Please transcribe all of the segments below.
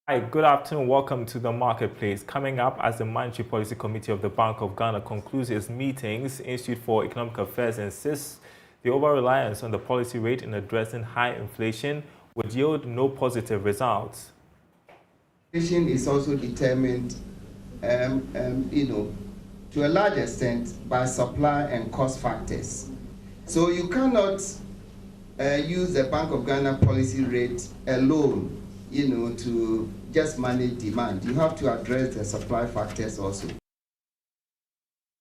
Hi, good afternoon. Welcome to the Marketplace. Coming up, as the Monetary Policy Committee of the Bank of Ghana concludes its meetings, Institute for Economic Affairs insists the over-reliance on the policy rate in addressing high inflation would yield no positive results. Inflation is also determined, to a large extent by supply and cost factors. So you cannot use the Bank of Ghana policy rate alone, to just manage demand. You have to address the supply factors also.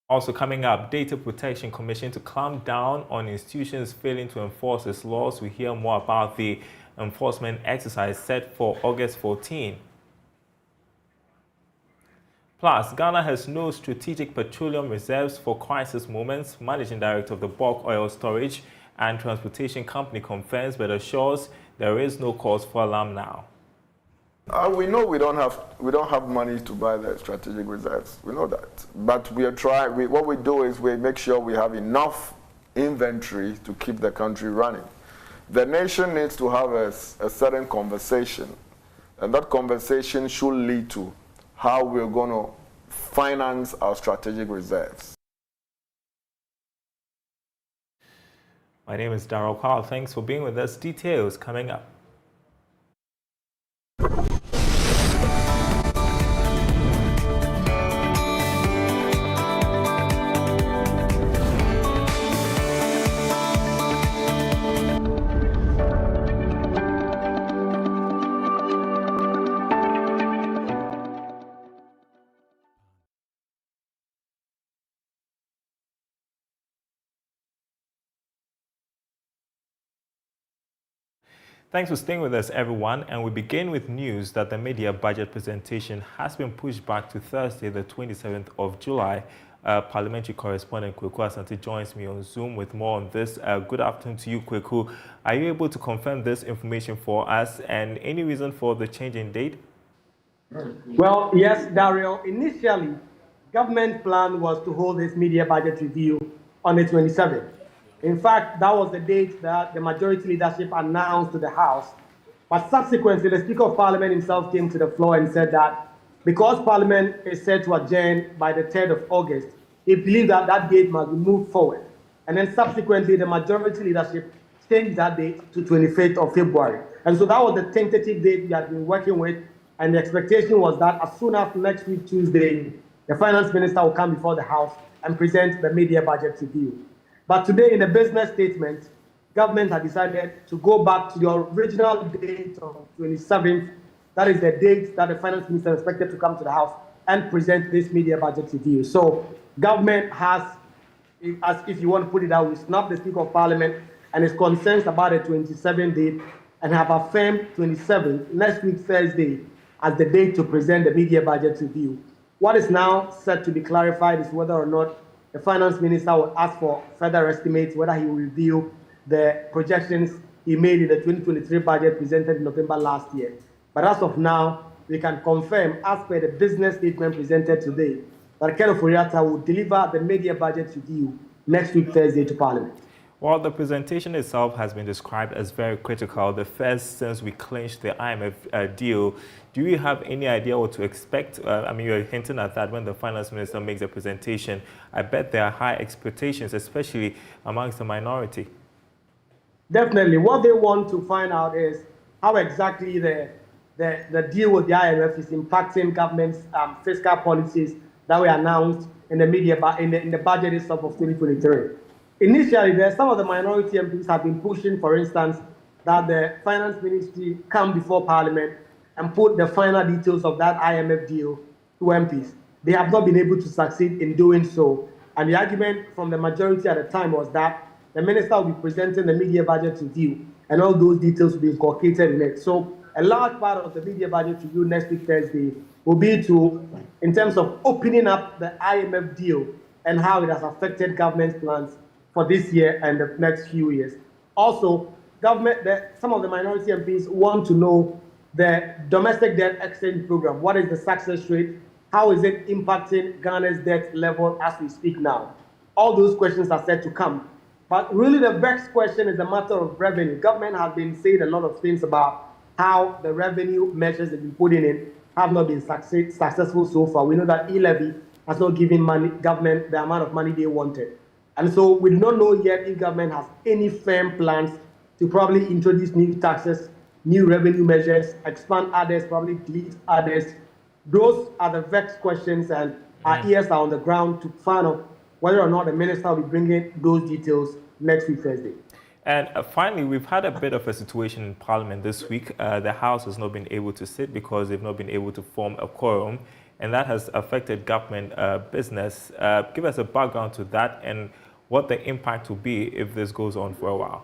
Also coming up, Data Protection Commission to clamp down on institutions failing to enforce its laws. We hear more about the enforcement exercise set for August 14. Plus, Ghana has no strategic petroleum reserves for crisis moments. Managing Director of the Bulk Oil Storage and Transportation Company confirms but assures there is no cause for alarm now. We know we don't have money to buy the strategic reserves. We know that, but we are trying. What we do is we make sure we have enough inventory to keep the country running. The nation needs to have a certain conversation, and that conversation should lead to how we're going to finance our strategic reserves. My name is Darryl Powell. Thanks for being with us. Details coming up. Thanks for staying with us, everyone. And we begin with news that the media budget presentation has been pushed back to Thursday, the 27th of July. Parliamentary correspondent Kweku Asante joins me on Zoom with more on this. Good afternoon to you, Kweku. Are you able to confirm this information for us and any reason for the change in date? Well, yes, Dario. Initially, government plan was to hold this media budget review on the 27th. In fact, that was the date that the majority leadership announced to the House. But subsequently, the Speaker of Parliament himself came to the floor and said that because Parliament is set to adjourn by the 3rd of August, he believed that that date must be moved forward. And then subsequently, the majority leadership changed that date to 25th of February. And so that was the tentative date we had been working with. And the expectation was that as soon as next week, Tuesday, the Finance Minister will come before the House and present the media budget review. But today, in the business statement, government had decided to go back to the original date of 27th. That is the date that the finance minister expected to come to the House and present this media budget review. So government has, as if you want to put it out, we snapped the Speaker of Parliament and is concerned about the 27th date and have affirmed 27th, next week, Thursday, as the date to present the media budget review. What is now set to be clarified is whether or not the finance minister will ask for further estimates, whether he will review the projections he made in the 2023 budget presented in November last year. But as of now, we can confirm, as per the business statement presented today, that Ken Ofori-Atta will deliver the media budget review next week, Thursday, to Parliament. Well, the presentation itself has been described as very critical, the first since we clinched the IMF deal. Do you have any idea what to expect? I mean, you're hinting at that when the finance minister makes a presentation. I bet there are high expectations, especially amongst the minority. Definitely. What they want to find out is how exactly the deal with the IMF is impacting government's fiscal policies that were announced in the in the budget itself of 2023. Initially, some of the minority MPs have been pushing, for instance, that the finance ministry come before Parliament and put the final details of that IMF deal to MPs. They have not been able to succeed in doing so. And the argument from the majority at the time was that the minister will be presenting the media budget review and all those details will be incorporated in it. So a large part of the media budget review next week, Thursday, will be in terms of opening up the IMF deal and how it has affected government's plans for this year and the next few years. Also, some of the minority MPs want to know the domestic debt exchange program. What is the success rate? How is it impacting Ghana's debt level as we speak now? All those questions are set to come. But really the next question is a matter of revenue. Government has been saying a lot of things about how the revenue measures they've been putting in have not been successful so far. We know that e-levy has not given government the amount of money they wanted. And so we do not know yet if government has any firm plans to probably introduce new taxes, new revenue measures, expand others, probably delete others. Those are the vexed questions, and our ears are on the ground to find out whether or not the minister will be bringing those details next week, Thursday. And finally, we've had a bit of a situation in Parliament this week. The House has not been able to sit because they've not been able to form a quorum, and that has affected government business. Give us a background to that and what the impact will be if this goes on for a while.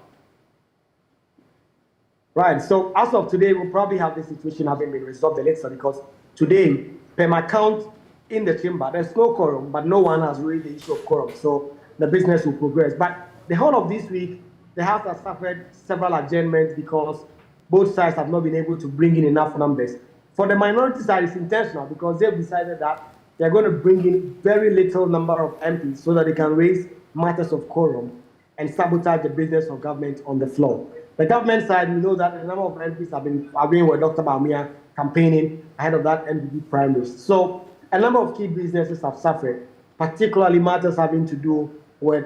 Right, so as of today, we'll probably have this situation having been resolved a little, because today, per my count in the chamber, there's no quorum, but no one has raised the issue of quorum, so the business will progress. But the whole of this week, the House has suffered several adjournments because both sides have not been able to bring in enough numbers. For the minority side, it's intentional because they've decided that they're going to bring in very little number of MPs so that they can raise matters of quorum and sabotage the business of government on the floor. The government side, we know that a number of MPs have been with Dr. Bawumia campaigning ahead of that NPP primaries. So a number of key businesses have suffered, particularly matters having to do with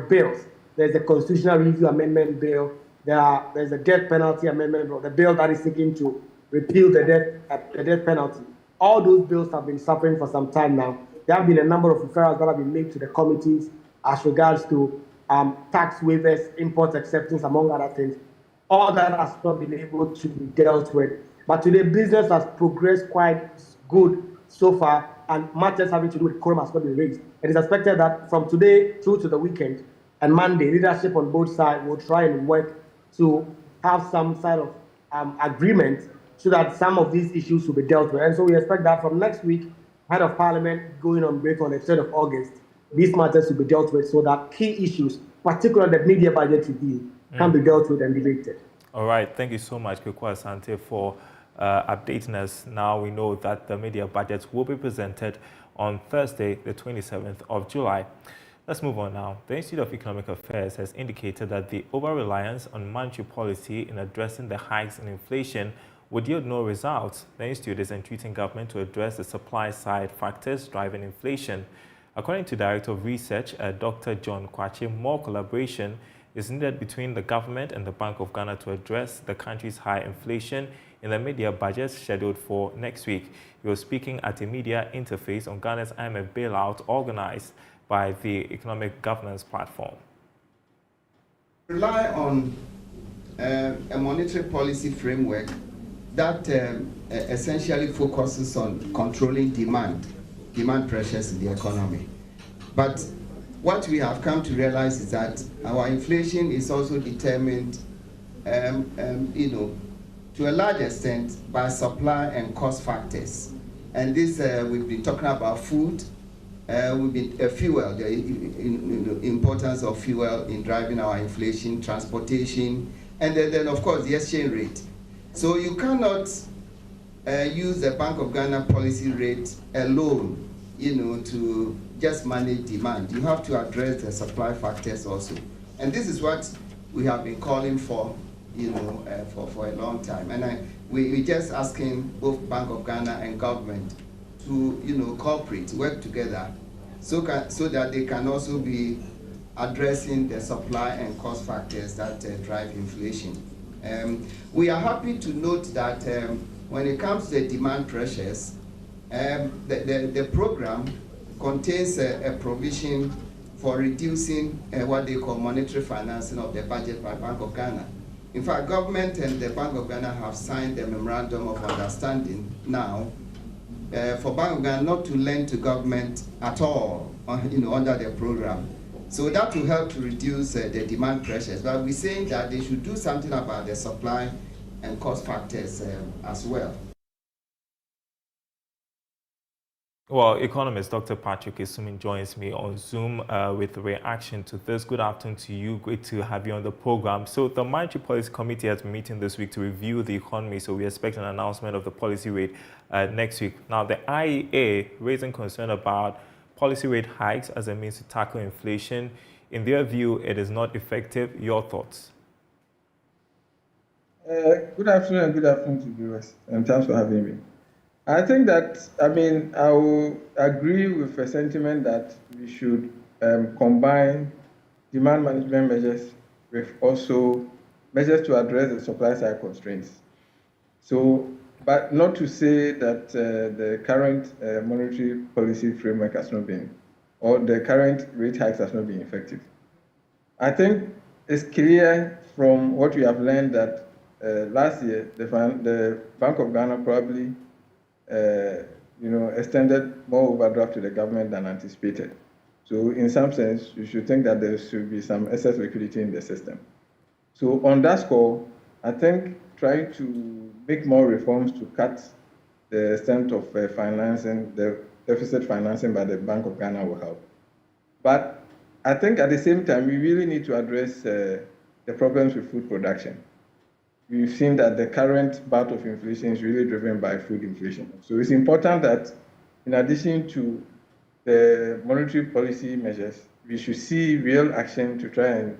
bills. There's a constitutional review amendment bill. There's a death penalty amendment bill, the bill that is seeking to repeal the death penalty. All those bills have been suffering for some time now. There have been a number of referrals that have been made to the committees as regards to tax waivers, import acceptance, among other things. All that has not been able to be dealt with. But today, business has progressed quite good so far, and matters having to do with quorum has not been raised. It is expected that from today through to the weekend and Monday, leadership on both sides will try and work to have some sort of agreement so that some of these issues will be dealt with. And so we expect that from next week, head of Parliament going on break on the 3rd of August, these matters will be dealt with so that key issues, particularly the media budget review, can be dealt with and debated. All right. Thank you so much, Kweku Asante, for updating us. Now we know that the media budget will be presented on Thursday, the 27th of July. Let's move on now. The Institute of Economic Affairs has indicated that the over-reliance on monetary policy in addressing the hikes in inflation would yield no results. The Institute is entreating government to address the supply-side factors driving inflation. According to Director of Research, Dr. John Kwache, more collaboration is needed between the government and the Bank of Ghana to address the country's high inflation in the media budget scheduled for next week. He was speaking at a media interface on Ghana's IMF bailout organized by the Economic Governance Platform. Rely on a monetary policy framework that essentially focuses on controlling demand pressures in the economy. But what we have come to realize is that our inflation is also determined, to a large extent by supply and cost factors. And this, we've been talking about food, fuel, the importance of fuel in driving our inflation, transportation, and then of course the exchange rate. So you cannot use the Bank of Ghana policy rate alone, to just manage demand. You have to address the supply factors also. And this is what we have been calling for, for a long time. And we're just asking both Bank of Ghana and government to, cooperate, work together, so that they can also be addressing the supply and cost factors that drive inflation. We are happy to note that when it comes to the demand pressures, the program contains a provision for reducing what they call monetary financing of the budget by Bank of Ghana. In fact, government and the Bank of Ghana have signed a memorandum of understanding now for Bank of Ghana not to lend to government at all, under the program. So that will help to reduce the demand pressures. But we're saying that they should do something about the supply and cost factors as well. Well, economist Dr. Patrick Isumin joins me on Zoom with a reaction to this. Good afternoon to you. Great to have you on the program. So the Monetary Policy Committee has been meeting this week to review the economy. So we expect an announcement of the policy rate next week. Now, the IEA raising concern about policy rate hikes as a means to tackle inflation. In their view, it is not effective. Your thoughts? Good afternoon and good afternoon to viewers, and thanks for having me. I think that, I will agree with the sentiment that we should combine demand management measures with also measures to address the supply side constraints. So, but not to say that the current monetary policy framework has not been, or the current rate hikes has not been effective. I think it's clear from what we have learned that last year, the Bank of Ghana probably extended more overdraft to the government than anticipated. So in some sense, you should think that there should be some excess liquidity in the system. So on that score, I think trying to make more reforms to cut the extent of financing, the deficit financing by the Bank of Ghana will help. But I think at the same time, we really need to address the problems with food production. We've seen that the current bout of inflation is really driven by food inflation. So it's important that in addition to the monetary policy measures, we should see real action to try and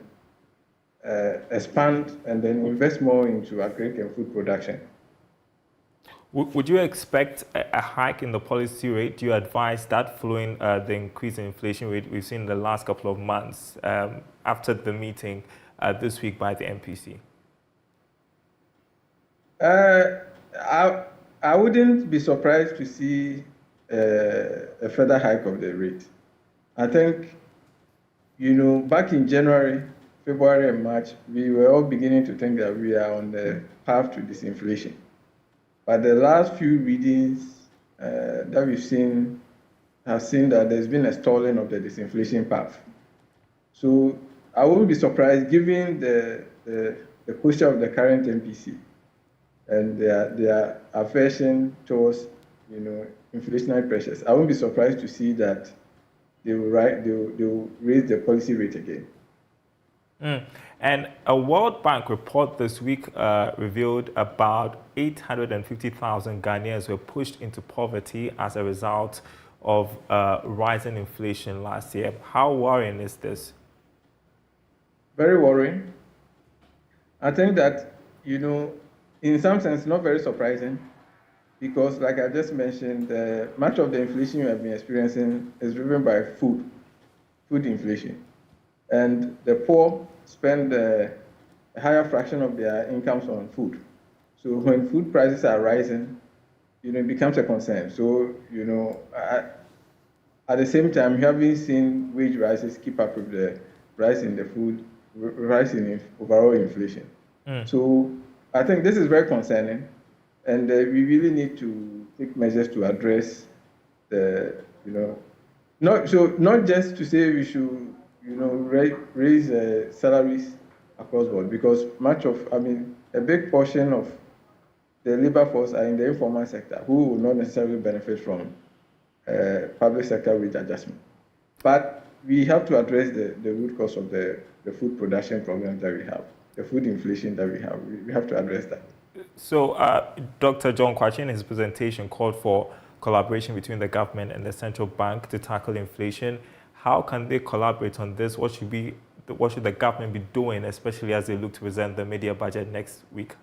expand and then invest more into agric and food production. Would you expect a hike in the policy rate? Do you advise that following the increase in inflation rate we've seen in the last couple of months after the meeting this week by the MPC? I wouldn't be surprised to see a further hike of the rate. I think, back in January, February, and March, we were all beginning to think that we are on the path to disinflation. But the last few readings that we've seen have seen that there's been a stalling of the disinflation path. So I wouldn't be surprised, given the posture of the current MPC and their aversion towards, inflationary pressures. I won't be surprised to see that they will raise the policy rate again. And a World Bank report this week revealed about 850,000 Ghanaians were pushed into poverty as a result of rising inflation last year. How worrying is this? Very worrying. I think that, in some sense, not very surprising, because like I just mentioned, much of the inflation we have been experiencing is driven by food inflation. And the poor spend a higher fraction of their incomes on food. So when food prices are rising, it becomes a concern. So, at the same time, you haven't seen wage rises keep up with the rise in the food, rise in overall inflation. So I think this is very concerning, and we really need to take measures to address not just to say we should, raise salaries across the board, because a big portion of the labor force are in the informal sector who will not necessarily benefit from public sector wage adjustment. But we have to address the root cause of the food production problems that we have, the food inflation that we have. We have to address that. So Dr. John Kwachi in his presentation called for collaboration between the government and the central bank to tackle inflation. How can they collaborate on this? What should the government be doing, especially as they look to present the media budget next week?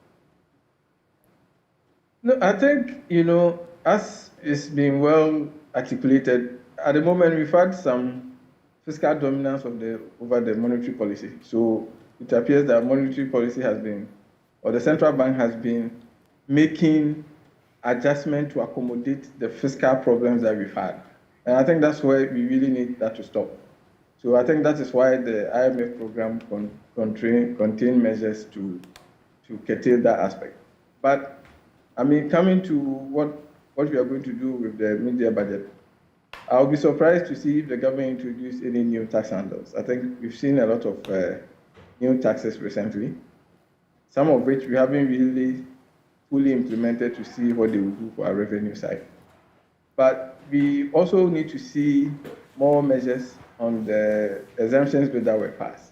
No, I think, as it's been well articulated, at the moment we've had some fiscal dominance over the monetary policy. So it appears that monetary policy has been, or the central bank has been making adjustment to accommodate the fiscal problems that we've had. And I think that's where we really need that to stop. So I think that is why the IMF program contain measures to curtail that aspect. But coming to what we are going to do with the media budget, I'll be surprised to see if the government introduce any new tax handles. I think we've seen a lot of new taxes recently, some of which we haven't really fully implemented to see what they will do for our revenue side. But we also need to see more measures on the exemptions bill that were passed.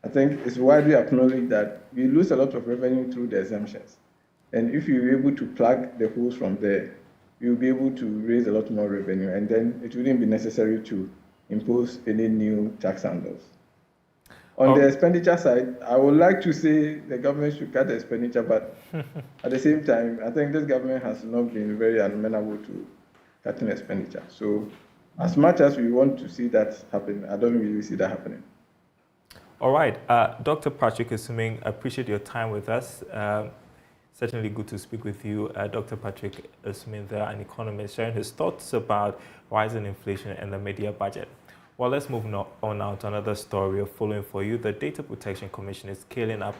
I think it's widely acknowledged that we lose a lot of revenue through the exemptions. And if you're able to plug the holes from there, you'll be able to raise a lot more revenue, and then it wouldn't be necessary to impose any new tax handles. On the expenditure side, I would like to say the government should cut the expenditure, but at the same time, I think this government has not been very amenable to cutting expenditure. So as much as we want to see that happen, I don't really see that happening. All right. Dr. Patrick Esuming, I appreciate your time with us. Certainly good to speak with you. Dr. Patrick Esuming, an economist, sharing his thoughts about rising inflation and the media budget. Well, let's move on now to another story following for you. The Data Protection Commission is scaling up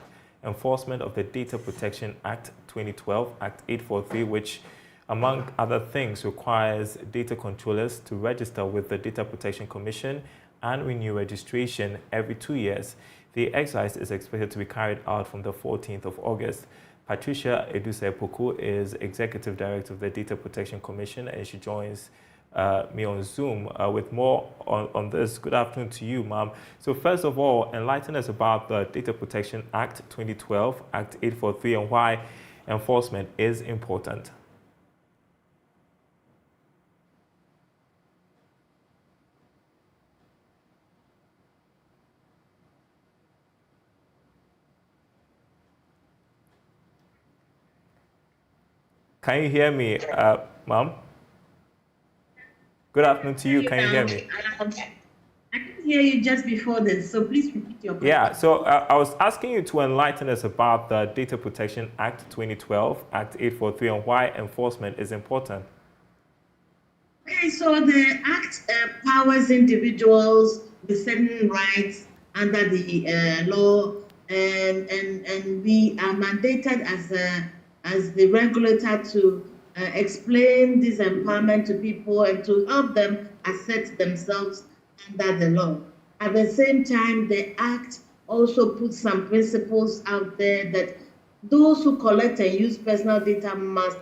enforcement of the Data Protection Act 2012, Act 843, which, among other things, requires data controllers to register with the Data Protection Commission and renew registration every 2 years. The exercise is expected to be carried out from the 14th of August. Patricia Eduse-Poku is Executive Director of the Data Protection Commission, and she joins me on Zoom with more on this. Good afternoon to you, ma'am. So first of all, enlighten us about the Data Protection Act 2012, Act 843, and why enforcement is important. Can you hear me, ma'am? Good afternoon to you. Can you hear me? I couldn't hear you just before this, so please repeat your question. Yeah, so I was asking you to enlighten us about the Data Protection Act 2012, Act 843, and why enforcement is important. Okay, so the Act powers individuals with certain rights under the law, and we are mandated as the regulator to explain this empowerment to people and to help them assert themselves under the law. At the same time, the Act also puts some principles out there that those who collect and use personal data must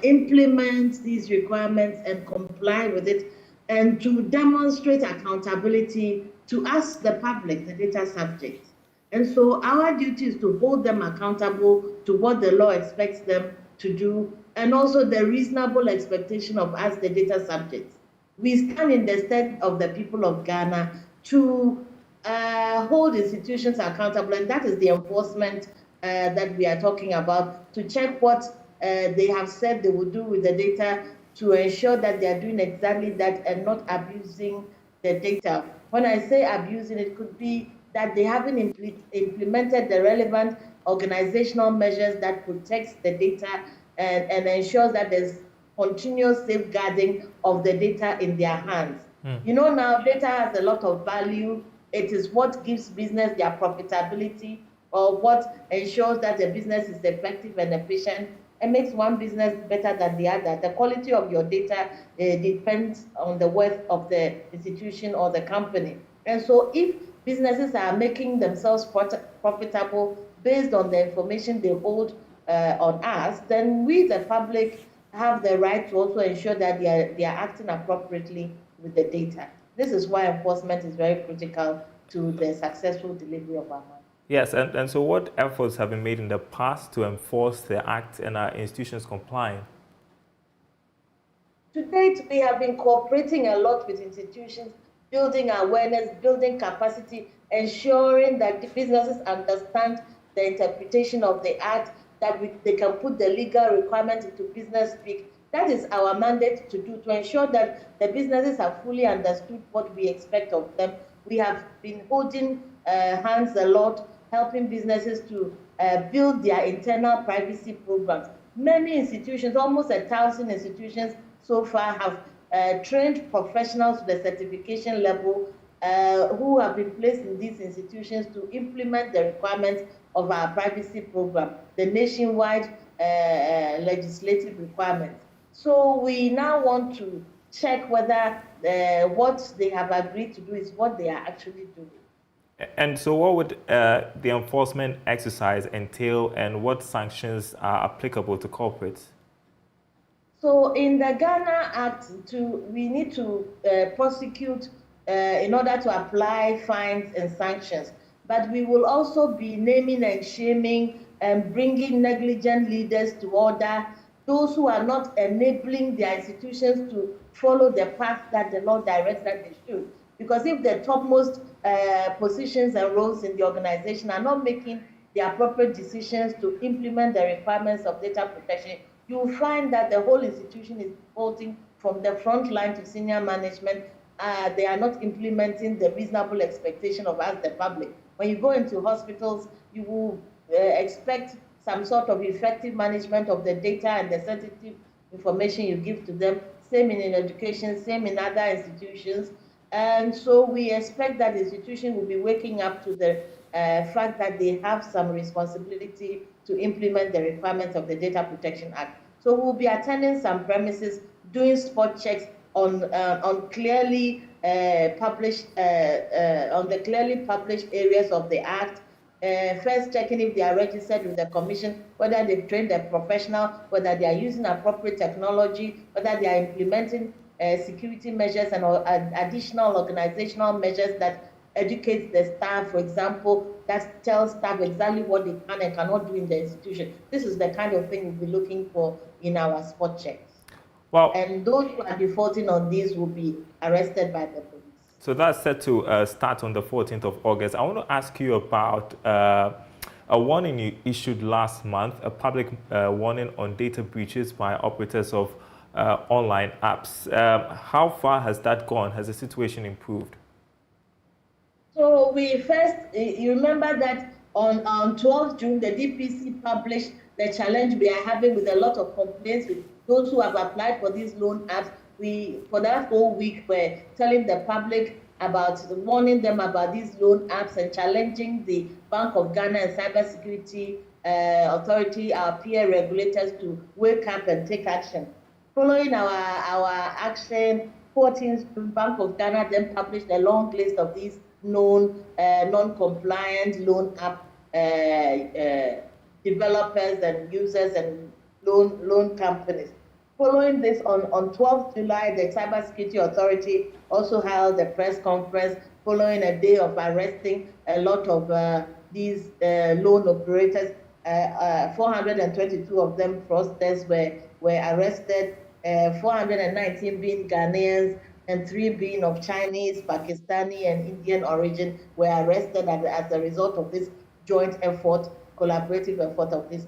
implement these requirements and comply with it, and to demonstrate accountability to us, the public, the data subjects. And so our duty is to hold them accountable to what the law expects them to do, and also the reasonable expectation of us, the data subjects. We stand in the stead of the people of Ghana to hold institutions accountable, and that is the enforcement that we are talking about, to check what they have said they will do with the data, to ensure that they are doing exactly that and not abusing the data. When I say abusing, it could be that they haven't implemented the relevant organizational measures that protects the data and ensures that there's continuous safeguarding of the data in their hands. You know, now data has a lot of value. It is what gives business their profitability, or what ensures that the business is effective and efficient and makes one business better than the other. The quality of your data depends on the worth of the institution or the company. And so if businesses are making themselves profitable based on the information they hold on us, then we, the public, have the right to also ensure that they are acting appropriately with the data. This is why enforcement is very critical to the successful delivery of our money. Yes, and so what efforts have been made in the past to enforce the Act and our institutions complying? To date, we have been cooperating a lot with institutions, building awareness, building capacity, ensuring that the businesses understand the interpretation of the Act, that they can put the legal requirements into business speak. That is our mandate to do, to ensure that the businesses have fully understood what we expect of them. We have been holding hands a lot, helping businesses to build their internal privacy programs. Many institutions, almost 1,000 institutions so far, have trained professionals to the certification level who have been placed in these institutions to implement the requirements of our privacy program, the nationwide legislative requirements. So we now want to check whether what they have agreed to do is what they are actually doing. And so what would the enforcement exercise entail, and what sanctions are applicable to corporates? So in the Ghana Act, we need to prosecute in order to apply fines and sanctions. But we will also be naming and shaming and bringing negligent leaders to order, those who are not enabling their institutions to follow the path that the law directs that they should. Because if the topmost positions and roles in the organization are not making the appropriate decisions to implement the requirements of data protection, you will find that the whole institution is defaulting from the front line to senior management. They are not implementing the reasonable expectation of us, the public. When you go into hospitals, you will expect some sort of effective management of the data and the sensitive information you give to them. Same in education, same in other institutions. And so we expect that the institution will be waking up to the fact that they have some responsibility to implement the requirements of the Data Protection Act. So we'll be attending some premises, doing spot checks on clearly published on the clearly published areas of the Act. First, checking if they are registered with the Commission, whether they've trained a professional, whether they are using appropriate technology, whether they are implementing security measures and additional organizational measures that educates the staff, for example, that tells staff exactly what they can and cannot do in the institution. This is the kind of thing we'll be looking for in our spot checks. Well, and those who are defaulting on these will be arrested by the police. So that's set to start on the 14th of August. I want to ask you about a warning you issued last month, a public warning on data breaches by operators of online apps. How far has that gone? Has the situation improved? So we first, you remember that on 12th June, the DPC published the challenge we are having with a lot of complaints with those who have applied for these loan apps. We, for that whole week, were telling the public about, warning them about these loan apps and challenging the Bank of Ghana and Cybersecurity Authority, our peer regulators, to wake up and take action. Following our action, 14th Bank of Ghana then published a long list of these known non-compliant loan app developers and users and loan companies. Following this, on 12th July, the Cybersecurity Authority also held a press conference following a day of arresting a lot of these loan operators. 422 of them fraudsters were arrested, 419 being Ghanaians and 3 being of Chinese, Pakistani, and Indian origin were arrested as a result of this joint effort, collaborative effort of these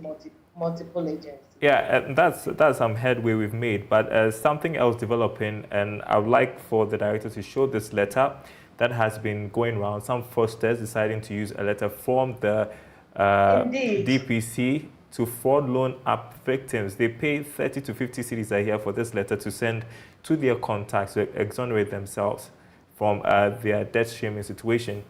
multiple agencies. Yeah, and that's some headway we've made, but something else developing, and I would like for the director to show this letter that has been going around. Some fraudsters deciding to use a letter from the DPC to fraud loan app victims. They pay 30 to 50 cedis a year for this letter to send to their contacts to exonerate themselves from their debt shaming situation.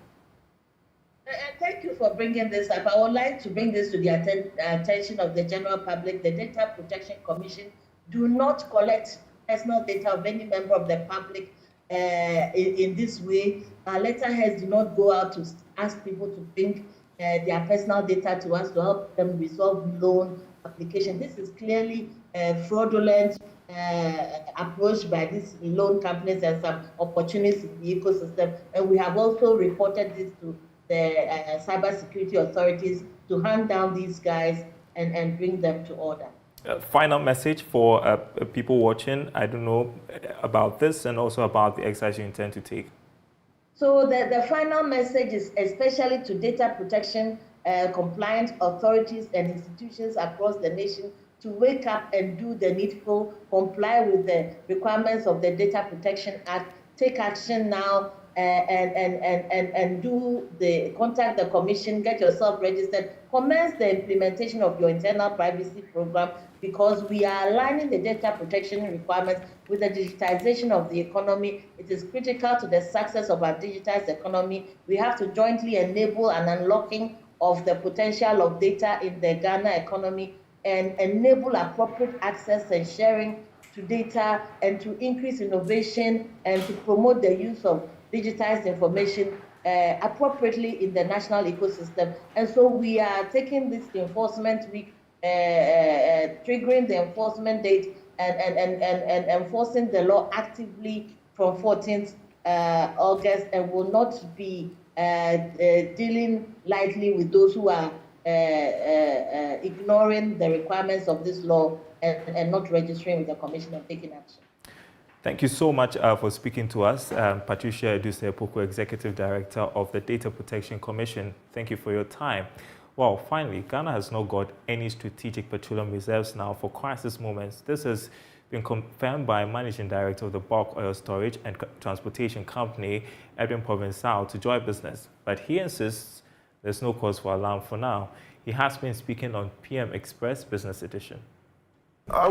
Thank you for bringing this up. I would like to bring this to the attention of the general public. The Data Protection Commission do not collect personal data of any member of the public in this way. Our letterheads do not go out to ask people to bring their personal data to us to help them resolve loan application. This is clearly a fraudulent approach by these loan companies and some opportunities in the ecosystem. And we have also reported this to the cybersecurity authorities to hunt down these guys and bring them to order. Final message for people watching, I don't know about this and also about the exercise you intend to take. So the final message is especially to data protection compliant authorities and institutions across the nation to wake up and do the needful, comply with the requirements of the Data Protection Act, take action now, and contact the commission, get yourself registered, commence the implementation of your internal privacy program, because we are aligning the data protection requirements with the digitization of the economy. It is critical to the success of our digitized economy. We have to jointly enable an unlocking of the potential of data in the Ghana economy and enable appropriate access and sharing to data and to increase innovation and to promote the use of digitized information appropriately in the national ecosystem. And so we are taking this enforcement week, triggering the enforcement date and enforcing the law actively from 14th August, and will not be dealing lightly with those who are ignoring the requirements of this law and not registering with the Commission and taking action. Thank you so much for speaking to us. Patricia Eduse-Epoko, Executive Director of the Data Protection Commission. Thank you for your time. Well, finally, Ghana has not got any strategic petroleum reserves now for crisis moments. This has been confirmed by Managing Director of the Bulk Oil Storage and Transportation Company, Edwin Provincial, to Joy Business. But he insists there's no cause for alarm for now. He has been speaking on PM Express Business Edition.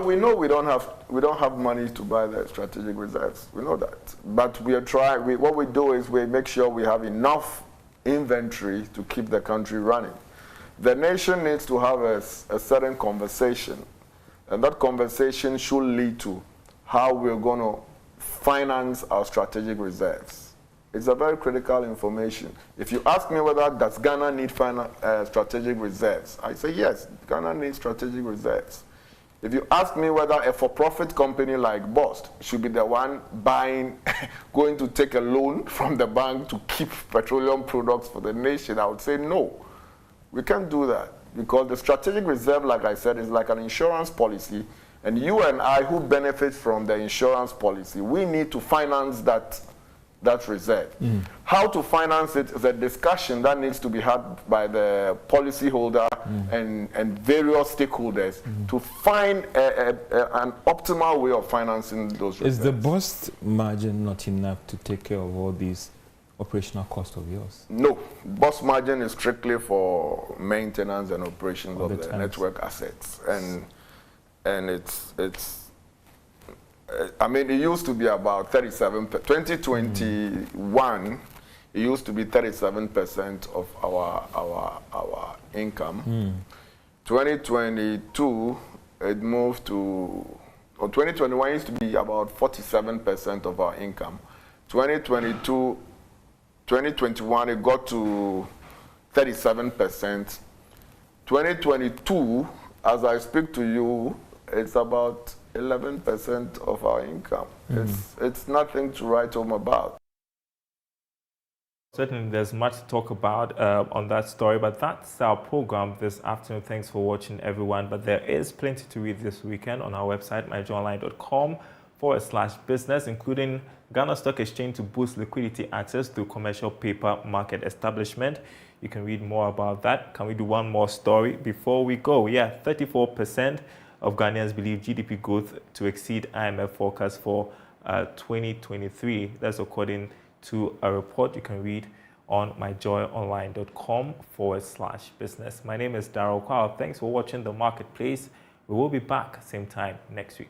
We know we don't have money to buy the strategic reserves. We know that, but we are trying. What we do is we make sure we have enough inventory to keep the country running. The nation needs to have a certain conversation, and that conversation should lead to how we're going to finance our strategic reserves. It's a very critical information. If you ask me whether does Ghana need strategic reserves, I say yes, Ghana needs strategic reserves. If you ask me whether a for-profit company like Bost should be the one buying, going to take a loan from the bank to keep petroleum products for the nation, I would say no. We can't do that, because the strategic reserve, like I said, is like an insurance policy, and you and I who benefit from the insurance policy, we need to finance that reserve. How to finance it is a discussion that needs to be had by the policyholder and various stakeholders to find an optimal way of financing those reserves. Is the Bost margin not enough to take care of all these operational costs of yours? No. Bost margin is strictly for maintenance and operations of the network assets. And it's I mean, it used to be about 37, 2021, it used to be 37% of our income. 2022, it moved to, or 2021 used to be about 47% of our income. 2021, it got to 37%. 2022, as I speak to you, it's about 11% of our income. It's nothing to write home about. Certainly, there's much to talk about on that story, but that's our program this afternoon. Thanks for watching, everyone. But there is plenty to read this weekend on our website, myjoyonline.com/business, including Ghana Stock Exchange to boost liquidity access through commercial paper market establishment. You can read more about that. Can we do one more story before we go? Yeah, 34% of Ghanaians believe GDP growth to exceed IMF forecast for 2023. That's according to a report you can read on myjoyonline.com/business. My name is Darryl Kwao. Thanks for watching The Marketplace. We will be back same time next week.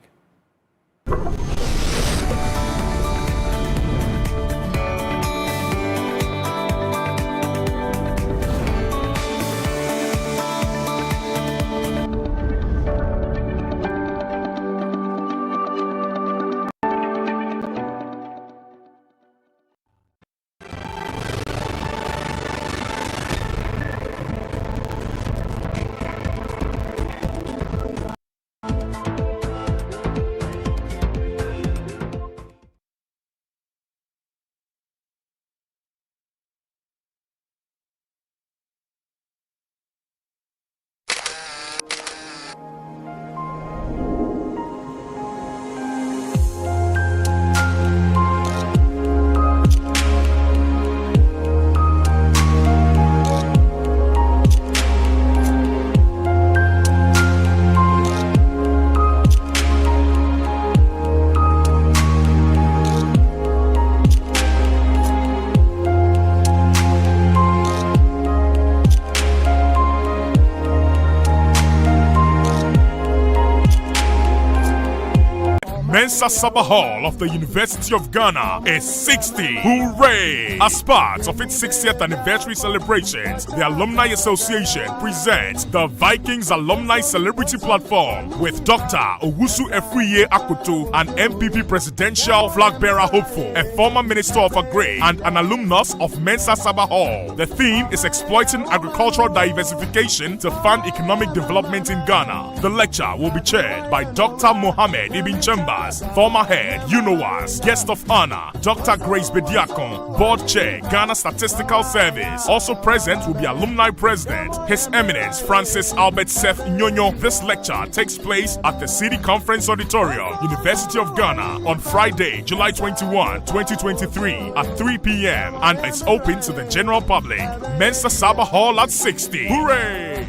Mensa Saba Hall of the University of Ghana is 60. Hooray! As part of its 60th anniversary celebrations, the Alumni Association presents the Vikings Alumni Celebrity Platform with Dr. Owusu Efriye Akutu, an MPP presidential flag bearer hopeful, a former Minister of Agri, and an alumnus of Mensa Saba Hall. The theme is exploiting agricultural diversification to fund economic development in Ghana. The lecture will be chaired by Dr. Mohammed Ibn Chambers, former head, UNOWAS. Guest of honor, Dr. Grace Bediakon, Board Chair, Ghana Statistical Service. Also present will be Alumni President, His Eminence Francis Albert Seth Nyonyo. This lecture takes place at the City Conference Auditorium, University of Ghana, on Friday, July 21, 2023 at 3 p.m. and it's open to the general public. Mensa Saba Hall at 60. Hooray!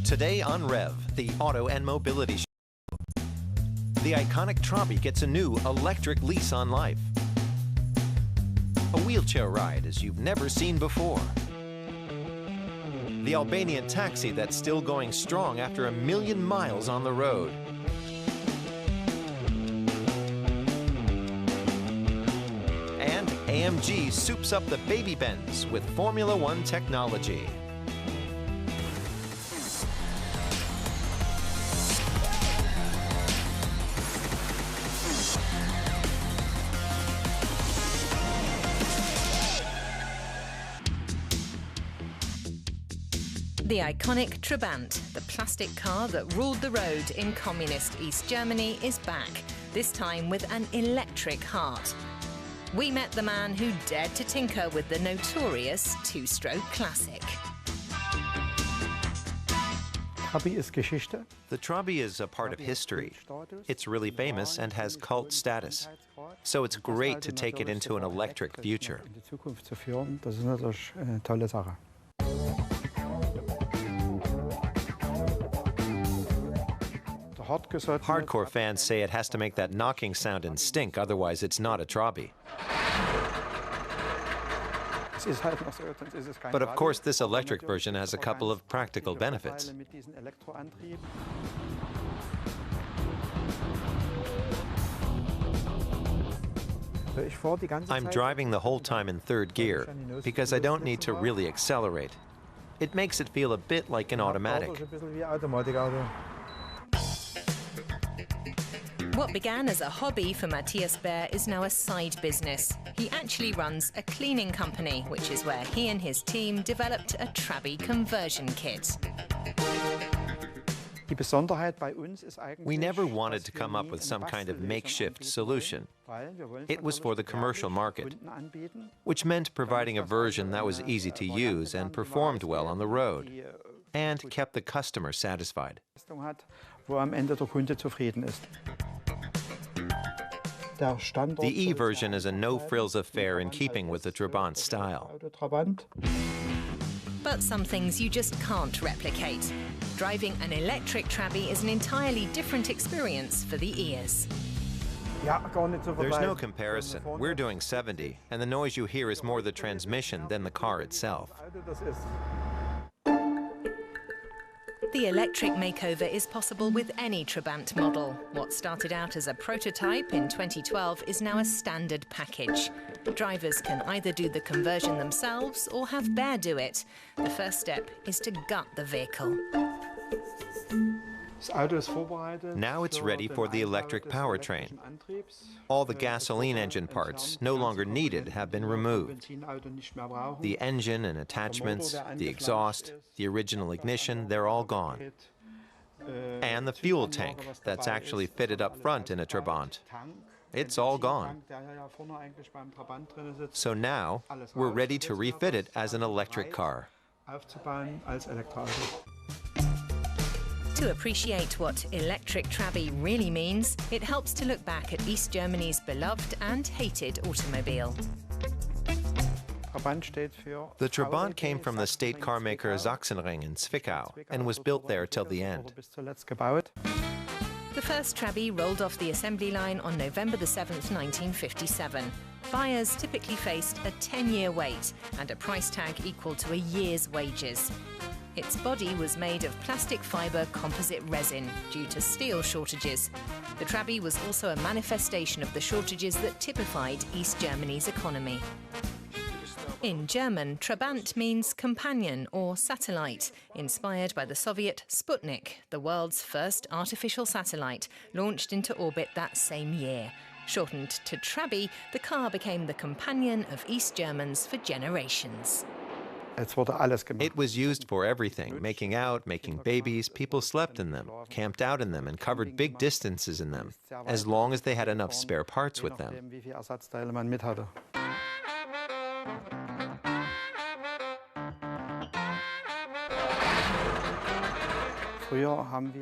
Today on Rev, the Auto and Mobility Show. The iconic Trabi gets a new electric lease on life. A wheelchair ride as you've never seen before. The Albanian taxi that's still going strong after 1 million miles on the road. And AMG soups up the baby Benz with Formula One technology. The iconic Trabant, the plastic car that ruled the road in communist East Germany, is back, this time with an electric heart. We met the man who dared to tinker with the notorious two-stroke classic. The Trabi is a part of history. It's really famous and has cult status. So it's great to take it into an electric future. Hardcore fans say it has to make that knocking sound and stink, otherwise it's not a Trabi. But of course this electric version has a couple of practical benefits. I'm driving the whole time in third gear because I don't need to really accelerate. It makes it feel a bit like an automatic. What began as a hobby for Matthias Baer is now a side business. He actually runs a cleaning company, which is where he and his team developed a Trabi conversion kit. We never wanted to come up with some kind of makeshift solution. It was for the commercial market, which meant providing a version that was easy to use and performed well on the road, and kept the customer satisfied. The E version is a no-frills affair in keeping with the Trabant style. But some things you just can't replicate. Driving an electric Trabi is an entirely different experience for the ears. There's no comparison. We're doing 70, and the noise you hear is more the transmission than the car itself. The electric makeover is possible with any Trabant model. What started out as a prototype in 2012 is now a standard package. Drivers can either do the conversion themselves or have Baer do it. The first step is to gut the vehicle. Now it's ready for the electric powertrain. All the gasoline engine parts no longer needed have been removed. The engine and attachments, the exhaust, the original ignition, they're all gone. And the fuel tank that's actually fitted up front in a Trabant. It's all gone. So now we're ready to refit it as an electric car. To appreciate what electric Trabi really means, it helps to look back at East Germany's beloved and hated automobile. The Trabant came from the state car maker Sachsenring in Zwickau and was built there till the end. The first Trabi rolled off the assembly line on November the 7th, 1957. Buyers typically faced a 10-year wait and a price tag equal to a year's wages. Its body was made of plastic fibre composite resin due to steel shortages. The Trabi was also a manifestation of the shortages that typified East Germany's economy. In German, Trabant means companion or satellite, inspired by the Soviet Sputnik, the world's first artificial satellite, launched into orbit that same year. Shortened to Trabi, the car became the companion of East Germans for generations. It was used for everything, making out, making babies. People slept in them, camped out in them, and covered big distances in them, as long as they had enough spare parts with them.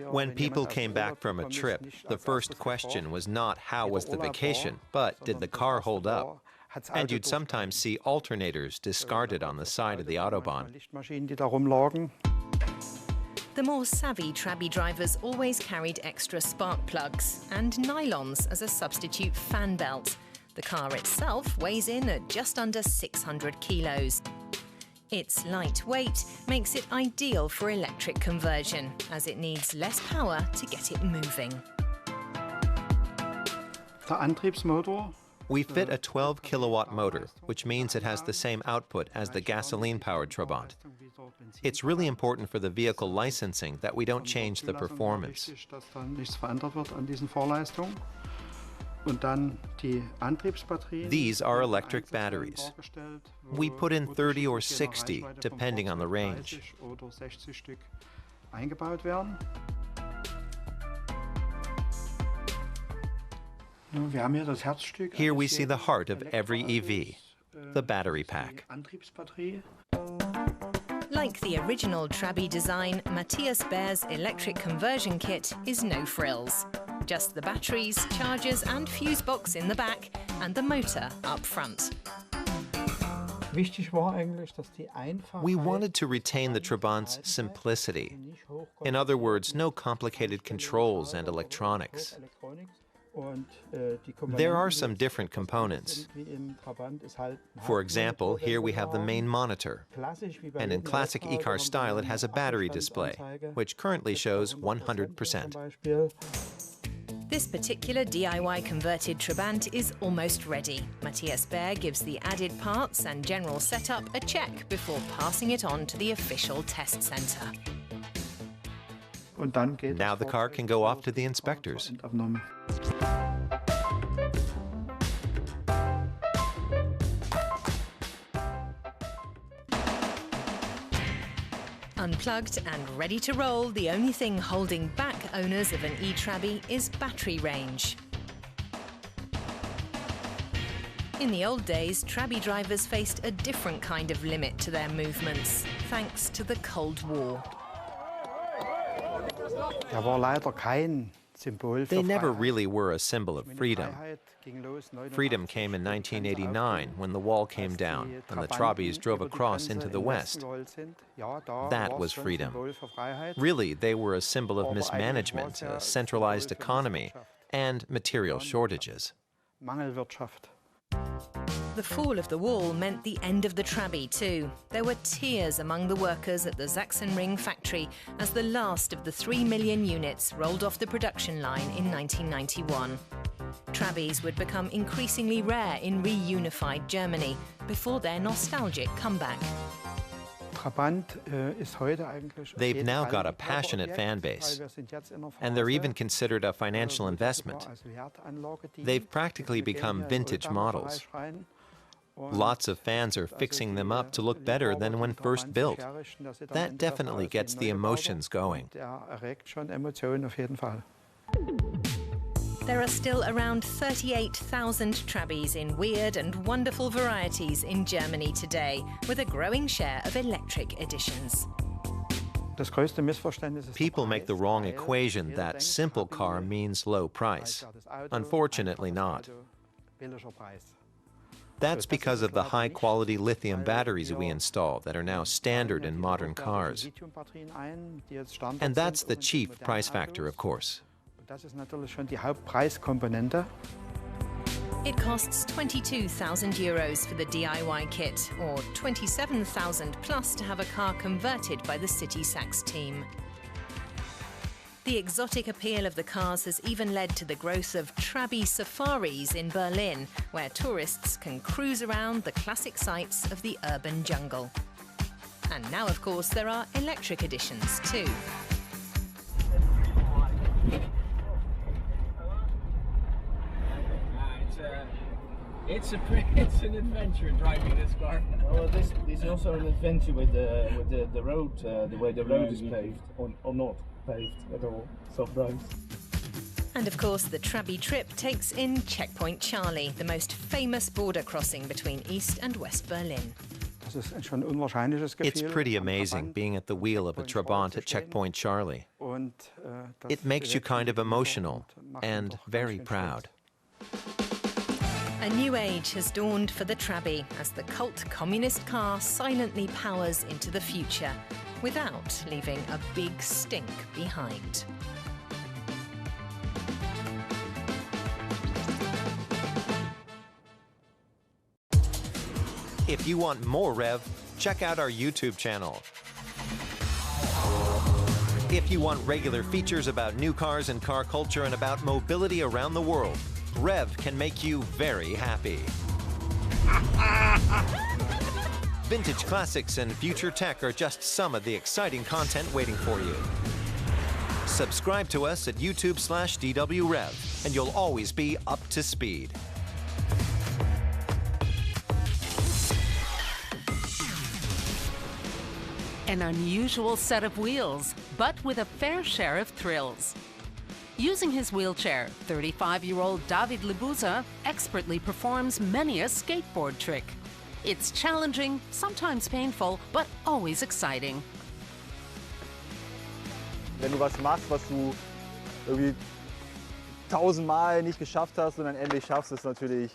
When people came back from a trip, the first question was not how was the vacation, but did the car hold up? And you'd sometimes see alternators discarded on the side of the Autobahn. The more savvy Trabi drivers always carried extra spark plugs and nylons as a substitute fan belt. The car itself weighs in at just under 600 kilos. Its lightweight makes it ideal for electric conversion, as it needs less power to get it moving. We fit a 12-kilowatt motor, which means it has the same output as the gasoline-powered Trabant. It's really important for the vehicle licensing that we don't change the performance. These are electric batteries. We put in 30 or 60, depending on the range. Here we see the heart of every EV, the battery pack. Like the original Trabi design, Matthias Baer's electric conversion kit is no frills. Just the batteries, chargers and fuse box in the back and the motor up front. We wanted to retain the Trabant's simplicity. In other words, no complicated controls and electronics. There are some different components. For example, here we have the main monitor. And in classic e-car style, it has a battery display, which currently shows 100%. This particular DIY converted Trabant is almost ready. Matthias Baer gives the added parts and general setup a check before passing it on to the official test centre. Now the car can go off to the inspectors. Unplugged and ready to roll, the only thing holding back owners of an e-Trabi is battery range. In the old days, Trabi drivers faced a different kind of limit to their movements, thanks to the Cold War. They never really were a symbol of freedom. Freedom came in 1989 when the wall came down and the Trabis drove across into the West. That was freedom. Really, they were a symbol of mismanagement, a centralized economy, and material shortages. The fall of the wall meant the end of the Trabi too. There were tears among the workers at the Sachsenring factory as the last of the 3 million units rolled off the production line in 1991. Trabis would become increasingly rare in reunified Germany before their nostalgic comeback. They've now got a passionate fan base, and they're even considered a financial investment. They've practically become vintage models. Lots of fans are fixing them up to look better than when first built. That definitely gets the emotions going. There are still around 38,000 Trabis in weird and wonderful varieties in Germany today, with a growing share of electric editions. People make the wrong equation that simple car means low price. Unfortunately not. That's because of the high-quality lithium batteries we install that are now standard in modern cars. And that's the chief price factor, of course. It costs €22,000 for the DIY kit, or £27,000 plus to have a car converted by the City Sachs team. The exotic appeal of the cars has even led to the growth of Trabi safaris in Berlin, where tourists can cruise around the classic sights of the urban jungle. And now, of course, there are electric editions too. It's an adventure driving this car. Well, this is also an adventure with the road, the way the road is paved or not paved at all, soft roads. And of course, the Trabi trip takes in Checkpoint Charlie, the most famous border crossing between East and West Berlin. It's pretty amazing being at the wheel of a Trabant at Checkpoint Charlie. It makes you kind of emotional and very proud. A new age has dawned for the Trabi as the cult communist car silently powers into the future without leaving a big stink behind. If you want more Rev, check out our YouTube channel. If you want regular features about new cars and car culture and about mobility around the world, Rev can make you very happy. Vintage classics and future tech are just some of the exciting content waiting for you. Subscribe to us at YouTube/DWRev, and you'll always be up to speed. An unusual set of wheels, but with a fair share of thrills. Using his wheelchair, 35-year-old David Lebuza expertly performs many a skateboard trick. It's challenging, sometimes painful, but always exciting. Wenn du was machst, was du irgendwie 1000-mal nicht geschafft hast und dann endlich schaffst, ist natürlich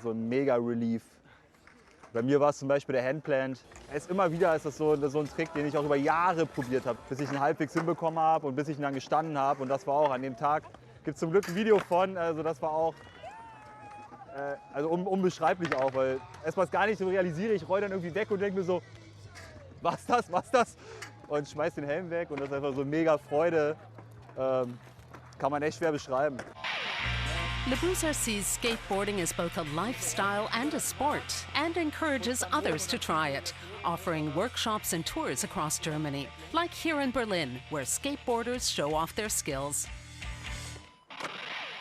so ein Mega-Relief. Bei mir war es zum Beispiel der Handplant. Immer wieder ist das so ein Trick, den ich auch über Jahre probiert habe, bis ich ihn halbwegs hinbekommen habe und bis ich ihn dann gestanden habe. Und das war auch an dem Tag, gibt es zum Glück ein Video von, also das war auch unbeschreiblich auch, weil erstmal gar nicht so realisiere, ich roll dann irgendwie weg und denke mir so, was das? Und schmeiß den Helm weg und das ist einfach so mega Freude, kann man echt schwer beschreiben. Lebuza sees skateboarding as both a lifestyle and a sport and encourages others to try it, offering workshops and tours across Germany, like here in Berlin, where skateboarders show off their skills.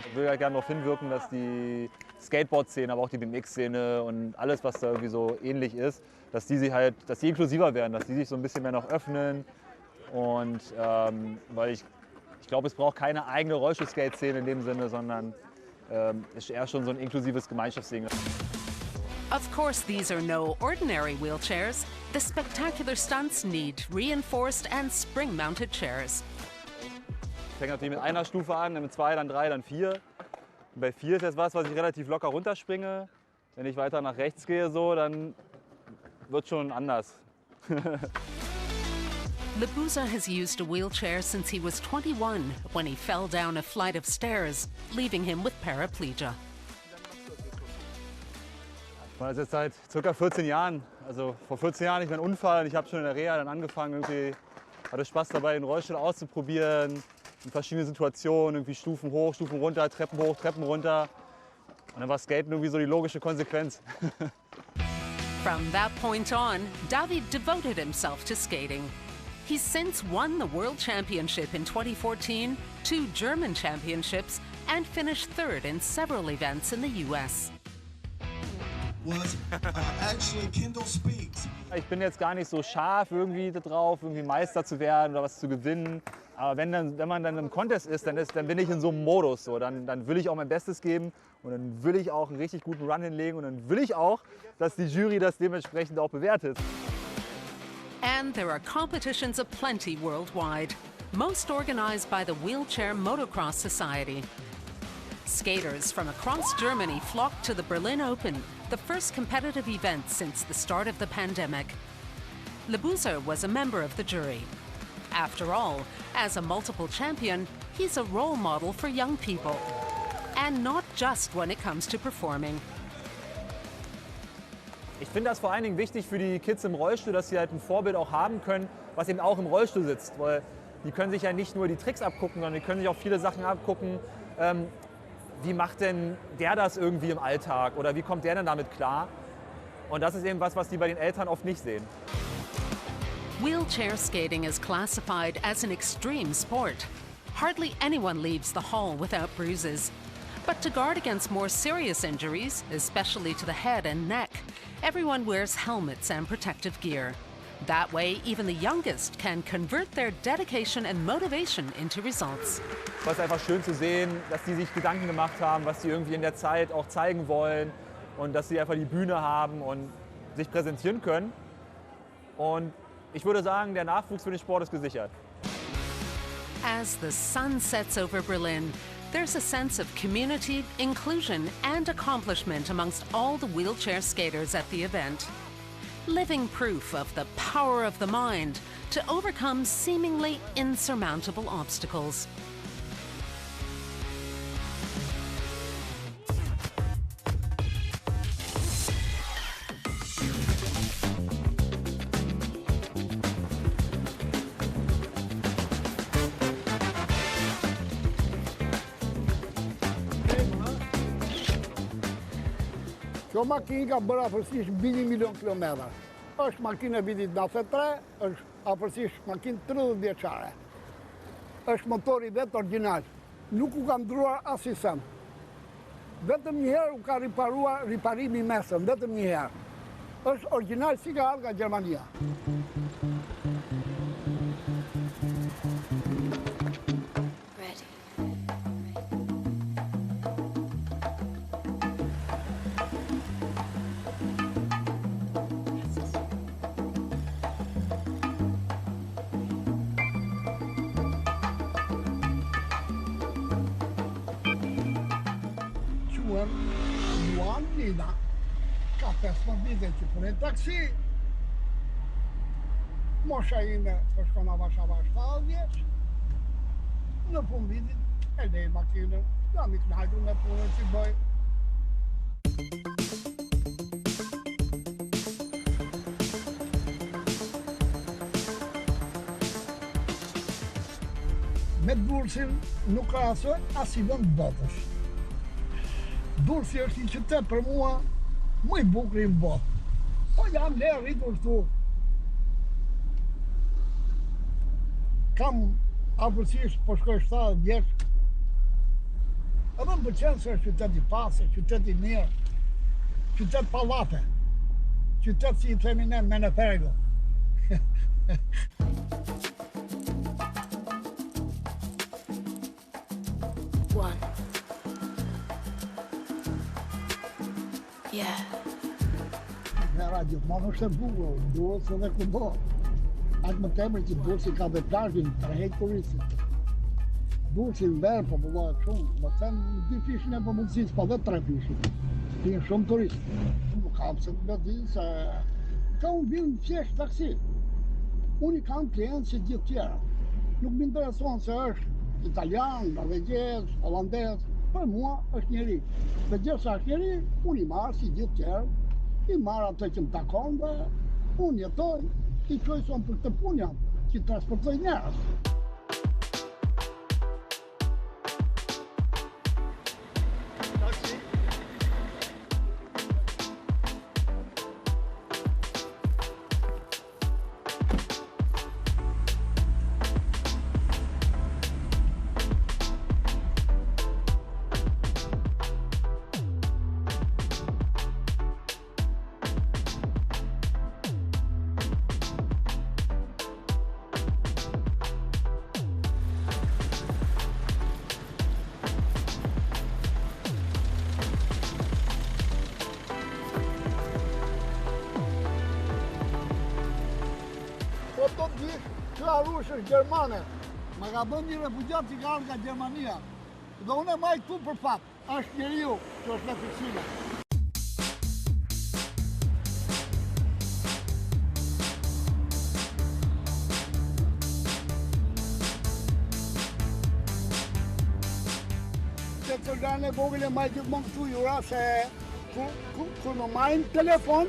Ich will ja gerne darauf hinwirken, dass die Skateboard-Szene, aber auch die BMX-Szene und alles, was da irgendwie so ähnlich ist, dass die inklusiver werden, dass die sich so ein bisschen mehr noch öffnen. Und weil ich glaube, es braucht keine eigene Rollstuhl-Skate-Szene in dem Sinne, sondern ist eher schon so ein inklusives Gemeinschaftsding. Of course, these are no ordinary wheelchairs. The spectacular stunts need reinforced and spring-mounted chairs. Ich fange natürlich mit einer Stufe an, dann mit 2, dann 3, dann 4. Und bei 4 ist jetzt was ich relativ locker runterspringe. Wenn ich weiter nach rechts gehe, dann wird schon anders. Lebuza has used a wheelchair since he was 21 when he fell down a flight of stairs, leaving him with paraplegia. Ich mache das jetzt seit ca. 14 Jahren. Also vor 14 Jahren hatte ich einen Unfall und ich habe schon in der Reha dann angefangen, hatte Spaß dabei, den Rollstuhl auszuprobieren, in verschiedenen Situationen, irgendwie Stufen hoch, Stufen runter, Treppen hoch, Treppen runter. Und dann war Skaten irgendwie so die logische Konsequenz. From that point on, David devoted himself to skating. He's since won the World Championship in 2014, 2 German championships, and finished 3rd in several events in the US. Ich bin jetzt gar nicht so scharf irgendwie drauf, irgendwie Meister zu werden oder was zu gewinnen. Aber wenn man dann im Contest ist, dann bin ich in so einem Modus. So. Dann will ich auch mein Bestes geben und dann will ich auch einen richtig guten Run hinlegen und dann will ich auch, dass die Jury das dementsprechend auch bewertet. And there are competitions aplenty worldwide, most organized by the Wheelchair Motocross Society. Skaters from across Germany flocked to the Berlin Open, the first competitive event since the start of the pandemic. Lebuza was a member of the jury. After all, as a multiple champion, he's a role model for young people. And not just when it comes to performing. Ich finde das vor allen Dingen wichtig für die Kids im Rollstuhl, dass sie halt ein Vorbild auch haben können, was eben auch im Rollstuhl sitzt. Weil die können sich ja nicht nur die Tricks abgucken, sondern die können sich auch viele Sachen abgucken. Wie macht denn der das irgendwie im Alltag oder wie kommt der denn damit klar? Und das ist eben was die bei den Eltern oft nicht sehen. Wheelchair skating is classified as an extreme sport. Hardly anyone leaves the hall without bruises. But to guard against more serious injuries, especially to the head and neck, everyone wears helmets and protective gear. That way, even the youngest can convert their dedication and motivation into results. Es ist einfach schön zu sehen, dass die sich Gedanken gemacht haben, was sie irgendwie in der Zeit auch zeigen wollen und dass sie einfach die Bühne haben und sich präsentieren können. Und ich würde sagen, der Nachwuchs für den Sport ist gesichert. As the sun sets over Berlin, there's a sense of community, inclusion, and accomplishment amongst all the wheelchair skaters at the event. Living proof of the power of the mind to overcome seemingly insurmountable obstacles. Kjo makinë ka bërë afërsisht mbi 1 milion kilometra. Është makinë e vitit 93, është afërsisht makinë 30 vjeçare. Është motori vetë origjinal. Nuk u ka ndruar asnjë send. Vetëm një herë u ka riparimi mesëm, vetëm një herë. Është origjinal si ka ardhur nga Gjermania. Ka 15 vite që punë taksi. Mosha ime shkon avash 70 vjeç. Në fund vitit e lej makinën, jam I kënaqur me punën që bëj. Me Durrësin nuk krahasoj asnjë vend botësh. Durrësi është një qytet për mua më I bukur në botë. Po jam le rritur këtu. Kam afërsisht po shkoj 70 vjeç. Edhe më pëlqen se është qytet I pastër, qytet I mirë, qytet pallate, qytet si I themi ne Menefergo. Radio, ma është e bukur, duhet edhe kudo. Atë më tepër që Durrësi ka dhe plazhin tërheq turistit. Durrësi verë popullohet shumë, më thënë 2 fishin e përmundësisë, po dhe 3 fishin. Vinë shumë turistë. Nuk kam se të di se ka unë vinë thjesht taksi. Unë I kam klientë si gjithë tjera. Nuk më intereson se është italian, norvegjez, holandez, për mua është njeri. Dhe gjithsa është njeri, unë I marr si gjithë tjerë. I marr atë që më takon dhe unë jetoj, I qoj son për këtë punë jam, që transportoj njerëz. Është Gjermane, ma ka bën një refugjat që ka ardhur nga Gjermania. Dhe unë e maj këtu për fat, është njeriu që është në fiksime. soldaten vågade mig till många tror jag så kunde min telefon.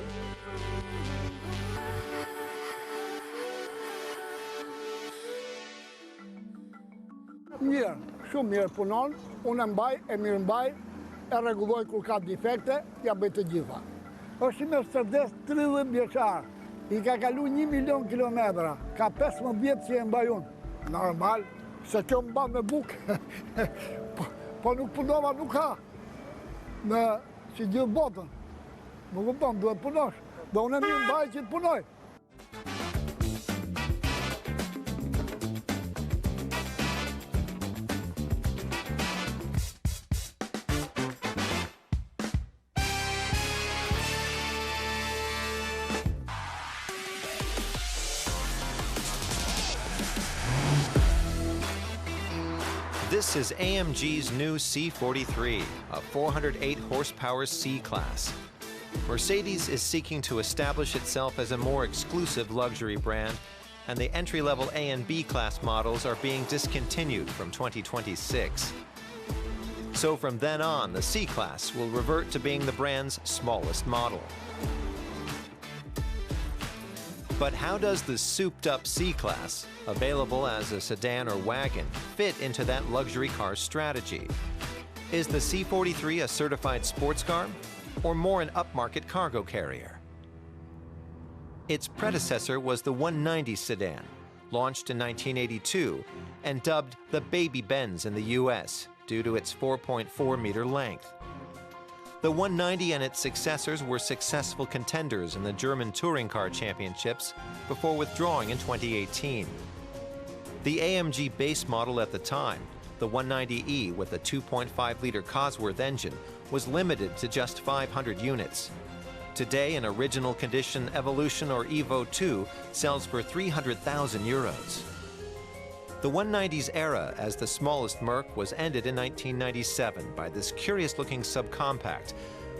Mirë, shumë mirë punon, unë mbaj, e mirë mbaj, e rregulloj kur ka defekte, ja bëj të gjitha. Është me stërdes 30 vjeçar, I ka kalu 1 milion kilometra, ka 15 vjetë që e mbaj unë. Normal, se kjo mba me bukë, po nuk punova nuk ka, në që gjithë botën. Më kupton, duhet punosh, dhe unë e mirë mbaj që të punoj. This is AMG's new C43, a 408 horsepower C-Class. Mercedes is seeking to establish itself as a more exclusive luxury brand, and the entry-level A and B class models are being discontinued from 2026. So from then on, the C-Class will revert to being the brand's smallest model. But how does the souped-up C-Class, available as a sedan or wagon, fit into that luxury car strategy? Is the C43 a certified sports car, or more an upmarket cargo carrier? Its predecessor was the 190 sedan, launched in 1982 and dubbed the Baby Benz in the US due to its 4.4-meter length. The 190 and its successors were successful contenders in the German Touring Car Championships before withdrawing in 2018. The AMG base model at the time, the 190E with a 2.5-liter Cosworth engine, was limited to just 500 units. Today, an original condition Evolution or Evo 2 sells for 300,000 euros. The 190's era as the smallest Merc was ended in 1997 by this curious-looking subcompact,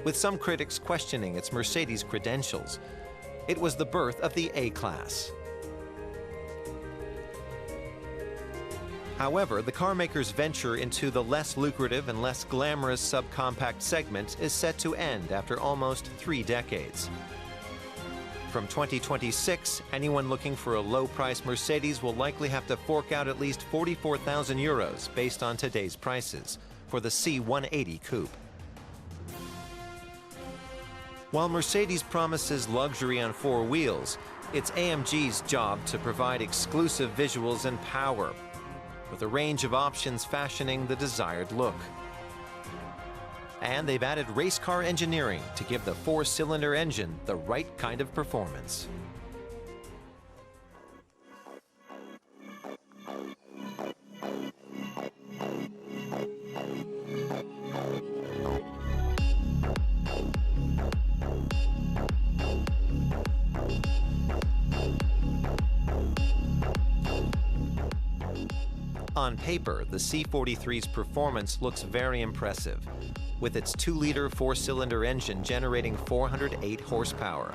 with some critics questioning its Mercedes credentials. It was the birth of the A-Class. However, the carmaker's venture into the less lucrative and less glamorous subcompact segment is set to end after almost 3 decades. From 2026, anyone looking for a low-price Mercedes will likely have to fork out at least 44,000 euros based on today's prices for the C180 coupe. While Mercedes promises luxury on 4 wheels, it's AMG's job to provide exclusive visuals and power, with a range of options fashioning the desired look. And they've added race car engineering to give the 4-cylinder engine the right kind of performance. On paper, the C43's performance looks very impressive, with its 2-liter 4-cylinder engine generating 408 horsepower.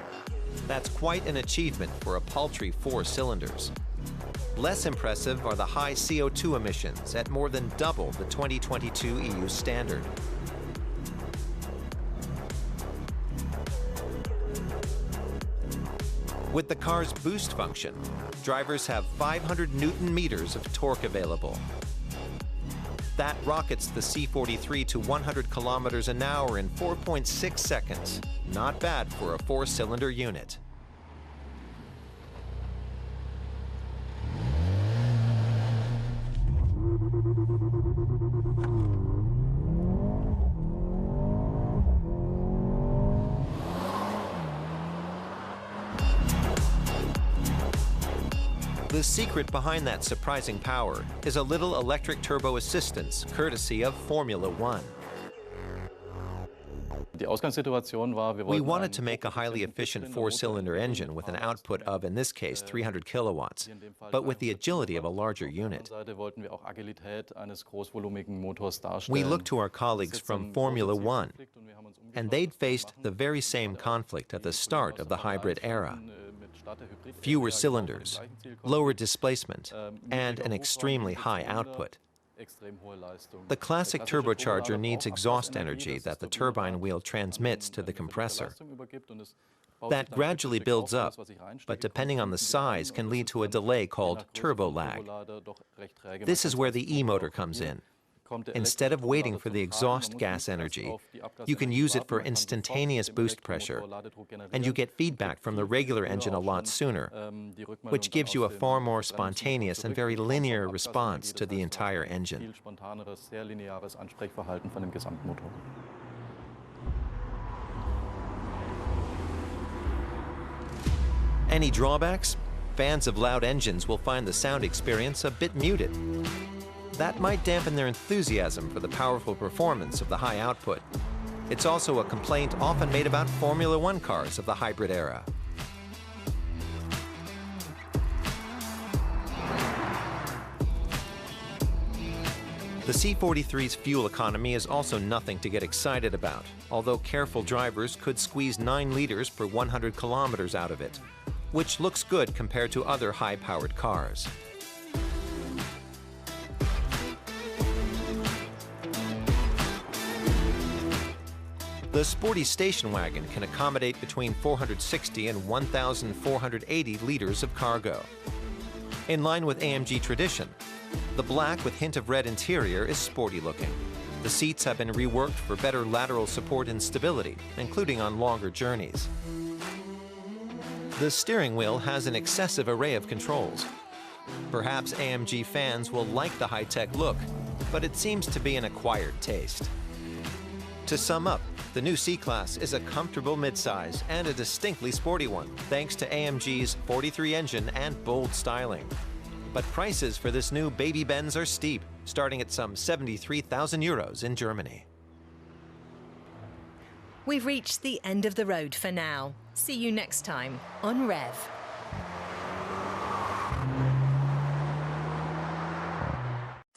That's quite an achievement for a paltry 4 cylinders. Less impressive are the high CO2 emissions at more than double the 2022 EU standard. With the car's boost function, drivers have 500 Newton-meters of torque available. That rockets the C43 to 100 kilometers an hour in 4.6 seconds. Not bad for a 4-cylinder unit. The secret behind that surprising power is a little electric turbo assistance, courtesy of Formula One. We wanted to make a highly efficient 4-cylinder engine with an output of, in this case, 300 kilowatts, but with the agility of a larger unit. We looked to our colleagues from Formula One, and they'd faced the very same conflict at the start of the hybrid era. Fewer cylinders, lower displacement, and an extremely high output. The classic turbocharger needs exhaust energy that the turbine wheel transmits to the compressor. That gradually builds up, but depending on the size can lead to a delay called turbo lag. This is where the e-motor comes in. Instead of waiting for the exhaust gas energy, you can use it for instantaneous boost pressure, and you get feedback from the regular engine a lot sooner, which gives you a far more spontaneous and very linear response to the entire engine. Any drawbacks? Fans of loud engines will find the sound experience a bit muted. That might dampen their enthusiasm for the powerful performance of the high output. It's also a complaint often made about Formula One cars of the hybrid era. The C43's fuel economy is also nothing to get excited about, although careful drivers could squeeze 9 liters per 100 kilometers out of it, which looks good compared to other high-powered cars. The sporty station wagon can accommodate between 460 and 1,480 liters of cargo. In line with AMG tradition, the black with hint of red interior is sporty looking. The seats have been reworked for better lateral support and stability, including on longer journeys. The steering wheel has an excessive array of controls. Perhaps AMG fans will like the high-tech look, but it seems to be an acquired taste. To sum up, the new C-Class is a comfortable midsize and a distinctly sporty one, thanks to AMG's 43 engine and bold styling. But prices for this new baby Benz are steep, starting at some 73,000 euros in Germany. We've reached the end of the road for now. See you next time on Rev.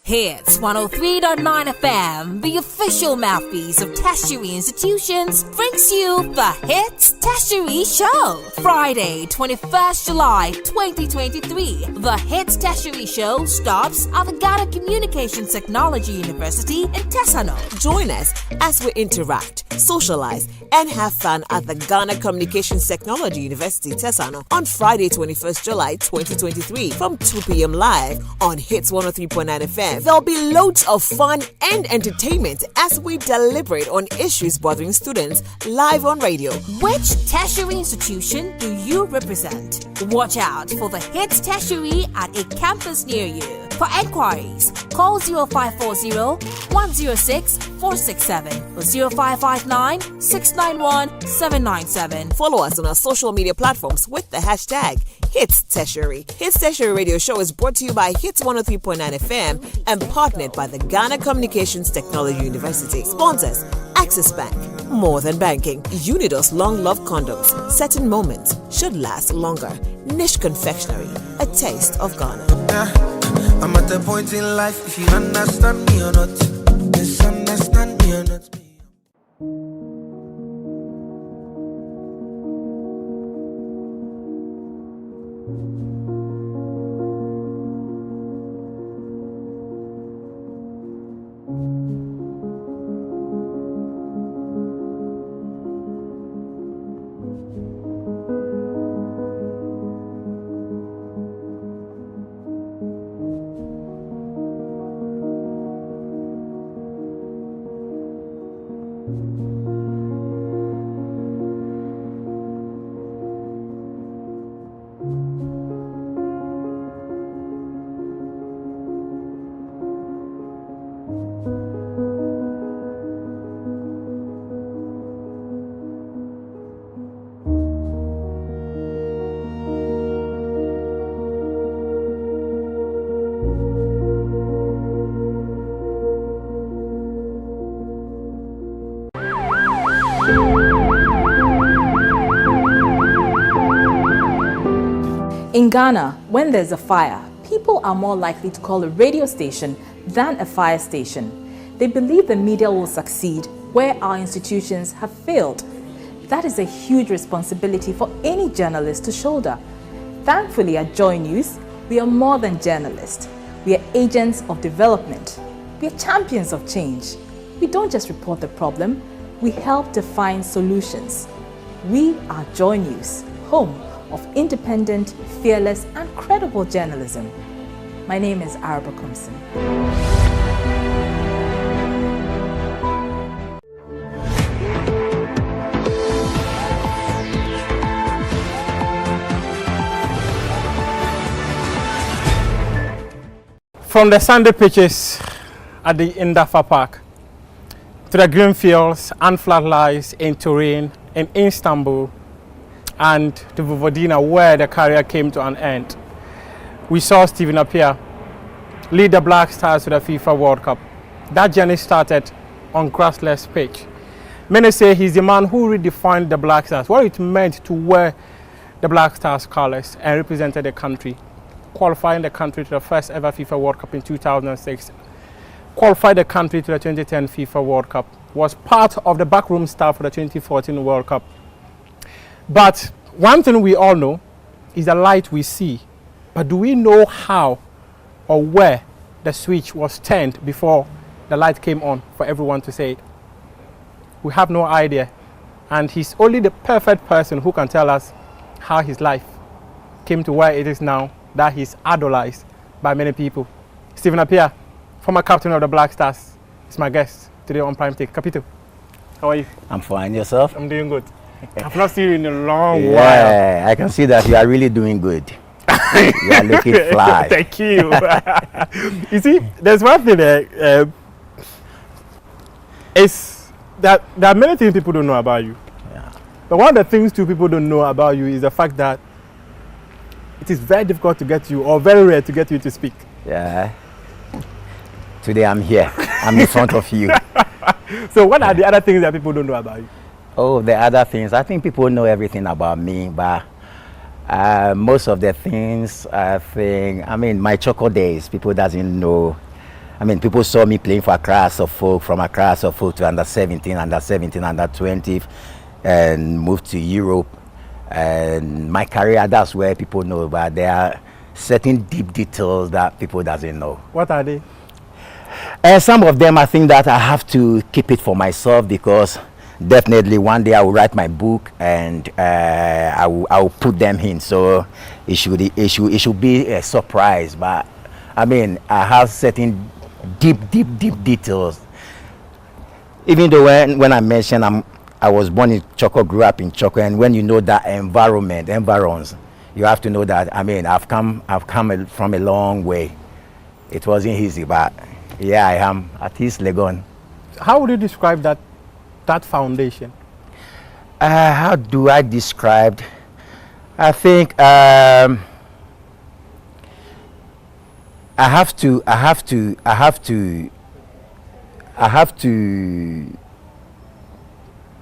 Hits 103.9 FM, the official mouthpiece of tertiary institutions, brings you the Hits Tertiary Show. Friday, 21st July 2023. The Hits Tertiary Show stops at the Ghana Communications Technology University in Tesano. Join us as we interact, socialize, and have fun at the Ghana Communications Technology University Tesano on Friday, 21st July 2023 from 2 p.m. live on Hits 103.9 FM. There'll be loads of fun and entertainment as we deliberate on issues bothering students live on radio. Which tertiary institution do you represent? Watch out for the Hits Tertiary at a campus near you. For enquiries, call 0540-106-467 or 0559-691-797. Follow us on our social media platforms with the hashtag Hits Tertiary. Hits Tertiary Radio Show is brought to you by Hits 103.9 FM and partnered by the Ghana Communications Technology University. Sponsors, Access Bank. More than banking. Unidos Long Love Condoms. Certain moments should last longer. Niche Confectionery. A taste of Ghana. I'm at a point in life, if you understand me or not, misunderstand me or not. In Ghana, when there's a fire, people are more likely to call a radio station than a fire station. They believe the media will succeed where our institutions have failed. That is a huge responsibility for any journalist to shoulder. Thankfully, at JoyNews, we are more than journalists. We are agents of development. We are champions of change. We don't just report the problem, we help define solutions. We are JoyNews, home of independent, fearless, and credible journalism. My name is Araba Kumsin. From the sandy pitches at the Indafa Park to the green fields and floodlights in Turin, in Istanbul, and to Vojvodina, where the career came to an end, we saw Stephen Appiah lead the Black Stars to the FIFA World Cup. That journey started on grassless pitch. Many say he's the man who redefined the Black Stars, what it meant to wear the Black Stars colours and represented the country, qualifying the country to the first ever FIFA World Cup in 2006, qualified the country to the 2010 FIFA World Cup, was part of the backroom staff for the 2014 World Cup. But one thing we all know is the light we see, but do we know how or where the switch was turned before the light came on for everyone to say it? We have no idea, and he's only the perfect person who can tell us how his life came to where it is now, that he's idolized by many people. Stephen Appiah, former captain of the Black Stars, is my guest today on Prime Take. Capito, how are you? I'm fine. Yourself? I'm doing good. I've not seen you in a long while. Yeah, I can see that you are really doing good. You are looking fly. Thank you. You see, there's one thing there. It's that there are many things people don't know about you. Yeah. But one of the things two people don't know about you is the fact that it is very difficult to get you, or very rare to get you to speak. Yeah. Today I'm here. I'm in front of you. So what are the other things that people don't know about you? Oh, the other things. I think people know everything about me, but most of the things, I mean, my Choco days, people doesn't know. I mean, people saw me playing for Accra Suffolk, from Accra Suffolk to under 17, under 20, and moved to Europe. And my career, that's where people know, but there are certain deep details that people doesn't know. What are they? Some of them, I think that I have to keep it for myself, because definitely one day I will write my book and I will put them in. So it should be a surprise. But I mean, I have certain deep details. Even though when I mentioned I was born in Choco, grew up in Choco, and when you know that environs, you have to know that, I mean, I've come from a long way. It wasn't easy, but yeah, I am at East Legon. How would you describe that foundation? How do I describe? I think I have to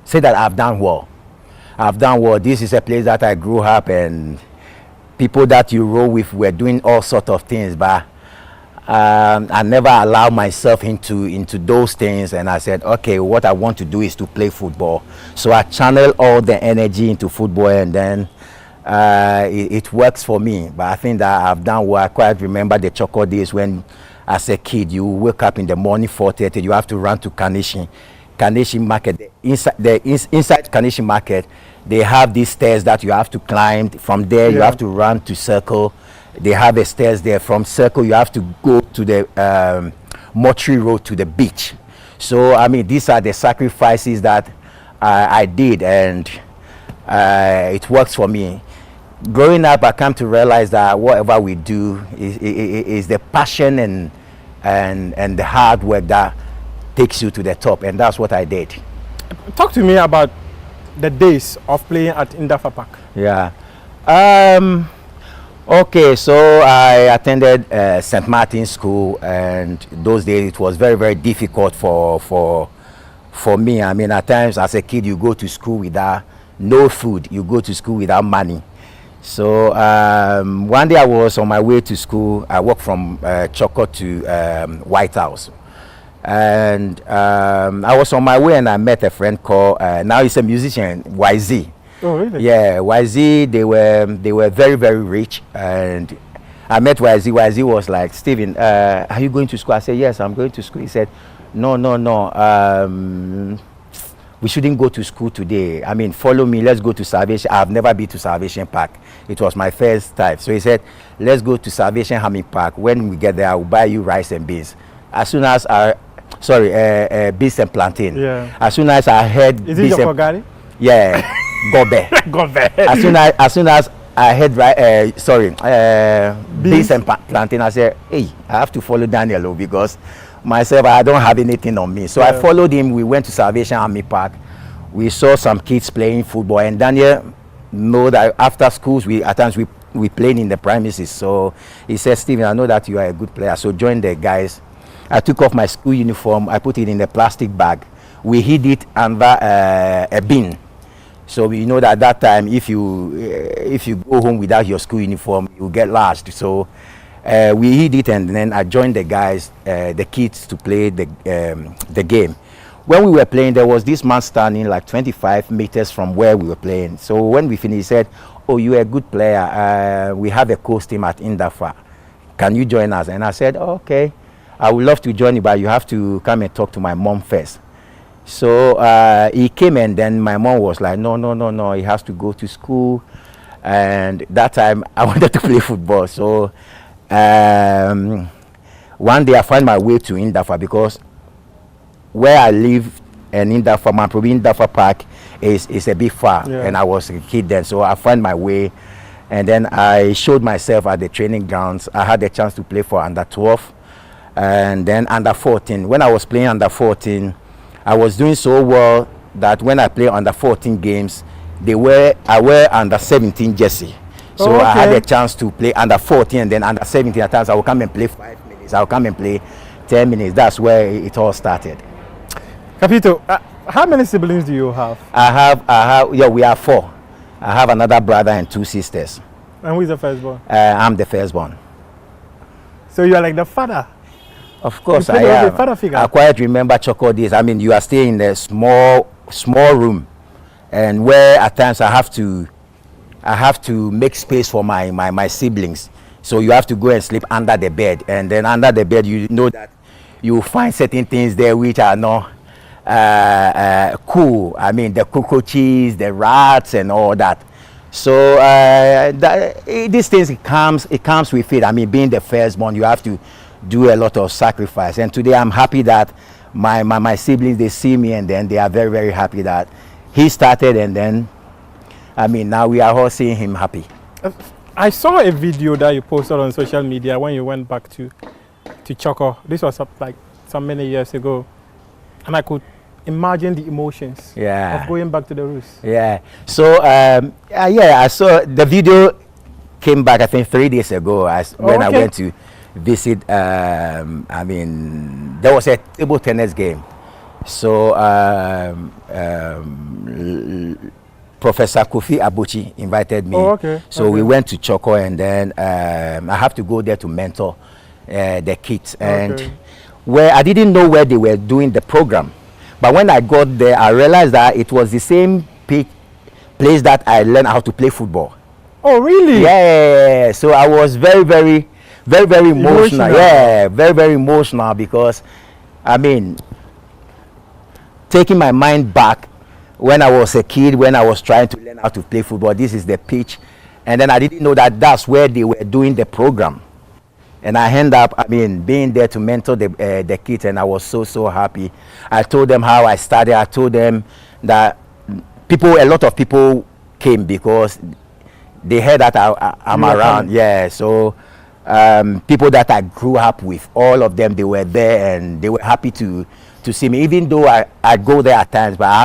say that I've done well. I've done well. This is a place that I grew up, and people that you roll with were doing all sorts of things, but I never allowed myself into those things, and I said, okay, what I want to do is to play football. So I channel all the energy into football, and then it works for me. But I think that I've done well. I quite remember the Choco days when, as a kid, you wake up in the morning 4:30, you have to run to Kanishing Market. Inside Kanishing Market, they have these stairs that you have to climb. From there, you have to run to Circle. They have a stairs there. From Circle, you have to go to the Mortuary Road to the beach. So, I mean, these are the sacrifices that I did, and it works for me. Growing up, I come to realize that whatever we do is the passion and the hard work that takes you to the top, and that's what I did. Talk to me about the days of playing at Indafa Park. Yeah. Okay, so I attended St. Martin's School, and those days it was very, very difficult for me. I mean, at times as a kid, you go to school without no food, you go to school without money. So one day I was on my way to school. I walked from Choco to White House. And I was on my way, and I met a friend called, now he's a musician, YZ. Oh, really? Yeah, YZ, they were very, very rich, and I met YZ. YZ was like, Stephen, are you going to school? I said, yes, I'm going to school. He said, no. We shouldn't go to school today. I mean, follow me. Let's go to Salvation. I've never been to Salvation Park. It was my first time. So he said, let's go to Salvation Army Park. When we get there, I will buy you rice and beans. As soon as beans and plantain. Yeah. As soon as I heard... Is it your Kogari? Yeah. Gobe. Gobe. As soon as I heard beans and plantain, I said, hey, I have to follow Daniel because myself, I don't have anything on me. So I followed him. We went to Salvation Army Park. We saw some kids playing football, and Daniel know that after schools, at times we played in the premises. So he said, Stephen, I know that you are a good player, so join the guys. I took off my school uniform. I put it in a plastic bag. We hid it under a bin. So we know that at that time, if you go home without your school uniform, you get lost. So we hid it, and then I joined the guys, the kids, to play the game. When we were playing, there was this man standing like 25 meters from where we were playing. So when we finished, he said, oh, you're a good player. We have a coast team at Indafa. Can you join us? And I said, oh, okay, I would love to join you, but you have to come and talk to my mom first. So he came, and then my mom was like, no, he has to go to school. And that time I wanted to play football. So one day I found my way to Indafa, because where I live and Indafa, Indafa Park is a bit far, and I was a kid then. So I found my way, and then I showed myself at the training grounds. I had a chance to play for under 12 and then under 14. When I was playing under 14, I was doing so well that when I play under 14 games, I wear under 17 jersey. So I had a chance to play under 14 and then under 17. At times I will come and play 5 minutes. I will come and play 10 minutes. That's where it all started. Capito, how many siblings do you have? We are 4. I have another brother and 2 sisters. And who is the firstborn? I'm the firstborn. So you are like the father? Of course I am. Father figure. I quite remember Choco days. I mean, you are staying in a small room, and where at times I have to make space for my siblings. So you have to go and sleep under the bed, and then under the bed you know that you find certain things there which are not cool. I mean, the cockroaches, the rats, and all that. So these things, it comes with it. I mean, being the firstborn, you have to do a lot of sacrifice. And today I'm happy that my siblings, they see me, and then they are very, very happy that he started, and then I mean, now we are all seeing him happy. I saw a video that you posted on social media when you went back to Choco. This was like so many years ago, and I could imagine the emotions of going back to the roots. Yeah. So I saw the video. Came back, I think 3 days ago, when I went to visit. I mean, there was a table tennis game. So Professor Kofi Abuchi invited me. So we went to Choco, and then I have to go there to mentor the kids. And where I didn't know where they were doing the program, but when I got there, I realized that it was the same place that I learned how to play football. Oh, really? Yeah. So I was very, very, very, very emotional. Yeah, very, very emotional, because I mean, taking my mind back when I was a kid, when I was trying to learn how to play football. This is the pitch, and then I didn't know that that's where they were doing the program. And I end up, I mean, being there to mentor the kids, and I was so happy. I told them how I started. I told them that a lot of people came because they heard that I'm around. Yeah, so people that I grew up with, all of them, they were there, and they were happy to see me. Even though I go there at times, but I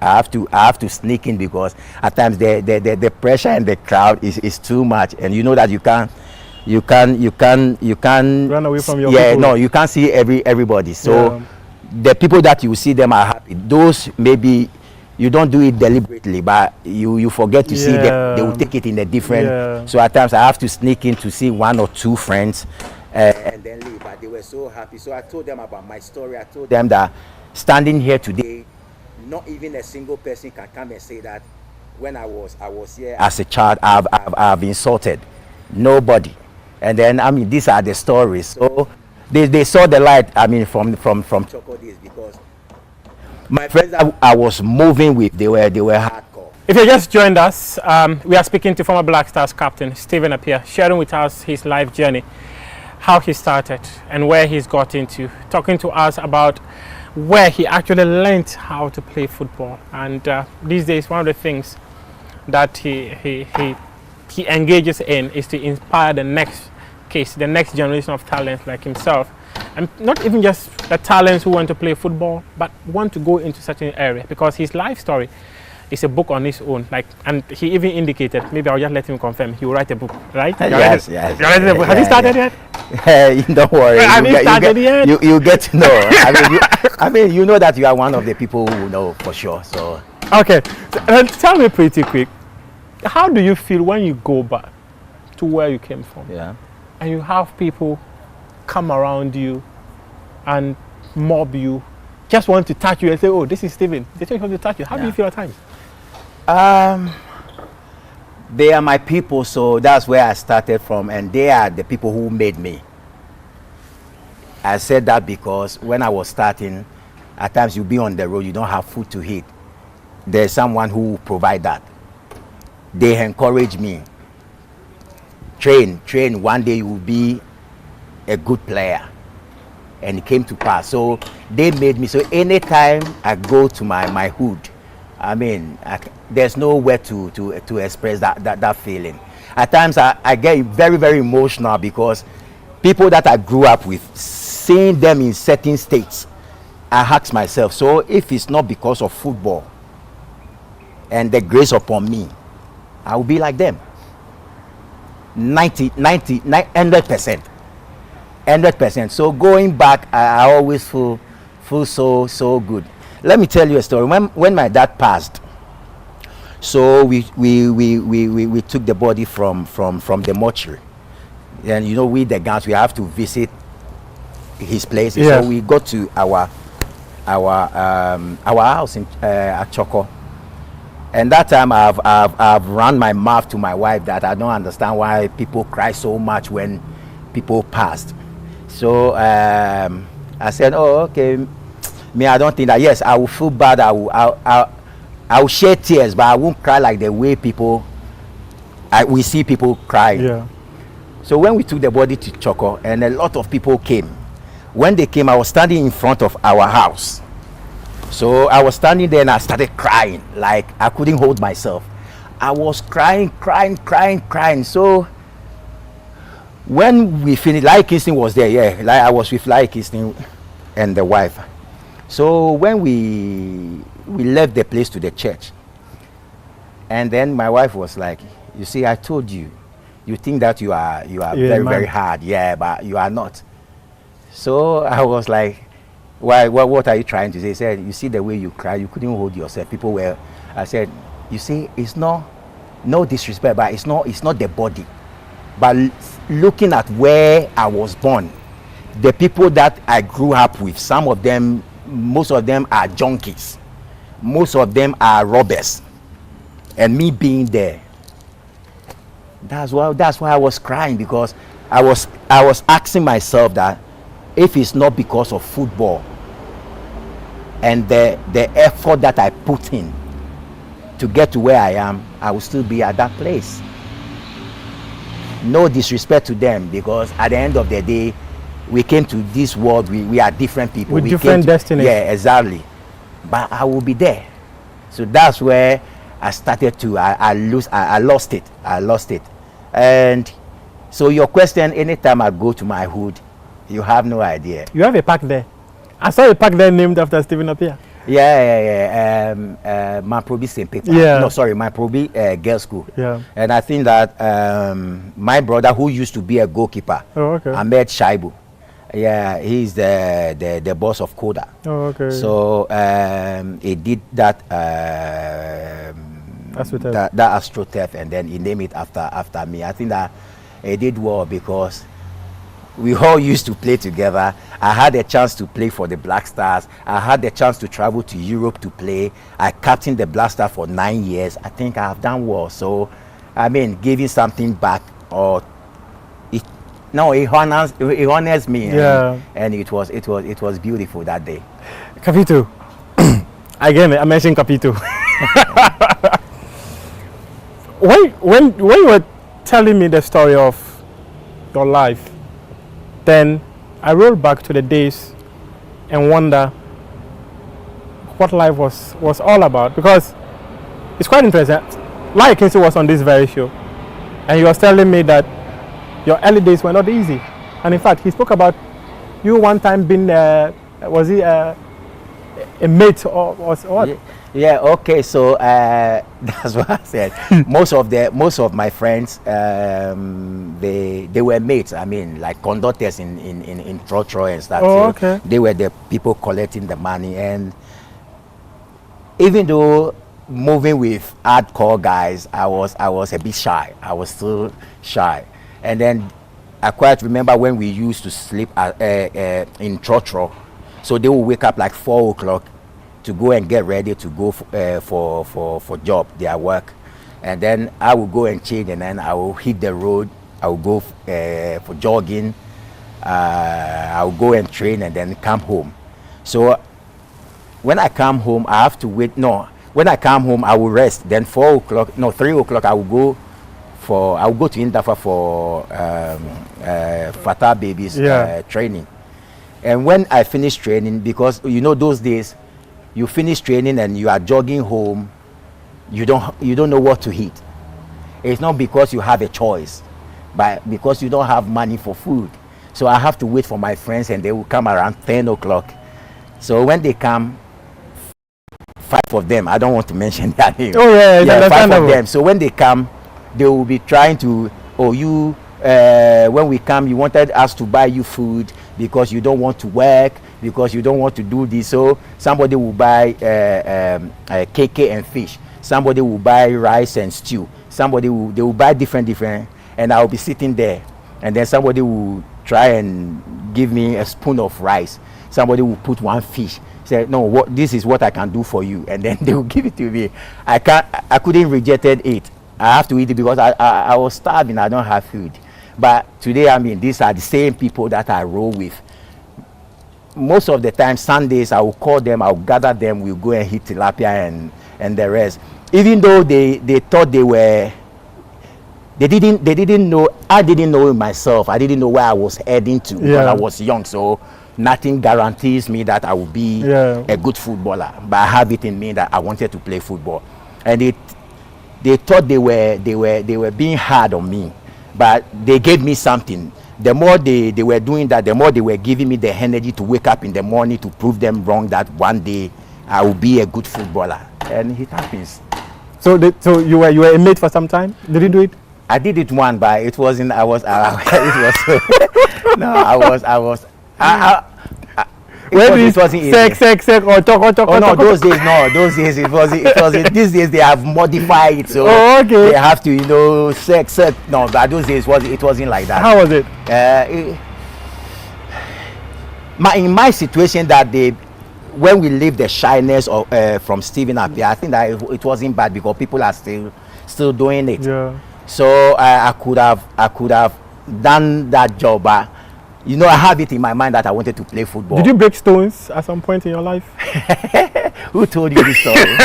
have to sneak in, because at times the pressure and the crowd is too much, and you know that you can't run away from your people. No, you can't see everybody. So the people that you see, them are happy. Those maybe you don't do it deliberately, but you forget to see them. They will take it in a different. So at times I have to sneak in to see 1 or 2 friends and then leave. But they were so happy. So I told them about my story. I told them that standing here today, not even a single person can come and say that when I was here as a child, I've insulted nobody. And then, I mean, these are the stories. So they saw the light, I mean, from Choco days, because my friends I was moving with, they were hardcore. If you just joined us, we are speaking to former Black Stars captain Stephen Appiah, sharing with us his life journey, how he started and where he's got into, talking to us about where he actually learned how to play football. And these days, one of the things that he engages in is to inspire the next generation of talents like himself, and not even just the talents who want to play football, but want to go into such an area, because his life story is a book on his own. Like, and he even indicated, maybe I'll just let him confirm, he will write a book, right? Yes. Have you started yet? Don't worry. Have you started yet? You get to know. I mean, you know that you are one of the people who know for sure. So okay, tell me pretty quick, how do you feel when you go back to where you came from? Yeah. And you have people come around you and mob you, just want to touch you and say, oh, this is Stephen. They just want to touch you. How do you feel at times? They are my people, so that's where I started from, and they are the people who made me. I said that because when I was starting, at times you'll be on the road, you don't have food to eat. There's someone who will provide that. They encourage me. Train, one day you will be a good player. And it came to pass. So they made me. So anytime I go to my hood, I mean, there's nowhere to express that feeling. At times I get very, very emotional, because people that I grew up with, seeing them in certain states, I ask myself, so if it's not because of football and the grace upon me, I will be like them. 100%. So going back, I always feel so good. Let me tell you a story. When my dad passed, so we took the body from the mortuary, and you know, we the guys, we have to visit his place. Yeah. So we go to our house in at Choco. And that time I've run my mouth to my wife that I don't understand why people cry so much when people passed. So I said, oh, okay, me, I don't think that. Yes, I will feel bad. I will shed tears, but I won't cry like the way we see people crying. Yeah. So when we took the body to Choco, and a lot of people came. When they came, I was standing in front of our house. So I was standing there and I started crying, like I couldn't hold myself. I was crying. So when we finished, Lai Kingston was there, yeah. Like I was with Lai Kingston and the wife. So when we left the place to the church, and then my wife was like, you see, I told you, you think that you are very, very hard, yeah, but you are not. So I was like, why, what are you trying to say? He said, you see the way you cry, you couldn't hold yourself. People were, I said, you see, it's no disrespect, but it's not the body. But looking at where I was born, the people that I grew up with, most of them are junkies. Most of them are robbers. And me being there, that's why I was crying, because I was asking myself that if it's not because of football and the effort that I put in to get to where I am, I will still be at that place. No disrespect to them, because at the end of the day, we came to this world, we are different people. With different destinies. Yeah, exactly. But I will be there. So that's where I started to, I lost it. And so your question, anytime I go to my hood, you have no idea. You have a park there. I saw a park there named after Stephen Appiah. Yeah. My Probi St. Paper. Yeah. No, sorry, my Probi girls' school. Yeah. And I think that my brother, who used to be a goalkeeper, Ahmed Shaibu, yeah, he's the boss of Koda. Oh, okay. So he did that AstroTurf, and then he named it after me. I think that he did well, because we all used to play together. I had a chance to play for the Black Stars. I had the chance to travel to Europe to play. I captained the Black Stars for 9 years. I think I have done well. So, I mean, giving something back, or No, he honors me. Yeah. And it was beautiful that day. Capito. Again, I mentioned Capito. when you were telling me the story of your life, then I rolled back to the days and wonder what life was all about, because it's quite interesting. Larry Kinsey was on this very show, and he was telling me that your early days were not easy. And in fact, he spoke about you one time being, was he a mate or what? Yeah, okay, so that's what I said. most of my friends, they were mates. I mean, like conductors in Tertiary and stuff. Oh, okay. They were the people collecting the money, and even though moving with hardcore guys, I was a bit shy. I was still shy. And then I quite remember when we used to sleep in Tertiary. So they would wake up like 4 o'clock to go and get ready to go for job, their work. And then I will go and change, and then I will hit the road. I will go for jogging. I will go and train and then come home. So when I come home, I have to wait. No, when I come home, I will rest. Then 3 o'clock, I will go to Indafa for Fatah babies training. And when I finish training, because you know those days, you finish training and you are jogging home, you don't know what to eat. It's not because you have a choice, but because you don't have money for food. So I have to wait for my friends, and they will come around 10 o'clock. So when they come, 5 of them, I don't want to mention their name. Oh yeah, 5 of them. So when they come, they will be trying to, when we come, you wanted us to buy you food because you don't want to work, because you don't want to do this. So somebody will buy cake and fish. Somebody will buy rice and stew. They will buy different, and I'll be sitting there, and then somebody will try and give me a spoon of rice. Somebody will put one fish. Say, no, this is what I can do for you, and then they will give it to me. I couldn't reject it. I have to eat it because I was starving. I don't have food. But today, I mean, these are the same people that I roll with. Most of the time, Sundays, I will call them, I will gather them, we'll go and hit tilapia and the rest. Even though they thought they didn't know, I didn't know myself. I didn't know where I was heading to because I was young. So nothing guarantees me that I will be a good footballer. But I have it in me that I wanted to play football. And they thought they were being hard on me, but they gave me something. The more they were doing that, the more they were giving me the energy to wake up in the morning to prove them wrong that one day I will be a good footballer, and it happens. So you were a mate for some time? Did you do it? I did it one, but it wasn't. I was. It wasn't easy. Sex, or talk. Oh no, those days it wasn't. These days they have modified it, so they have to, sex. No, but those days it wasn't like that. How was it? In my situation that day, when we leave the shyness from Stephen up here, I think that it wasn't bad because people are still doing it. Yeah. So I could have done that job, but I have it in my mind that I wanted to play football. Did you break stones at some point in your life? Who told you this story?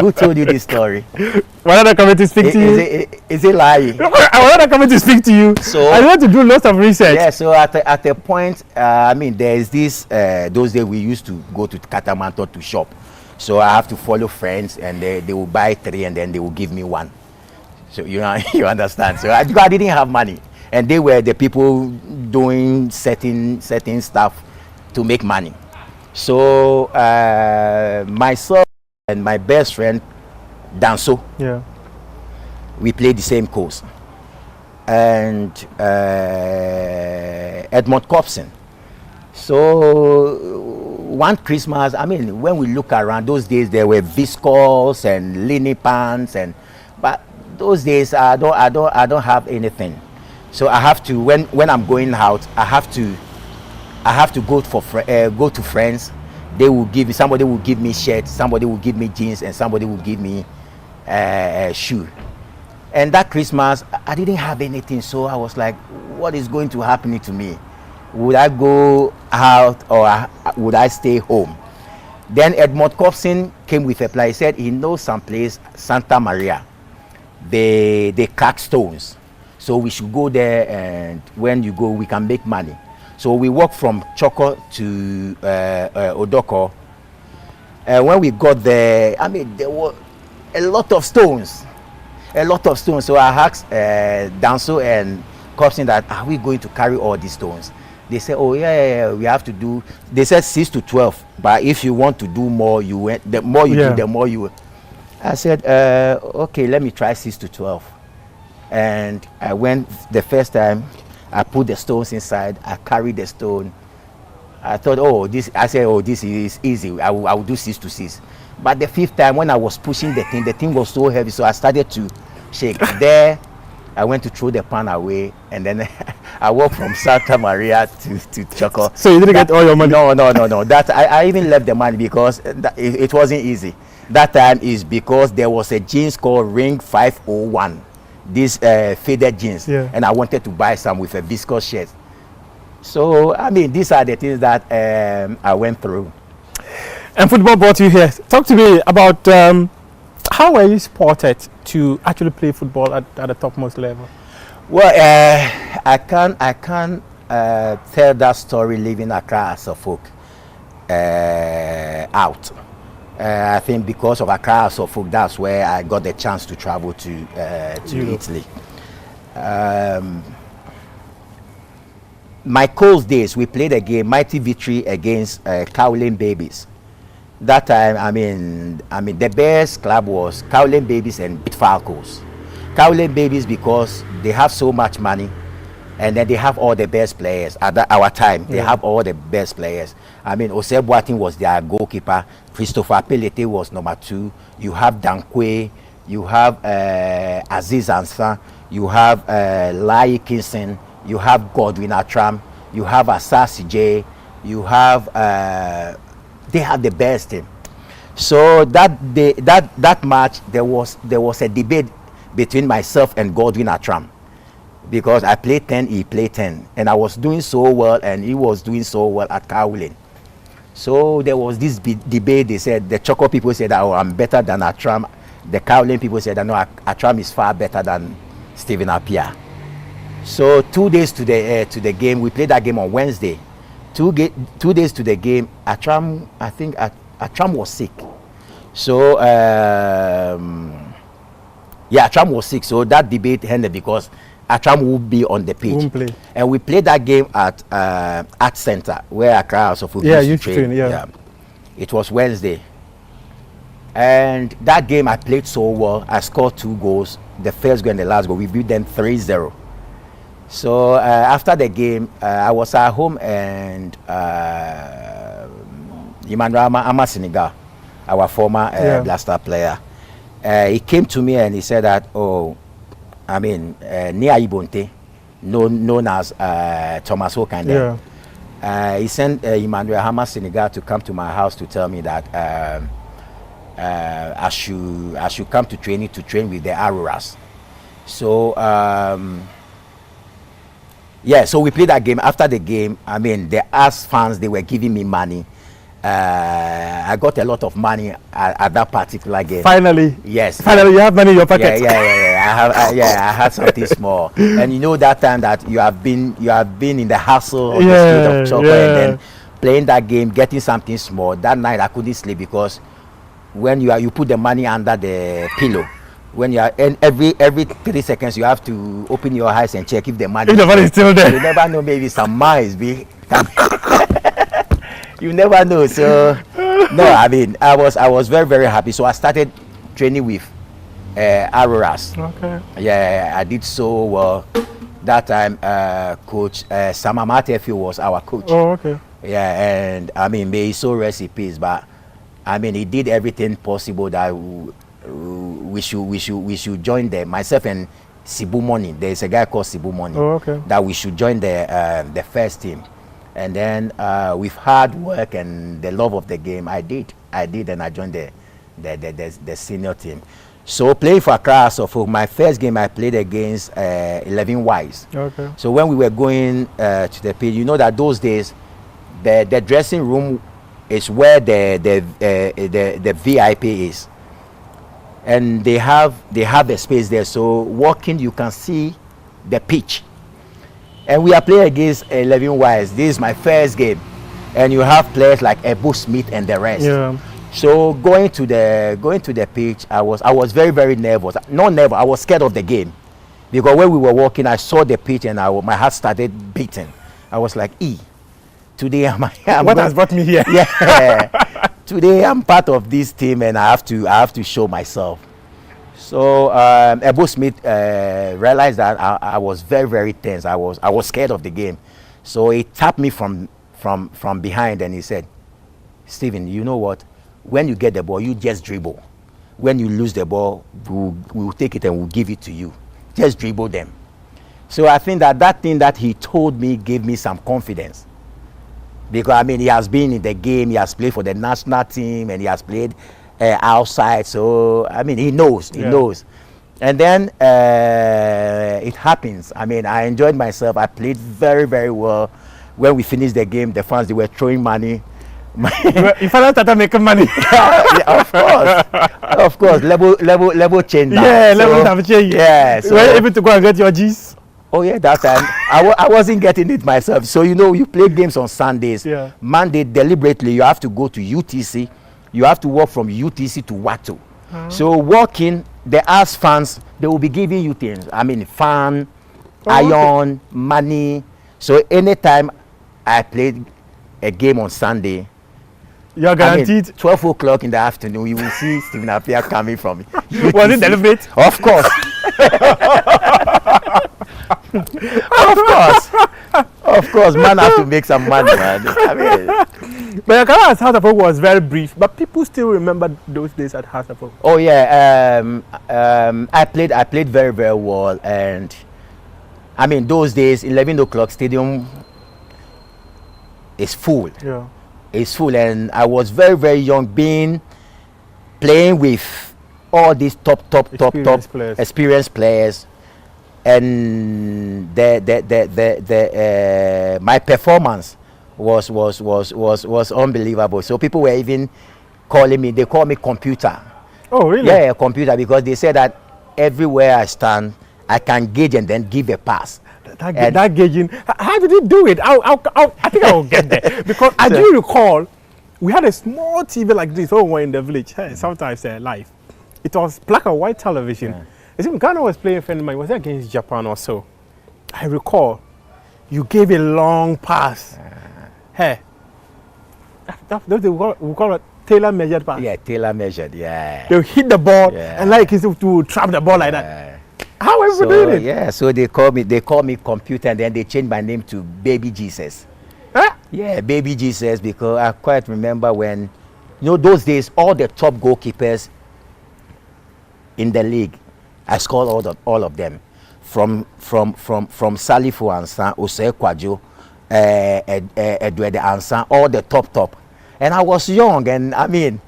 Who told you this story? Why not I come to speak to you? Is it lying? Why not I come to speak to you? So I want to do lots of research. Yeah. So at a point, there is this. Those days we used to go to Katamanto to shop. So I have to follow friends, and they will buy 3, and then they will give me 1. So you understand. So I didn't have money. And they were the people doing certain stuff to make money. So myself and my best friend, Danso, we played the same course. And Edmond Copson. So one Christmas, when we look around, those days there were viscose and linen pants, but those days I don't have anything. So I have to, when I'm going out, I have to go to friends. They will somebody will give me shirt, somebody will give me jeans, and somebody will give me a shoe. And that Christmas, I didn't have anything, so I was like, what is going to happen to me? Would I go out or would I stay home? Then Edmund Cobson came with a plan. He said he knows some place, Santa Maria. They cut stones. So we should go there, and when you go, we can make money. So we walked from Choco to Odoko. When we got there, I mean, there were a lot of stones. So I asked Danso and Cobson that, are we going to carry all these stones? They said, oh yeah, we have to do. They said 6 to 12, but if you want to do more, the more you do, the more you. I said, okay, let me try 6 to 12. And I went the first time. I put the stones inside. I carried the stone. I thought, this is easy. I will do 6 to 6. But the 5th time, when I was pushing the thing was so heavy, so I started to shake. There, I went to throw the pan away, and then I walked from Santa Maria to Choco. So you didn't get all your money? No. That I even left the money because it wasn't easy. That time is because there was a jeans called Ring 501, these faded jeans, and I wanted to buy some with a viscose shirt. So I mean, these are the things that I went through. And football brought you here. Talk to me about how were you spotted to actually play football at the topmost level? Well, I can't tell that story living Accra as a folk out. I think because of Accra as a folk, that's where I got the chance to travel to Italy. My coach days, we played a game, mighty victory against Cowling Babies. That time, I mean, the best club was Cowling Babies and Bit Falcons. Cowling Babies because they have so much money, and then they have all the best players at our time. They have all the best players. I mean, Osei Boateng was their goalkeeper. Christopher Pelete was number 2. You have Dankwe. You have Aziz Ansah. You have Lai Kinson. You have Godwin Atram. You have Asasi J. You have. They have the best team. So that day, that match, there was a debate between myself and Godwin Atram, because I played 10, he played 10, and I was doing so well, and he was doing so well at Cowling. So there was this debate. They said, the Choco people said, oh, I'm better than Atram. The Cowling people said, no, Atram is far better than Stephen Appiah. So 2 days to the game, we played that game on Wednesday. 2 days to the game, Atram, I think Atram was sick. So Atram was sick. So that debate ended because Atram would be on the pitch. And we played that game at Art Center, where Accra also used to train. It was Wednesday. And that game I played so well. I scored 2 goals. The first goal and the last goal. We beat them 3-0. So after the game, I was at home, and Emmanuel Senegal, our former Blaster player, he came to me and he said that, Nia Ibonte, known as Thomas Okande, he sent Emmanuel Senegal to come to my house to tell me that I should come to training to train with the Auroras. So so we played that game. After the game, I mean, the AS fans, they were giving me money. I got a lot of money at that particular game. Finally. Yes. Finally, you have money in your pocket. I had something small. And you know that time that you have been in the hustle of the street of Choco, and then playing that game, getting something small. That night I couldn't sleep because when you put the money under the pillow. When you are, and every 3 seconds you have to open your eyes and check if the money is still there. You never know, maybe some mice be. You never know. So no, I mean, I was very, very happy. So I started training with Auroras. Okay. Yeah, I did so well. That time, Coach Samamate Efio was our coach. Oh, okay. Yeah, and I mean, may he so rest in peace, but I mean, he did everything possible that we should join there. Myself and Sibu Money. There's a guy called Sibu Money. Oh, okay. That we should join the first team. And then with hard work and the love of the game, I did, and I joined the senior team. So playing for Accra Asofo, my first game I played against 11 Wise. Okay. So when we were going to the pitch, you know that those days, the dressing room is where the VIP is, and they have a space there. So walking, you can see the pitch. And we are playing against 11 Wise. This is my first game, and you have players like Ebu Smith and the rest. Yeah. So going to the pitch, I was very, very nervous. Not nervous, I was scared of the game, because when we were walking, I saw the pitch and my heart started beating. I was like, today what has brought me here? Yeah. Today I'm part of this team and I have to show myself. So Ebu Smith realized that I was very, very tense. I was scared of the game. So he tapped me from behind and he said, Stephen, you know what? When you get the ball, you just dribble. When you lose the ball, we'll take it and we'll give it to you. Just dribble them. So I think that thing that he told me gave me some confidence. Because, I mean, he has been in the game, he has played for the national team, and he has played outside. So, I mean, he knows. And then it happens. I mean, I enjoyed myself. I played very, very well. When we finished the game, the fans, they were throwing money. If I don't start making money. Yeah, of course. Level change now. Yeah, level have changed. Yeah. So you were able to go and get your G's? Oh yeah, that time I wasn't getting it myself. So you know, you play games on Sundays. Yeah. Monday, deliberately, you have to go to UTC. You have to walk from UTC to Watu. So walking, the AS fans, they will be giving you things. I mean, fan, iron, money. So anytime I played a game on Sunday, you're guaranteed. 12 o'clock in the afternoon, you will see Stephen Appiah coming from UTC. Was it deliberate? Of course. Of course, man have to make some money, man. I mean, but your career at Hasafo was very brief, but people still remember those days at Hasafo. Oh yeah, I played very, very well, and I mean those days 11 o'clock stadium is full. Yeah, it's full, and I was very, very young, playing with all these top experienced players. And my performance was unbelievable. So people were even calling me. They call me computer. Oh really? Yeah, computer, because they said that everywhere I stand, I can gauge and then give a pass. That gauging. How did you do it? I think I will get there, because I do recall we had a small TV like this when we were in the village. Sometimes live. It was black and white television. Yeah. Ghana was playing a friend of mine. Was it against Japan or so? I recall you gave a long pass. Hey, we call it tailor measured pass. Yeah, tailor measured. Yeah. They hit the ball and like to trap the ball like that. How are you doing it? Yeah, so they call me computer, and then they changed my name to Baby Jesus. Huh? Yeah, Baby Jesus, because I quite remember when, you know, those days all the top goalkeepers in the league, I scored all of them, from Salifu Ansan, Osei Kwajo, Edwede Ansan, all the top. And I was young, and I mean,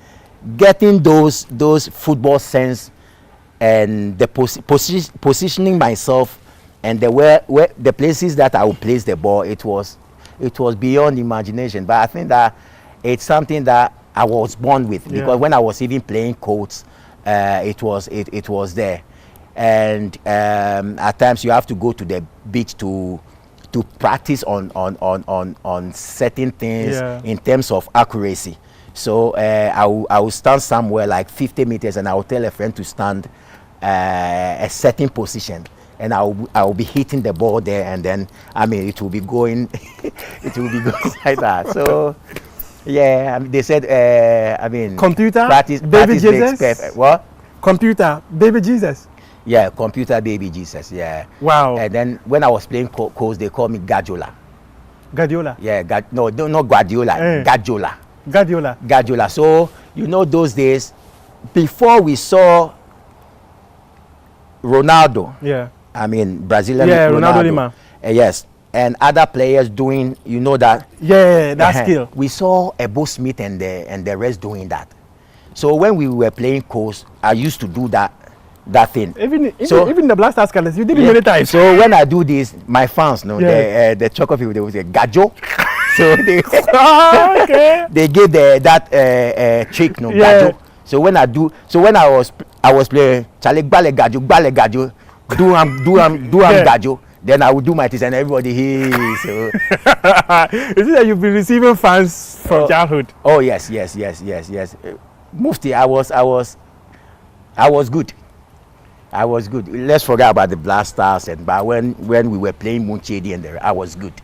getting those football sense and the positioning myself and the places that I would place the ball, it was beyond imagination. But I think that it's something that I was born with, because when I was even playing courts, it was there. And at times you have to go to the beach to practice on certain things in terms of accuracy. So I will stand somewhere like 50 meters, and I will tell a friend to stand a certain position, and I will be hitting the ball there, and then I mean it will be going like that. So yeah, they said I mean computer practice Jesus. Makes perfect. What? Computer Baby Jesus. Yeah, computer Baby Jesus. Yeah. Wow. And then when I was playing coach, they called me Gadiola. Gadiola. Yeah, no, not Guardiola. Gadiola. So you know those days, before we saw Ronaldo. Yeah. I mean Brazilian. Yeah, Ronaldo Lima. Yes, and other players doing, you know that. Yeah, that skill. We saw Ebu Smith and the rest doing that. So when we were playing coach, I used to do that. that thing. Even the Black Stars colors, you did it many times. So when I do this, my fans know the chocolate people, they will say gajo. So they they give that trick, no gajo. So when I was playing Charlie Bale gajo, do gajo. Then I would do my things and everybody hears. So. Is it that you've been receiving fans from childhood? Oh yes. Mufti, I was good. I was good. Let's forget about the Black Stars, but when we were playing Munchedi and I was good.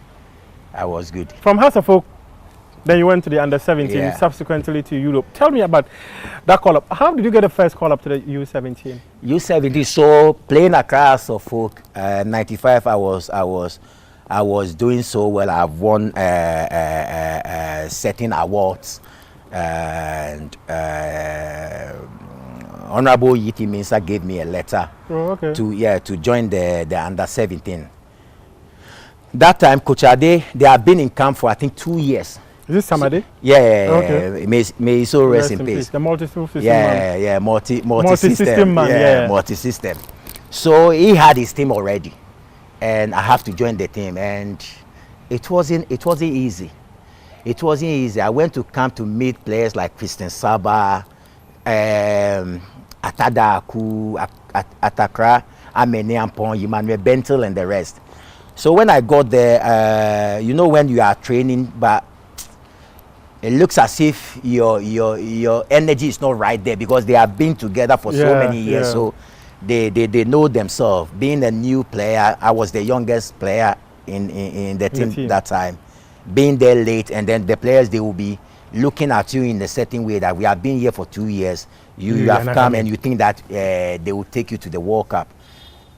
From House of Folk, then you went to the under-17, subsequently to Europe. Tell me about that call-up. How did you get the first call-up to the U17? U17, so playing across House of Folk, 95, I was doing so well. I've won certain awards, and Honorable Yiti Minsa gave me a letter to join the under-17. That time, Coach Ade, they have been in camp for I think 2 years. Is this Samade? May he so rest in peace. The multi-system man. Multi-system man. Multi-system. So he had his team already, and I have to join the team, and it wasn't easy. It wasn't easy. I went to camp to meet players like Christian Saba, Atadaku, Atakra, Amene Ampon, Emmanuel Bentel, and the rest. So when I got there, you know when you are training, but it looks as if your energy is not right there because they have been together for so many years. So they know themselves. Being a new player, I was the youngest player in the team that time. Being there late, and then the players, they will be looking at you in a certain way that we have been here for 2 years. You have come and you think that they will take you to the World Cup.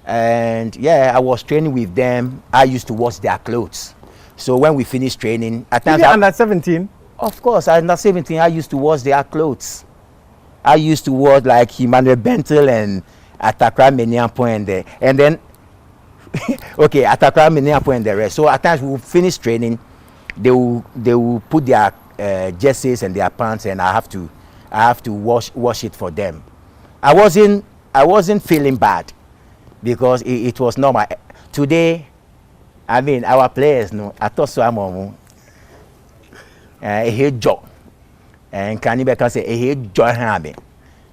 And I was training with them. I used to wash their clothes. So when we finished training, at times under 17. Of course, under 17, I used to wash their clothes. I used to wash like Emmanuel Bentel and Atakra Meniampo and then Atakra Meniampo and the rest. So at times we will finish training, they will put their jerseys and their pants, and I have to wash it for them. I wasn't feeling bad because it was normal. Today, I mean, our players know. I thought so. I'm a head job, and Kanibe can say a head job.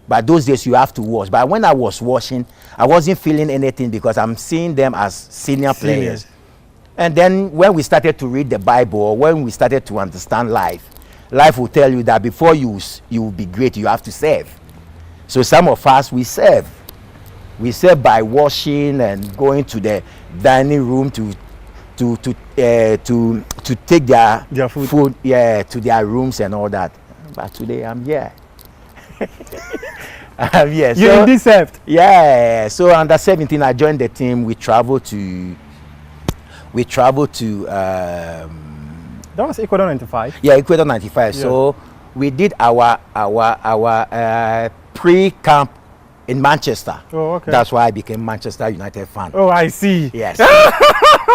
But those days you have to wash. But when I was washing, I wasn't feeling anything because I'm seeing them as senior players. And then when we started to read the Bible, or when we started to understand life will tell you that before you will be great, you have to serve. So some of us, we serve. We serve by washing and going to the dining room to take their food to their rooms and all that. But today I'm here. I'm here. You deserved. Yeah. So under 17, I joined the team. We traveled to. That was Ecuador 95. Yeah, Ecuador 95. Yeah. So we did our pre-camp in Manchester. Oh, okay. That's why I became Manchester United fan. Oh, I see. Yes.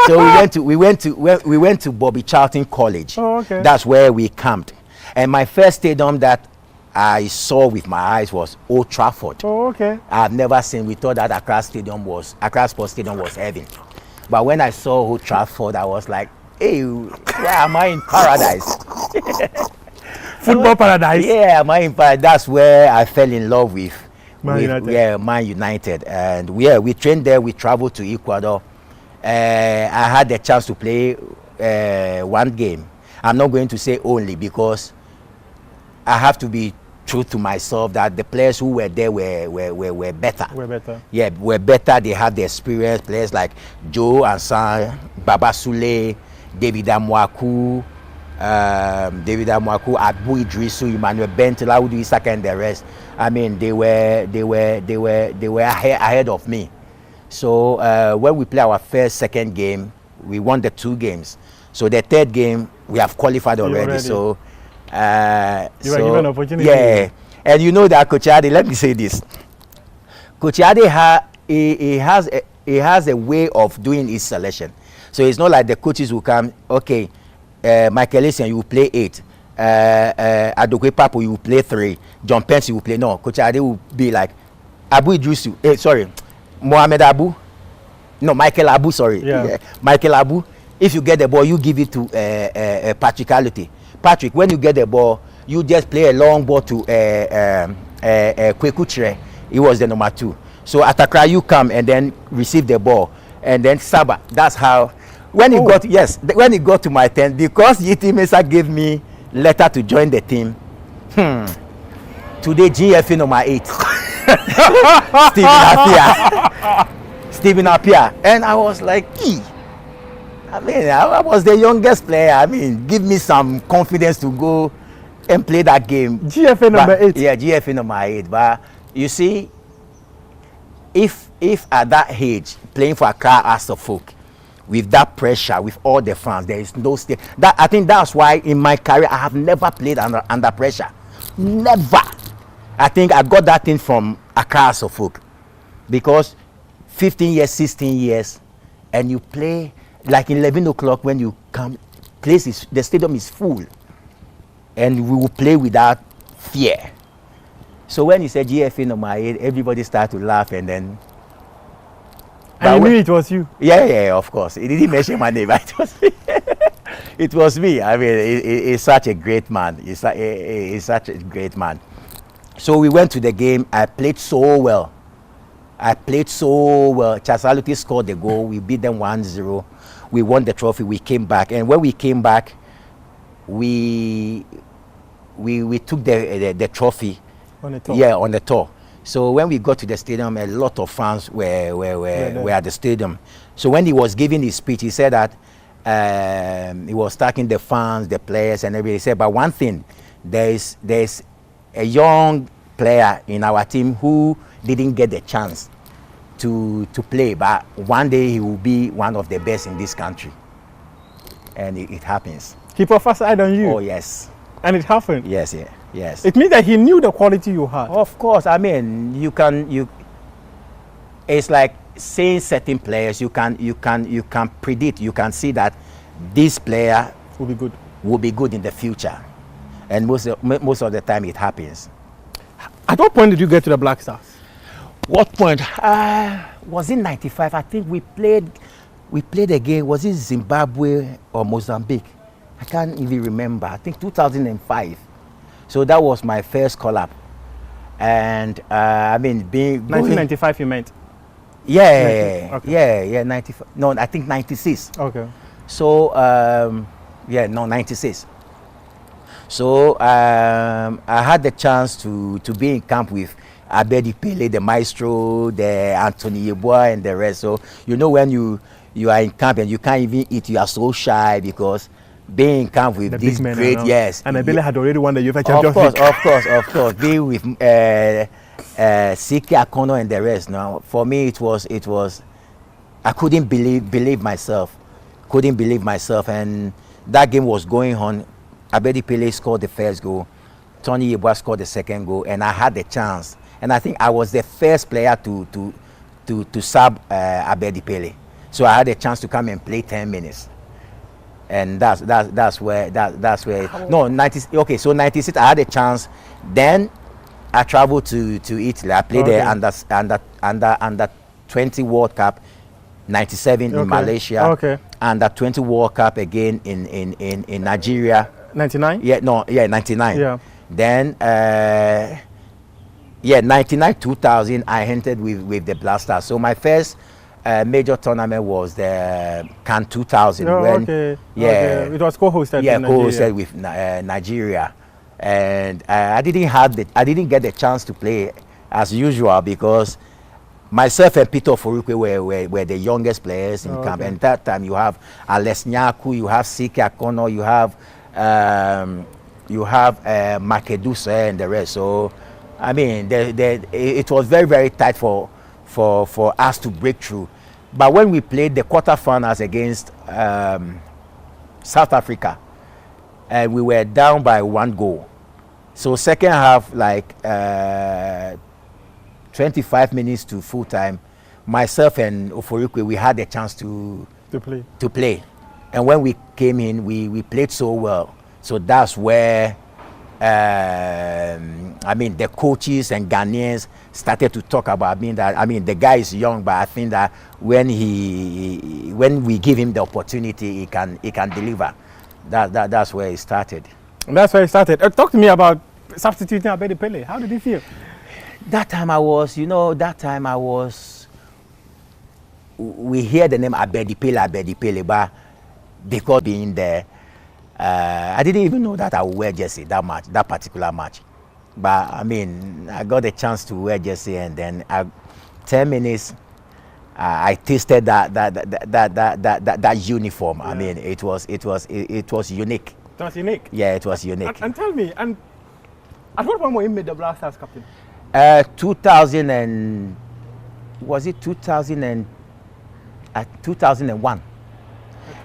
So we went to Bobby Charlton College. Oh, okay. That's where we camped. And my first stadium that I saw with my eyes was Old Trafford. Oh, okay. I've never seen. We thought that Accra Sports Stadium was heaven. But when I saw Old Trafford, I was like, hey, where am I in paradise? Football paradise? Yeah, am I in paradise? That's where I fell in love with Man United. Yeah, Man United. And we trained there. We traveled to Ecuador. I had the chance to play one game. I'm not going to say only because I have to be true to myself that the players who were there were better. Yeah, were better. They had the experience. Players like Joe Ansan, Baba Sule, David Amwaku, Abu Idrisu, Emmanuel Bentel, Audu Isaka, and the rest. I mean, they were ahead of me. So when we play our second game, we won the 2 games. So the third game, we have qualified already. So you were given an opportunity. Yeah, and you know that Coach Ade, let me say this. Coach Ade he has a way of doing his selection. So it's not like the coaches will come, okay, Michael Essien, you will play 8. Adokwe Papo, you will play 3. John Pence, you will play. No, Coach Ade will be like, Abu Idrisu, sorry, Mohamed Abu. No, Michael Abu, sorry. Yeah. Michael Abu. If you get the ball, you give it to Patrick Alute. Patrick, when you get the ball, you just play a long ball to Kwekutre. He was the number 2. So Atakra, you come and then receive the ball. And then Saba. That's how. When he got, yes, when he got to my 10, because Yiti Mesa gave me letter to join the team. Today, GFA number 8. Stephen Appiah. And I was like, I mean, I was the youngest player. I mean, give me some confidence to go and play that game. GFA number 8. Yeah, GFA number 8. But you see, if at that age, playing for Accra as a folk, with that pressure, with all the fans, there is no stay. That I think that's why in my career I have never played under pressure. Never. I think I got that thing from Accra as a folk, because 15 years, 16 years, and you play like 11 o'clock when you come, the stadium is full, and we will play without fear. So when you said GFA number 8, everybody started to laugh, and then. And you knew it was you? Yeah, of course. He didn't mention my name, but it was me. It was me. I mean, he's such a great man. He's such a great man. So we went to the game. I played so well. Chasaluti scored the goal. We beat them 1-0. We won the trophy. We came back. And when we came back, we took the trophy. On the tour? Yeah, on the tour. So when we got to the stadium, a lot of fans were at the stadium. So when he was giving his speech, he said that he was thanking the fans, the players, and everything. He said, but one thing, there's a young player in our team who didn't get the chance to play, but one day he will be one of the best in this country. And it happens. He prophesied on you? Oh, yes. And it happened? Yes. It means that he knew the quality you had. Of course. I mean, it's like saying certain players, you can predict, you can see that this player will be good in the future. And most of the time it happens. At what point did you get to the Black Stars? What point? Was it 95? I think we played a game. Was it Zimbabwe or Mozambique? I can't even remember. I think 2005. So that was my first call-up. And I mean, 1995 you meant? Yeah, okay. yeah, 95. No, I think 96. Okay. So, 96. So I had the chance to be in camp with Abedi Pele, the maestro, the Anthony Yeboah, and the rest. So you know, when you are in camp and you can't even eat, you are so shy, because being in camp with these great, yes. And Abedi had already won the UEFA Champions League. Of course. Being with Siki Akono and the rest. Now, for me, it was. I couldn't believe myself. And that game was going on. Abedi Pele scored the first goal. Tony Yeboah scored the second goal, and I had the chance. And I think I was the first player to sub Abedi Pele. So I had a chance to come and play 10 minutes. And that's where no, 90. Okay, so 96 I had a chance. Then I traveled to Italy. I played the under 20 World Cup, 97 in Malaysia. Okay. Under 20 World Cup again in Nigeria. 99? Yeah, 99. Yeah. Then 99, 2000 I entered with the Black Stars. So my first major tournament was the Cannes 2000. Okay. It was co-hosted. Yeah, co-hosted with Nigeria, and I didn't get the chance to play as usual, because myself and Peter Forukwe were the youngest players in camp. And that time you have Ales Nyaku, you have Siki Akono, you have Makeduse and the rest. So I mean, it was very, very tight for us to break through. But when we played the quarterfinals against South Africa, and we were down by 1 goal. So second half, like 25 minutes to full time, myself and Oforikwe, we had a chance to play. And when we came in, we played so well. So that's where I mean, the coaches and Ghanaians started to talk about the guy is young, but I think that when we give him the opportunity, he can deliver. That's where it started. And that's where it started. Talk to me about substituting Abedi Pele. How did you feel? That time I was, we hear the name Abedi Pele, but because being there, I didn't even know that I would wear jersey that particular match. But I mean, I got a chance to wear jersey, and then 10 minutes, I tasted that uniform. Yeah. I mean, it was unique. It was unique. Yeah, it was unique. And tell me, and at what point were you made the Black Stars captain? 2001? Okay.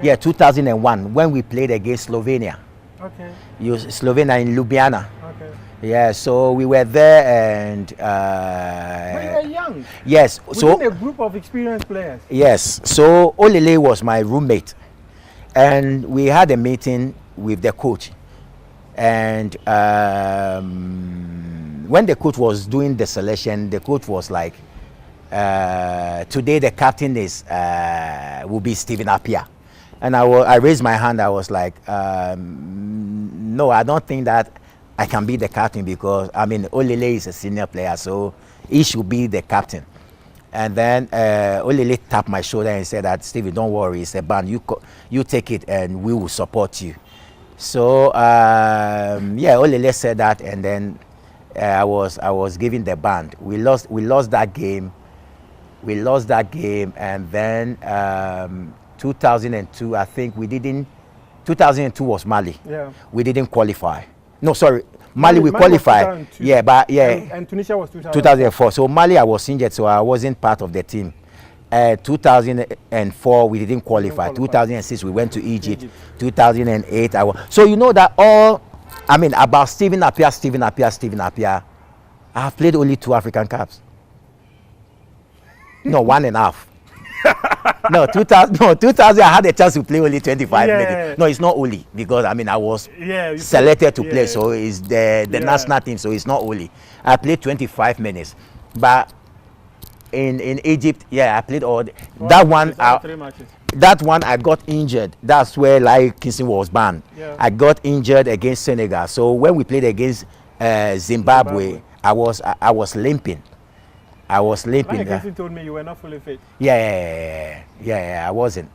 Yeah, 2001, when we played against Slovenia. Okay. Slovenia in Ljubljana. Okay. Yeah, so we were there, and but you were young. Yes. Within a group of experienced players. Yes. So Olele was my roommate, and we had a meeting with the coach, and when the coach was doing the selection, the coach was like, today the captain will be Stephen Appiah. And I raised my hand. I was like, no, I don't think that I can be the captain, because I mean, Olele is a senior player, so he should be the captain. And then Olele tapped my shoulder and said that, Stephen, don't worry, it's a band. You take it, and we will support you. So yeah, Olele said that, and then I was given the band. We lost that game. And then 2002, I think we didn't. 2002 was Mali. Yeah. We didn't qualify. No, sorry, Mali we qualified. Yeah, but yeah. And Tunisia was 2004. So Mali, I was injured, so I wasn't part of the team. 2004 we didn't qualify. 2006 we went to Egypt. 2008 so you know that about Stephen Appiah. I have played only 2 African Cups. No, 1.5. No, 2000 I had a chance to play only 25 minutes. No, it's not only, because I mean I was selected to play, so it's the national team, so it's not only. I played 25 minutes, but in Egypt, I played all that one. That one I got injured. That's where Larry Kingston was banned. I got injured against Senegal. So when we played against Zimbabwe, I was limping. Like Kingston told me you were not fully fit. Yeah, I wasn't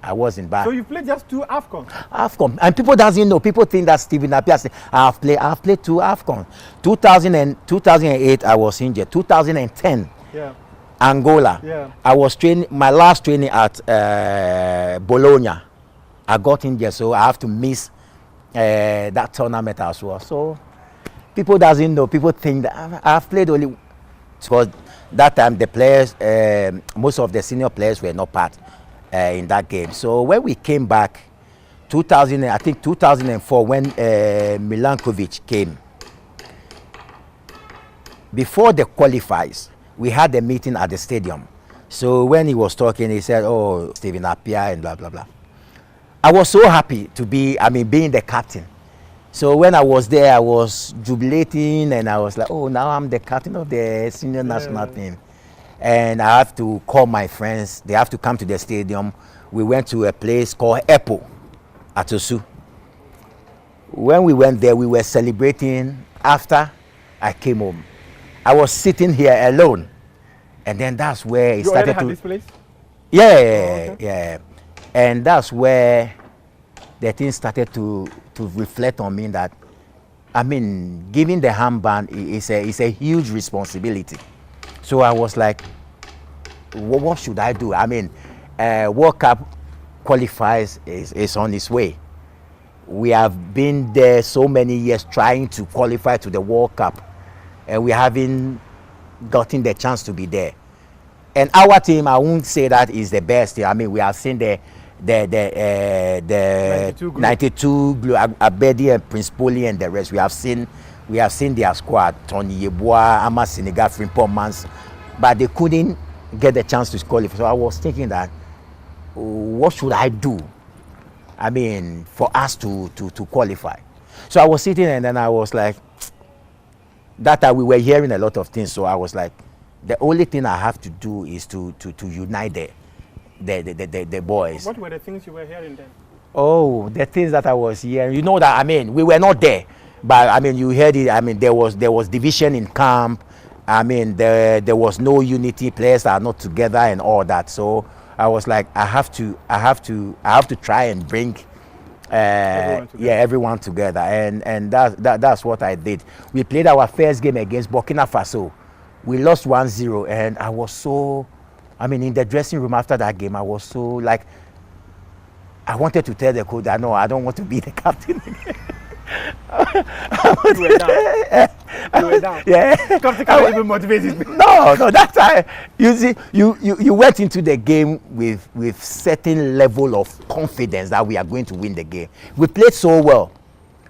bad. So you played just 2 AFCON, and people doesn't know. People think that Stephen Appiah. I've played 2 AFCON. 2008 I was injured. 2010. Angola. I was training. My last training at Bologna, I got injured, so I have to miss that tournament as well. So people doesn't know. People think that I've played only. Because that time the players, most of the senior players were not part in that game. So when we came back, 2004, when Milankovic came, before the qualifiers, we had a meeting at the stadium. So when he was talking, he said, "Oh, Stephen Appiah," and blah blah blah. I was so happy to be, being the captain. So when I was there, I was jubilating, and I was like, "Oh, now I'm the captain of the senior national team." And I have to call my friends. They have to come to the stadium. We went to a place called Epo at Osu. When we went there, we were celebrating. After I came home, I was sitting here alone, and then that's where it started to. This place? Yeah. And that's where the thing started to reflect on me that, giving the handband is a huge responsibility. So I was like, what should I do? World Cup qualifies is on its way. We have been there so many years trying to qualify to the World Cup, and we haven't gotten the chance to be there. And our team, I won't say that is the best. We have seen the 92 Blue, Abedi and Prince Poli and the rest. We have seen their squad, Tony Yeboah, Ama Senegal, Frimpong Mans, but they couldn't get the chance to qualify. So I was thinking that, what should I do? For us to qualify. So I was sitting, and then I was like, that time we were hearing a lot of things. So I was like, the only thing I have to do is to unite the boys. What were the things you were hearing then? Oh, the things that I was hearing. You know that, I mean, we were not there, but I mean, you heard it. I mean, there was division in camp. I mean, there was no unity. Players are not together and all that. So I was like, I have to try and bring everyone together, and that's what I did. We played our first game against Burkina Faso. We lost 1-0, and I was so, I mean, in the dressing room after that game, I was so like, I wanted to tell the coach that no, I don't want to be the captain again. You were down. You were down. Yeah. Captain can't even motivate me. No, that time, you see, you went into the game with certain level of confidence that we are going to win the game. We played so well,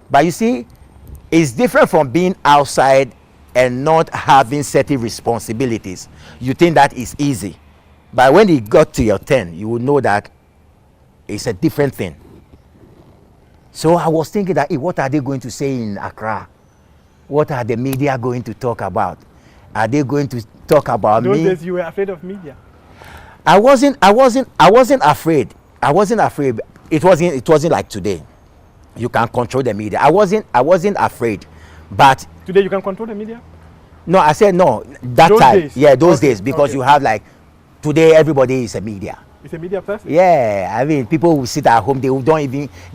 but you see, it's different from being outside and not having certain responsibilities. You think that is easy, but when it got to your turn, you will know that it's a different thing. So I was thinking that, hey, what are they going to say in Accra? What are the media going to talk about? Are they going to talk about me? Those days you were afraid of media. I wasn't afraid. I wasn't afraid. It wasn't like today. You can control the media. I wasn't afraid. But today you can control the media? No, I said no. That those time. Days. Yeah, those days, because you have like, today everybody is a media. It's a media person? Yeah, I mean, people will sit at home, they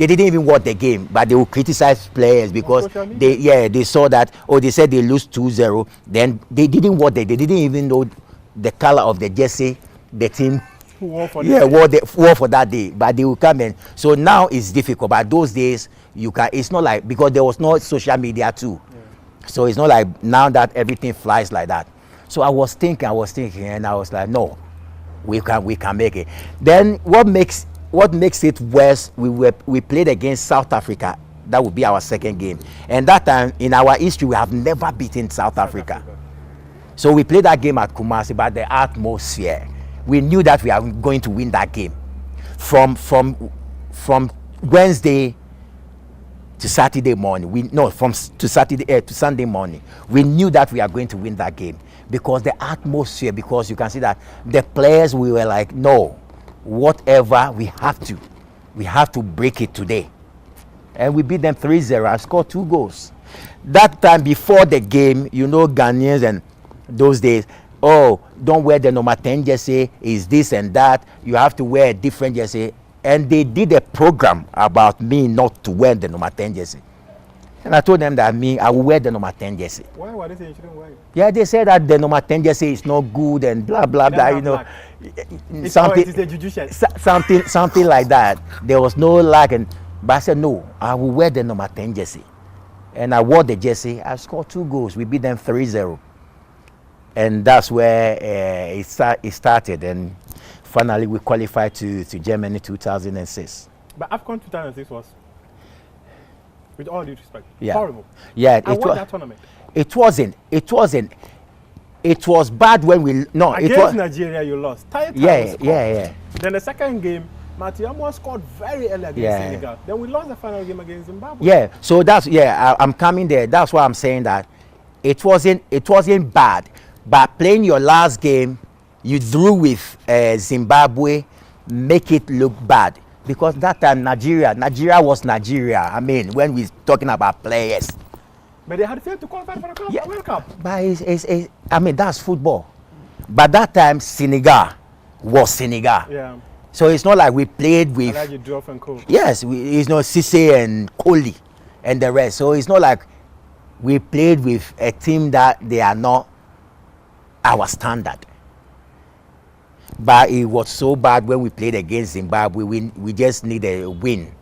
didn't even watch the game, but they will criticize players because they saw that, they said they lose 2-0, then they didn't watch they didn't even know the color of the jersey, the team wore for that day, but they will come in. So now it's difficult, but those days, it's not like, because there was no social media too. Yeah. So it's not like now that everything flies like that. So I was thinking, and I was like, no. We can make it. Then what makes it worse? We played against South Africa. That would be our second game, and that time in our history we have never beaten South Africa. So we played that game at Kumasi, but the atmosphere, we knew that we are going to win that game. From Wednesday to Saturday morning, to Sunday morning, we knew that we are going to win that game. Because the atmosphere, because you can see that the players, we were like, no, whatever, we have to break it today. And we beat them 3-0. I scored 2 goals. That time before the game, Ghanaians and those days, don't wear the number 10 jersey, is this and that. You have to wear a different jersey. And they did a program about me not to wear the number 10 jersey. And I told them that I will wear the number 10 jersey. Why were they saying you shouldn't wear it? Yeah, they said that the number 10 jersey is not good and blah blah blah. Something like that. There was no lag, but I said no, I will wear the number 10 jersey. And I wore the jersey. I scored 2 goals. We beat them 3-0, and that's where it started. And finally, we qualified to Germany 2006. But AFCON 2006 was, with all due respect, yeah. horrible. Yeah, I won that tournament. It wasn't. It was bad when we against Nigeria you lost. Yeah. Then the second game, Matiamo scored very early against Senegal. Then we lost the final game against Zimbabwe. Yeah. So I'm coming there. That's why I'm saying that it wasn't bad, but playing your last game, you drew with Zimbabwe, make it look bad. Because that time Nigeria was Nigeria. I mean, when we're talking about players. But they had failed to qualify for the World Cup. But I mean, that's football. But that time Senegal was Senegal. Yeah. So it's not like we played with. Yes, it's not Cisse and Kohli and the rest. So it's not like we played with a team that they are not our standard. But it was so bad when we played against Zimbabwe. We just needed a win,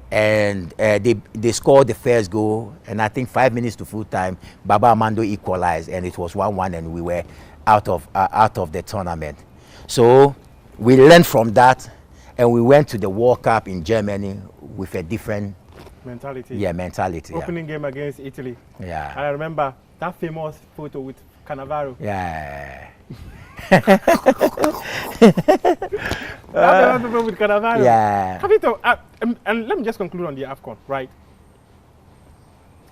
and they scored the first goal. And I think 5 minutes to full time, Baba Amando equalized, and it was 1-1, and we were out of the tournament. So we learned from that, and we went to the World Cup in Germany with a different mentality. Yeah, mentality. Opening game against Italy. Yeah. I remember that famous photo with Cannavaro. Yeah. With Cannavaro. Yeah. And let me just conclude on the AFCON, right?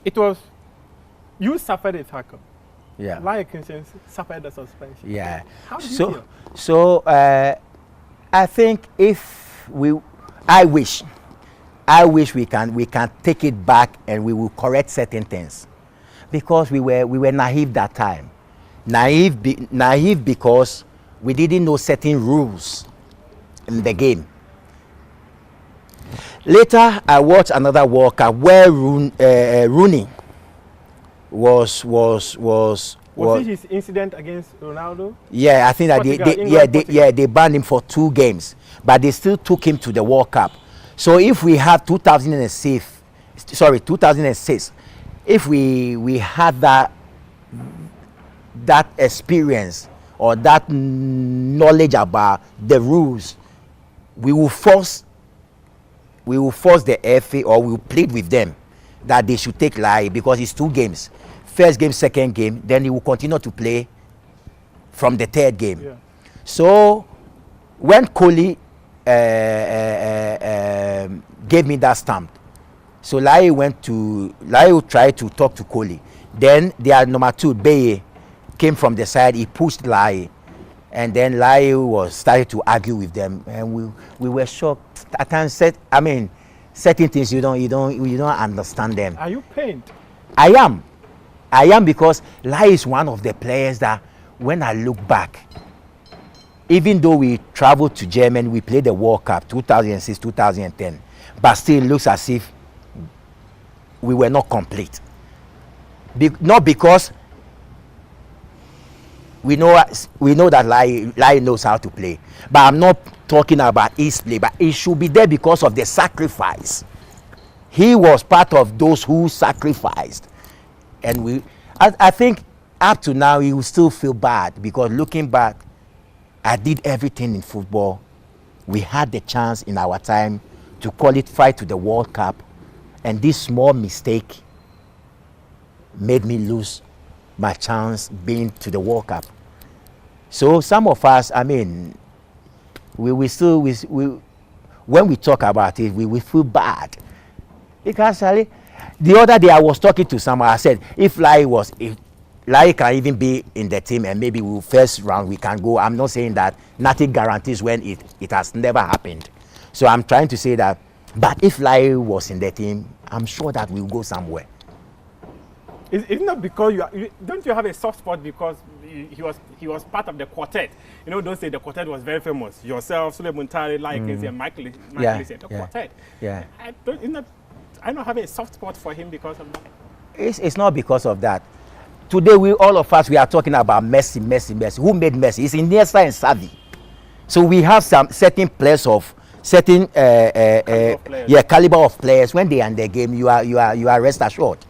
It was You suffered a tackle. Yeah. Like suffered the suspension. Yeah. How do you feel? So I think I wish we can take it back and we will correct certain things, because we were naive that time. Naive because we didn't know certain rules in the game. Later, I watched another World Cup where Rooney was it his incident against Ronaldo? Yeah, I think that they banned him for 2 games, but they still took him to the World Cup. So if we have 2006, if we had that experience or that knowledge about the rules, we will force the FA, or we will plead with them that they should take Lai, because it's 2 games. First game, second game, then he will continue to play from the 3rd game. Yeah. So when Kohli gave me that stamp, so Lai tried to talk to Kohli. Then their number 2, Beye, came from the side. He pushed Lai, and then Lai started to argue with them, and we were shocked. At times, certain things you don't understand them. Are you pained? I am, because Lai is one of the players that, when I look back, even though we traveled to Germany, we played the World Cup 2006, 2010, but still it looks as if we were not complete. Not because we know that Lai knows how to play, but I'm not talking about his play, but he should be there because of the sacrifice. He was part of those who sacrificed. And I think up to now he will still feel bad, because looking back, I did everything in football. We had the chance in our time to qualify to the World Cup, and this small mistake made me lose my chance being to the World Cup. So some of us, we still, when we talk about it, we feel bad. Because the other day I was talking to someone, I said, if Lai can even be in the team and maybe first round we can go, I'm not saying that nothing guarantees when it has never happened. So I'm trying to say that, but if Lai was in the team, I'm sure that we'll go somewhere. It's not because don't you have a soft spot because he was part of the quartet? You know, those days the quartet was very famous. Yourself, Sule Muntari, and Michael the quartet. Yeah. I don't have a soft spot for him because of that. It's not because of that. Today, all of us, we are talking about Messi. Who made Messi? It's Iniesta and Xavi. So we have some certain players of certain caliber of players. When they are in the game, you are rest assured.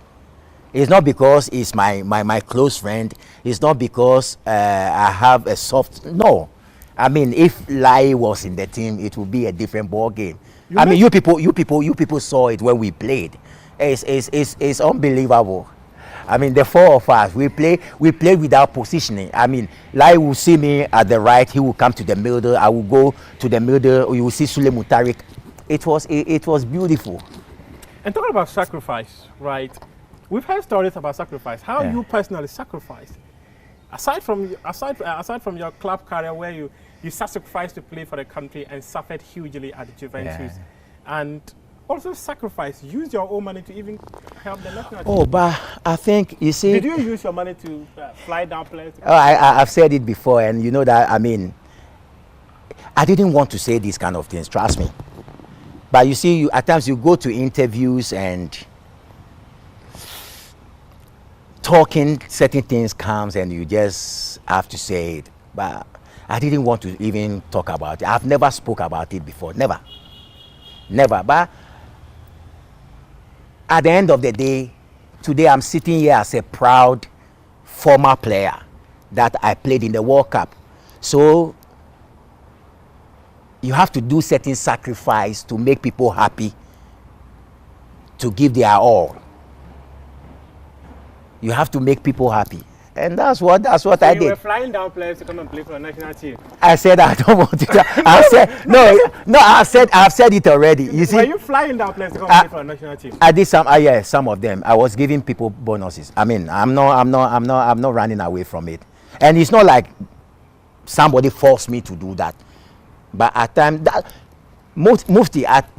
It's not because it's my close friend. It's not because I have a soft. No, if Lai was in the team, it would be a different ball game. You people saw it when we played. It's unbelievable. The 4 of us, we play without positioning. Lai will see me at the right, he will come to the middle, I will go to the middle, you will see Sule Muntari. It was beautiful. And talking about sacrifice, right? We've heard stories about sacrifice. How you personally sacrificed? Aside from your club career where you sacrificed to play for the country and suffered hugely at Juventus, and also sacrifice, use your own money to even help the national team. Oh, but I think, you see... Did you use your money to fly down players? I've said it before, and you know that, I didn't want to say these kind of things, trust me. But you see, at times you go to interviews and talking, certain things comes and you just have to say it. But I didn't want to even talk about it. I've never spoke about it before, never. But at the end of the day, today I'm sitting here as a proud former player that I played in the World Cup. So you have to do certain sacrifice to make people happy, to give their all. You have to make people happy. And that's what so I you did. were flying down players to come and play for the national team. I said I don't want to. I said no. I've said it already. You see, were you flying down players to come and play for the national team? I did some. Yeah, some of them. I was giving people bonuses. I mean, I'm not running away from it. And it's not like somebody forced me to do that. But at times, that Mufti at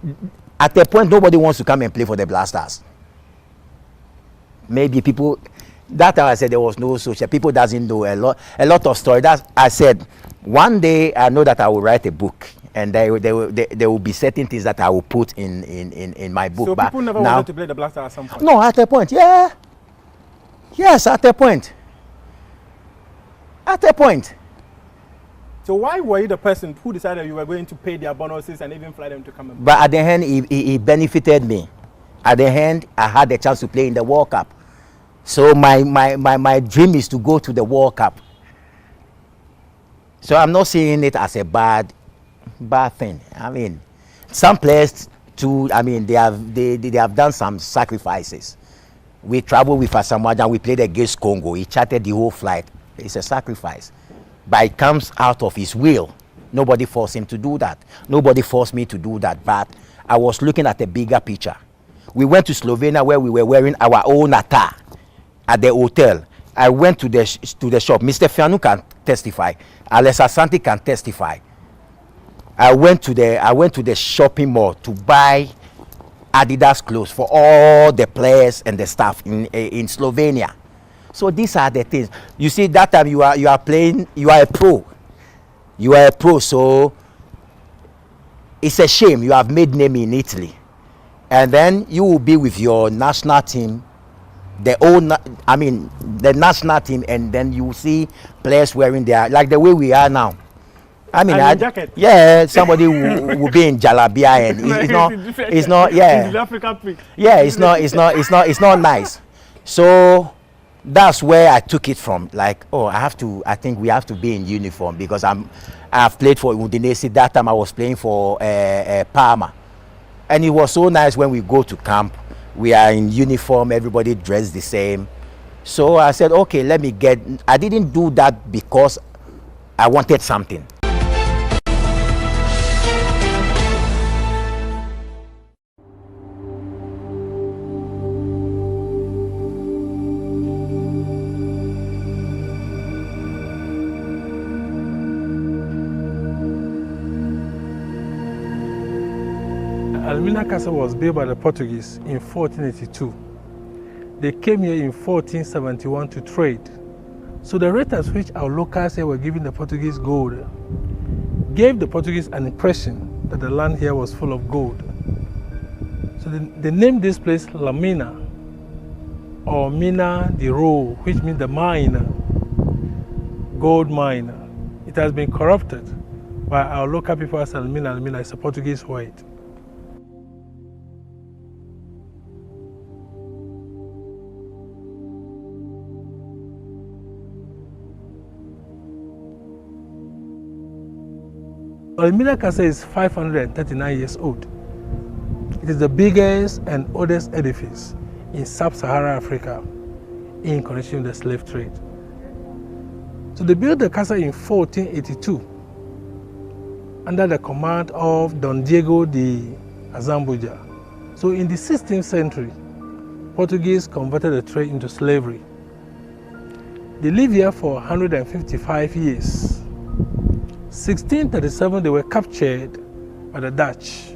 a point nobody wants to come and play for the Blasters. Maybe people. That time I said there was no social. People doesn't know a lot of story. That I said one day I know that I will write a book, and there will be certain things that I will put in my book. So but people never now, wanted to play the Blasters at some point. No, at a point, yeah. Yes, at a point. At a point. So why were you the person who decided you were going to pay their bonuses and even fly them to come and play? But at the end, it benefited me. At the end, I had the chance to play in the World Cup. So my dream is to go to the World Cup. So I'm not seeing it as a bad thing. I mean, some players too. I mean, they have done some sacrifices. We traveled with Asamoah and we played against Congo. He chartered the whole flight. It's a sacrifice, but it comes out of his will. Nobody forced him to do that. Nobody forced me to do that. But I was looking at a bigger picture. We went to Slovenia where we were wearing our own attire at the hotel. I went to the shop. Mr. Fianu can testify. Alex Asante can testify. I went to the shopping mall to buy Adidas clothes for all the players and the staff in Slovenia. So these are the things. You see, that time you are playing. You are a pro. You are a pro. So it's a shame you have made name in Italy, and then you will be with your national team. The national team, and then you see players wearing their, like the way we are now. I mean, jacket. Yeah, somebody will be in jalabia, and it's not, yeah, yeah, it's not nice. So that's where I took it from. Like, oh, I think we have to be in uniform, because I've played for Udinese. That time I was playing for Parma, and it was so nice when we go to camp. We are in uniform, everybody dressed the same. So I said, okay, I didn't do that because I wanted something. Almina Castle was built by the Portuguese in 1482. They came here in 1471 to trade. So the rate at which our locals here were giving the Portuguese gold gave the Portuguese an impression that the land here was full of gold. So they named this place La Mina, or Mina de Ro, which means the mine, gold mine. It has been corrupted by our local people as Almina. Almina is a Portuguese word. Almina Castle is 539 years old. It is the biggest and oldest edifice in sub-Saharan Africa in connection with the slave trade. So they built the castle in 1482 under the command of Don Diego de Azambuja. So in the 16th century, Portuguese converted the trade into slavery. They lived here for 155 years. 1637, they were captured by the Dutch.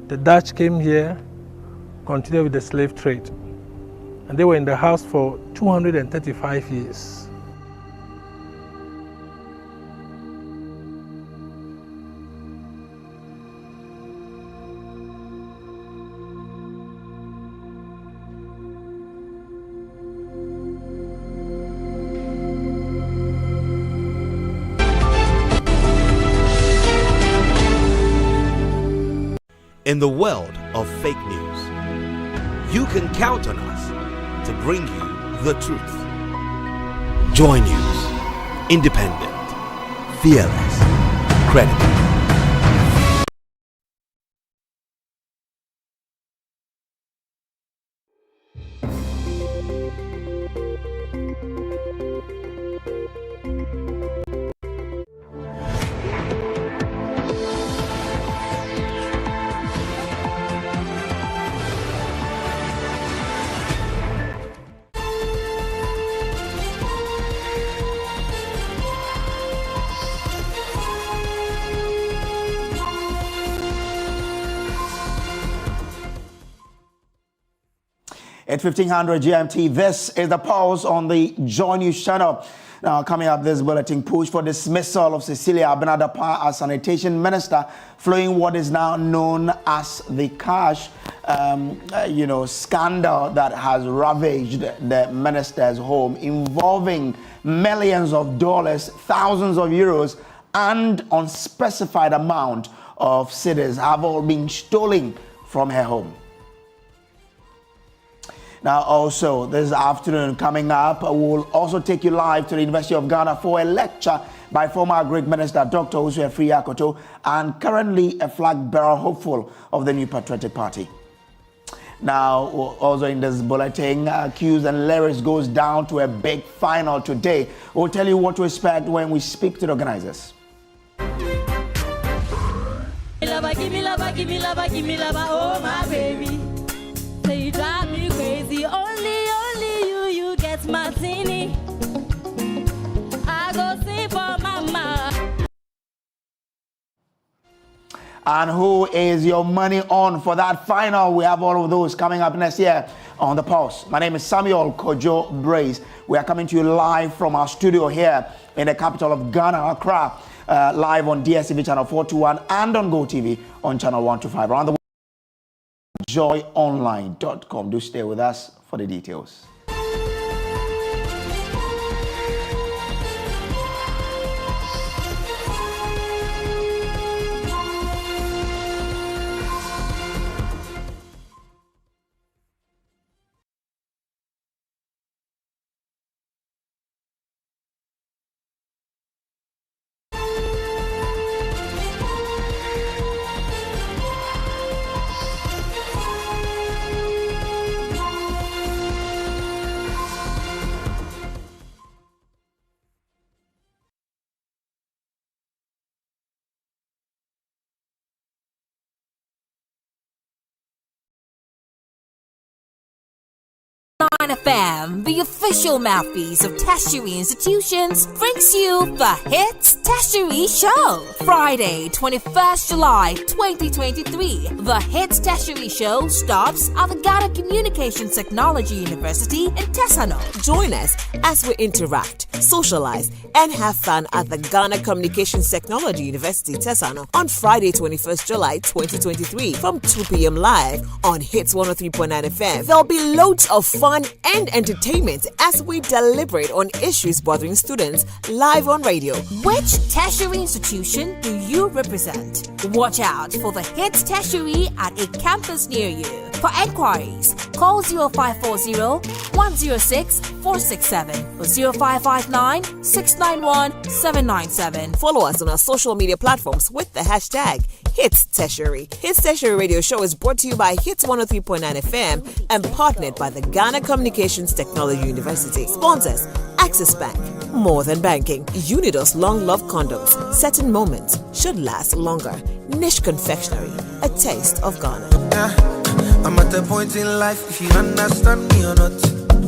The Dutch came here, continued with the slave trade, and they were in the house for 235 years. In the world of fake news, you can count on us to bring you the truth. JoyNews, independent, fearless, credible. At 1500 GMT, this is the pulse on the JoyNews channel. Now, coming up, this bulletin push for dismissal of Cecilia Abinadapa as sanitation minister, following what is now known as the cash, scandal that has ravaged the minister's home, involving millions of dollars, thousands of euros, and unspecified amount of cedis have all been stolen from her home. Now, also this afternoon coming up, we'll also take you live to the University of Ghana for a lecture by former Greek Minister Dr. Usue Friakoto, and currently a flag bearer hopeful of the New Patriotic Party. Now, also in this bulletin, Q's and Lyrics goes down to a big final today. We'll tell you what to expect when we speak to the organizers. Give me love, oh my baby. Say you drive me crazy, only you get martini. I go sing for mama. And who is your money on for that final? We have all of those coming up next year on The Pulse. My name is Samuel Kojo Brace. We are coming to you live from our studio here in the capital of Ghana, Accra, live on DSTV channel 421 and on GoTV on channel 125. Around the world, joyonline.com. Do stay with us for the details. FM, the official mouthpiece of tertiary institutions, brings you the Hits Tertiary Show. Friday, 21st July 2023. The Hits Tertiary Show stops at the Ghana Communications Technology University in Tesano. Join us as we interact, socialize, and have fun at the Ghana Communications Technology University Tesano on Friday, 21st July 2023 from 2 p.m. live on Hits 103.9 FM. There'll be loads of fun and entertainment as we deliberate on issues bothering students live on radio. Which tertiary institution do you represent? Watch out for the Hits Tertiary at a campus near you. For enquiries, call 0540-106-467 or 0559-691-797. Follow us on our social media platforms with the hashtag Hits Tertiary. Hits Tertiary Radio Show is brought to you by Hits 103.9 FM and partnered by the Ghana Communications Technology University. Sponsors: Access Bank, more than banking. Unidos Long Love Condoms. Certain moments should last longer. Niche Confectionery, a taste of Ghana. I'm at the point in life, if you understand me or not,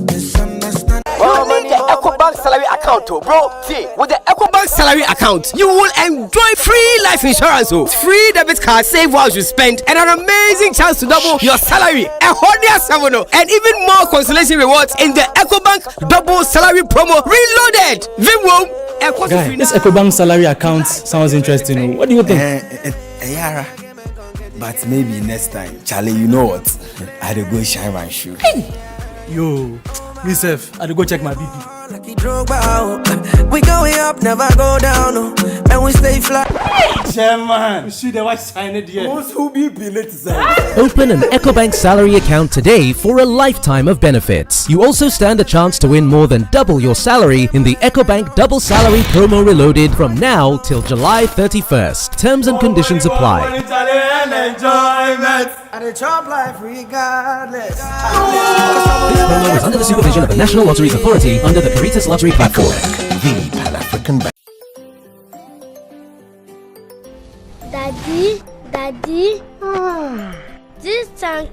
misunderstand. You need the EcoBank salary account, bro. See, with the EcoBank salary account, you will enjoy free life insurance, free debit card, save while you spend, and an amazing chance to double your salary, and even more consolation rewards in the EcoBank double salary promo reloaded. Guy, this EcoBank salary account sounds interesting. What do you think? Yara, but maybe next time, Charlie. You know what? I had to go shine my shoe. Hey. Yo, myself, I had to go check my BP. We going up, never go down, and we stay flat. Hey, Chairman, you see the white sign it here. Open an EcoBank salary account today for a lifetime of benefits. You also stand a chance to win more than double your salary in the EcoBank Double Salary Promo Reloaded from now till July 31st. Terms and conditions apply. And chop life regardless. This promo is under the supervision of the National Lotteries Authority under the Caritas Lottery Platform. The Pan-African Bank. Daddy, this tank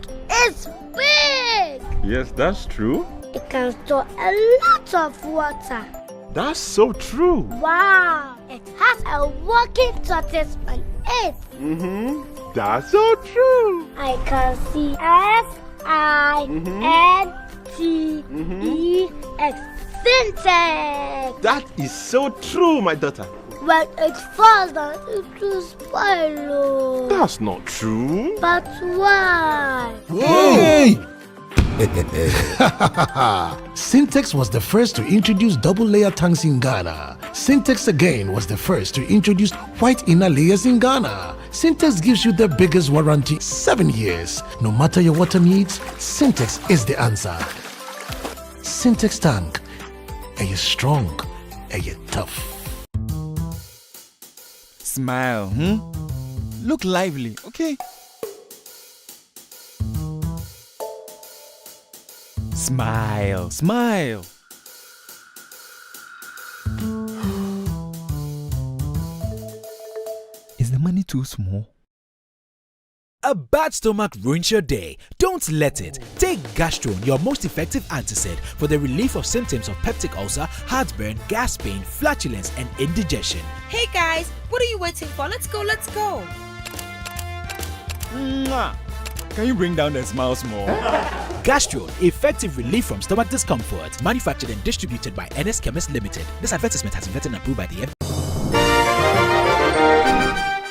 is big. Yes, that's true. It can store a lot of water. That's so true. Wow, it has a working tortoise on it. That's so true. I can see F Syntax. That is so true, my daughter. But it's fast and it will spoil. That's not true. But why? Hey! Syntax was the first to introduce double-layer tanks in Ghana. Syntax again was the first to introduce white inner layers in Ghana. Syntax gives you the biggest warranty, 7 years. No matter your water needs, Syntax is the answer. Syntax tank. Are you strong? Are you tough? Smile, Look lively, okay? Smile, smile. Is the money too small? A bad stomach ruins your day. Don't let it. Take Gastron, your most effective antacid, for the relief of symptoms of peptic ulcer, heartburn, gas pain, flatulence, and indigestion. Hey guys, what are you waiting for? Let's go, let's go. Mwah. Can you bring down the smile small? Gastron, effective relief from stomach discomfort. Manufactured and distributed by NS Chemist Limited. This advertisement has been vetted and approved by the FDA.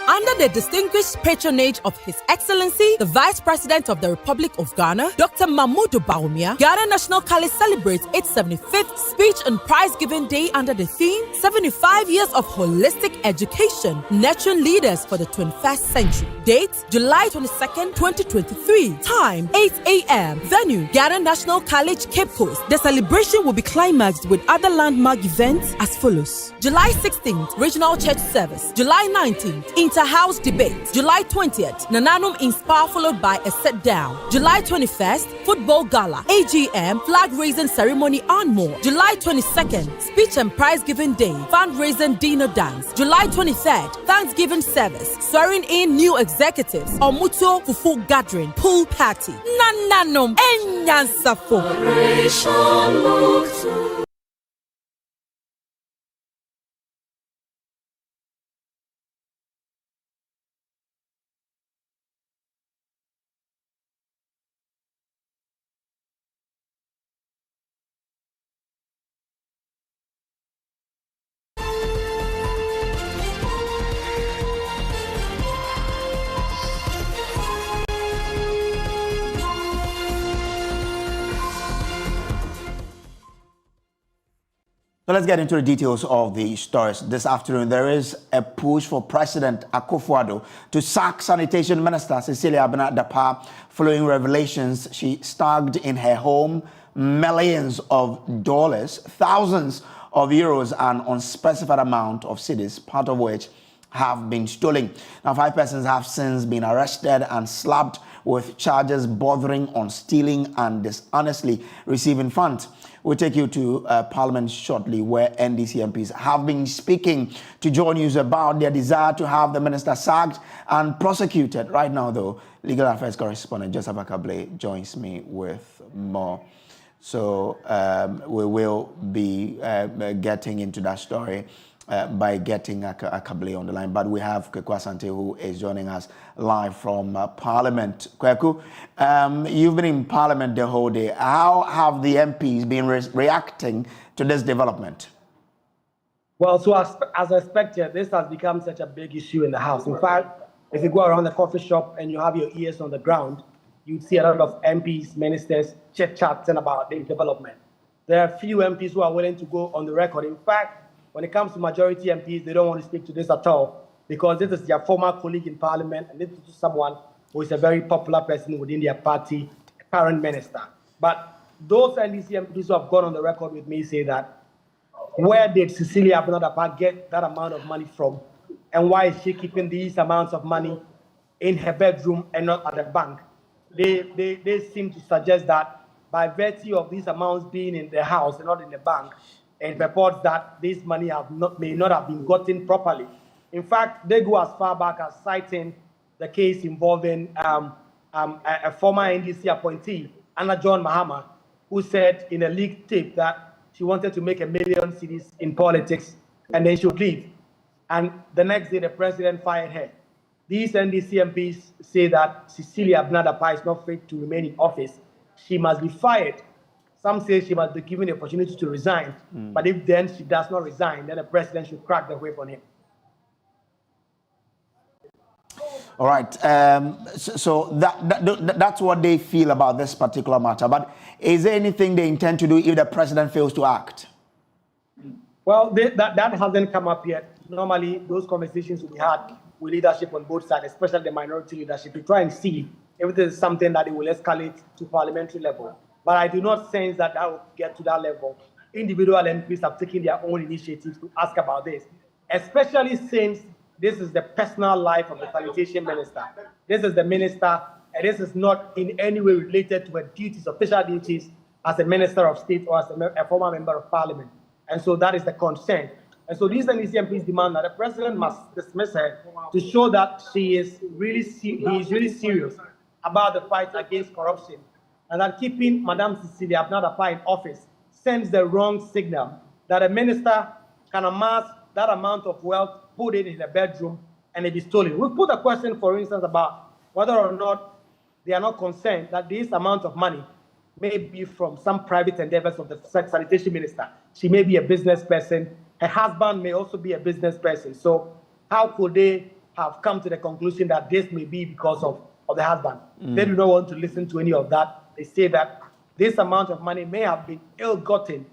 Under the distinguished patronage of His Excellency, the Vice President of the Republic of Ghana, Dr. Mahmoud Bawumia, Ghana National College celebrates its 75th Speech and Prize-Giving Day under the theme 75 Years of Holistic Education, Nurturing Leaders for the 21st Century. Date, July 22nd, 2023. Time, 8 a.m. Venue, Ghana National College, Cape Coast. The celebration will be climaxed with other landmark events as follows. July 16th, Regional Church Service. July 19th, Inter-House Debate. July 20th, Nananum Inspire followed by a sit-down. July 21st, Football Gala, AGM, Flag-Raising Ceremony and more. July 22nd, Speech and Prize-Giving Day, Fundraising Dinner Dance. July 23rd, Thanksgiving Service, swearing in new executives, Omuto Fufu Gathering, Pool Party. Nananum Enyansafo. So let's get into the details of the stories. This afternoon, there is a push for President Akufo-Addo to sack Sanitation Minister Cecilia Abena-Dapaah following revelations she stacked in her home millions of dollars, thousands of euros, and unspecified amount of cedis, part of which have been stolen. Now, 5 persons have since been arrested and slapped with charges bordering on stealing and dishonestly receiving funds. We'll take you to Parliament shortly, where NDC MPs have been speaking to JoyNews about their desire to have the minister sacked and prosecuted. Right now, though, Legal Affairs correspondent Joseph Akable joins me with more. So we will be getting into that story by getting Akable on the line. But we have Kweku Asante, who is joining us live from Parliament. Kweku, you've been in Parliament the whole day. How have the MPs been reacting to this development? Well, so as expected, this has become such a big issue in the House. In fact, if you go around the coffee shop and you have your ears on the ground, you'd see a lot of MPs, ministers, chit-chatting about the development. There are few MPs who are willing to go on the record. In fact, when it comes to majority MPs, they don't want to speak to this at all because this is their former colleague in Parliament and this is someone who is a very popular person within their party, current minister. But those NDC MPs who have gone on the record with me say that where did Cecilia Abena-Dapaah get that amount of money from? And why is she keeping these amounts of money in her bedroom and not at the bank? They seem to suggest that by virtue of these amounts being in the house and not in the bank, and reports that this money may not have been gotten properly. In fact, they go as far back as citing the case involving a former NDC appointee, Anna John Mahama, who said in a leaked tape that she wanted to make 1 million cedis in politics and then she would leave. And the next day, the president fired her. These NDC MPs say that Cecilia Abnadapa is not fit to remain in office. She must be fired. Some say she must be given the opportunity to resign. But if then she does not resign, then the president should crack the whip on him. All right. So that's what they feel about this particular matter. But is there anything they intend to do if the president fails to act? Well, that hasn't come up yet. Normally, those conversations will be had with leadership on both sides, especially the minority leadership, to try and see if this is something that it will escalate to parliamentary level. But I do not sense that will get to that level. Individual MPs have taken their own initiatives to ask about this, especially since this is the personal life of the sanitation minister. This is the minister, and this is not in any way related to her duties, official duties, as a minister of state or as a former member of parliament. And so that is the concern. And so these NDC MPs demand that the president must dismiss her to show that he is really serious about the fight against corruption, and that keeping Madame Cecilia Abnadapa in office sends the wrong signal that a minister can amass that amount of wealth, put it in a bedroom, and it be stolen. We put a question, for instance, about whether or not they are not concerned that this amount of money may be from some private endeavors of the sanitation minister. She may be a business person. Her husband may also be a business person. So how could they have come to the conclusion that this may be because of the husband? They do not want to listen to any of that. They say that this amount of money may have been ill-gotten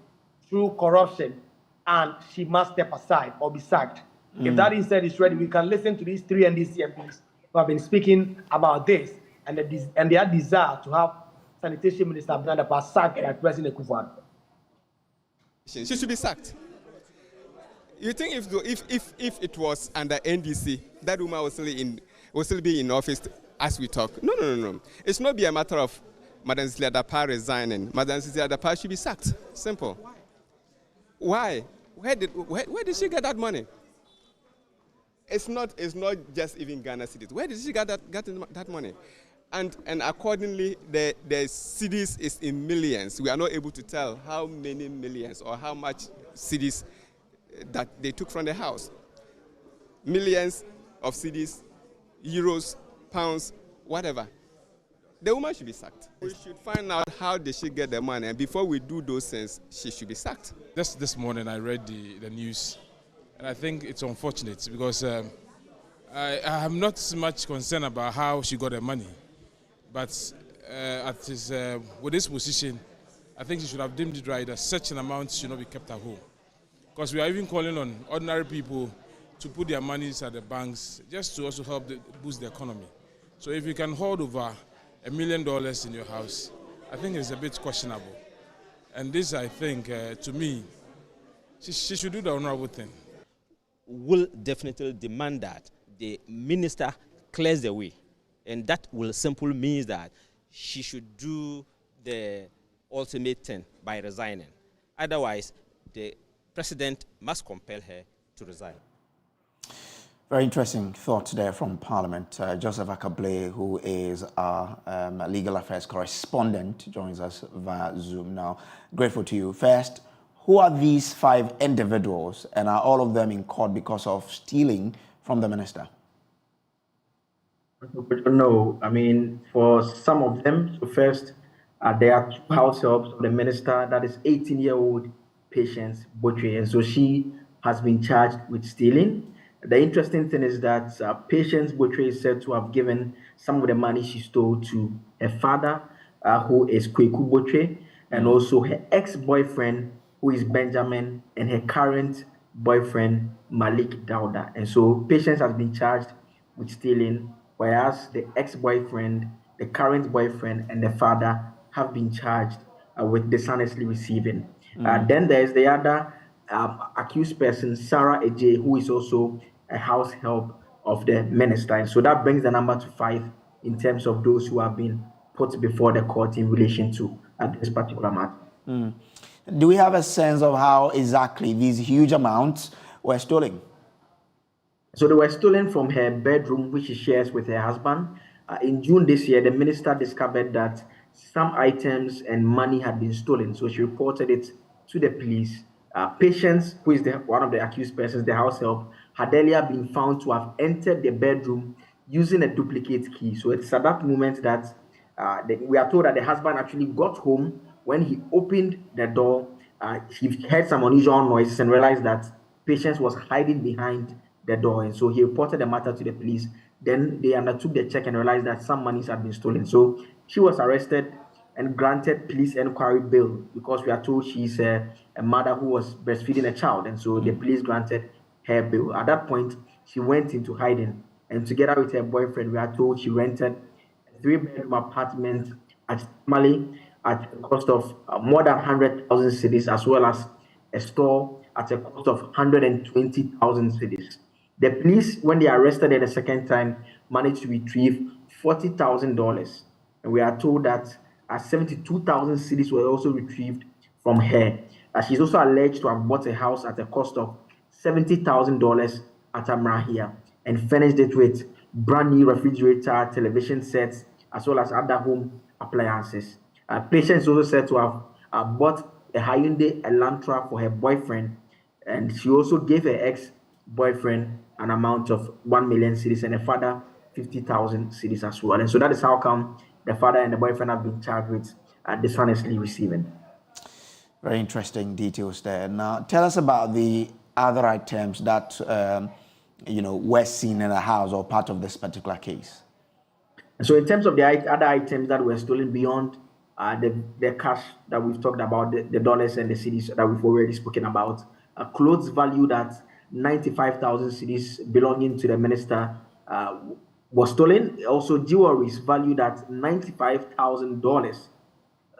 through corruption, and she must step aside or be sacked. If that instead is ready, we can listen to these three NDC MPs who have been speaking about this and their desire to have Sanitation Minister Abnadapa sacked by President Kufuor. She should be sacked. You think if it was under NDC, that woman will still be in office as we talk? No. It's not be a matter of Madam Cecilia Abnadapa resigning. Madam Cecilia Abnadapa should be sacked. Simple. Why? Where did she get that money? It's not just even Ghana cedis. Where did she get that money? And accordingly, the cedis is in millions. We are not able to tell how many millions or how much cedis that they took from the house. Millions of cedis, euros, pounds, whatever. The woman should be sacked. We should find out how did she get the money, and before we do those things, she should be sacked. This morning I read the news, and I think it's unfortunate because I am not much concerned about how she got the money, but with this position, I think she should have deemed it right that such an amount should not be kept at home. Because we are even calling on ordinary people to put their monies at the banks just to also help boost the economy. So if you can hold over $1 million in your house, I think it's a bit questionable. And this, I think, to me, she should do the honorable thing. Will definitely demand that the minister clears the way. And that will simply mean that she should do the ultimate thing by resigning. Otherwise, the president must compel her to resign. Very interesting thought there from Parliament. Joseph Akable, who is our legal affairs correspondent, joins us via Zoom now. Grateful to you. First, who are these 5 individuals, and are all of them in court because of stealing from the minister? No, I mean, for some of them, so first, there are 2 house helps of the minister, that is 18-year-old Patience Botwe, and so she has been charged with stealing. The interesting thing is that Patience Botwe is said to have given some of the money she stole to her father, who is Kweku Botwe, and also her ex-boyfriend, who is Benjamin, and her current boyfriend, Malik Dauda. And so Patience has been charged with stealing, whereas the ex-boyfriend, the current boyfriend, and the father have been charged with dishonestly receiving. Then there's the other accused person, Sarah Eje, who is also a house help of the minister. And so that brings the number to 5 in terms of those who have been put before the court in relation to this particular matter. Do we have a sense of how exactly these huge amounts were stolen? So they were stolen from her bedroom, which she shares with her husband. In June this year, the minister discovered that some items and money had been stolen. So she reported it to the police. Patience, who is one of the accused persons, the house help, had earlier been found to have entered the bedroom using a duplicate key. So it's at that moment that we are told that the husband actually got home. When he opened the door, he heard some unusual noises and realized that Patience was hiding behind the door. And so he reported the matter to the police. Then they undertook the check and realized that some monies had been stolen. So she was arrested and granted police inquiry bail because we are told she's a mother who was breastfeeding a child. And so the police granted her bail. At that point, she went into hiding. And together with her boyfriend, we are told she rented a 3-bedroom apartment at Mali at a cost of more than 100,000 cedis, as well as a store at a cost of 120,000 cedis. The police, when they arrested her the second time, managed to retrieve $40,000. And we are told that 72,000 cedis were also retrieved from her. She's also alleged to have bought a house at a cost of $70,000 at Amrahia and furnished it with brand new refrigerator, television sets, as well as other home appliances. Patience also said to have bought a Hyundai Elantra for her boyfriend, and she also gave her ex-boyfriend an amount of 1 million cedis and her father 50,000 cedis as well. And so that is how come the father and the boyfriend have been charged with dishonestly receiving. Very interesting details there. Now, tell us about the other items that were seen in the house or part of this particular case. So in terms of the other items that were stolen beyond the cash that we've talked about, the dollars and the cedis that we've already spoken about, clothes valued at 95,000 cedis belonging to the minister was stolen. Also, jewelry valued at $95,000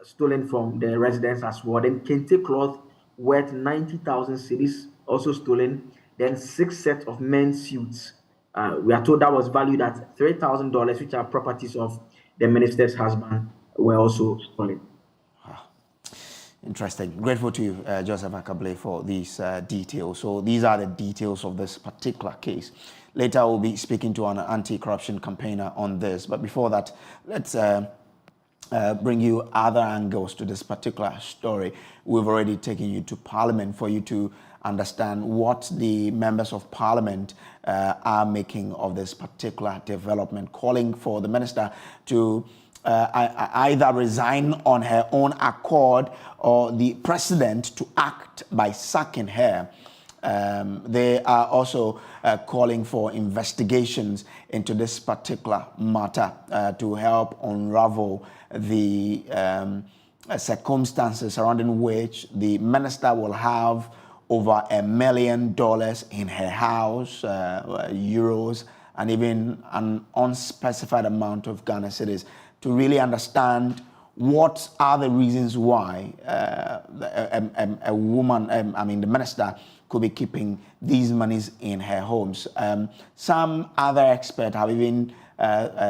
stolen from the residence as well. Then kente cloth worth 90,000 cedis also stolen. Then 6 sets of men's suits. We are told that was valued at $3,000, which are properties of the minister's husband, were also stolen. Interesting. Grateful to you, Joseph Akable, for these details. So these are the details of this particular case. Later, we'll be speaking to an anti-corruption campaigner on this. But before that, let's bring you other angles to this particular story. We've already taken you to Parliament for you to understand what the members of Parliament are making of this particular development, calling for the minister to either resign on her own accord or the president to act by sacking her. They are also calling for investigations into this particular matter to help unravel the circumstances surrounding which the minister will have over $1 million in her house, euros, and even an unspecified amount of Ghana cedis, to really understand what are the reasons why a woman, the minister, could be keeping these monies in her homes. Some other experts have even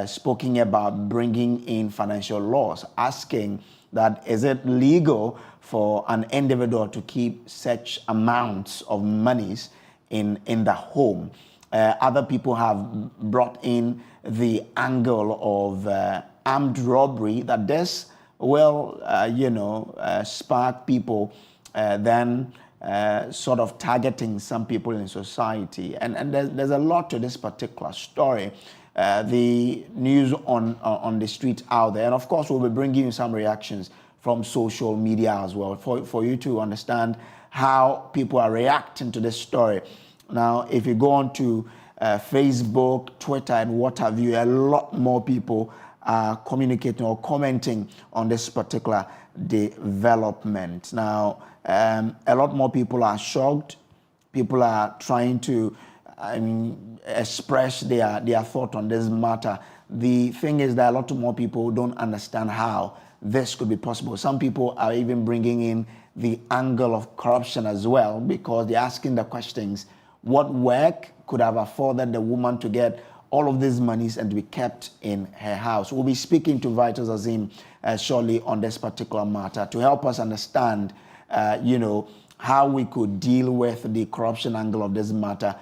spoken about bringing in financial laws, asking that is it legal for an individual to keep such amounts of monies in the home. Other people have brought in the angle of armed robbery, that this will, spark people then sort of targeting some people in society. And there's a lot to this particular story. The news on the street out there. And of course, we'll be bringing you some reactions from social media as well for you to understand how people are reacting to this story. Now, if you go on to Facebook, Twitter, and what have you, a lot more people are communicating or commenting on this particular development. Now, a lot more people are shocked. People are trying to express their thought on this matter. The thing is that a lot more people don't understand how this could be possible. Some people are even bringing in the angle of corruption as well, because they're asking the questions, what work could have afforded the woman to get all of these monies and to be kept in her house? We'll be speaking to Vital Azim shortly on this particular matter to help us understand, how we could deal with the corruption angle of this matter.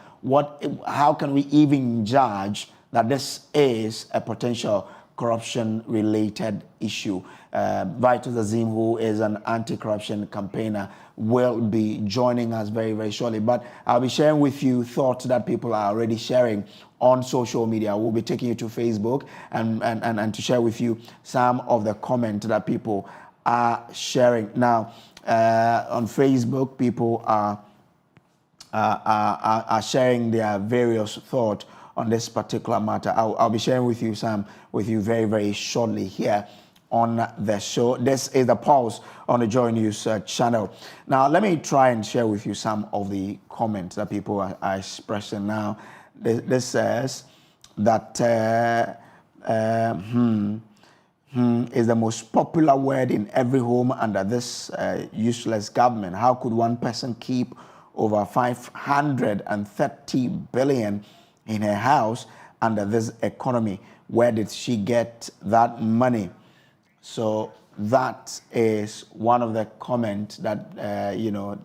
How can we even judge that this is a potential corruption-related issue. Vitus Azim, who is an anti-corruption campaigner, will be joining us very, very shortly. But I'll be sharing with you thoughts that people are already sharing on social media. We'll be taking you to Facebook and to share with you some of the comments that people are sharing. Now, on Facebook, people are sharing their various thoughts on this particular matter. I'll be sharing with you some very, very shortly here on the show. This is the Pulse on the JoyNews channel. Now, let me try and share with you some of the comments that people are expressing now. This says that is the most popular word in every home under this useless government. How could one person keep over 530 billion in her house under this economy? Where did she get that money? So that is one of the comments that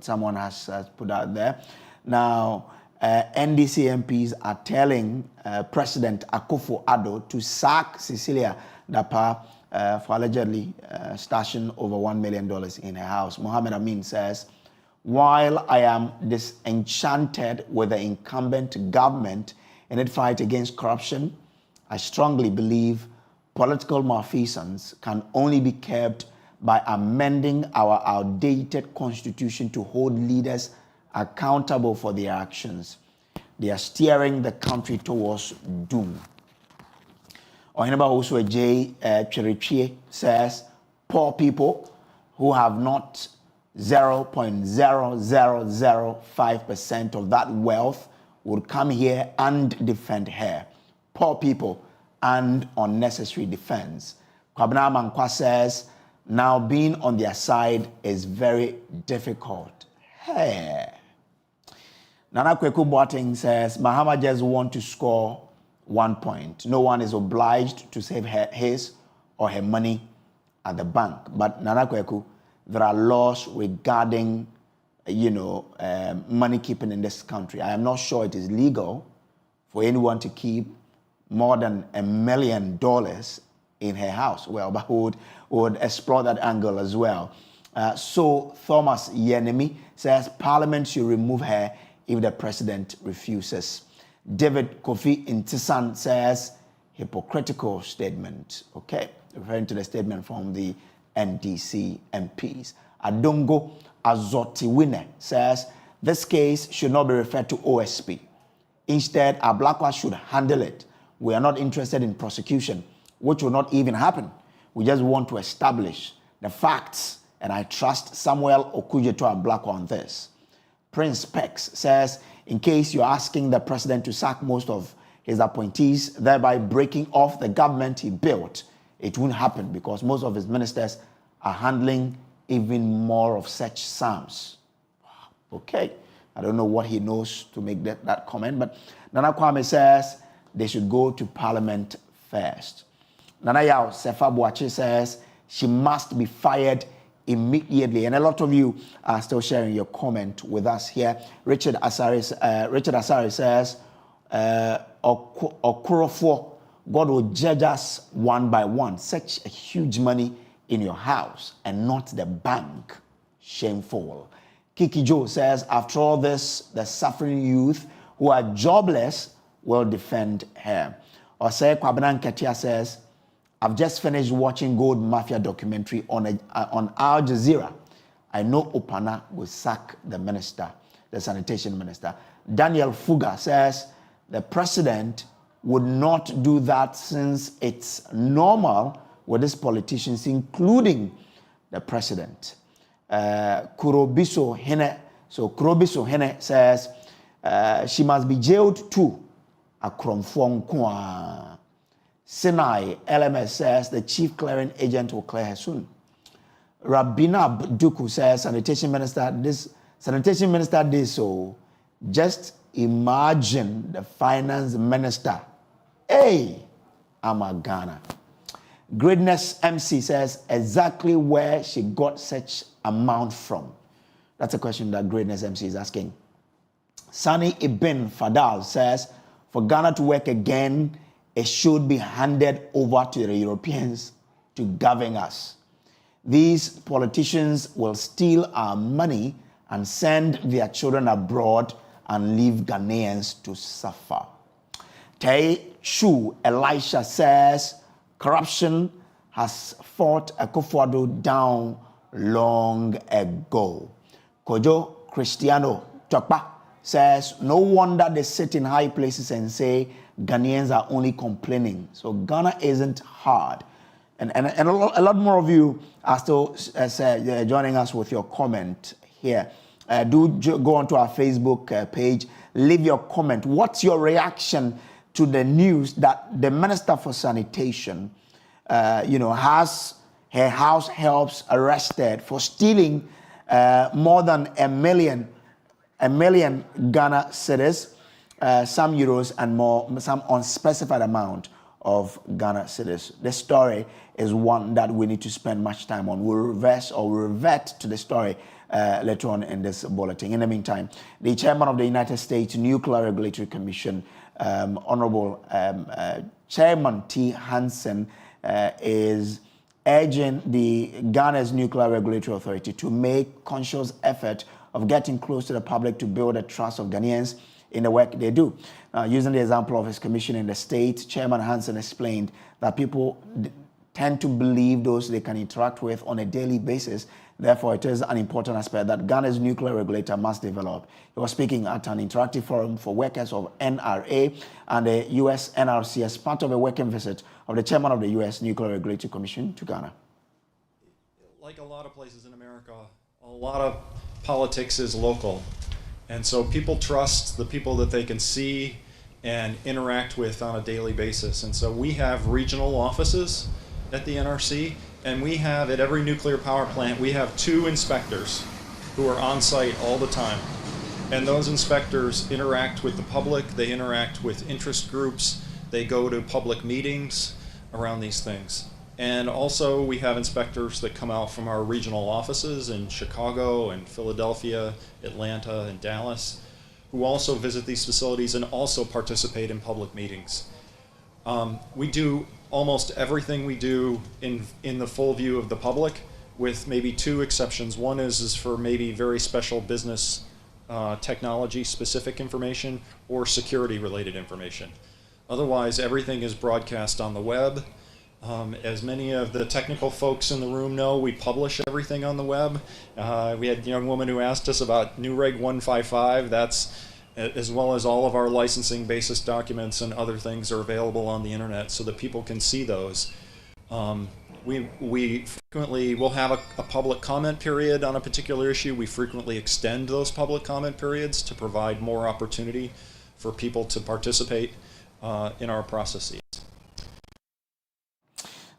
someone has put out there. Now, NDC MPs are telling President Akufo-Addo to sack Cecilia Dapa for allegedly stashing over $1 million in her house. Mohammed Amin says, while I am disenchanted with the incumbent government in its fight against corruption, I strongly believe political malfeasance can only be curbed by amending our outdated constitution to hold leaders accountable for their actions. They are steering the country towards doom. Oheneba also J. Cherichie says, poor people who have not 0.0005% of that wealth would come here and defend her. Poor people and unnecessary defense. Kwabena Mankwa says, now being on their side is very difficult. Hey. Nana Kweku Boateng says, Mahama just want to score 1 point. No one is obliged to save his or her money at the bank. But Nana Kweku, there are laws regarding, money keeping in this country. I am not sure it is legal for anyone to keep more than $1 million in her house. Well, but would explore that angle as well. So Thomas Yenemi says Parliament should remove her if the president refuses. David Kofi Intisan says hypocritical statement. Okay, referring to the statement from the NDC MPs. Adongo Azotiwine says this case should not be referred to OSP. Instead, Ablakwa should handle it. We are not interested in prosecution, which will not even happen. We just want to establish the facts, and I trust Samuel Okujeto Ablakwa on this. Prince Pex says, in case you're asking the president to sack most of his appointees, thereby breaking off the government he built, it won't happen because most of his ministers are handling even more of such sums. Okay, I don't know what he knows to make that comment, but Nana Kwame says they should go to Parliament first. Nana Yao Sefa Boachi says she must be fired immediately. And a lot of you are still sharing your comment with us here. Richard Asari says, Okurofo, God will judge us one by one. Such a huge money in your house and not the bank. Shameful. Kiki Joe says, after all this, the suffering youth who are jobless will defend her. Osei Kwabenan Ketia says, I've just finished watching Gold Mafia documentary on Al Jazeera. I know Opana will sack the minister, the sanitation minister. Daniel Fuga says the president would not do that since it's normal with these politicians, including the president. Kurobiso Hene says she must be jailed too. Akromfong Sinai LMS says the chief clearing agent will clear her soon. Rabina Duku says sanitation minister did so. Just imagine the finance minister. Hey, I'm a Ghana. Greatness MC says exactly where she got such amount from. That's a question that Greatness MC is asking. Sani Ibn Fadal says for Ghana to work again, it should be handed over to the Europeans to govern us. These politicians will steal our money and send their children abroad and leave Ghanaians to suffer. Tay Shu Elisha says corruption has fought Akufo-Addo down long ago. Kojo Cristiano Tokpa says no wonder they sit in high places and say Ghanaians are only complaining. So Ghana isn't hard. And a lot more of you are still joining us with your comment here. Do go onto our Facebook page, leave your comment. What's your reaction to the news that the Minister for Sanitation, has her house helps arrested for stealing more than a million Ghana cedis, some euros and more, some unspecified amount of Ghana cedis. The story is one that we need to spend much time on. We'll revert to the story later on in this bulletin. In the meantime, the chairman of the United States Nuclear Regulatory Commission, Honorable Chairman T. Hansen, is urging the Ghana's Nuclear Regulatory Authority to make conscious effort of getting close to the public to build the trust of Ghanaians in the work they do. Using the example of his commission in the state, Chairman Hansen explained that people tend to believe those they can interact with on a daily basis. Therefore, it is an important aspect that Ghana's nuclear regulator must develop. He was speaking at an interactive forum for workers of NRA and the U.S. NRC as part of a working visit of the chairman of the U.S. Nuclear Regulatory Commission to Ghana. Like a lot of places in America, a lot of politics is local. And so people trust the people that they can see and interact with on a daily basis. And so we have regional offices at the NRC, and we have at every nuclear power plant, we have 2 inspectors who are on site all the time. And those inspectors interact with the public, they interact with interest groups, they go to public meetings around these things. And also we have inspectors that come out from our regional offices in Chicago and Philadelphia, Atlanta, and Dallas, who also visit these facilities and also participate in public meetings. We do almost everything we do in the full view of the public, with maybe 2 exceptions. One is for maybe very special business technology specific information or security related information. Otherwise, everything is broadcast on the web. As many of the technical folks in the room know, we publish everything on the web. We had a young woman who asked us about New Reg 155. That's as well as all of our licensing basis documents and other things are available on the internet so that people can see those. We frequently will have a public comment period on a particular issue. We frequently extend those public comment periods to provide more opportunity for people to participate in our processes.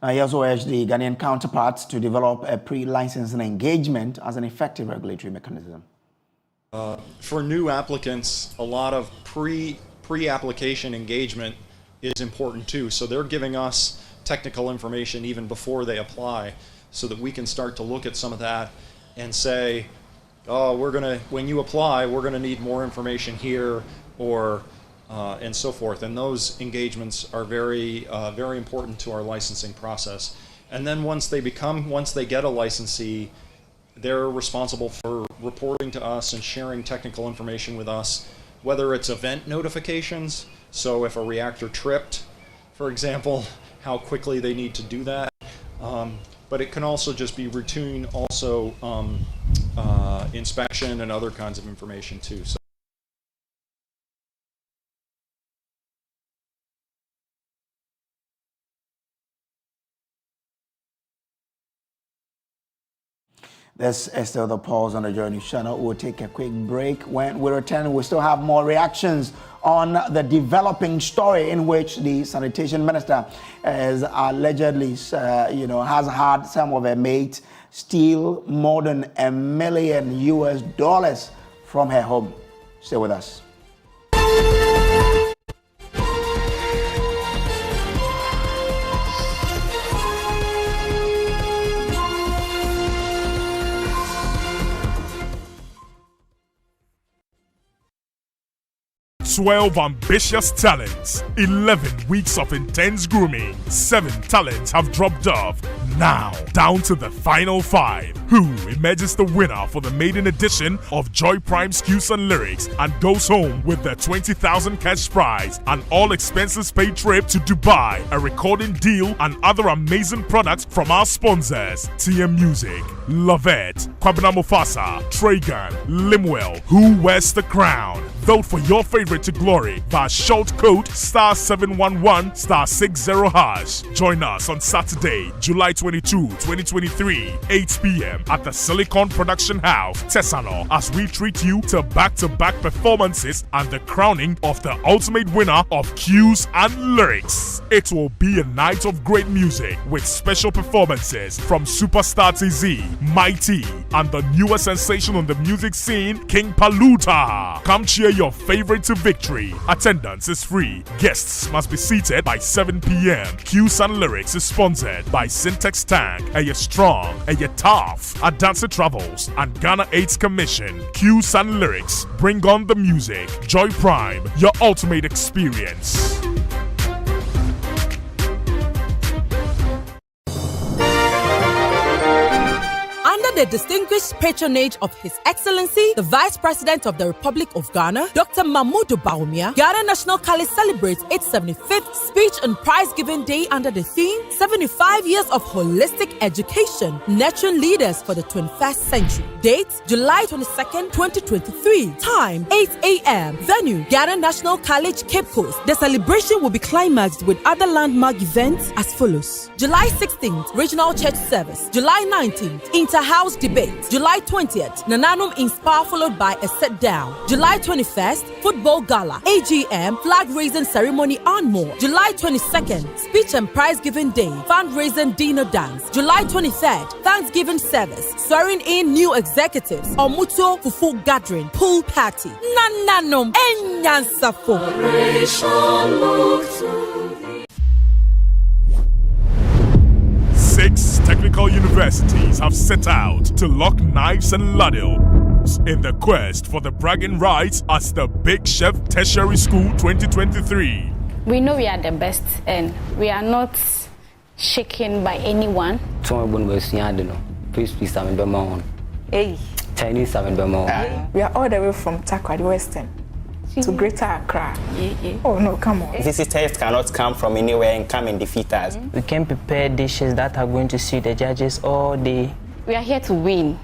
He also urged the Ghanaian counterparts to develop a pre-licensing engagement as an effective regulatory mechanism. For new applicants, a lot of pre-application engagement is important too. So they're giving us technical information even before they apply, so that we can start to look at some of that and say, oh, when you apply, we're gonna need more information here, or and so forth. And those engagements are very important to our licensing process. And then once they get a licensee, they're responsible for reporting to us and sharing technical information with us, whether it's event notifications, so if a reactor tripped, for example, how quickly they need to do that. But it can also just be routine, inspection and other kinds of information too. So this is still the pause on the JoyNews channel. We'll take a quick break. When we return, we still have more reactions on the developing story in which the sanitation minister is allegedly, has had some of her mates steal more than $1 million from her home. Stay with us. 12 ambitious talents, 11 weeks of intense grooming, 7 talents have dropped off. Now, down to the final 5. Who emerges the winner for the maiden edition of Joy Prime's Cues and Lyrics and goes home with the 20,000 cash prize, an all expenses paid trip to Dubai, a recording deal, and other amazing products from our sponsors: TM Music, Lovette, Kwabena Mufasa, Tragan, Limwell. Who wears the crown? Vote for your favorite to glory via short code *711 *60#. Join us on Saturday, July 22, 2023, 8 p.m. at the Silicon Production House, Tesano, as we treat you to back-to-back performances and the crowning of the ultimate winner of Cues and Lyrics. It will be a night of great music with special performances from Superstar TZ, Mighty, and the newest sensation on the music scene, King Paluta. Come cheer your favorite to victory. Attendance is free. Guests must be seated by 7 p.m. Cues and Lyrics is sponsored by Syntax Tank, Aya Strong, Aya Tough, Adansi Travels, and Ghana AIDS Commission. Cues and Lyrics, bring on the music. Joy Prime, your ultimate experience. Under the distinguished patronage of His Excellency, the Vice President of the Republic of Ghana, Dr. Mamoudou Bawumia, Ghana National College celebrates its 75th Speech and Prize-Giving Day under the theme 75 Years of Holistic Education, Nurturing Leaders for the 21st Century. Date, July 22nd, 2023. Time, 8 a.m. Venue, Ghana National College, Cape Coast. The celebration will be climaxed with other landmark events as follows. July 16th, Regional Church Service. July 19th, Inter-House Debate. July 20th, Nananum Inspire followed by a sit-down. July 21st, Football Gala, AGM, Flag-Raising Ceremony and more. July 22nd, Speech and Prize-Giving Day, Fundraising Dinner Dance. July 23rd, Thanksgiving Service, swearing in new executives, Omuto Fufu Gathering, Pool Party. Nananum Enyansafo. 6 technical universities have set out to lock knives and ladles in the quest for the bragging rights as the Big Chef Tertiary School 2023. We know we are the best and we are not shaken by anyone. Hey. Chinese We are all the way from Takoradi Western to Greater Accra. Oh no, come on. Visitors cannot come from anywhere and come and defeat us. We can prepare dishes that are going to suit the judges all day. We are here to win.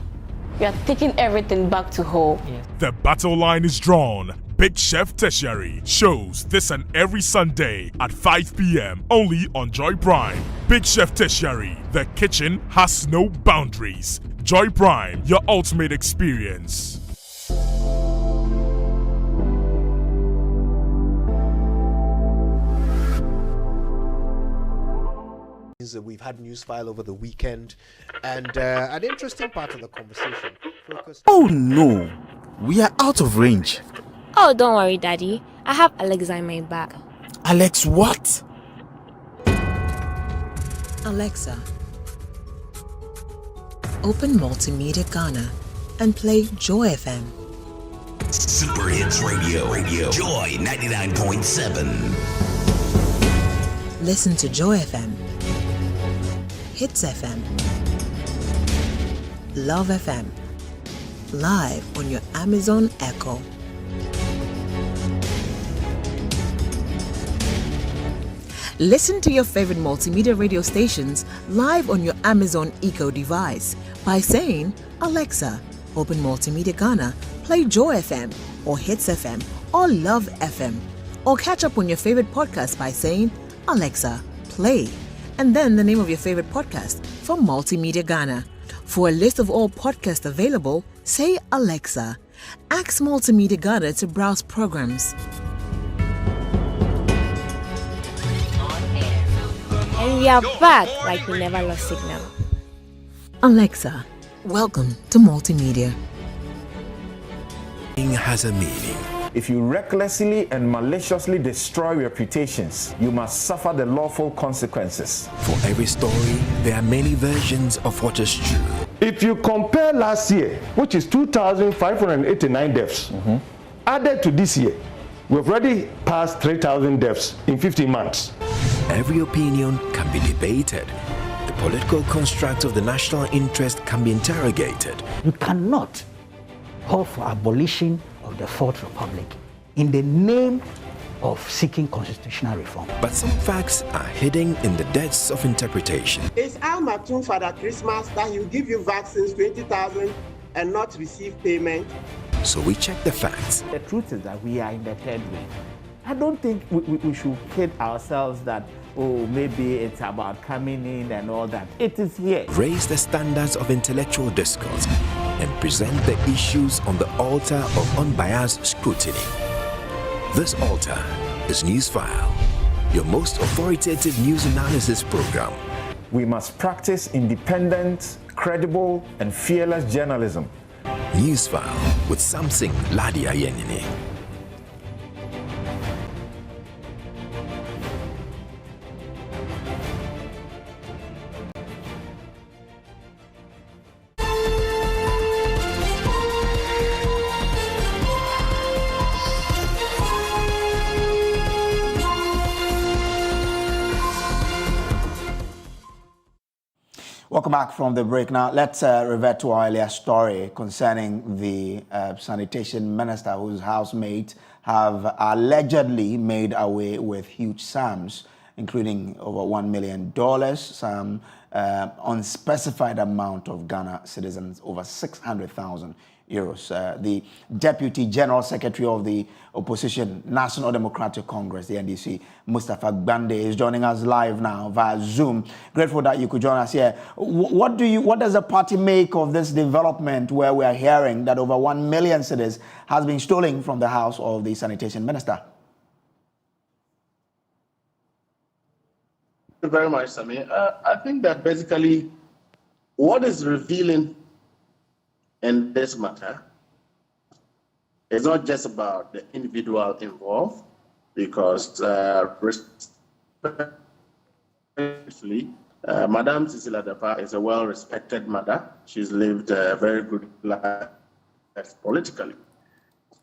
We are taking everything back to home. The battle line is drawn. Big Chef Tertiary shows this and every Sunday at 5 p.m. only on Joy Prime. Big Chef Tertiary, the kitchen has no boundaries. Joy Prime, your ultimate experience. We've had news file over the weekend, and an interesting part of the conversation focused. Oh no, we are out of range. Oh, don't worry, Daddy. I have Alexa in my bag. Alex, what? Alexa, open Multimedia Ghana and play Joy FM. Super Hits Radio, Joy 99.7. Listen to Joy FM, Hits FM, Love FM, live on your Amazon Echo. Listen to your favorite multimedia radio stations live on your Amazon Echo device by saying, Alexa, open Multimedia Ghana, play Joy FM or Hits FM or Love FM. Or catch up on your favorite podcast by saying, Alexa, play, and then the name of your favorite podcast from Multimedia Ghana. For a list of all podcasts available, say Alexa. Ask Multimedia Ghana to browse programs. And we are back like we never lost signal. Alexa, welcome to Multimedia. Has a meaning. If you recklessly and maliciously destroy reputations, you must suffer the lawful consequences. For every story, there are many versions of what is true. If you compare last year, which is 2,589 deaths, added to this year, We've already passed 3,000 deaths in 15 months. Every opinion can be debated. The political construct of the national interest can be interrogated. You cannot call for abolition of the Fourth Republic in the name of seeking constitutional reform. But some facts are hidden in the depths of interpretation. It's Al Maktoum Father Christmas that he'll give you vaccines, 20,000, and not receive payment. So we check the facts. The truth is that we are in the third wave. I don't think we should kid ourselves that, oh, maybe it's about coming in and all that. It is here. Raise the standards of intellectual discourse and present the issues on the altar of unbiased scrutiny. This altar is Newsfile, your most authoritative news analysis program. We must practice independent, credible, and fearless journalism. Newsfile with Samson Ladia Yenine. Welcome back from the break. Now, let's revert to our earlier story concerning the sanitation minister whose housemates have allegedly made away with huge sums, including over $1 million, some unspecified amount of Ghana citizens, over 600,000 euros. The Deputy General Secretary of the Opposition National Democratic Congress, the NDC, Mustafa Gbande, is joining us live now via Zoom. Grateful that you could join us here. What does the party make of this development where we are hearing that over 1 million cedis has been stolen from the house of the sanitation minister? Thank you very much, Sami. I think that basically what is revealing in this matter is not just about the individual involved, because respectfully, Madame Cecilia Dapa is a well-respected mother. She's lived a very good life politically.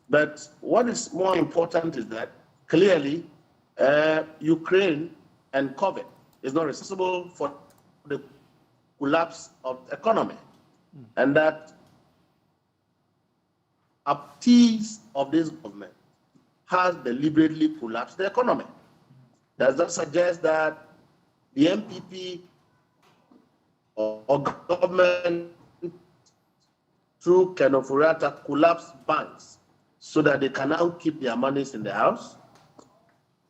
But what is more important is that clearly Ukraine and COVID is not responsible for the collapse of the economy, and that appeals of this government has deliberately collapsed the economy. Does that suggest that the MPP or government through Kenofurata collapsed banks so that they can now keep their monies in the house?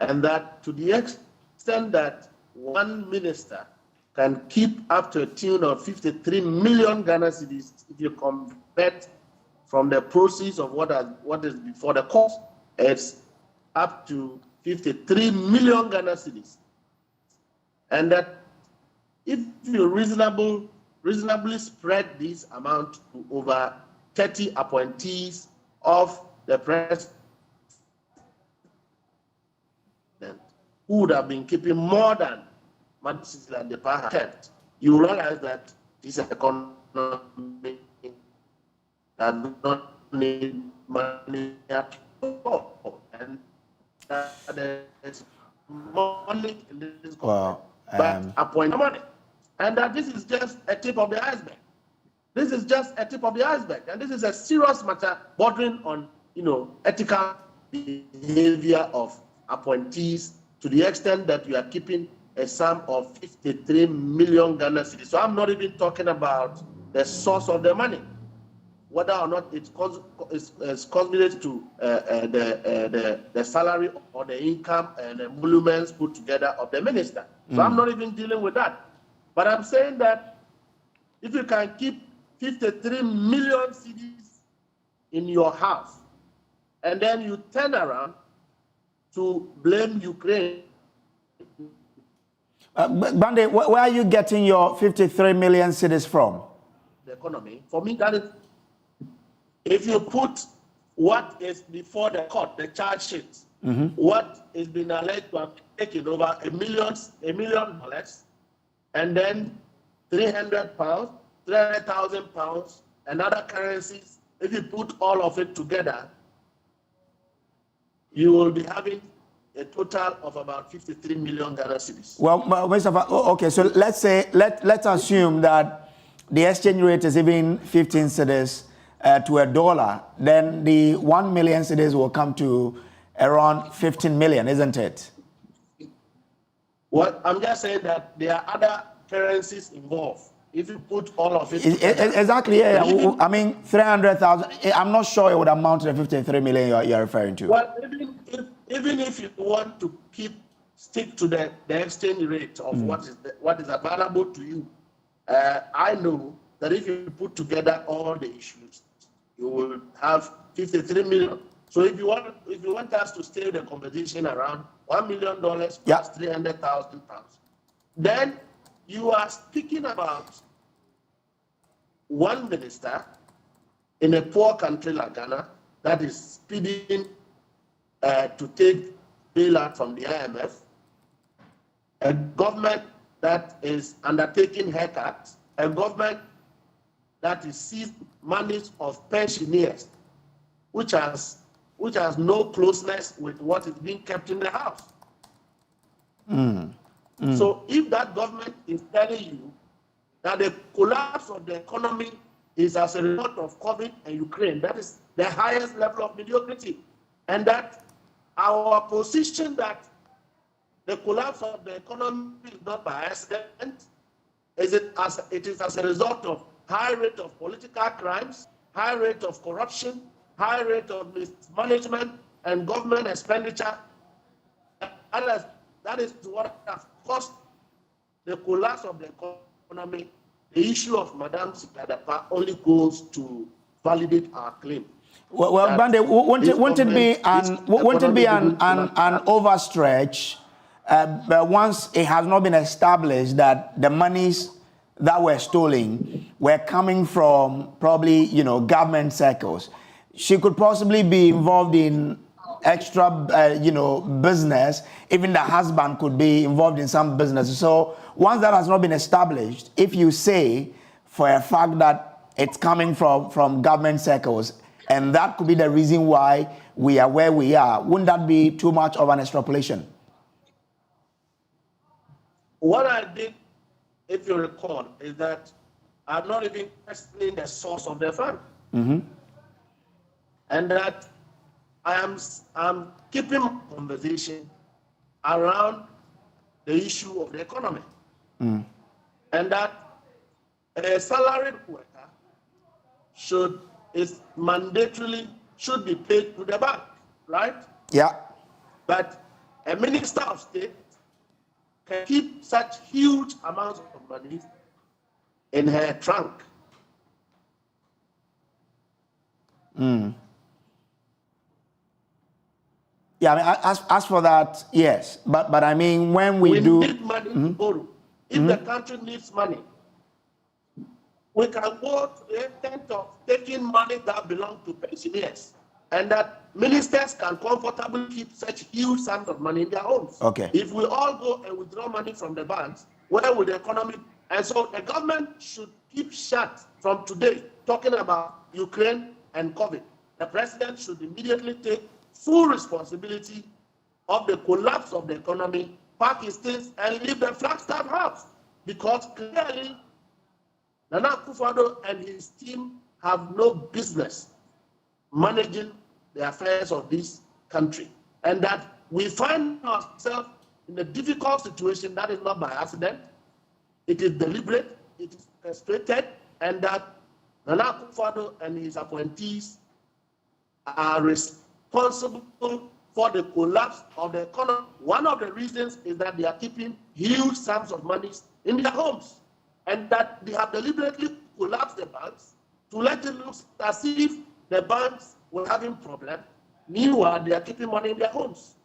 And that to the extent that one minister can keep up to a tune of 53 million Ghana cedis, if you convert from the proceeds of what is before the court, it's up to 53 million Ghana cedis. And that if you reasonably spread this amount to over 30 appointees of the president, who would have been keeping more than Madam Cecilia Dapa had kept, you realize that this economy does not need money at all, and there is money in this government, but appoint money, and that this is just a tip of the iceberg. This is just a tip of the iceberg, and this is a serious matter bordering on, ethical behavior of appointees to the extent that you are keeping a sum of 53 million Ghana cedis. So I'm not even talking about the source of the money, whether or not it's contributed to the salary or the income and the emoluments put together of the minister. So I'm not even dealing with that. But I'm saying that if you can keep 53 million cedis in your house, and then you turn around to blame Ukraine. Bande, where are you getting your 53 million cedis from? The economy. For me, that is, if you put what is before the court, the charge sheet, what is being alleged to have taken over $1 million, and then £300, £300,000, and other currencies, if you put all of it together, you will be having a total of about 53 million Ghana cedis. Well, Mr. Okay, so let's say, let's assume that the exchange rate is even 15 cedis to $1, then the 1 million cedis will come to around 15 million, isn't it? Well, I'm just saying that there are other currencies involved. If you put all of it together, exactly, yeah. I mean, 300,000, I'm not sure it would amount to the 53 million you're referring to. Well, even if you want to stick to the exchange rate of what is available to you, I know that if you put together all the issues, you will have 53 million. So if you want us to stay the competition around $1 million plus 300,000 pounds, then you are speaking about one minister in a poor country like Ghana that is speeding to take bailout from the IMF, a government that is undertaking haircuts, a government that is seized monies of pensioners, which has no closeness with what is being kept in the house. So if that government is telling you that the collapse of the economy is as a result of COVID and Ukraine, that is the highest level of mediocrity, and that our position that the collapse of the economy is not by accident, it is as a result of high rate of political crimes, high rate of corruption, high rate of mismanagement and government expenditure. That is what has caused the collapse of the economy. The issue of Madame Sikadapa only goes to validate our claim. Well, Bande, won't it be an overstretch? But once it has not been established that the monies that were stolen were coming from probably, government circles, she could possibly be involved in extra, business. Even the husband could be involved in some business. So once that has not been established, if you say for a fact that it's coming from government circles, and that could be the reason why we are where we are, wouldn't that be too much of an extrapolation? What I did, if you recall, is that I'm not even questioning the source of the fund. And that I'm keeping conversation around the issue of the economy. And that a salaried worker should be paid to the bank, right? Yeah. But a minister of state can keep such huge amounts of money in her trunk. Yeah, I mean, as for that, yes. But I mean, when we need money to borrow. If the country needs money, we can go to the extent of taking money that belongs to pensioners, and that ministers can comfortably keep such huge sums of money in their homes. Okay. If we all go and withdraw money from the banks, where would the economy? And so the government should keep shut from today, talking about Ukraine and COVID. The president should immediately take full responsibility of the collapse of the economy, pack his things, and leave the Flagstaff House. Because clearly, Nana Akufo-Addo and his team have no business managing the affairs of this country. And that we find ourselves in a difficult situation that is not by accident. It is deliberate, it is frustrated, and that Nana Akufo-Addo and his appointees are responsible for the collapse of the economy. One of the reasons is that they are keeping huge sums of money in their homes, and that they have deliberately collapsed the banks to let it look as if the banks were having problems. Meanwhile, they are keeping money in their homes.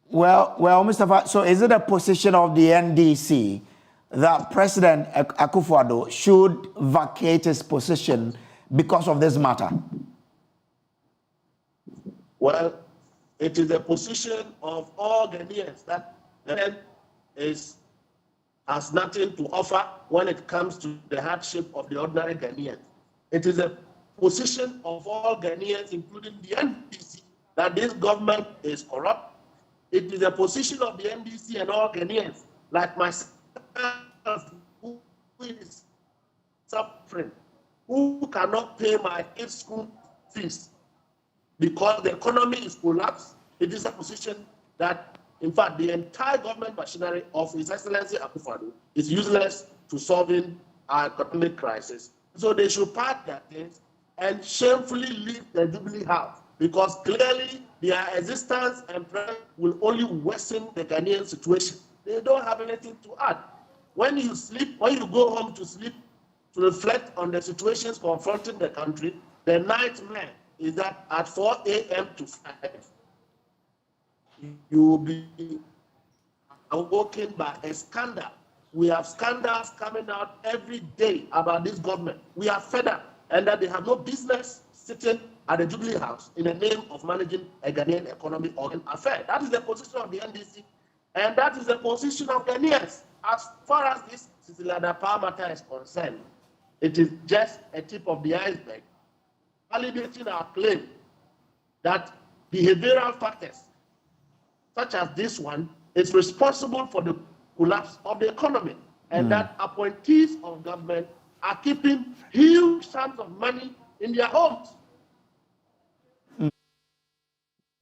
Well, Mustafa, so is it a position of the NDC that President Akufo-Addo should vacate his position because of this matter? Well, it is a position of all Ghanaians that has nothing to offer when it comes to the hardship of the ordinary Ghanaian. It is a position of all Ghanaians, including the NDC, that this government is corrupt. It is a position of the NDC and all Ghanaians, like myself, who is suffering, who cannot pay my kids' school fees because the economy is collapsed. It is a position that, in fact, the entire government machinery of His Excellency Akufo-Addo is useless to solving our economic crisis. So they should pack their things and shamefully leave the Jubilee House, because clearly their existence and presence will only worsen the Ghanaian situation. They don't have anything to add. When you sleep, when you go home to sleep, to reflect on the situations confronting the country, the nightmare is that at 4 a.m. to 5, you will be awoken by a scandal. We have scandals coming out every day about this government. We are fed up, and that they have no business sitting at the Jubilee House in the name of managing a Ghanaian economy or an affair. That is the position of the NDC, and that is the position of Ghanaians. As far as this Siciliada matter is concerned, it is just a tip of the iceberg, validating our claim that behavioral factors, such as this one, is responsible for the collapse of the economy, and that appointees of government are keeping huge sums of money in their homes.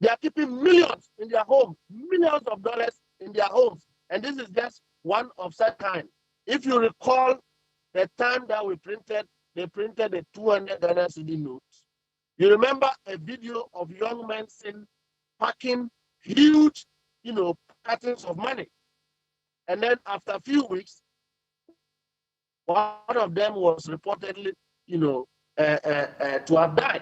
They are keeping millions in their homes, millions of dollars in their homes, and this is just one of such kind. If you recall the time that they printed the 200 Ghana cedi notes. You remember a video of young men seen packing huge, cartons of money. And then after a few weeks, one of them was reportedly, to have died.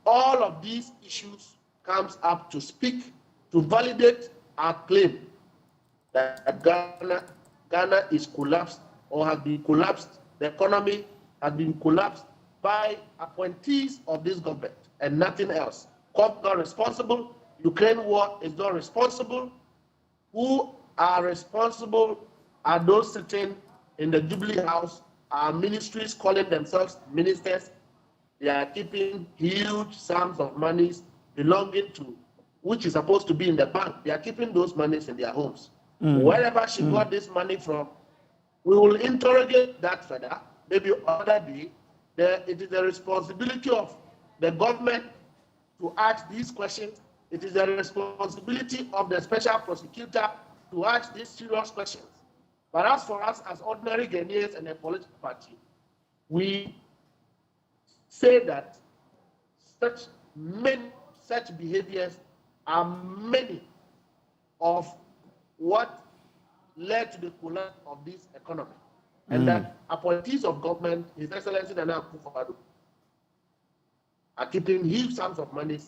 All of these issues comes up to speak, to validate our claim that Ghana is collapsed or has been collapsed. The economy has been collapsed by appointees of this government and nothing else. COP not responsible. Ukraine war is not responsible. Who are responsible are those sitting in the Jubilee House, our ministries calling themselves ministers. They are keeping huge sums of monies belonging to, which is supposed to be in the bank. They are keeping those monies in their homes. Wherever she got this money from, we will interrogate that further, maybe other day. It is the responsibility of the government to ask these questions. It is the responsibility of the special prosecutor to ask these serious questions. But as for us, as ordinary Ghanaians and a political party, we say that such behaviors are many of what led to the collapse of this economy. And that appointees of government, His Excellency Nana Akufo-Addo, are keeping huge sums of money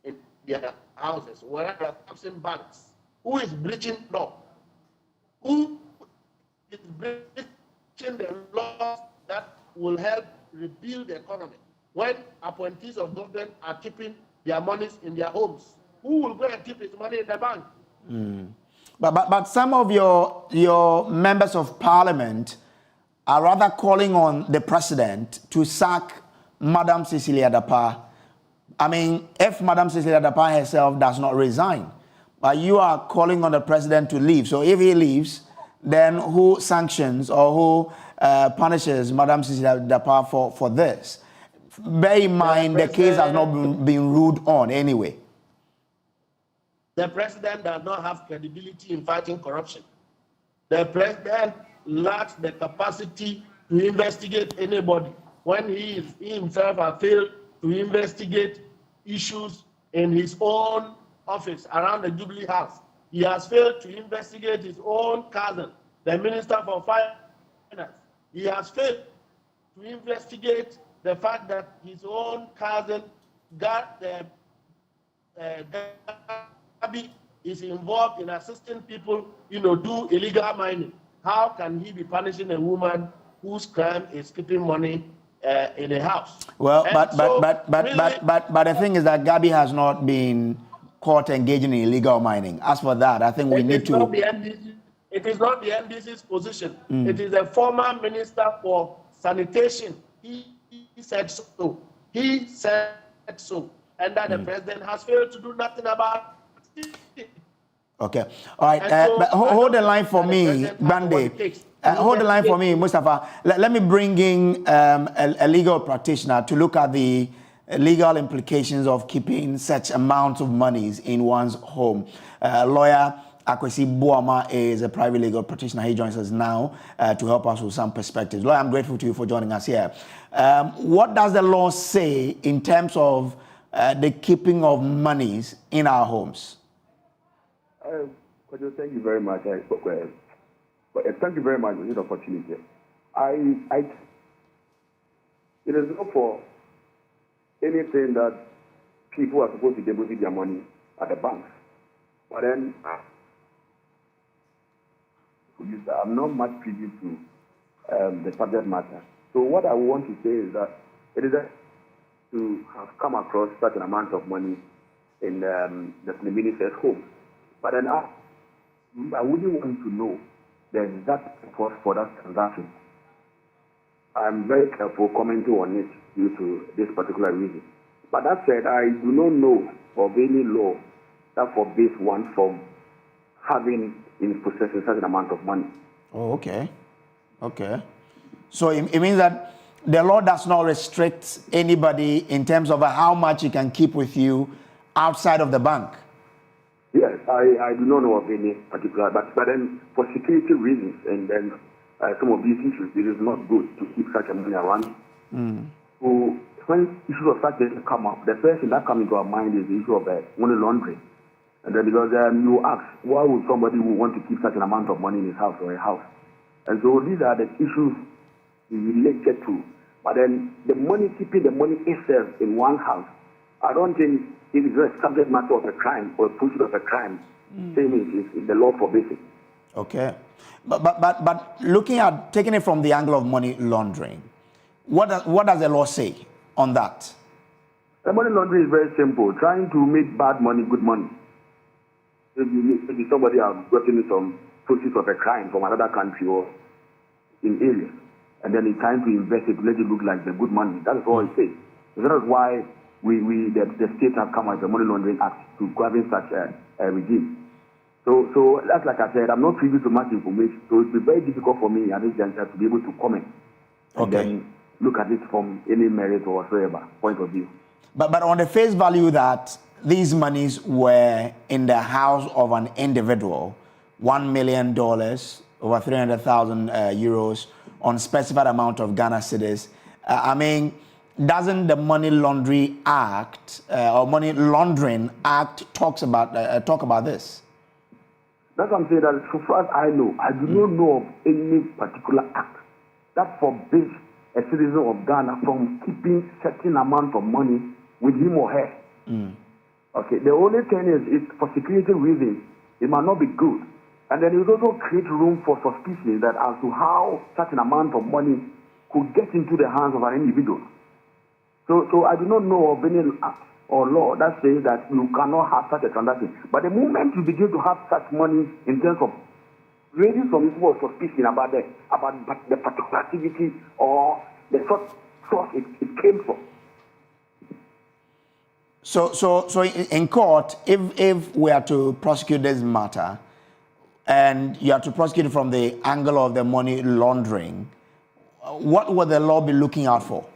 in their houses, where they are absent banks. Who is breaching law? Who is breaching the laws that will help rebuild the economy? When appointees of government are keeping their monies in their homes, who will go and keep his money in the bank? But some of your members of parliament are rather calling on the president to sack Madam Cecilia Dapa. I mean, if Madam Cecilia Dapa herself does not resign, but you are calling on the president to leave. So if he leaves, then who sanctions or who punishes Madam Cecilia Dapa for this? Bear in mind, the case has not been ruled on anyway. The president does not have credibility in fighting corruption. The president lacks the capacity to investigate anybody when he himself has failed to investigate issues in his own office around the Jubilee House. He has failed to investigate his own cousin, the Minister for Finance. He has failed to investigate the fact that his own cousin Gabi is involved in assisting people, do illegal mining. How can he be punishing a woman whose crime is keeping money in a house? Well, but the thing is that Gabi has not been caught engaging in illegal mining. As for that, I think we need to. It is not the NDC's position. It is a former minister for sanitation. He said so. He said so, and that the president has failed to do nothing about it. Okay. All right. So but hold the line for me, Bande. Hold the line for me, Mustafa. Let me bring in a legal practitioner to look at the legal implications of keeping such amounts of monies in one's home. Lawyer Akwesi Boama is a private legal practitioner. He joins us now to help us with some perspectives. Lawyer, I'm grateful to you for joining us here. What does the law say in terms of the keeping of monies in our homes? Thank you very much. Thank you very much for this opportunity. It is not for anything that people are supposed to deposit their money at the banks. But then, I'm not much privy to the subject matter. So what I want to say is that it is to have come across such an amount of money in the minister's home. But then I wouldn't want to know the exact purpose for that transaction. I'm very careful commenting on it due to this particular reason. But that said, I do not know of any law that forbids one from having in possession such an amount of money. Oh, okay. Okay. So it means that the law does not restrict anybody in terms of how much you can keep with you outside of the bank. Yes, I do not know of any particular, but then for security reasons and then some of these issues, it is not good to keep such a money around. So when issues of such things come up, the first thing that comes into our mind is the issue of money laundering. And then because you ask, why would somebody who want to keep such an amount of money in his house or a house? And so these are the issues related to. But then the money, keeping the money itself in one house, I don't think it is a subject matter of a crime or a pursuit of a crime. Saying it is the law forbids it. Okay. But looking at, taking it from the angle of money laundering, what does the law say on that? The money laundering is very simple. Trying to make bad money good money. If somebody has gotten some proceeds of a crime from another country or in areas, and then he's trying to invest it to let it look like the good money. That is all it says. That is why the state have come out with the Money Laundering Act to govern such a regime. So that's like I said, I'm not privy to much information, so it's very difficult for me at this juncture to be able to comment and then look at it from any merit or whatsoever point of view. But on the face value that these monies were in the house of an individual, $1 million, over 300,000 euros on specified amount of Ghana cedis, I mean, doesn't the Money Laundering Act or Money Laundering Act talk about this? That's what I'm saying. That so far as I know, I do not know of any particular act that forbids a citizen of Ghana from keeping certain amount of money with him or her. Okay. The only thing is for security reasons, it might not be good, and then it also create room for suspicion that as to how such an amount of money could get into the hands of an individual. So I do not know of any act or law that says that you cannot have such a transaction. But the moment you begin to have such money in terms of raising some people of suspicion about the particular activity or the source it came from. So in court, if we are to prosecute this matter, and you have to prosecute it from the angle of the money laundering, what would the law be looking out for?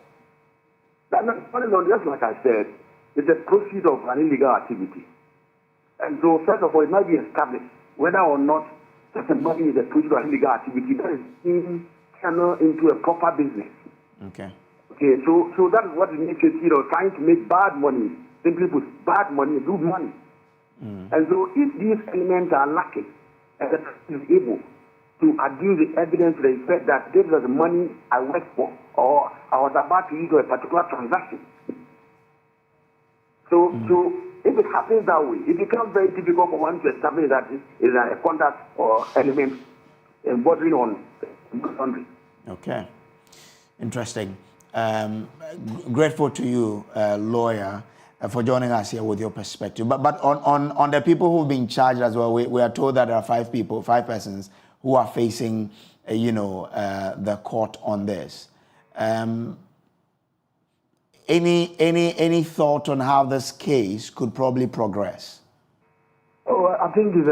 Money laundering, just like I said, it's a proceed of an illegal activity. And so, first of all, it might be established whether or not such a money is a proceed of an illegal activity that is being channeled into a proper business. Okay. Okay, so that is what it makes it, trying to make bad money, simply put, bad money, good money. And so, if these elements are lacking, and the person is able to adduce the evidence to the effect that this was the money I worked for, or I was about to use for a particular transaction. So if it happens that way, it becomes very difficult for one to establish that it is a conduct or element bordering on laundering. Okay. Interesting. Grateful to you, lawyer, for joining us here with your perspective. But on the people who've been charged as well, we are told that there are five persons who are facing, the court on this. any thought on how this case could probably progress? Oh, I think it's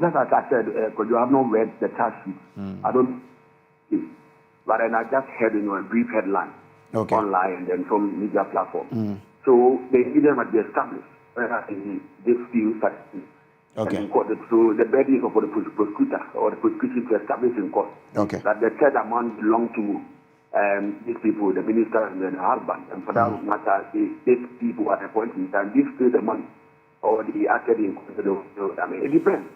just as I said, because you have not read the charge sheet. I don't. But then I just heard a brief headline online and then from media platform. So they either must be established in this field such in court. So the burden is for the prosecutor or the prosecution to establish in court that the said amount belong to these people, the minister and the husband. And for that matter, these people at a point in time, this pay the money or the acted in court. I mean, it depends.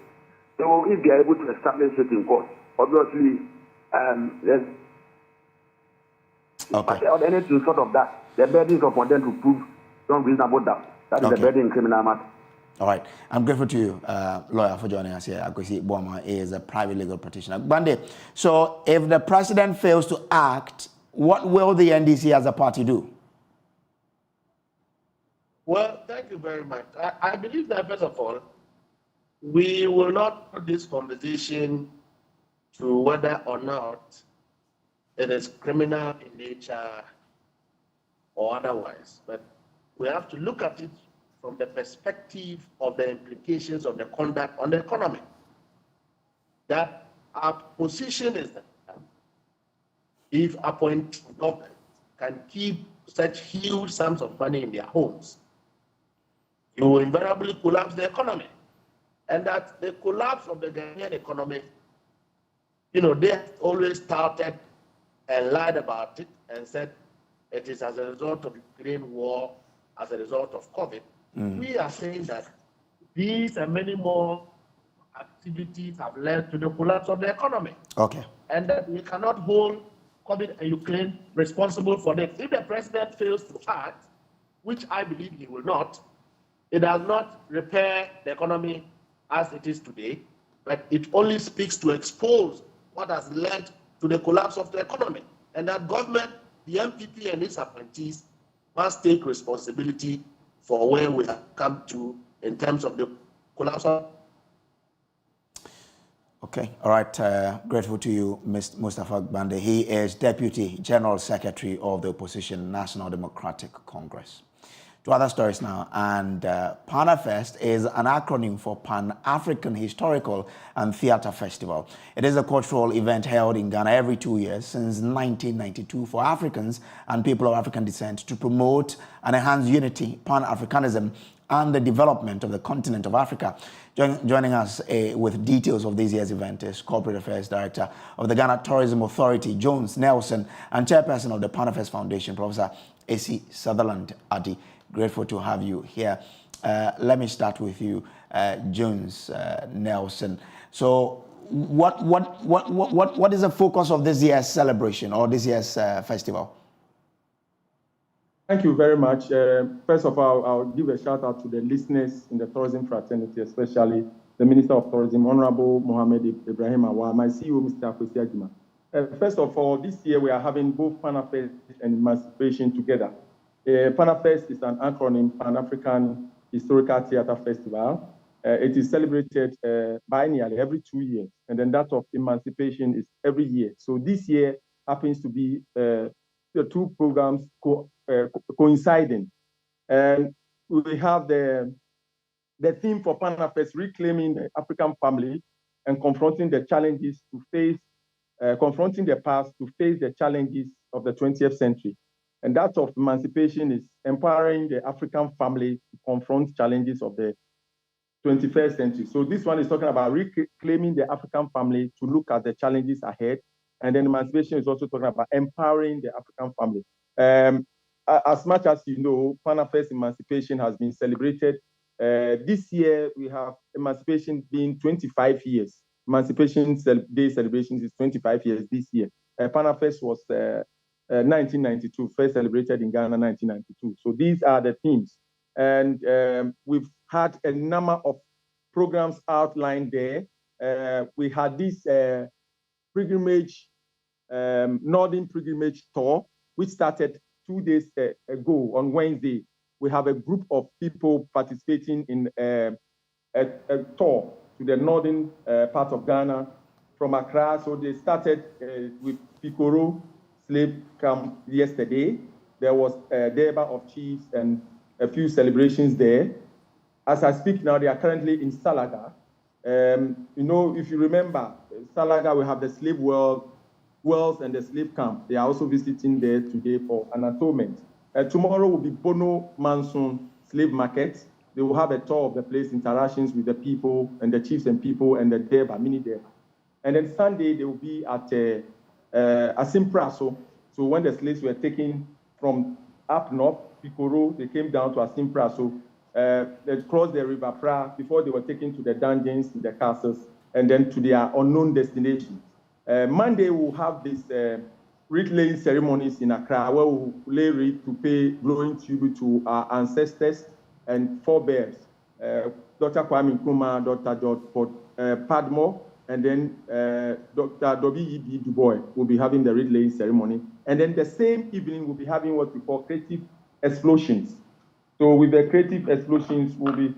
So if they are able to establish it in court, obviously, there's or anything sort of that. The burden is upon them to prove some reasonable doubt. That is the burden in criminal matter. All right. I'm grateful to you, lawyer, for joining us here. Akwesi Boama is a private legal practitioner. Bande, so if the president fails to act, what will the NDC as a party do? Well, thank you very much. I believe that, first of all, we will not put this conversation to whether or not it is criminal in nature or otherwise, but we have to look at it from the perspective of the implications of the conduct on the economy. That our position is that if appointed government can keep such huge sums of money in their homes, you will invariably collapse the economy. And that the collapse of the Ghanaian economy, they have always touted and lied about it and said it is as a result of the Ukraine war, as a result of COVID. We are saying that these and many more activities have led to the collapse of the economy. And that we cannot hold COVID and Ukraine responsible for this. If the president fails to act, which I believe he will not, it does not repair the economy as it is today, but it only speaks to expose what has led to the collapse of the economy. And that government, the MPP and its appointees must take responsibility for where we have come to in terms of the collapse of. Okay, all right. Grateful to you, Mr. Mustafa Bande. He is Deputy General Secretary of the Opposition National Democratic Congress. To other stories now, and PANAFest is an acronym for Pan-African Historical and Theatre Festival. It is a cultural event held in Ghana every 2 years since 1992 for Africans and people of African descent to promote and enhance unity, Pan-Africanism, and the development of the continent of Africa. Joining us with details of this year's event is Corporate Affairs Director of the Ghana Tourism Authority, Jones Nelson, and Chairperson of the PANAFest Foundation, Professor A.C. Sutherland Addy. Grateful to have you here. Let me start with you, Jones Nelson. So, what is the focus of this year's celebration or this year's festival? Thank you very much. First of all, I'll give a shout out to the listeners in the tourism fraternity, especially the Minister of Tourism, Honorable Mohamed Ibrahim Awa, my CEO, Mr. Akwesi Ajima. First of all, this year we are having both PANAFest and Emancipation together. PANAFest is an acronym, Pan-African Historical Theatre Festival. It is celebrated biennially every 2 years, and then that of Emancipation is every year. So this year happens to be the two programs coinciding. And we have the theme for PANAFest, reclaiming the African family and confronting the challenges to face, confronting the past to face the challenges of the 20th century. And that of Emancipation is empowering the African family to confront challenges of the 21st century. So this one is talking about reclaiming the African family to look at the challenges ahead. And then Emancipation is also talking about empowering the African family. As much as you know, PANAFest Emancipation has been celebrated. This year, we have Emancipation being 25 years. Emancipation Day celebrations is 25 years this year. PANAFest was 1992, first celebrated in Ghana 1992. So these are the themes. And we've had a number of programs outlined there. We had this pilgrimage, Northern Pilgrimage Tour, which started 2 days ago on Wednesday. We have a group of people participating in a tour to the northern part of Ghana from Accra. So they started with Pikoro Slave Camp yesterday. there was a Durbar of Chiefs and a few celebrations there. As I speak now, they are currently in Salaga. If you remember, Salaga, we have the slave wells and the slave camp. They are also visiting there today for an atonement. Tomorrow will be Bono Manson Slave Market. They will have a tour of the place, interactions with the people and the chiefs and people and the Durbar, mini Durbar. And then Sunday, they will be at Asimpraso. So when the slaves were taken from up north, Picoro, they came down to Asimpraso. They crossed the River Pra before they were taken to the dungeons, to the castles, and then to their unknown destinations. Monday, we'll have these wreath-laying ceremonies in Accra, where we'll lay wreath to pay glowing tribute to our ancestors and forebears. Dr. Kwame Nkrumah, Dr. George Padmore, and then Dr. W.E.B. Du Bois will be having the wreath-laying ceremony. And then the same evening, we'll be having what we call creative explosions. So with the creative explosions, we'll be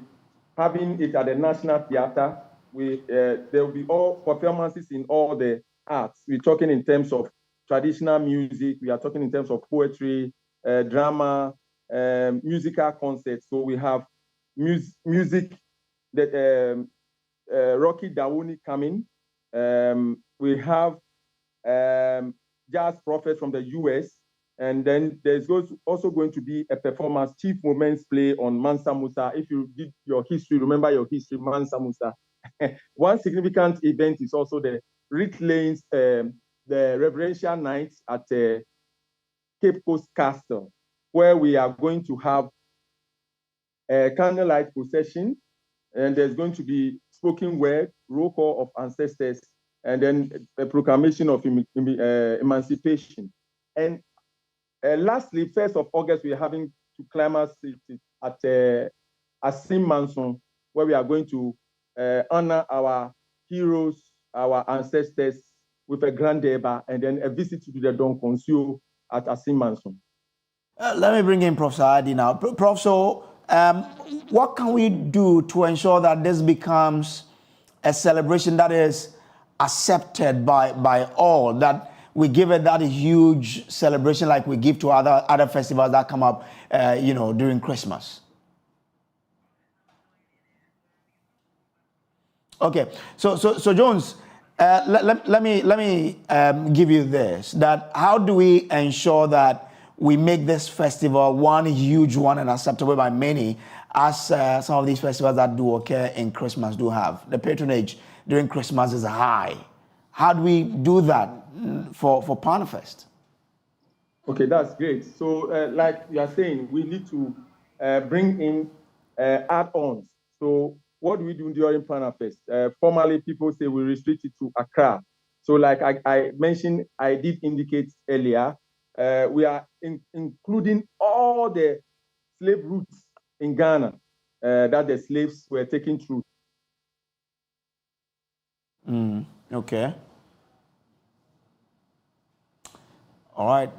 having it at the National Theatre. There will be all performances in all the arts. We're talking in terms of traditional music. We are talking in terms of poetry, drama, musical concerts. So we have music that Rocky Dawuni coming. We have jazz prophets from the US. And then there's also going to be a performance, Chief Moments play on Mansa Musa. If you did your history, remember your history, Mansa Musa. One significant event is also the wreath-laying, the reverential nights at Cape Coast Castle, where we are going to have a candlelight procession, and there's going to be spoken word, roll call of ancestors, and then a proclamation of emancipation. And lastly, 1st of August, we are having to climax at Asim Manson, where we are going to honor our heroes, our ancestors, with a grand Durbar, and then a visit to the Don Consul at Asim Manson. Let me bring in Professor Adi now. Prof, so what can we do to ensure that this becomes a celebration that is accepted by all, that we give it that huge celebration like we give to other festivals that come up, during Christmas? Okay, so Jones, let me give you this. That how do we ensure that we make this festival one huge one and acceptable by many, as some of these festivals that do occur in Christmas do have? The patronage during Christmas is high. How do we do that for Panafest? Okay, that's great. So like you are saying, we need to bring in add-ons. So what do we do during Panafest? Formally, people say we restrict it to Accra. So like I mentioned, I did indicate earlier, we are including all the slave routes in Ghana that the slaves were taken through. Okay. All right.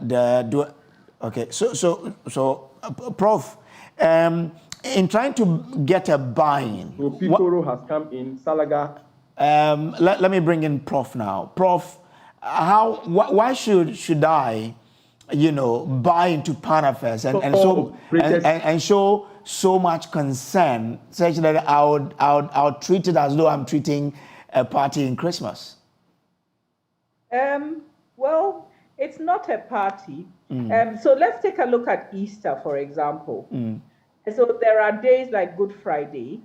Okay. So, Prof, in trying to get a buy-in, so Picoro has come in, Salaga. Let me bring in Prof now. Prof, why should I, buy into Panafest and show so much concern, such that I would treat it as though I'm treating a party in Christmas? Well, it's not a party. So let's take a look at Easter, for example. So there are days like Good Friday,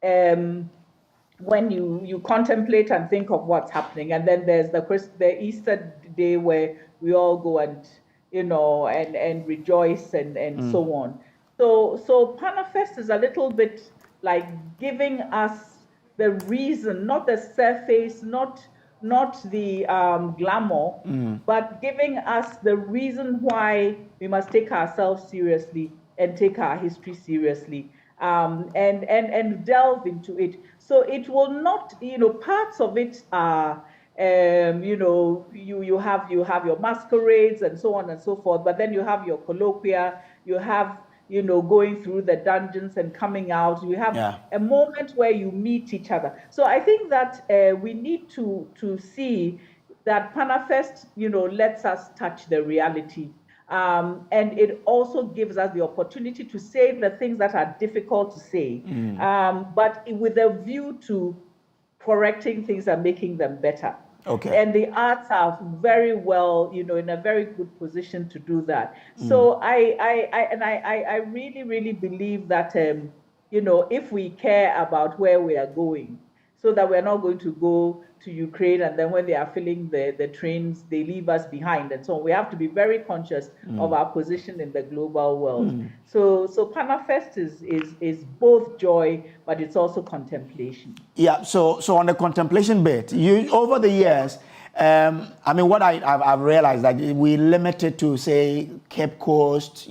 when you contemplate and think of what's happening, and then there's the Easter day where we all go and and rejoice and so on. So Panafest is a little bit like giving us the reason, not the surface, not the glamour, but giving us the reason why we must take ourselves seriously and take our history seriously, and delve into it. So it will not, parts of it are, you have your masquerades and so on and so forth, but then you have your colloquia, you have, going through the dungeons and coming out, you have a moment where you meet each other. So I think that we need to see that Panafest, lets us touch the reality. And it also gives us the opportunity to say the things that are difficult to say, but with a view to correcting things and making them better. Okay. And the arts are very well, in a very good position to do that. So I really, really believe that, if we care about where we are going, so that we're not going to go to Ukraine and then when they are filling the trains, they leave us behind and so on. We have to be very conscious of our position in the global world. So Panafest is both joy, but it's also contemplation. Yeah, so on the contemplation bit, you over the years, what I've realized that we limited to, say, Cape Coast,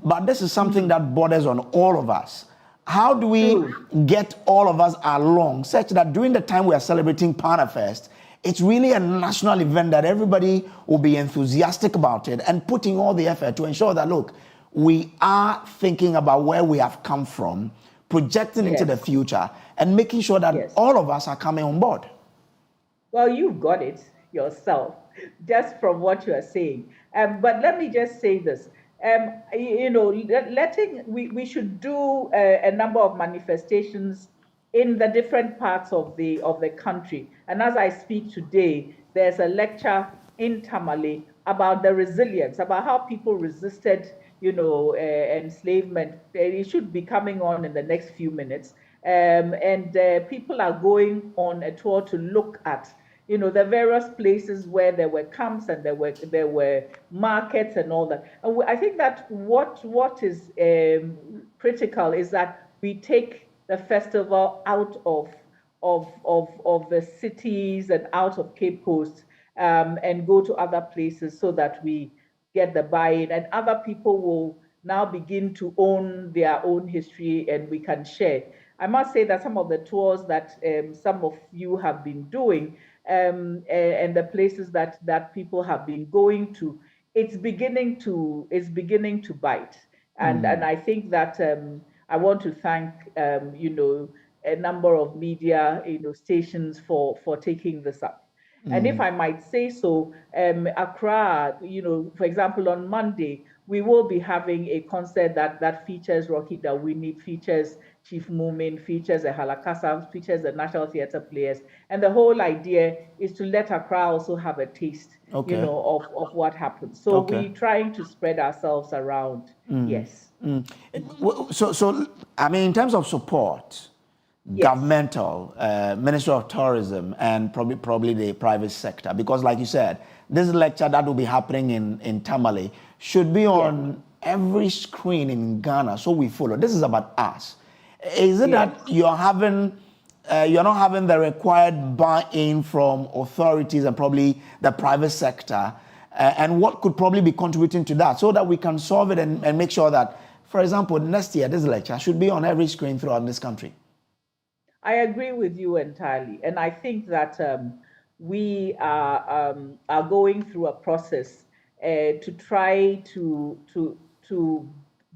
but this is something that borders on all of us. How do we get all of us along such that during the time we are celebrating Panafest, it's really a national event that everybody will be enthusiastic about it and putting all the effort to ensure that, look, we are thinking about where we have come from, projecting into the future, and making sure that all of us are coming on board. Well, you've got it yourself, just from what you are saying. But let me just say this. We should do a number of manifestations in the different parts of the country. And as I speak today, there's a lecture in Tamale about the resilience, about how people resisted, enslavement. It should be coming on in the next few minutes. People are going on a tour to look at the various places where there were camps and there were markets and all that. And I think that what is critical is that we take the festival out of the cities and out of Cape Coast and go to other places so that we get the buy-in, and other people will now begin to own their own history and we can share. I must say that some of the tours that some of you have been doing and the places that people have been going to, it's beginning to bite, and I think that I want to thank a number of media stations for taking this up. And if I might say so, Accra, for example, on Monday we will be having a concert that features Rocky Dawini, features Chief Mumin, features the Halakasa, features the National Theatre players. And the whole idea is to let Accra also have a taste, of what happens. So we're trying to spread ourselves around. Yes. So in terms of support, governmental, Ministry of Tourism, and probably the private sector, because like you said, this lecture that will be happening in Tamale should be on every screen in Ghana, so we follow. This is about us. Is it that you're not having the required buy-in from authorities and probably the private sector, and what could probably be contributing to that so that we can solve it and make sure that, for example, next year this lecture should be on every screen throughout this country? I agree with you entirely, and I think that we are going through a process to try to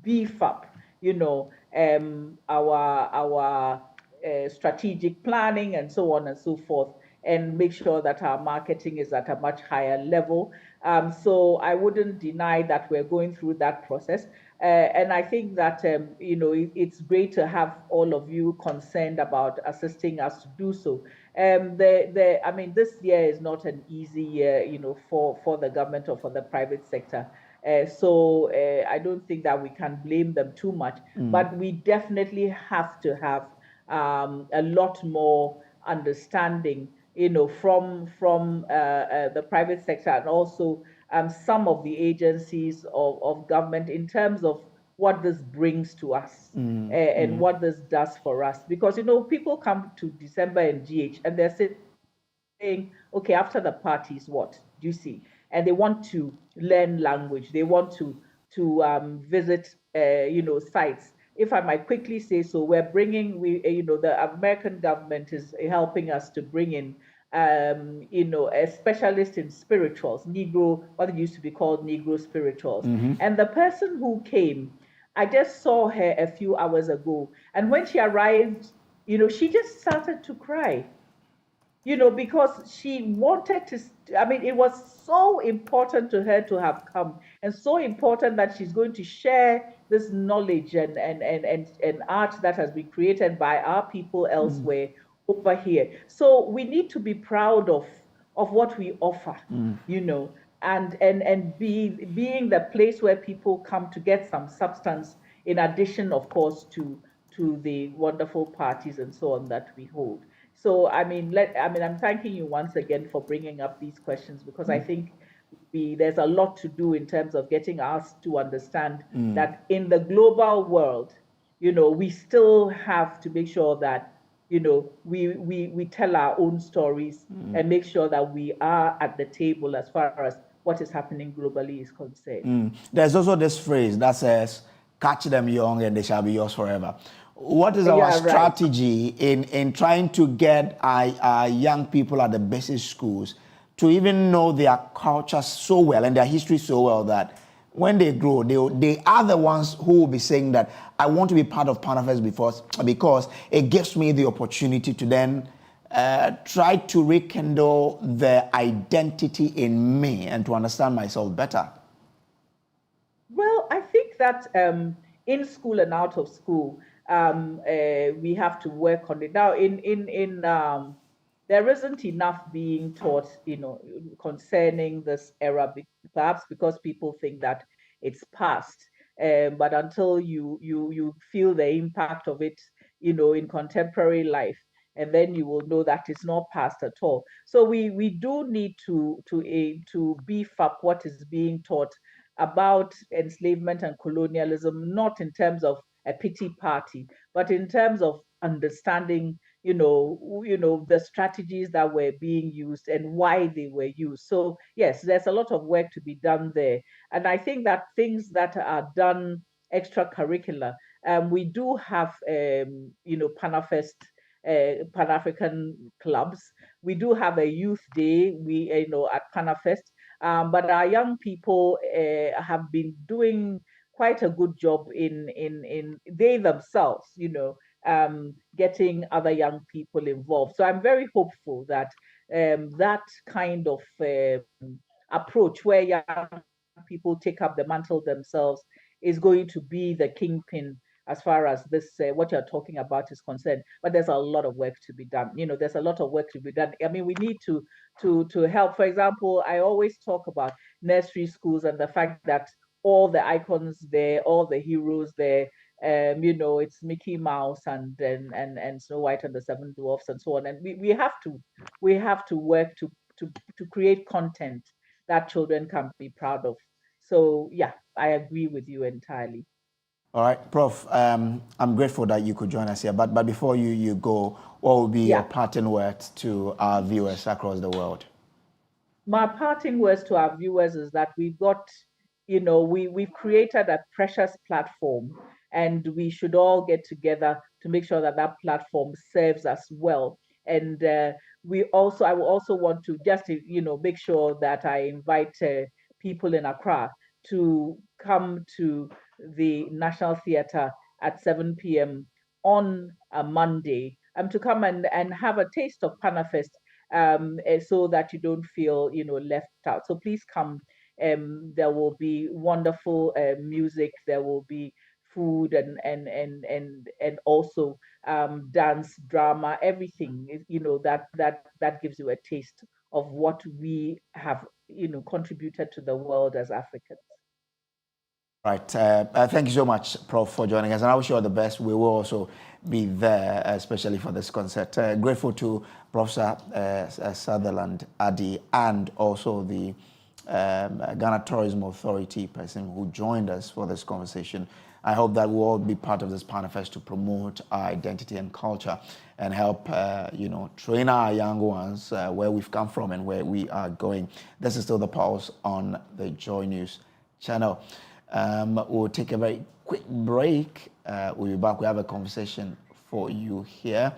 beef up, our strategic planning and so on and so forth, and make sure that our marketing is at a much higher level. So I wouldn't deny that we're going through that process. And I think that, it's great to have all of you concerned about assisting us to do so. This year is not an easy year, for the government or for the private sector. So I don't think that we can blame them too much, but we definitely have to have a lot more understanding, from the private sector and also some of the agencies of government in terms of what this brings to us and what this does for us. Because, people come to December and GH and they're saying, okay, after the parties, what do you see? And they want to learn language. They want to visit, sites. If I might quickly say so, we're bringing, the American government is helping us to bring in, a specialist in spirituals, Negro, what used to be called Negro spirituals. And the person who came, I just saw her a few hours ago. And when she arrived, she just started to cry, because she wanted to, it was so important to her to have come and so important that she's going to share this knowledge and art that has been created by our people elsewhere over here. So we need to be proud of what we offer, you know, and being the place where people come to get some substance, in addition, of course, to the wonderful parties and so on that we hold. So I mean, I'm thanking you once again for bringing up these questions, because I think there's a lot to do in terms of getting us to understand that in the global world, you know, we still have to make sure that, you know, we tell our own stories and make sure that we are at the table as far as what is happening globally is concerned. There's also this phrase that says, catch them young and they shall be yours forever. What is our strategy in trying to get our young people at the basic schools to even know their culture so well and their history so well that when they grow, they are the ones who will be saying that I want to be part of PanAffairs because it gives me the opportunity to then try to rekindle the identity in me and to understand myself better? Well, I think that in school and out of school, we have to work on it. Now, there isn't enough being taught, you know, concerning this era, perhaps because people think that it's past. But until you feel the impact of it, you know, in contemporary life, and then you will know that it's not past at all. So we do need to beef up what is being taught about enslavement and colonialism, not in terms of a pity party, but in terms of understanding, you know, the strategies that were being used and why they were used. So yes, there's a lot of work to be done there. And I think that things that are done extracurricular, we do have, you know, Pan-African clubs. We do have a youth day, you know, at PanAffest. But our young people have been doing quite a good job in they themselves, you know, getting other young people involved. So I'm very hopeful that that kind of approach where young people take up the mantle themselves is going to be the kingpin as far as this, what you're talking about is concerned. But there's a lot of work to be done. You know, there's a lot of work to be done. I mean, we need to help. For example, I always talk about nursery schools and the fact that all the icons there, all the heroes there, you know, it's Mickey Mouse and Snow White and the Seven Dwarfs and so on. And we have to work to create content that children can be proud of. So yeah, I agree with you entirely. All right, Prof, I'm grateful that you could join us here. But before you go, what would be your parting words to our viewers across the world? My parting words to our viewers is that we've got, you know, we've created a precious platform, and we should all get together to make sure that that platform serves us well. And I will also want to just, you know, make sure that I invite people in Accra to come to the National Theatre at 7 p.m. on a Monday, to come and have a taste of PanAffest, so that you don't feel, you know, left out. So please come. There will be wonderful music. There will be food and also dance, drama, everything, you know, that gives you a taste of what we have, you know, contributed to the world as Africans. Right. Thank you so much, Prof, for joining us. And I wish you all the best. We will also be there, especially for this concert. Grateful to Professor Sutherland Addy and also the Ghana Tourism Authority person who joined us for this conversation. I hope that we'll all be part of this PanAffest to promote our identity and culture and help, you know, train our young ones where we've come from and where we are going. This is still The Pulse on the Joy News channel. We'll take a very quick break. We'll be back. We have a conversation for you here.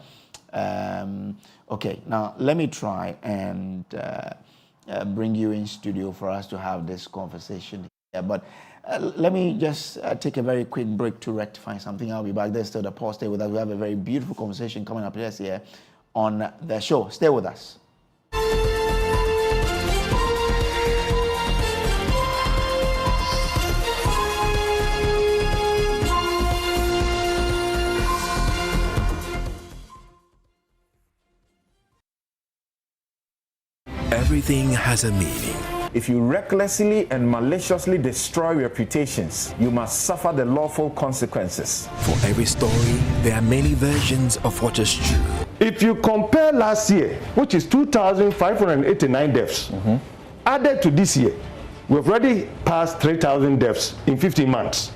Okay, now let me try and bring you in studio for us to have this conversation here. But let me just take a very quick break to rectify something. I'll be back. There's still The Pulse. Stay with us. We have a very beautiful conversation coming up here on the show. Stay with us. Everything has a meaning. If you recklessly and maliciously destroy reputations, you must suffer the lawful consequences. For every story, there are many versions of what is true. If you compare last year, which is 2,589 deaths, added to this year, we've already passed 3,000 deaths in 15 months.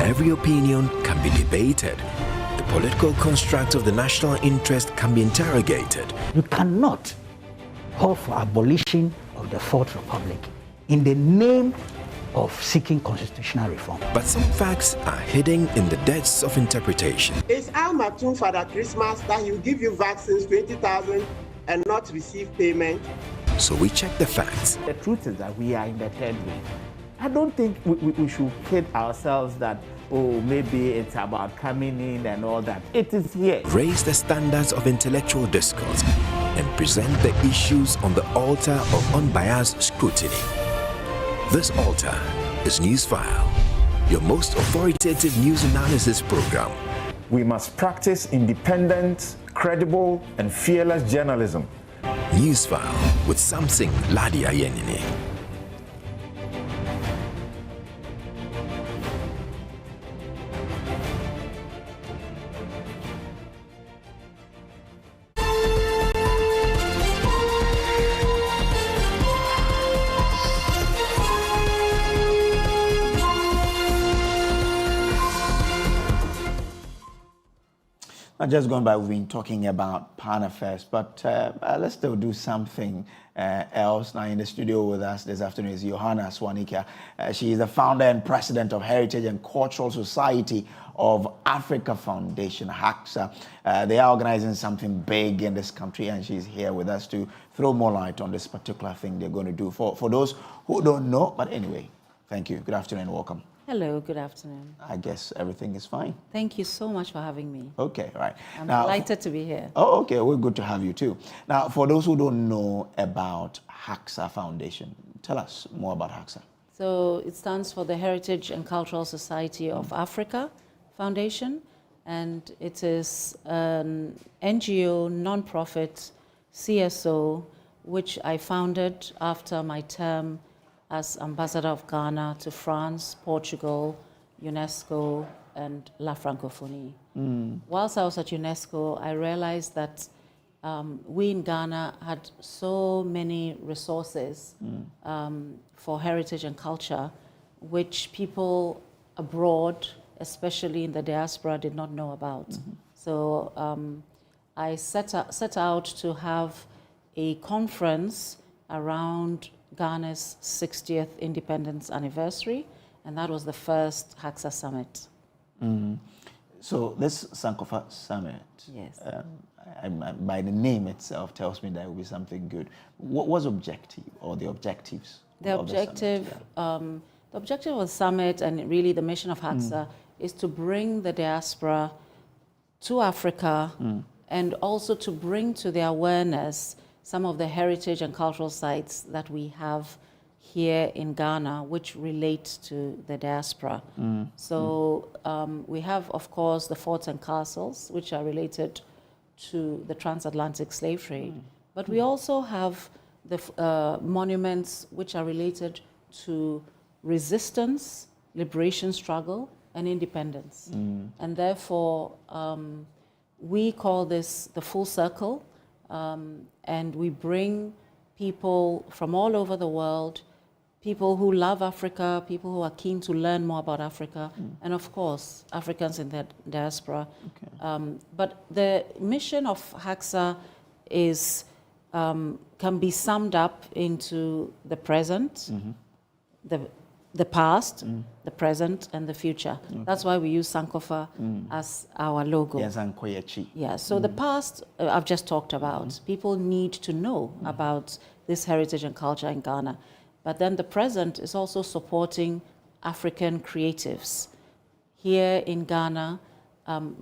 Every opinion can be debated. The political construct of the national interest can be interrogated. You cannot call for abolition of the Fourth Republic in the name of seeking constitutional reform. But some facts are hidden in the depths of interpretation. It's Al Maktoum Father Christmas that he'll give you vaccines 20,000 and not receive payment. So we check the facts. The truth is that we are in the third wave. I don't think we should kid ourselves that, oh, maybe it's about coming in and all that. It is here. Raise the standards of intellectual discourse and present the issues on the altar of unbiased scrutiny. This altar is Newsfile, your most authoritative news analysis program. We must practice independent, credible, and fearless journalism. Newsfile with Samson Ladi Ayenine. Just gone by, we've been talking about PAN affairs, but let's still do something else. Now in the studio with us this afternoon is Johanna Swanika. She is the founder and president of Heritage and Cultural Society of Africa Foundation, HACSA. They are organizing something big in this country, and she's here with us to throw more light on this particular thing they're going to do. For those who don't know, but anyway, thank you. Good afternoon and welcome. Hello, good afternoon. I guess everything is fine. Thank you so much for having me. Okay, right. I'm delighted to be here. Oh, okay. We're good to have you too. Now, for those who don't know about HACSA Foundation, tell us more about HACSA. So it stands for the Heritage and Cultural Society of Africa Foundation, and it is an NGO, non-profit, CSO, which I founded after my term as ambassador of Ghana to France, Portugal, UNESCO, and La Francophonie. Whilst I was at UNESCO, I realized that we in Ghana had so many resources for heritage and culture, which people abroad, especially in the diaspora, did not know about. So I set out to have a conference around Ghana's 60th independence anniversary, and that was the first HACSA Summit. So this Sankofa Summit, yes, by the name itself tells me that it will be something good. What was objective or the objectives? The objective, the objective of the summit, and really the mission of HACSA, is to bring the diaspora to Africa and also to bring to their awareness some of the heritage and cultural sites that we have here in Ghana, which relate to the diaspora. So we have, of course, the forts and castles, which are related to the transatlantic slave trade. But we also have the monuments which are related to resistance, liberation struggle, and independence. And therefore, we call this the full circle. And we bring people from all over the world, people who love Africa, people who are keen to learn more about Africa, and of course, Africans in the diaspora. But the mission of HACSA is, can be summed up into the present, the past, the present, and the future. That's why we use Sankofa as our logo. Yeah, so the past, I've just talked about. People need to know about this heritage and culture in Ghana. But then the present is also supporting African creatives here in Ghana,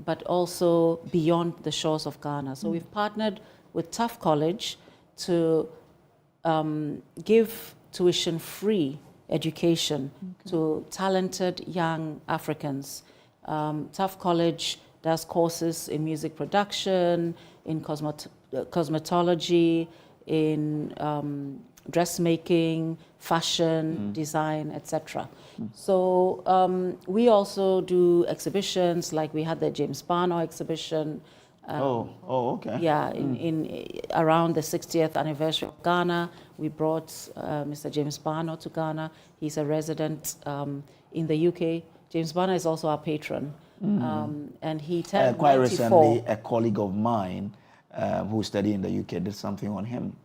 but also beyond the shores of Ghana. So we've partnered with Tough College to give tuition-free education to talented young Africans. Tough College does courses in music production, in cosmetology, in dressmaking, fashion, design, etc. So we also do exhibitions, like we had the James Barnor exhibition. Okay. Yeah, in around the 60th anniversary of Ghana, we brought Mr. James Barnor to Ghana. He's a resident in the UK. James Barnor is also our patron, and he turned quite 94. recently, a colleague of mine who studied in the UK did something on him.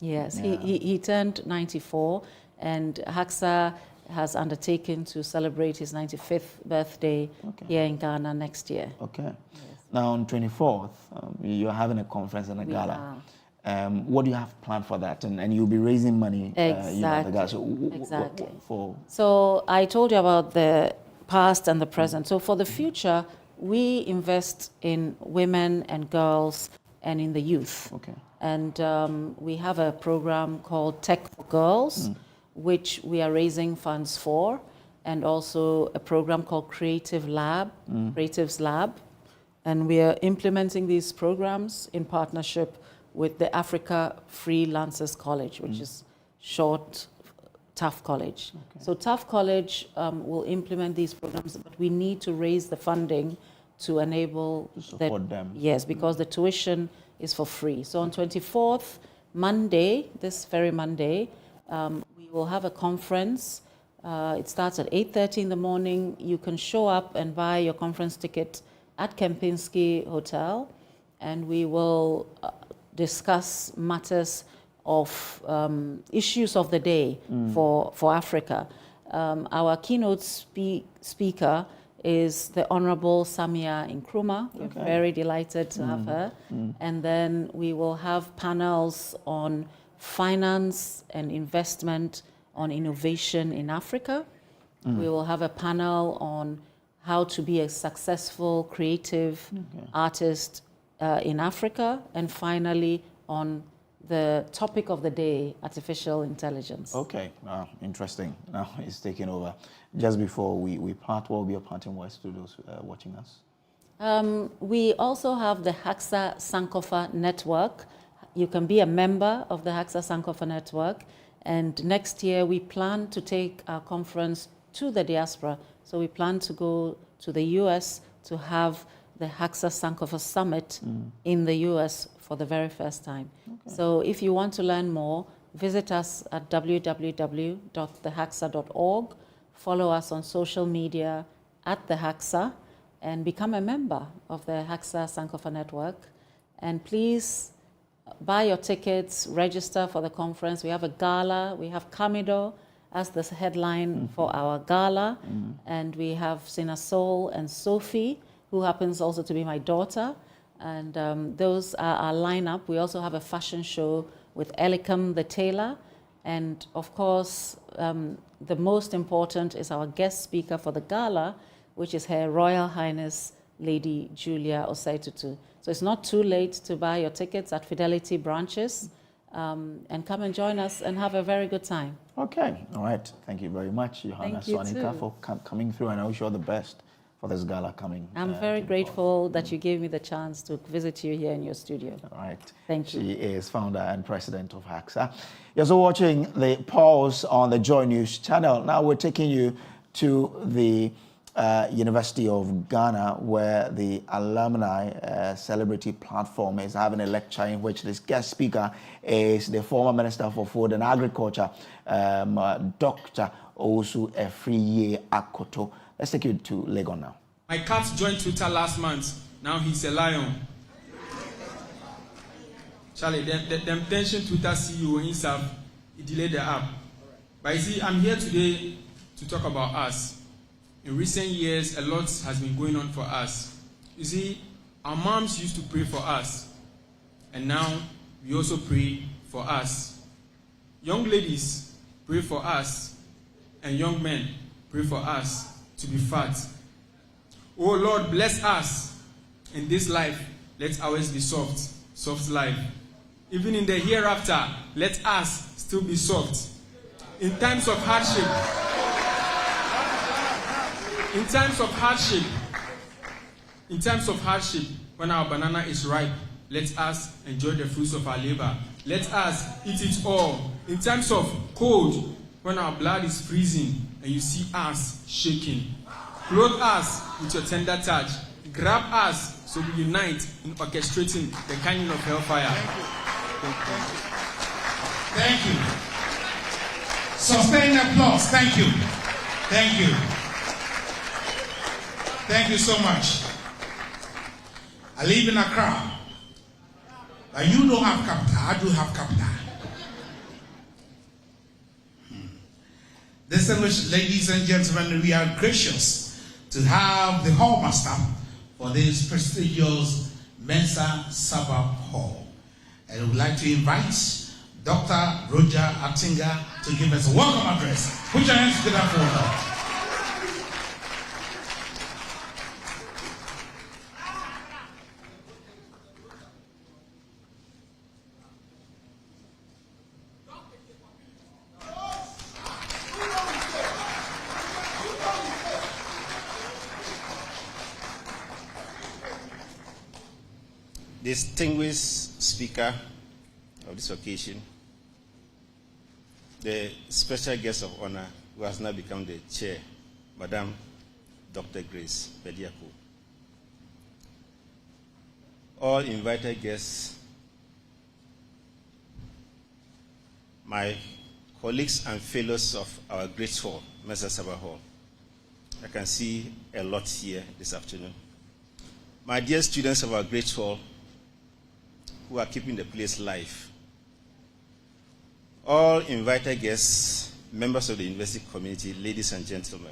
Yes, yeah. he turned 94, and HACSA has undertaken to celebrate his 95th birthday here in Ghana next year. Okay. Now on 24th, you're having a conference and a gala. What do you have planned for that? And you'll be raising money. Exactly. At the gala. So Exactly. For So I told you about the past and the present. So for the future, we invest in women and girls and in the youth. Okay. And we have a program called Tech for Girls, which we are raising funds for, and also a program called Creatives Lab. And we are implementing these programs in partnership with the Africa Freelancers College, which is short, Tough College. Okay. So Tough College will implement these programs, but we need to raise the funding to enable support them. Yes, because the tuition is for free. So on 24th, Monday, this very Monday, we will have a conference. It starts at 8:30 in the morning. You can show up and buy your conference ticket at Kempinski Hotel, and we will discuss matters of issues of the day for Africa. Our keynote speaker is the Honorable Samia Nkrumah. We're very delighted to have her. And then we will have panels on finance and investment, on innovation in Africa. We will have a panel on how to be a successful creative artist in Africa. And finally, on the topic of the day, artificial intelligence. Okay, interesting. Now it's taking over. Just before we part, what will be your parting words to those watching us? We also have the HACSA Sankofa Network. You can be a member of the HACSA Sankofa Network. And next year, we plan to take our conference to the diaspora. So we plan to go to the US to have the HACSA Sankofa Summit in the US for the very first time. Okay. So if you want to learn more, visit us at www.thehaxa.org. Follow us on social media at the HACSA and become a member of the HACSA Sankofa Network. And please buy your tickets, register for the conference. We have a gala. We have Kamido as the headline for our gala. And we have Sina Soul and Sophie, who happens also to be my daughter. And those are our lineup. We also have a fashion show with Elikam the tailor. And of course, the most important is our guest speaker for the gala, which is Her Royal Highness Lady Julia Osei-Tutu. So it's not too late to buy your tickets at Fidelity branches, and come and join us and have a very good time. Okay, all right. Thank you very much, Johanna Swanika, for coming through, and I wish you all the best for this gala coming. I'm very grateful that you gave me the chance to visit you here in your studio. All right. Thank you. She is founder and president of HACSA. You're also watching the Pulse on the JoyNews channel. Now we're taking you to the University of Ghana, where the alumni celebrity platform is having a lecture in which this guest speaker is the former Minister for Food and Agriculture, Dr. Owusu Afriye Akoto. Let's take you to Lagos now. My cat joined Twitter last month. Now he's a lion. Charlie, them tension Twitter CEO himself, he delayed the app. But you see, I'm here today to talk about us. In recent years, a lot has been going on for us. You see, our moms used to pray for us. And now, we also pray for us. Young ladies pray for us. And young men pray for us to be fat. Oh Lord, bless us. In this life, let ours be soft life. Even in the hereafter, let us still be soft. In times of hardship, when our banana is ripe, let us enjoy the fruits of our labor. Let us eat it all. In terms of cold, when our blood is freezing and you see us shaking, clothe us with your tender touch. Grab us so we unite in orchestrating the kindling of hellfire. Thank you. Sustained applause. Thank you. Thank you. Thank you so much. I live in Accra. But you don't have capital. I do have capital. Distinguished ladies and gentlemen, we are gracious to have the hallmaster for this prestigious Mensa Sabbath Hall. And I would like to invite Dr. Roger Atinga to give us a welcome address. Put your hands together for her. Distinguished speaker of this occasion, the special guest of honor who has now become the chair, Madam Dr. Grace Bediako, all invited guests, my colleagues and fellows of our great hall, Mensa Sabbath Hall. I can see a lot here this afternoon. My dear students of our great hall, who are keeping the place live. All invited guests, members of the university community, ladies and gentlemen,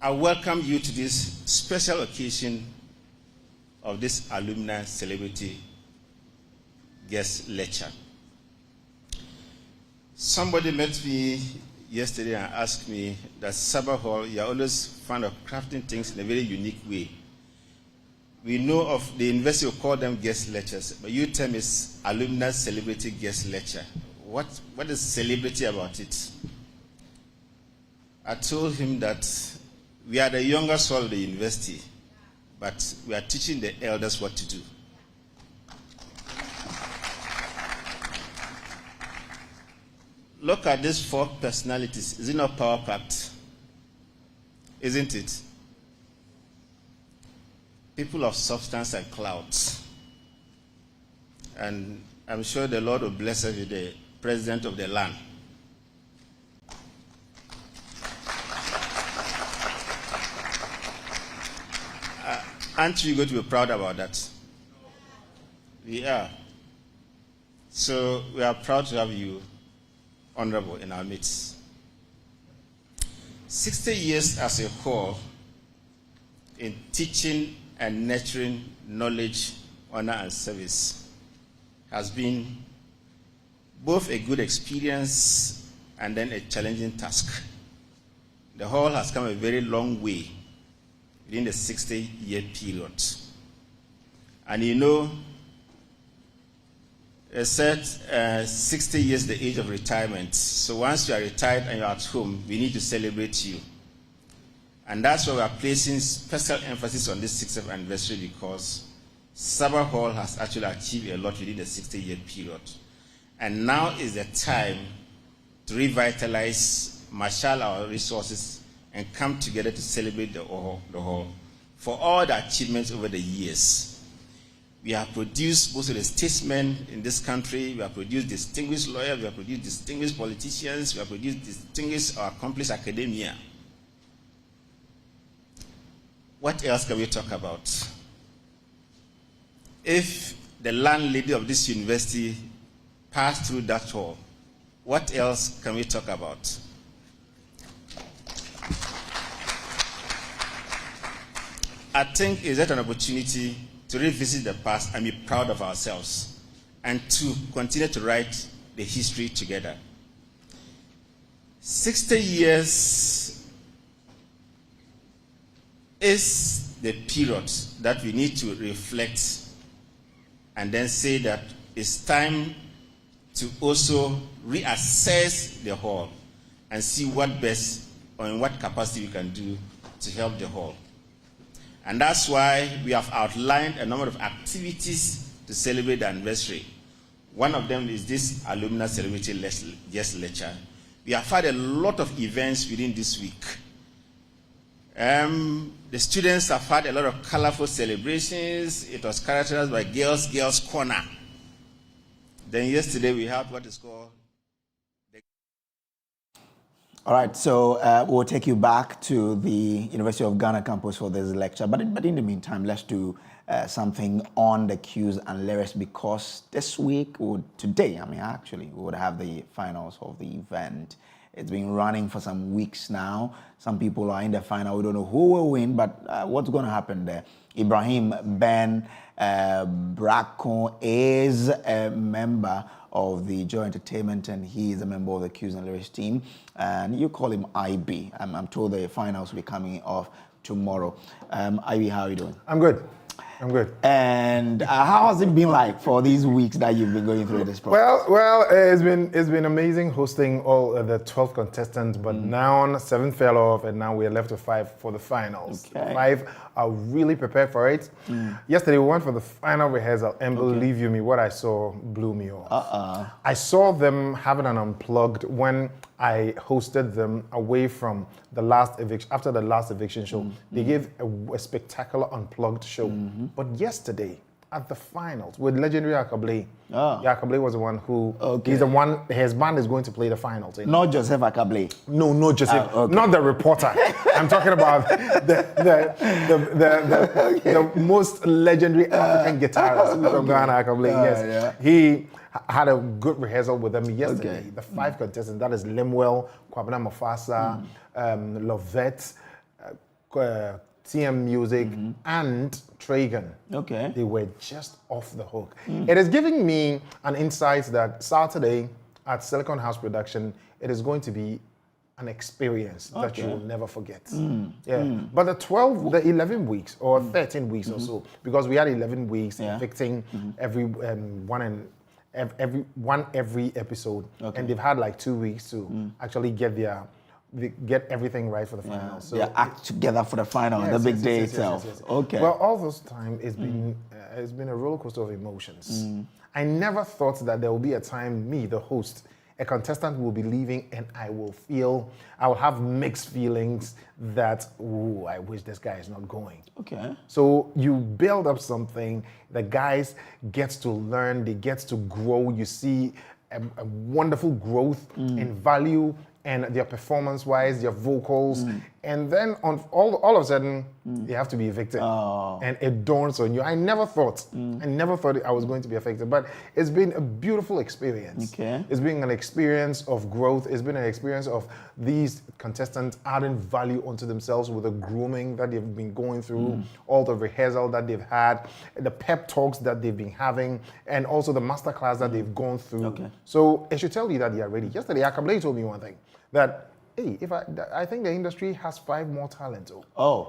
I welcome you to this special occasion of this alumni celebrity guest lecture. Somebody met me yesterday and asked me that Sabbath Hall, you're always fond of crafting things in a very unique way. We know of the university will call them guest lectures, but your term is alumni celebrity guest lecture. What is celebrity about it? I told him that we are the youngest hall of the university, but we are teaching the elders what to do. Look at these four personalities. Is it not power-packed? Isn't it? People of substance and clouds. And I'm sure the Lord will bless us with the president of the land. Aren't you going to be proud about that? We are. So we are proud to have you, Honorable, in our midst. 60 years as a whole in teaching and nurturing knowledge, honor, and service has been both a good experience and then a challenging task. The hall has come a very long way within the 60-year period. And you know, they said 60 years the age of retirement. So once you are retired and you're at home, we need to celebrate you. And that's why we are placing special emphasis on this 60th anniversary, because Sabbath Hall has actually achieved a lot within the 60-year period. And now is the time to revitalize, marshal our resources, and come together to celebrate the hall for all the achievements over the years. We have produced most of the statesmen in this country. We have produced distinguished lawyers. We have produced distinguished politicians. We have produced distinguished or accomplished academia. What else can we talk about? If the landlady of this university passed through that hall, what else can we talk about? I think is that an opportunity to revisit the past and be proud of ourselves, and to continue to write the history together. 60 years is the period that we need to reflect and then say that it's time to also reassess the hall and see what best or in what capacity we can do to help the hall. And that's why we have outlined a number of activities to celebrate the anniversary. One of them is this alumni celebrity guest lecture. We have had a lot of events within this week. The students have had a lot of colorful celebrations. It was characterized by Girls Corner. Then yesterday we had what is called... All right, so we'll take you back to the University of Ghana campus for this lecture. But in the meantime, let's do something on the cues and lyrics, because this week, or today, we would have the finals of the event. It's been running for some weeks now. Some people are in the final. We don't know who will win, but what's going to happen there? Ibrahim Ben Bracon is a member of the Joy Entertainment, and he is a member of the Cues and Lyrics team. And you call him IB. I'm told the finals will be coming off tomorrow. IB, how are you doing? I'm good. I'm good. And how has it been like for these weeks that you've been going through this process? Well, it's been amazing hosting all the 12 contestants, but now 7 fell off, and now we're left with 5 for the finals. Okay. 5 are really prepared for it. Yesterday we went for the final rehearsal, and believe you me, what I saw blew me off. I saw them having an unplugged when I hosted them away from the last eviction. After the last eviction show, they gave a spectacular unplugged show. But yesterday, at the finals, with legendary Akablé, Akablé was the one who, he's the one, his band is going to play the finals. Not Joseph Akablé. No, not Joseph, not the reporter. I'm talking about the most legendary African guitarist from Ghana, Akablé. Yes, he had a good rehearsal with them yesterday. The 5 contestants, that is Lemuel, Kwabena Mafasa, Lovette, TM Music, and Tragan. They were just off the hook. It is giving me an insight that Saturday at Silicon House Production, it is going to be an experience that you will never forget. But the 11 weeks or 13 weeks or so, because we had 11 weeks evicting every every episode, and they've had like 2 weeks to actually get everything right for the final. So they act together for the final, the big day itself. Well, all this time it's been a roller coaster of emotions. I never thought that there will be a time me, the host, a contestant will be leaving, and I will have mixed feelings that, ooh, I wish this guy is not going. So you build up something, the guys gets to learn, they get to grow, you see a wonderful growth in value and their performance-wise, their vocals, and then on all of a sudden, they have to be evicted. And it dawns on you. I never thought I was going to be affected, but it's been a beautiful experience. It's been an experience of growth. It's been an experience of these contestants adding value onto themselves with the grooming that they've been going through, all the rehearsal that they've had, the pep talks that they've been having, and also the masterclass that they've gone through. So it should tell you that they are ready. Yesterday, Akablé told me one thing, that hey, I think the industry has 5 more talents. And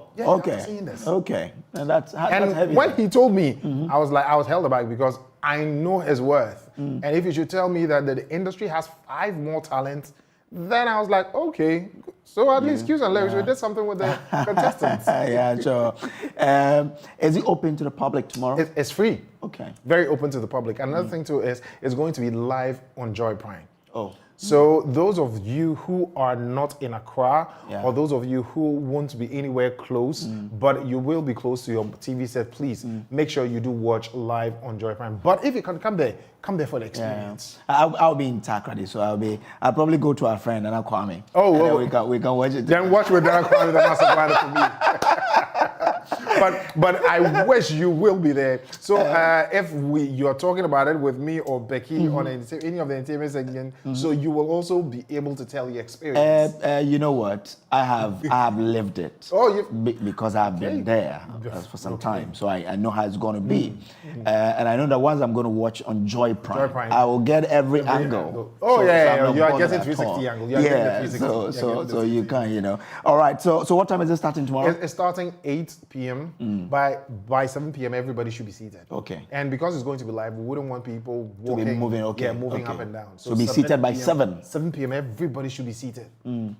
that's heavy. When he told me, I was held aback because I know his worth. And if you should tell me that the industry has 5 more talents, then I was like, okay, so at least Cues and Lyrics, we did something with the contestants. Sure. Is it open to the public tomorrow? It's free. Very open to the public. Another thing too is it's going to be live on Joy Prime. So those of you who are not in Accra, or those of you who won't be anywhere close, but you will be close to your TV set, please make sure you do watch live on Joy Prime. But if you can come there for the experience. I'll be in Takrady, so I'll probably go to our friend and I'll call me. We can watch it. Then watch with Dana Kwame, the master planner for me. But I wish you will be there. So if you are talking about it with me or Becky on any of the entertainment segment, so you will also be able to tell your experience. You know what? I have lived it. Because I've been there for some time, so I know how it's going to be, and I know that once I'm going to watch on Joy Prime, I will get every angle. You are getting 360 angle. So you can, All right. So what time is it starting tomorrow? It's starting 8 p.m. p.m. By 7 p.m. everybody should be seated. Okay. And because it's going to be live, we wouldn't want people walking, to be moving. Okay. Yeah, moving up and down. So be seated by 7. 7 p.m. everybody should be seated.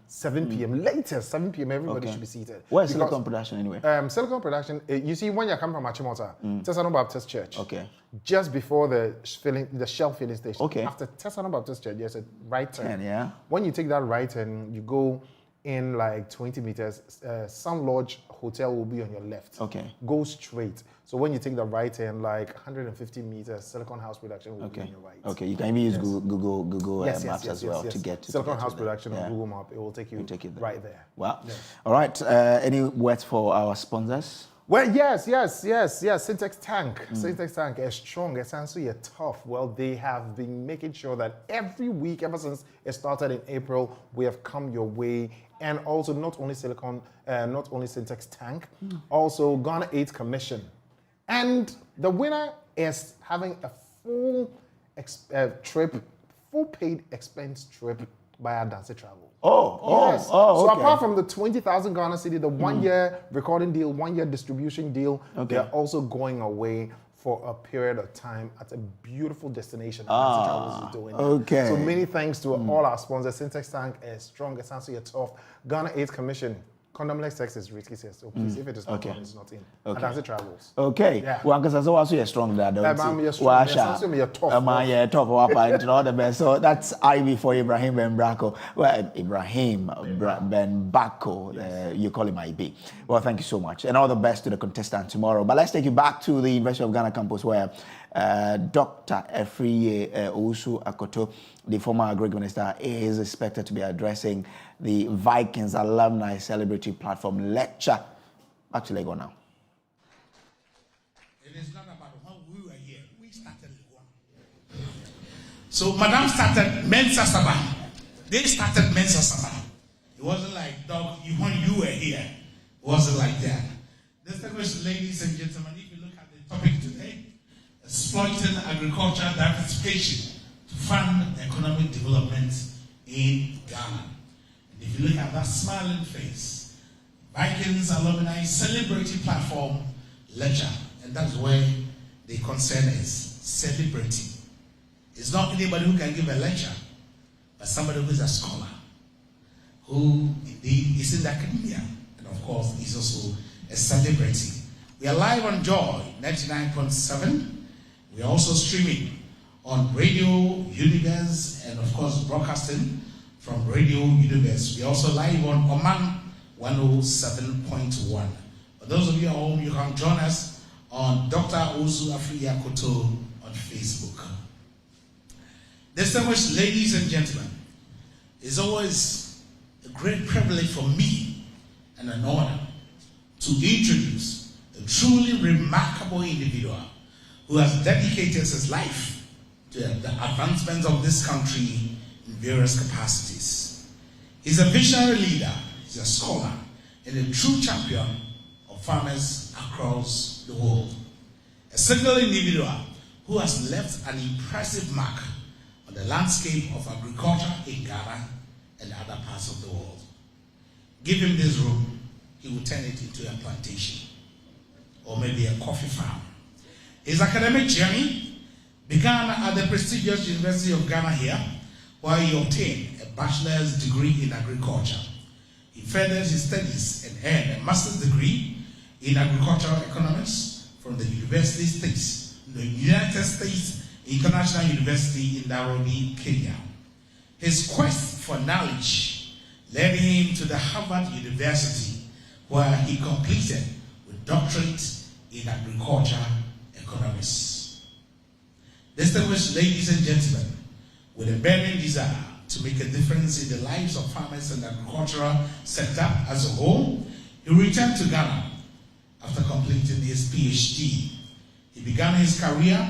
7 p.m. Latest 7 p.m. everybody should be seated. Where's Silicon Production anyway? Silicon Production. You see, when you come from Achimota, Tesano Baptist Church. Okay. Just before the Shell filling station. Okay. After Tesano Baptist Church, there's a right turn. Yeah. When you take that right turn, you go in like 20 meters. Sun Lodge Hotel will be on your left. Okay. Go straight. So when you take the right turn, like 150 meters, Silicon House Production will be on your right. Okay. You can even use Google Maps as well to get to Silicon House Production on Google Map. It will take you right there. Wow. Yes. All right. Any words for our sponsors? Well, yes. Syntex Tank. Syntex Tank is strong. It's actually tough. Well, they have been making sure that every week, ever since it started in April, we have come your way. And also not only Syntex Tank, also Ghana AIDS Commission. And the winner is having a full paid expense trip by Adansi Travel. So apart from the 20,000 Ghana cedi, the 1 year recording deal, 1 year distribution deal, they're also going away for a period of time at a beautiful destination. Adansi Travel is doing. Okay. So many thanks to all our sponsors. Syntex Tank is strong. It's actually tough. Ghana AIDS Commission. Condomless sex is risky, so please, if it is not on, it's not in. Adansi Travels. Okay. Yeah. Well, because also you're strong there, don't you? I'm strong. You're tough. Top of all the best. So that's Ivy for Ibrahim Ben Bracco. Well, Ibrahim Ben Bako, you call him IB. Well, thank you so much. And all the best to the contestant tomorrow. But let's take you back to the University of Ghana campus where Dr. Efriye Owusu Akoto, the former Agri Minister, is expected to be addressing the Vikings Alumni Celebratory Platform lecture. Back to Lagos now. It is not about when we were here. We started Lagos. So Madame started Mensa Sabah. They started Mensa Sabah. It wasn't like, dog, when you were here. It wasn't like that. Distinguished ladies and gentlemen, if you look at the topic today, exploiting agricultural diversification to fund economic development in Ghana. And if you look at that smiling face, Vikings Alumni Celebratory Platform lecture, and that's where the concern is, celebrating. It's not anybody who can give a lecture, but somebody who is a scholar, who indeed is in the academia, and of course is also a celebrity. We are live on Joy 99.7. We are also streaming on Radio Universe and of course broadcasting from Radio Universe. We are also live on Oman 107.1. For those of you at home, you can join us on Dr. Ozu Afriya Koto on Facebook. Distinguished ladies and gentlemen, it's always a great privilege for me and an honor to introduce a truly remarkable individual who has dedicated his life to the advancement of this country in various capacities. He's a visionary leader, he's a scholar, and a true champion of farmers across the world. A single individual who has left an impressive mark on the landscape of agriculture in Ghana and other parts of the world. Give him this room, he will turn it into a plantation, or maybe a coffee farm. His academic journey began at the prestigious University of Ghana here, where he obtained a bachelor's degree in agriculture. He furthered his studies and earned a master's degree in agricultural economics from the United States International University in Nairobi, Kenya. His quest for knowledge led him to the Harvard University, where he completed with doctorate in agriculture economics. Distinguished ladies and gentlemen, with a burning desire to make a difference in the lives of farmers and the agricultural sector as a whole, he returned to Ghana after completing his PhD. He began his career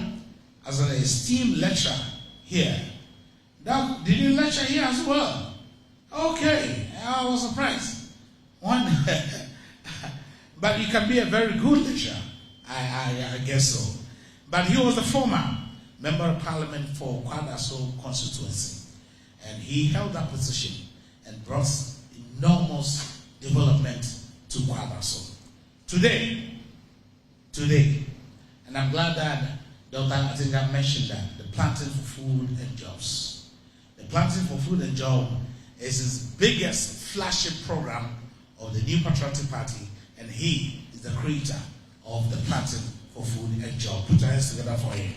as an esteemed lecturer here. Doc, did you lecture here as well? Okay, I was surprised. But you can be a very good lecturer. I guess so. But he was the former member of Parliament for Kwadaso constituency. And he held that position and brought enormous development to Kwadaso. Today, Dr. Atinga mentioned that, the Planting for Food and Jobs. The Planting for Food and Jobs is his biggest flagship program of the new Patriotic Party, and he is the creator of the Planting for Food and Jobs. Put your hands together for him.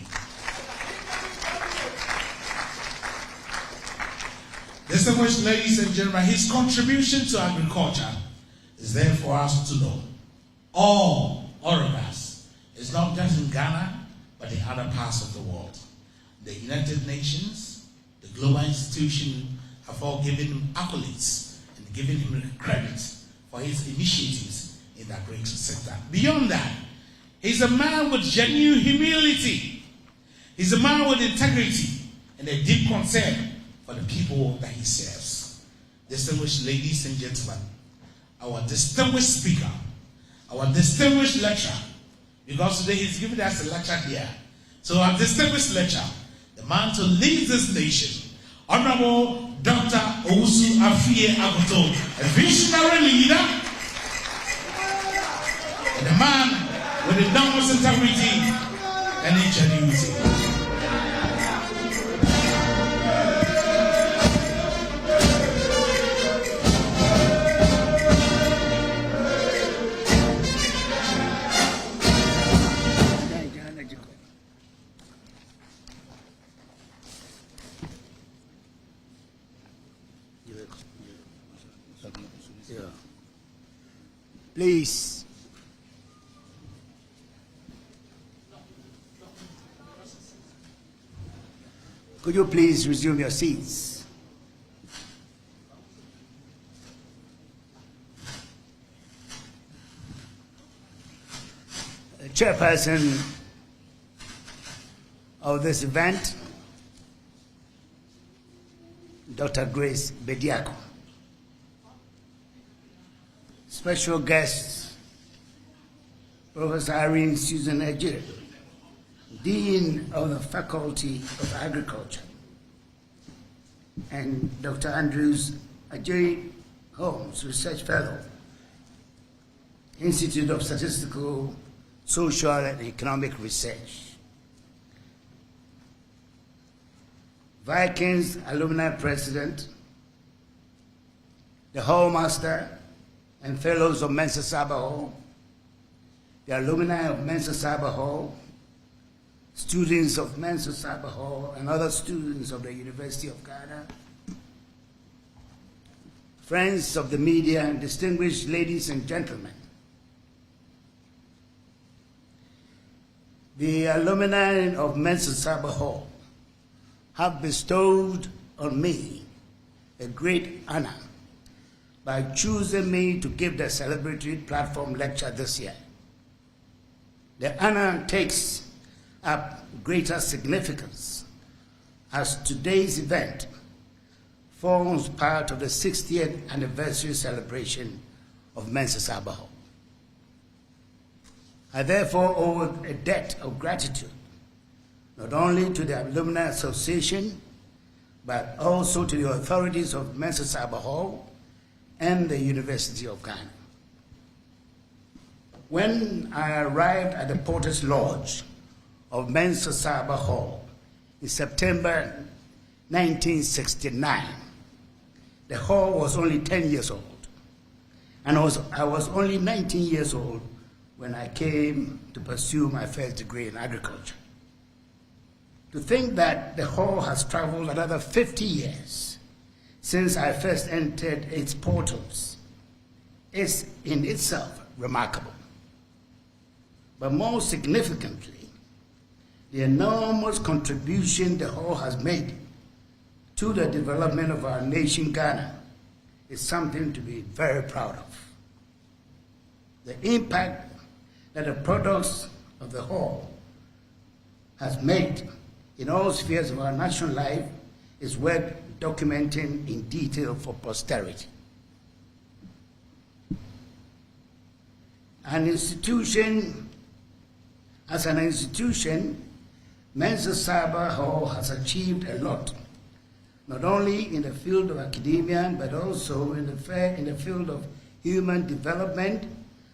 Distinguished ladies and gentlemen, his contribution to agriculture is there for us to know. All of us, it's not just in Ghana, but in other parts of the world. The United Nations, the global institution have all given him accolades and given him credit for his initiatives in the agriculture sector. Beyond that, he's a man with genuine humility. He's a man with integrity and a deep concern for the people that he serves. Distinguished ladies and gentlemen, our distinguished speaker, our distinguished lecturer, because today he's giving us a lecture here. So our distinguished lecturer, the man to lead this nation, Honorable Dr. Owusu Afie Agoto, a visionary leader, and a man with enormous integrity and ingenuity. Please. Could you please resume your seats? The chairperson of this event, Dr. Grace Bediako. Special guests, Professor Irene Susan Ejire, Dean of the Faculty of Agriculture, and Dr. Andrews Ajay Holmes, Research Fellow, Institute of Statistical, Social and Economic Research, Vikings Alumni President, the Hallmaster, and fellows of Mensa Saba Hall, the alumni of Mensa Saba Hall, students of Mensa Saba Hall, and other students of the University of Ghana, friends of the media, and distinguished ladies and gentlemen. The alumni of Mensa Saba Hall have bestowed on me a great honor by choosing me to give the celebratory platform lecture this year. The honor takes up greater significance as today's event forms part of the 60th anniversary celebration of Mensa Saba Hall. I therefore owe a debt of gratitude not only to the Alumni Association, but also to the authorities of Mensa Saba Hall and the University of Ghana. When I arrived at the Porter's Lodge of Mensa Saba Hall in September 1969, the hall was only 10 years old, and I was only 19 years old when I came to pursue my first degree in agriculture. To think that the hall has traveled another 50 years since I first entered its portals is in itself remarkable. But more significantly, the enormous contribution the hall has made to the development of our nation, Ghana, is something to be very proud of. The impact that the products of the hall has made in all spheres of our national life is worth documenting in detail for posterity. As an institution, Mensa Saba Hall has achieved a lot, not only in the field of academia, but also in the field of human development,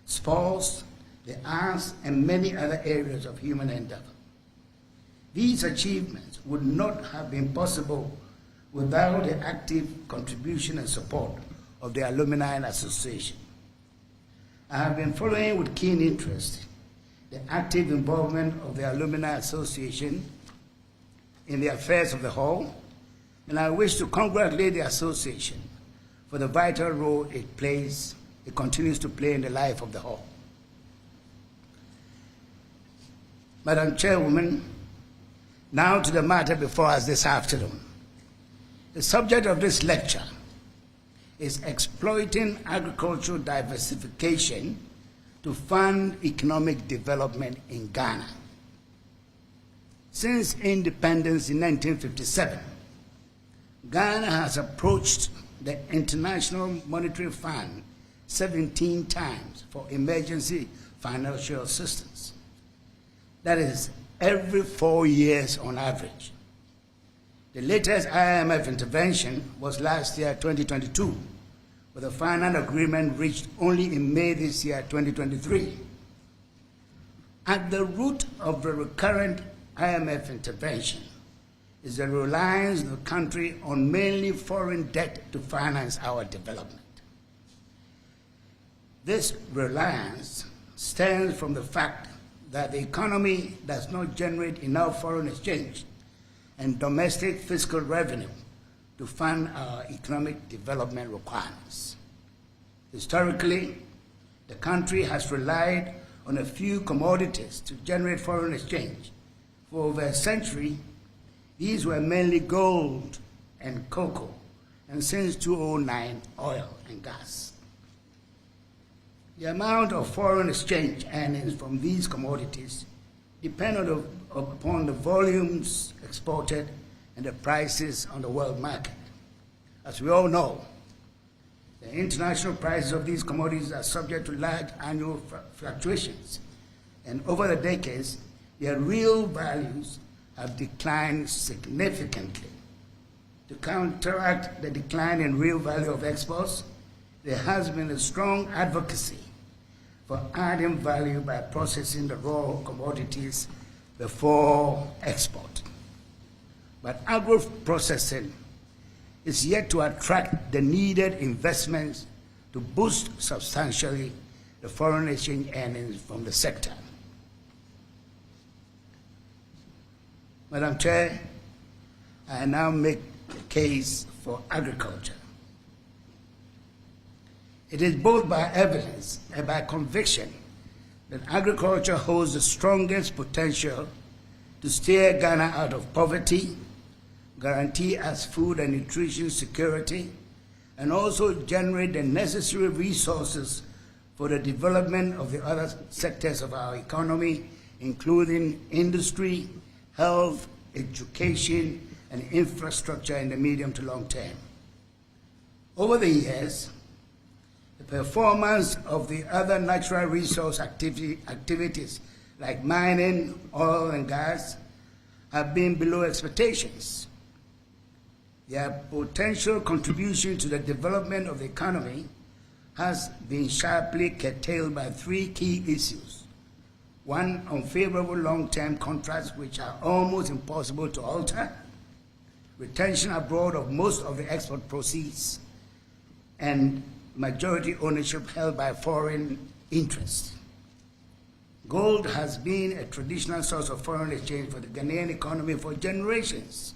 sports, the arts, and many other areas of human endeavor. These achievements would not have been possible without the active contribution and support of the Alumni Association. I have been following with keen interest the active involvement of the Alumni Association in the affairs of the Hall, and I wish to congratulate the association for the vital role it continues to play in the life of the Hall. Madam Chairwoman, now to the matter before us this afternoon. The subject of this lecture is exploiting agricultural diversification to fund economic development in Ghana. Since independence in 1957, Ghana has approached the International Monetary Fund 17 times for emergency financial assistance. That is every 4 years on average. The latest IMF intervention was last year, 2022, with a final agreement reached only in May this year, 2023. At the root of the recurrent IMF intervention is the reliance of the country on mainly foreign debt to finance our development. This reliance stems from the fact that the economy does not generate enough foreign exchange and domestic fiscal revenue to fund our economic development requirements. Historically, the country has relied on a few commodities to generate foreign exchange. For over a century, these were mainly gold and cocoa, and since 2009, oil and gas. The amount of foreign exchange earnings from these commodities depend upon the volumes exported and the prices on the world market. As we all know, the international prices of these commodities are subject to large annual fluctuations, and over the decades, their real values have declined significantly. To counteract the decline in real value of exports, there has been a strong advocacy for adding value by processing the raw commodities before export. But agro-processing is yet to attract the needed investments to boost substantially the foreign exchange earnings from the sector. Madam Chair, I now make the case for agriculture. It is both by evidence and by conviction that agriculture holds the strongest potential to steer Ghana out of poverty, guarantee us food and nutrition security, and also generate the necessary resources for the development of the other sectors of our economy, including industry, health, education, and infrastructure in the medium to long term. Over the years, the performance of the other natural resource activities like mining, oil, and gas have been below expectations. Their potential contribution to the development of the economy has been sharply curtailed by three key issues. One, unfavorable long-term contracts which are almost impossible to alter, retention abroad of most of the export proceeds, and majority ownership held by foreign interests. Gold has been a traditional source of foreign exchange for the Ghanaian economy for generations.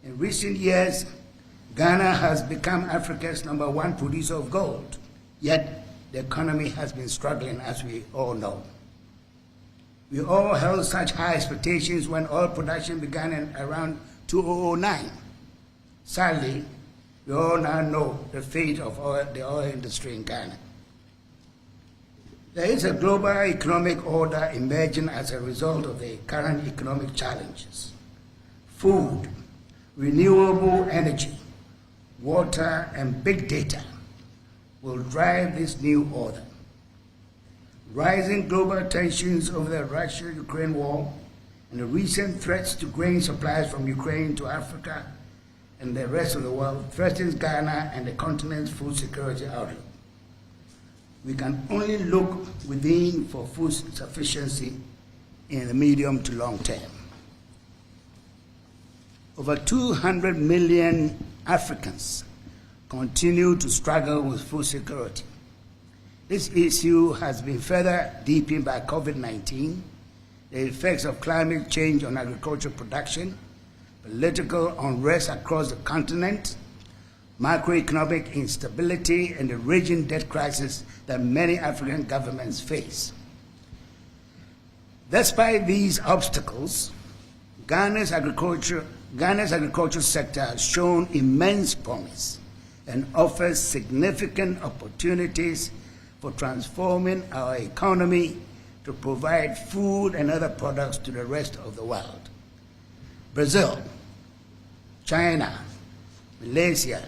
In recent years, Ghana has become Africa's #1 producer of gold, yet the economy has been struggling, as we all know. We all held such high expectations when oil production began in around 2009. Sadly, we all now know the fate of the oil industry in Ghana. There is a global economic order emerging as a result of the current economic challenges. Food, renewable energy, water, and big data will drive this new order. Rising global tensions over the Russia-Ukraine war and the recent threats to grain supplies from Ukraine to Africa and the rest of the world threatens Ghana and the continent's food security outlook. We can only look within for food sufficiency in the medium to long term. over 200 million Africans continue to struggle with food security. This issue has been further deepened by COVID-19, the effects of climate change on agricultural production, political unrest across the continent, macroeconomic instability, and the raging debt crisis that many African governments face. Despite these obstacles, Ghana's agriculture sector has shown immense promise and offers significant opportunities for transforming our economy to provide food and other products to the rest of the world. Brazil, China, Malaysia,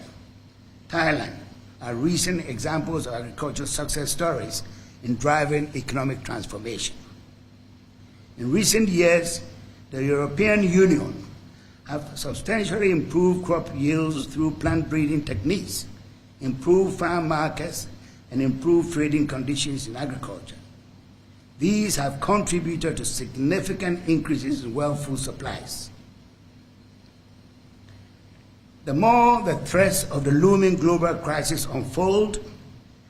Thailand are recent examples of agricultural success stories in driving economic transformation. In recent years, the European Union have substantially improved crop yields through plant breeding techniques, improved farm markets, and improved trading conditions in agriculture. These have contributed to significant increases in world food supplies. The more the threats of the looming global crisis unfold,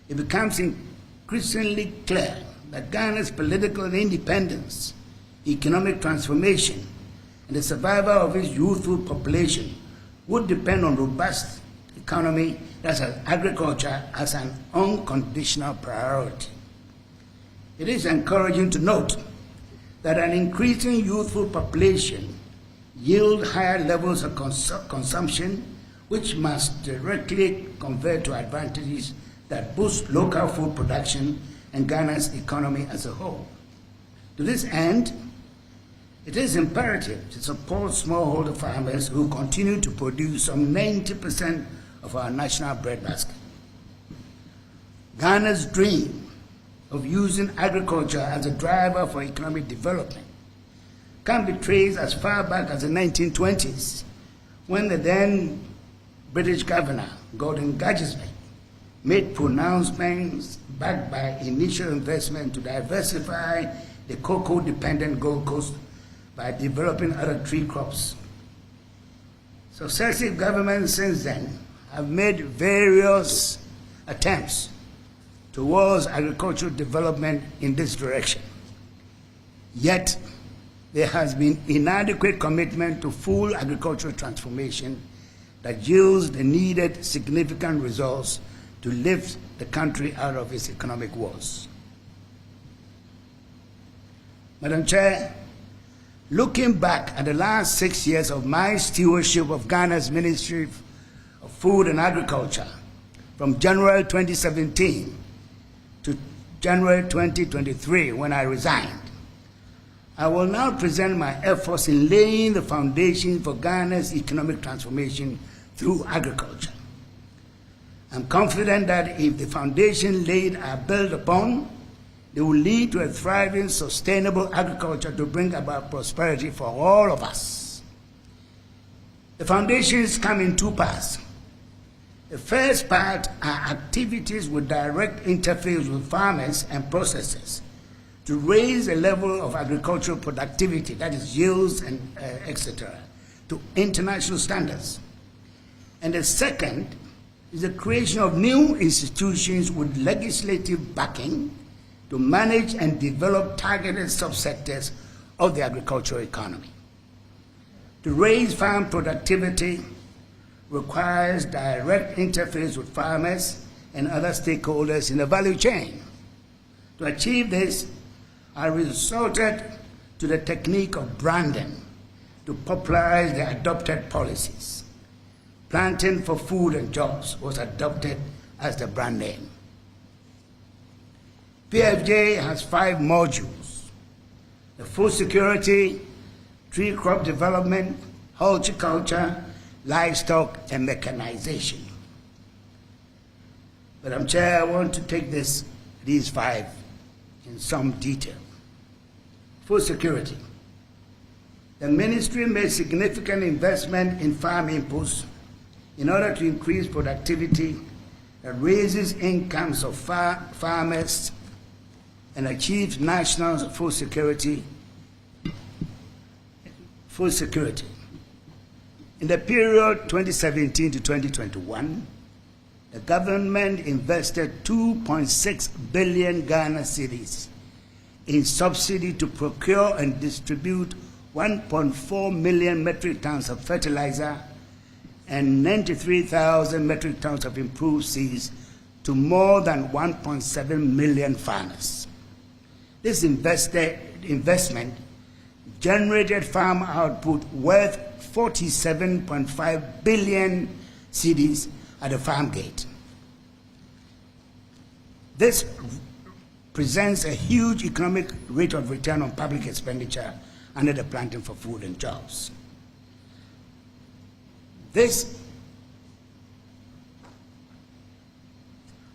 it becomes increasingly clear that Ghana's political independence, economic transformation, and the survival of its youthful population would depend on robust economy that has agriculture as an unconditional priority. It is encouraging to note that an increasing youthful population yield higher levels of consumption, which must directly convert to advantages that boost local food production and Ghana's economy as a whole. To this end, it is imperative to support smallholder farmers who continue to produce some 90% of our national breadbasket. Ghana's dream of using agriculture as a driver for economic development can be traced as far back as the 1920s, when the then British governor, Gordon Gadgesby, made pronouncements backed by initial investment to diversify the cocoa-dependent Gold Coast by developing other tree crops. Successive governments since then have made various attempts towards agricultural development in this direction. Yet, there has been inadequate commitment to full agricultural transformation that yields the needed significant results to lift the country out of its economic woes. Madam Chair, looking back at the last 6 years of my stewardship of Ghana's Ministry of Food and Agriculture, from January 2017 to January 2023, when I resigned, I will now present my efforts in laying the foundation for Ghana's economic transformation through agriculture. I'm confident that if the foundation laid are built upon, they will lead to a thriving, sustainable agriculture to bring about prosperity for all of us. The foundations come in two parts. The first part are activities with direct interface with farmers and processors to raise the level of agricultural productivity, that is yields and etc., to international standards. And the second is the creation of new institutions with legislative backing to manage and develop targeted subsectors of the agricultural economy. To raise farm productivity requires direct interface with farmers and other stakeholders in the value chain. To achieve this, I resorted to the technique of branding to popularize the adopted policies. Planting for Food and Jobs was adopted as the brand name. PFJ has 5 modules: the food security, tree crop development, horticulture, livestock, and mechanization. Madam Chair, I want to take these 5 in some detail. Food security. The ministry made significant investment in farm inputs in order to increase productivity that raises incomes of farmers and achieves national food security. In the period 2017 to 2021, the government invested 2.6 billion Ghana cedis in subsidy to procure and distribute 1.4 million metric tons of fertilizer and 93,000 metric tons of improved seeds to more than 1.7 million farmers. This investment generated farm output worth 47.5 billion cedis at the farm gate. This presents a huge economic rate of return on public expenditure under the Planting for Food and Jobs.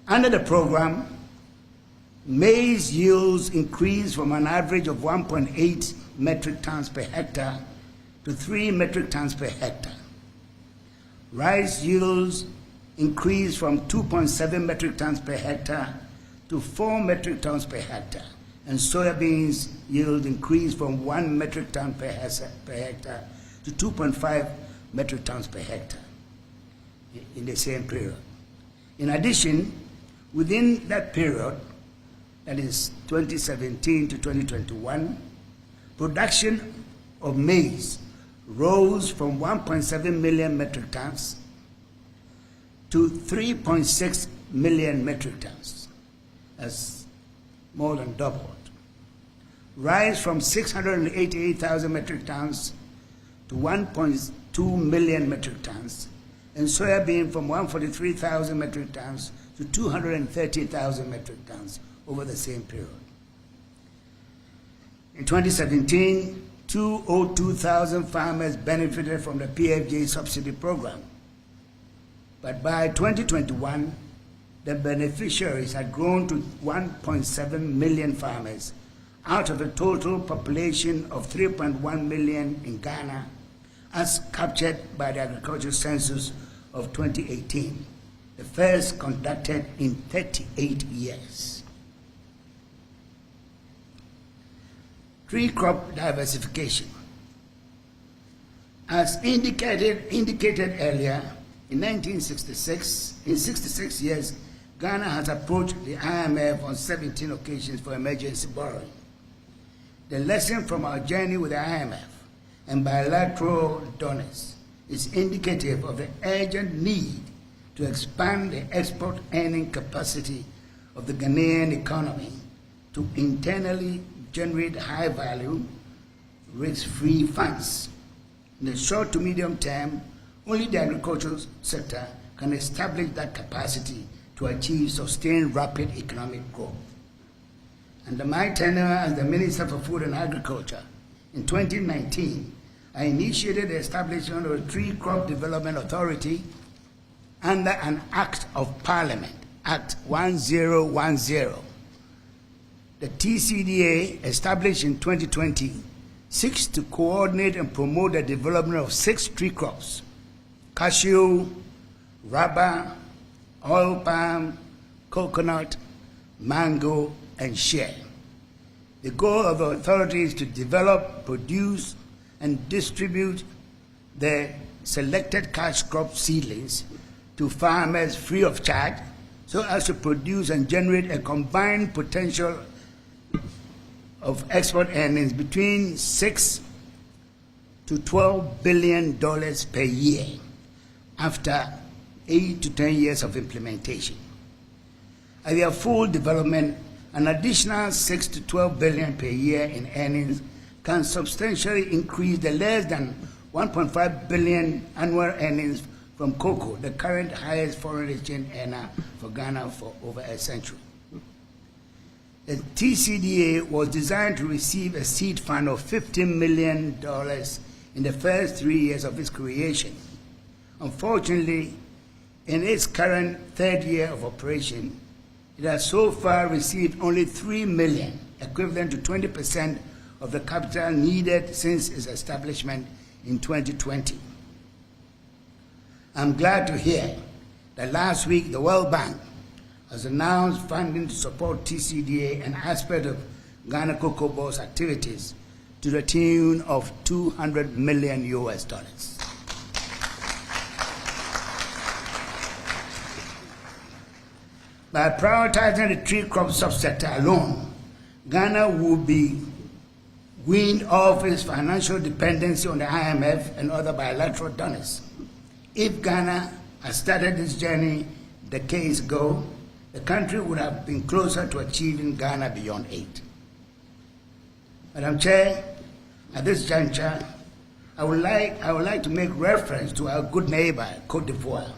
Under the program, maize yields increased from an average of 1.8 metric tons per hectare to 3 metric tons per hectare. Rice yields increased from 2.7 metric tons per hectare to 4 metric tons per hectare, and soybeans yield increased from 1 metric ton per hectare to 2.5 metric tons per hectare in the same period. In addition, within that period, that is 2017 to 2021, production of maize rose from 1.7 million metric tons to 3.6 million metric tons. That's more than doubled. Rice from 688,000 metric tons to 1.2 million metric tons, and soybean from 143,000 metric tons to 230,000 metric tons over the same period. In 2017, 202,000 farmers benefited from the PFJ subsidy program. But by 2021, the beneficiaries had grown to 1.7 million farmers out of a total population of 3.1 million in Ghana, as captured by the Agricultural Census of 2018, the first conducted in 38 years. Tree crop diversification. As indicated earlier, in 1966, in 66 years, Ghana has approached the IMF on 17 occasions for emergency borrowing. The lesson from our journey with the IMF and bilateral donors is indicative of the urgent need to expand the export earning capacity of the Ghanaian economy to internally generate high value, risk-free funds. In the short to medium term, only the agricultural sector can establish that capacity to achieve sustained rapid economic growth. Under my tenure as the Minister for Food and Agriculture, in 2019, I initiated the establishment of a Tree Crop Development Authority under an Act of Parliament, Act 1010. The TCDA, established in 2020, seeks to coordinate and promote the development of 6 tree crops: cashew, rubber, oil palm, coconut, mango, and shea. The goal of the authority is to develop, produce, and distribute the selected cash crop seedlings to farmers free of charge, so as to produce and generate a combined potential of export earnings between $6 to $12 billion per year after 8 to 10 years of implementation. At their full development, an additional $6 to $12 billion per year in earnings can substantially increase the less than $1.5 billion annual earnings from cocoa, the current highest foreign exchange earner for Ghana for over a century. The TCDA was designed to receive a seed fund of $15 million in the first 3 years of its creation. Unfortunately, in its current 3rd year of operation, it has so far received only $3 million, equivalent to 20% of the capital needed since its establishment in 2020. I'm glad to hear that last week the World Bank has announced funding to support TCDA, an aspect of Ghana Cocoa Board's activities, to the tune of $200 million. By prioritizing the tree crop subsector alone, Ghana will be weaned off its financial dependency on the IMF and other bilateral donors. If Ghana had started this journey decades ago, the country would have been closer to achieving Ghana Beyond Aid. Madam Chair, at this juncture, I would like to make reference to our good neighbor, Côte d'Ivoire.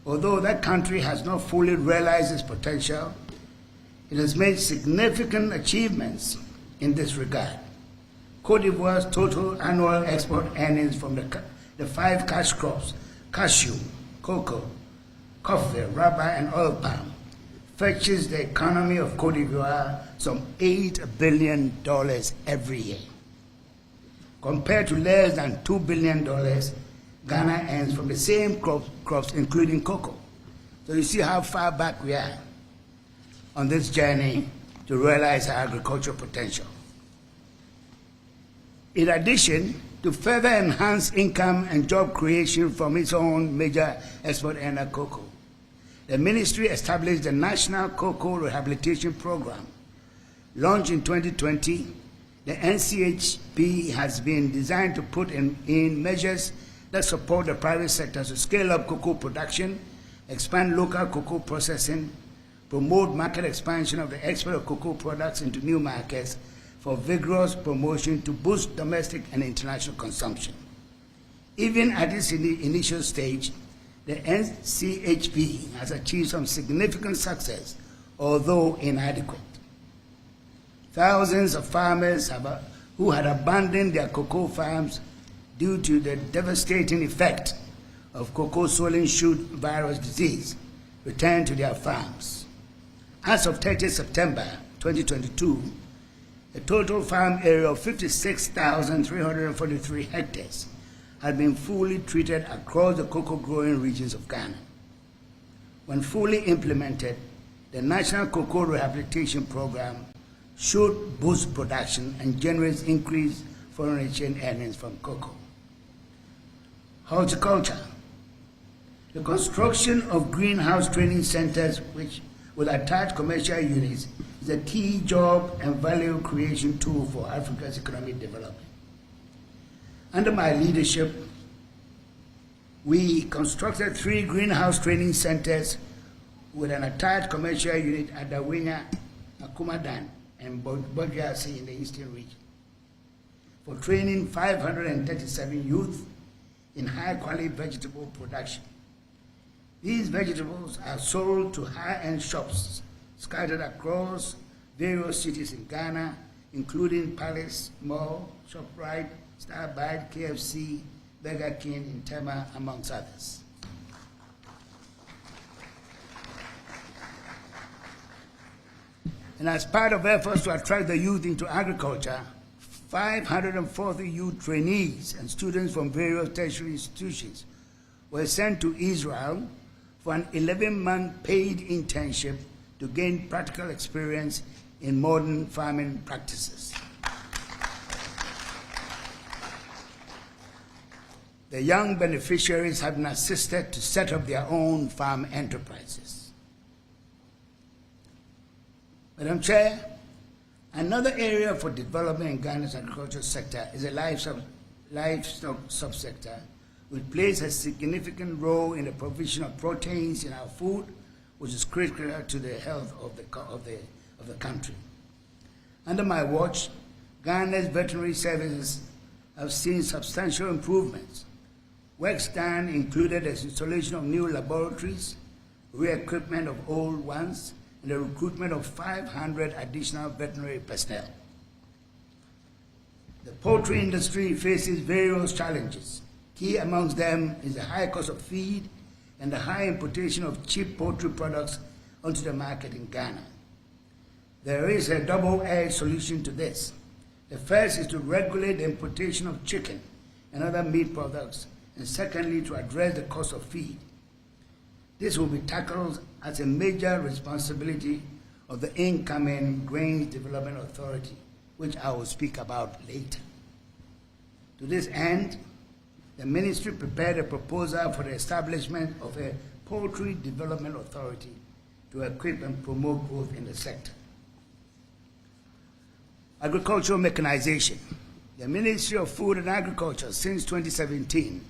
Although that country has not fully realized its potential, it has made significant achievements in this regard. Côte d'Ivoire's total annual export earnings from the 5 cash crops, cashew, cocoa, coffee, rubber, and oil palm, fetches the economy of Côte d'Ivoire some $8 billion every year. Compared to less than $2 billion Ghana earns from the same crops, including cocoa. So you see how far back we are on this journey to realize our agricultural potential. In addition, to further enhance income and job creation from its own major export earner, cocoa, the ministry established the National Cocoa Rehabilitation Program. Launched in 2020, the NCHP has been designed to put in measures that support the private sector to scale up cocoa production, expand local cocoa processing, promote market expansion of the export of cocoa products into new markets for vigorous promotion to boost domestic and international consumption. Even at this initial stage, the NCHP has achieved some significant success, although inadequate. Thousands of farmers who had abandoned their cocoa farms due to the devastating effect of cocoa swollen shoot virus disease returned to their farms. As of 30 September 2022, a total farm area of 56,343 hectares had been fully treated across the cocoa growing regions of Ghana. When fully implemented, the National Cocoa Rehabilitation Program should boost production and generate increased foreign exchange earnings from cocoa. Horticulture. The construction of greenhouse training centers which with attached commercial units is a key job and value creation tool for Africa's economic development. Under my leadership, we constructed 3 greenhouse training centers with an attached commercial unit at Dawinya, Akumadan, and Bogiasi in the eastern region for training 537 youth in high-quality vegetable production. These vegetables are sold to high-end shops scattered across various cities in Ghana, including Palace Mall, ShopRite, Starbite, KFC, Burger King, in Tema, amongst others. And as part of efforts to attract the youth into agriculture, 540 youth trainees and students from various tertiary institutions were sent to Israel for an 11-month paid internship to gain practical experience in modern farming practices. The young beneficiaries have been assisted to set up their own farm enterprises. Madam Chair, another area for development in Ghana's agricultural sector is a livestock subsector, which plays a significant role in the provision of proteins in our food, which is critical to the health of the country. Under my watch, Ghana's veterinary services have seen substantial improvements. Works done included the installation of new laboratories, re-equipment of old ones, and the recruitment of 500 additional veterinary personnel. The poultry industry faces various challenges. Key amongst them is the high cost of feed and the high importation of cheap poultry products onto the market in Ghana. There is a double-edged solution to this. The first is to regulate the importation of chicken and other meat products, and secondly, to address the cost of feed. This will be tackled as a major responsibility of the incoming Grains Development Authority, which I will speak about later. To this end, the ministry prepared a proposal for the establishment of a Poultry Development Authority to to equip and promote growth in the sector. Agricultural mechanization. The Ministry of Food and Agriculture since 2017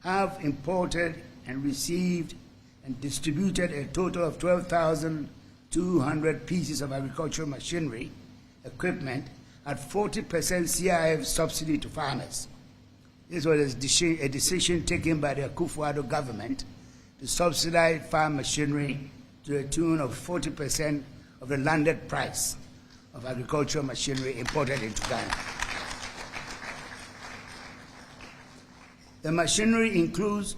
have imported and received and distributed a total of 12,200 pieces of agricultural machinery equipment at 40% CIF subsidy to farmers. This was a decision taken by the Akufo-Addo government to subsidize farm machinery to the tune of 40% of the landed price of agricultural machinery imported into Ghana. The machinery includes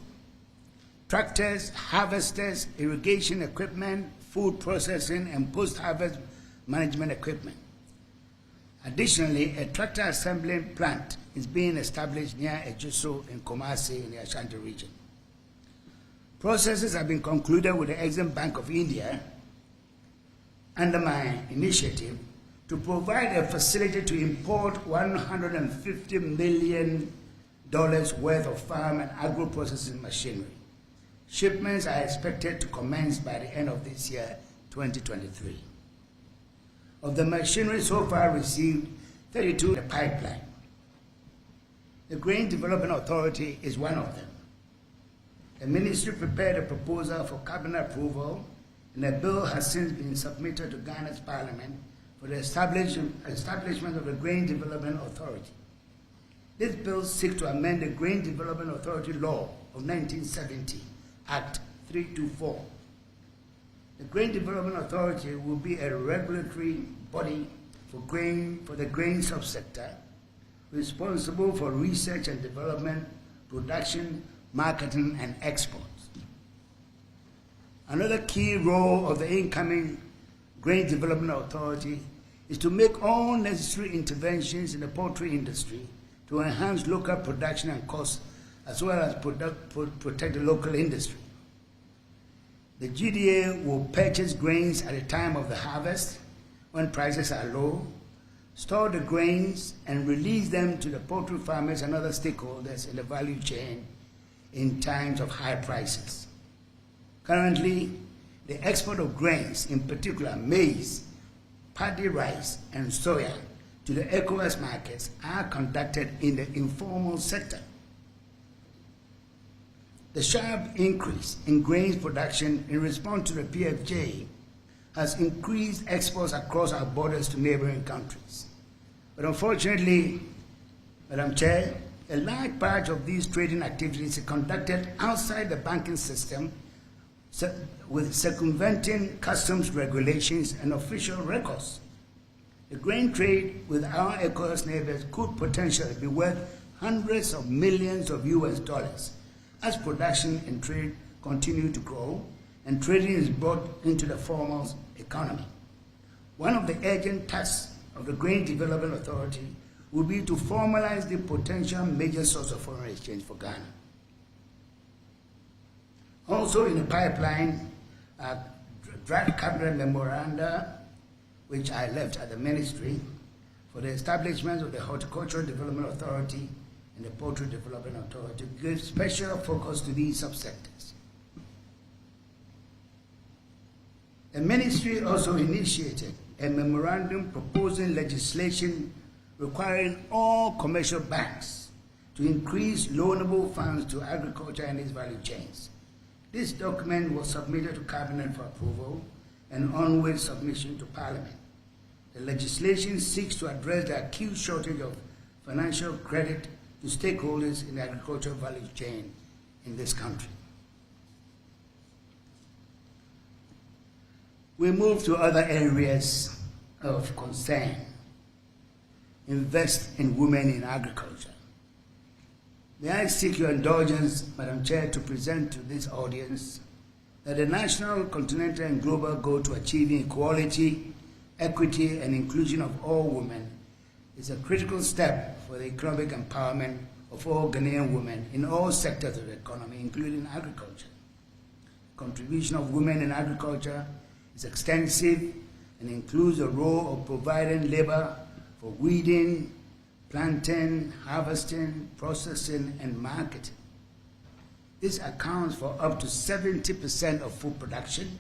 tractors, harvesters, irrigation equipment, food processing, and post-harvest management equipment. Additionally, a tractor assembling plant is being established near Ejuso in Kumasi in the Ashanti region. Processes have been concluded with the Exim Bank of India under my initiative to provide a facility to import $150 million worth of farm and agro-processing machinery. Shipments are expected to commence by the end of this year, 2023. Of the machinery so far received, 32 in the pipeline. The Grain Development Authority is one of them. The ministry prepared a proposal for cabinet approval, and a bill has since been submitted to Ghana's Parliament for the establishment of the Grain Development Authority. This bill seeks to amend the Grain Development Authority Law of 1970, Act 324. The Grain Development Authority will be a regulatory body for the grain subsector, responsible for research and development, production, marketing, and exports. Another key role of the incoming Grain Development Authority is to make all necessary interventions in the poultry industry to enhance local production and costs, as well as protect the local industry. The GDA will purchase grains at the time of the harvest when prices are low, store the grains, and release them to the poultry farmers and other stakeholders in the value chain in times of high prices. Currently, the export of grains, in particular maize, paddy rice, and soya, to the ECOWAS markets are conducted in the informal sector. The sharp increase in grains production in response to the PFJ has increased exports across our borders to neighboring countries. But unfortunately, Madam Chair, a large part of these trading activities are conducted outside the banking system with circumventing customs regulations and official records. The grain trade with our ECOWAS neighbors could potentially be worth hundreds of millions of US dollars as production and trade continue to grow and trading is brought into the formal economy. One of the urgent tasks of the Grain Development Authority will be to formalize the potential major source of foreign exchange for Ghana. Also in the pipeline are draft cabinet memoranda, which I left at the ministry, for the establishment of the Horticultural Development Authority and the Poultry Development Authority to give special focus to these subsectors. The ministry also initiated a memorandum proposing legislation requiring all commercial banks to increase loanable funds to agriculture and its value chains. This document was submitted to Cabinet for approval and onward submission to Parliament. The legislation seeks to address the acute shortage of financial credit to stakeholders in the agricultural value chain in this country. We move to other areas of concern. Invest in women in agriculture. May I seek your indulgence, Madam Chair, to present to this audience that the national, continental, and global goal to achieving equality, equity, and inclusion of all women is a critical step for the economic empowerment of all Ghanaian women in all sectors of the economy, including agriculture. The contribution of women in agriculture is extensive and includes the role of providing labor for weeding, planting, harvesting, processing, and marketing. This accounts for up to 70% of food production,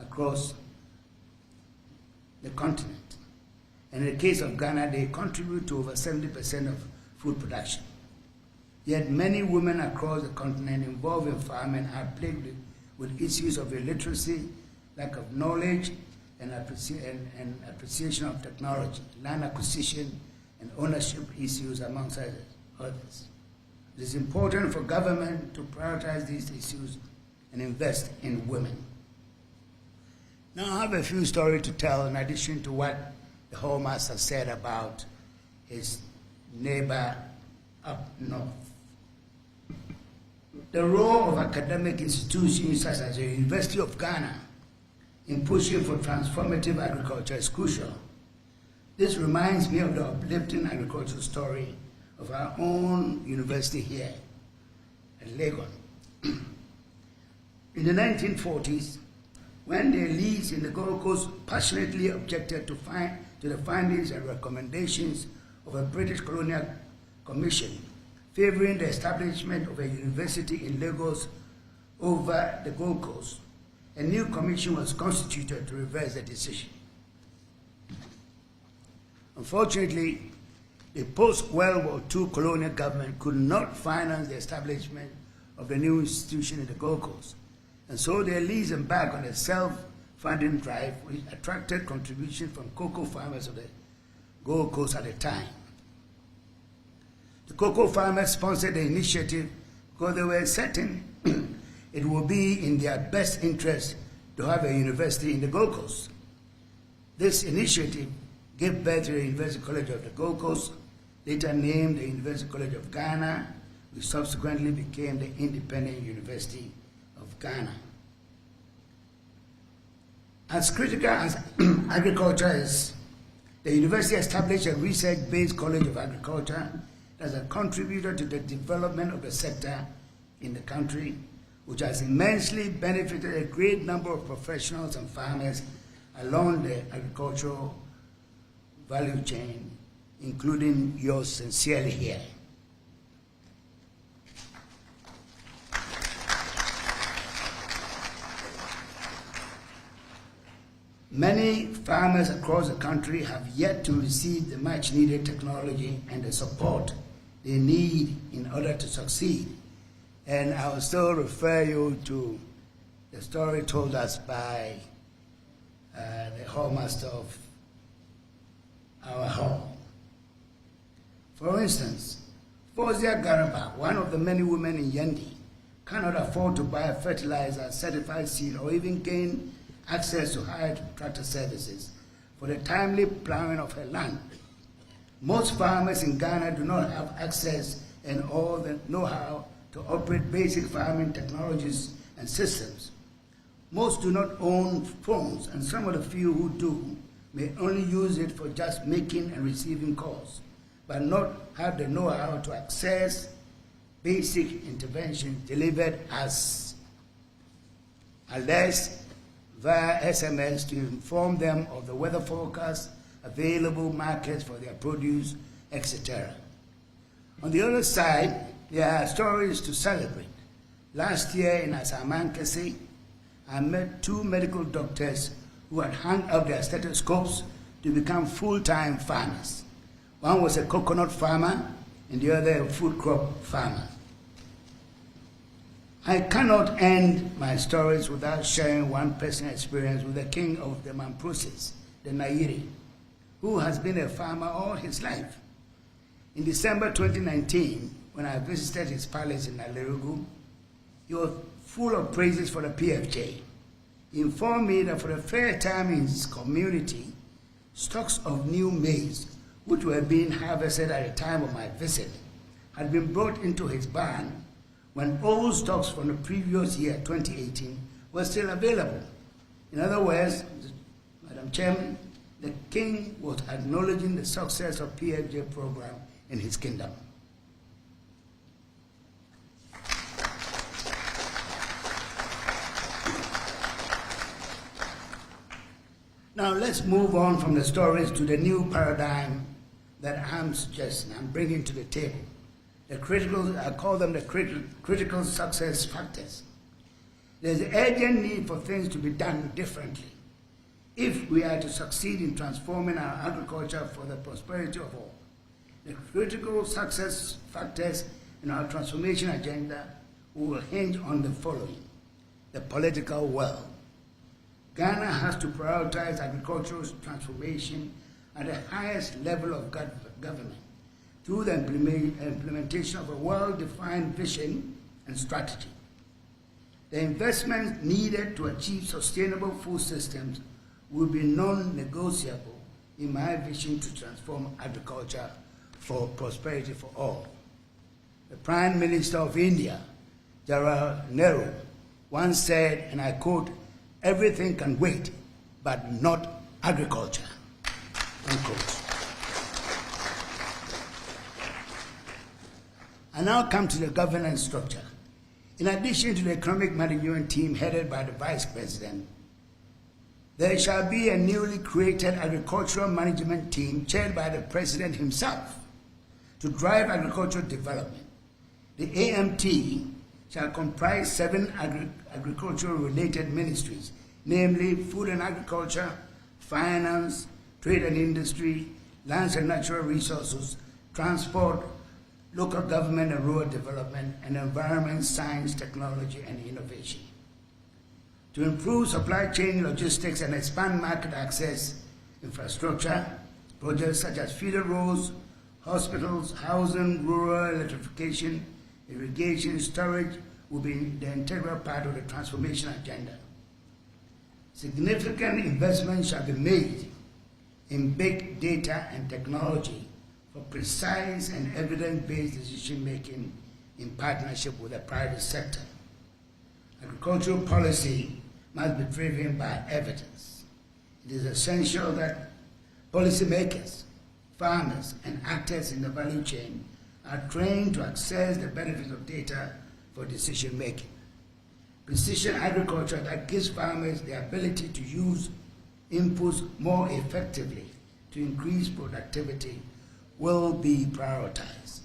across the continent. And in the case of Ghana, they contribute to over 70% of food production. Yet many women across the continent involved in farming are plagued with issues of illiteracy, lack of knowledge, and appreciation of technology, land acquisition, and ownership issues, amongst others. It is important for government to prioritize these issues and invest in women. Now I have a few stories to tell in addition to what the Hallmaster said about his neighbor up north. The role of academic institutions such as the University of Ghana in pushing for transformative agriculture is crucial. This reminds me of the uplifting agricultural story of our own university here at Legon. In the 1940s, when the elites in the Gold Coast passionately objected to the findings and recommendations of a British colonial commission favoring the establishment of a university in Lagos over the Gold Coast, a new commission was constituted to reverse the decision. Unfortunately, the post-World War II colonial government could not finance the establishment of the new institution in the Gold Coast, and so the elites embarked on a self-funding drive which attracted contributions from cocoa farmers of the Gold Coast at the time. The cocoa farmers sponsored the initiative because they were certain it would be in their best interest to have a university in the Gold Coast. This initiative gave birth to the University College of the Gold Coast, later named the University College of Ghana, which subsequently became the Independent University of Ghana. As critical as agriculture is, the university established a research-based College of Agriculture as a contributor to the development of the sector in the country, which has immensely benefited a great number of professionals and farmers along the agricultural value chain, including yours sincerely here. Many farmers across the country have yet to receive the much needed technology and the support they need in order to succeed. And I will still refer you to the story told us by the hallmaster of our hall. For instance, Fozia Garaba, one of the many women in Yendi, cannot afford to buy fertilizer, certified seed, or even gain access to higher tractor services for the timely plowing of her land. Most farmers in Ghana do not have access and all the know-how to operate basic farming technologies and systems. Most do not own phones, and some of the few who do may only use it for just making and receiving calls, but not have the know-how to access basic interventions delivered as alerts via SMS to inform them of the weather forecast, available markets for their produce, etc. On the other side, there are stories to celebrate. Last year in Asamankese, I met two medical doctors who had hung up their stethoscopes to become full-time farmers. One was a coconut farmer and the other a food crop farmer. I cannot end my stories without sharing one personal experience with the king of the Mamproses, the Nairi, who has been a farmer all his life. In December 2019, when I visited his palace in Alerugu, he was full of praises for the PFJ. He informed me that for the first time in his community, stocks of new maize, which were being harvested at the time of my visit, had been brought into his barn when old stocks from the previous year, 2018, were still available. In other words, Madam Chairman, the king was acknowledging the success of PFJ program in his kingdom. Now let's move on from the stories to the new paradigm that I'm suggesting, I'm bringing to the table. The critical, I call them the critical success factors. There's an urgent need for things to be done differently if we are to succeed in transforming our agriculture for the prosperity of all. The critical success factors in our transformation agenda will hinge on the following: the political will. Ghana has to prioritize agricultural transformation at the highest level of government through the implementation of a well-defined vision and strategy. The investments needed to achieve sustainable food systems will be non-negotiable in my vision to transform agriculture for prosperity for all. The Prime Minister of India, Jawaharlal Nehru, once said, and I quote, "Everything can wait, but not agriculture," unquote. I now come to the governance structure. In addition to the economic management team headed by the Vice President, there shall be a newly created agricultural management team chaired by the President himself to drive agricultural development. The AMT shall comprise 7 agricultural-related ministries, namely Food and Agriculture, Finance, Trade and Industry, Lands and Natural Resources, Transport, Local Government and Rural Development, and Environment, Science, Technology, and Innovation. To improve supply chain logistics and expand market access, infrastructure projects such as feeder roads, hospitals, housing, rural electrification, irrigation, storage will be the integral part of the transformation agenda. Significant investments shall be made in big data and technology for precise and evidence-based decision-making in partnership with the private sector. Agricultural policy must be driven by evidence. It is essential that policymakers, farmers, and actors in the value chain are trained to access the benefits of data for decision-making. Precision agriculture that gives farmers the ability to use inputs more effectively to increase productivity will be prioritized.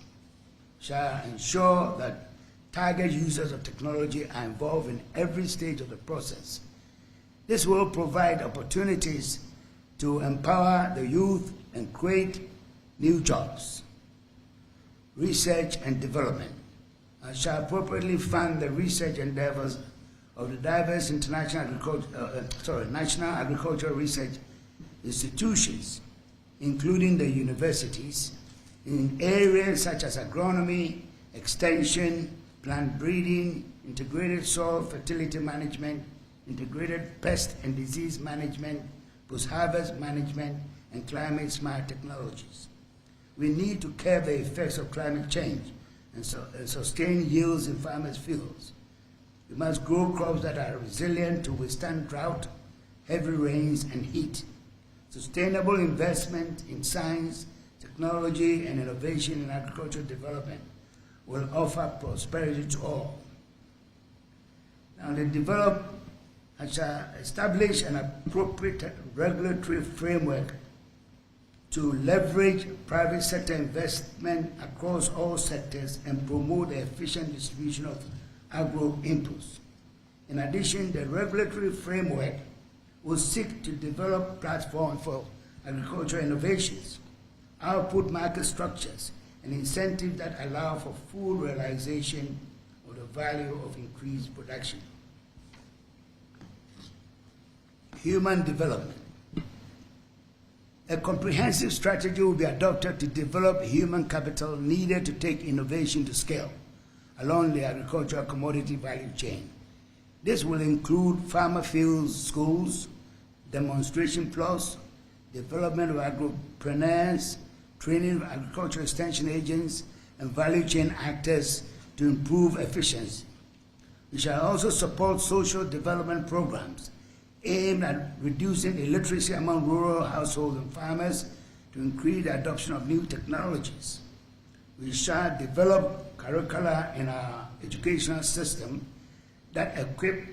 Shall ensure that target users of technology are involved in every stage of the process. This will provide opportunities to empower the youth and create new jobs. Research and development shall appropriately fund the research endeavors of the diverse national agricultural research institutions, including the universities, in areas such as agronomy, extension, plant breeding, integrated soil fertility management, integrated pest and disease management, post-harvest management, and climate-smart technologies. We need to curb the effects of climate change and sustain yields in farmers' fields. We must grow crops that are resilient to withstand drought, heavy rains, and heat. Sustainable investment in science, technology, and innovation in agricultural development will offer prosperity to all. Now, I shall establish an appropriate regulatory framework to leverage private sector investment across all sectors and promote the efficient distribution of agro inputs. In addition, the regulatory framework will seek to develop platforms for agricultural innovations, output market structures, and incentives that allow for full realization of the value of increased production. Human development. A comprehensive strategy will be adopted to develop human capital needed to take innovation to scale along the agricultural commodity value chain. This will include farmer field schools, demonstration plots, development of agripreneurs, training of agricultural extension agents, and value chain actors to improve efficiency. We shall also support social development programs aimed at reducing illiteracy among rural households and farmers to increase the adoption of new technologies. We shall develop curricula in our educational system that equip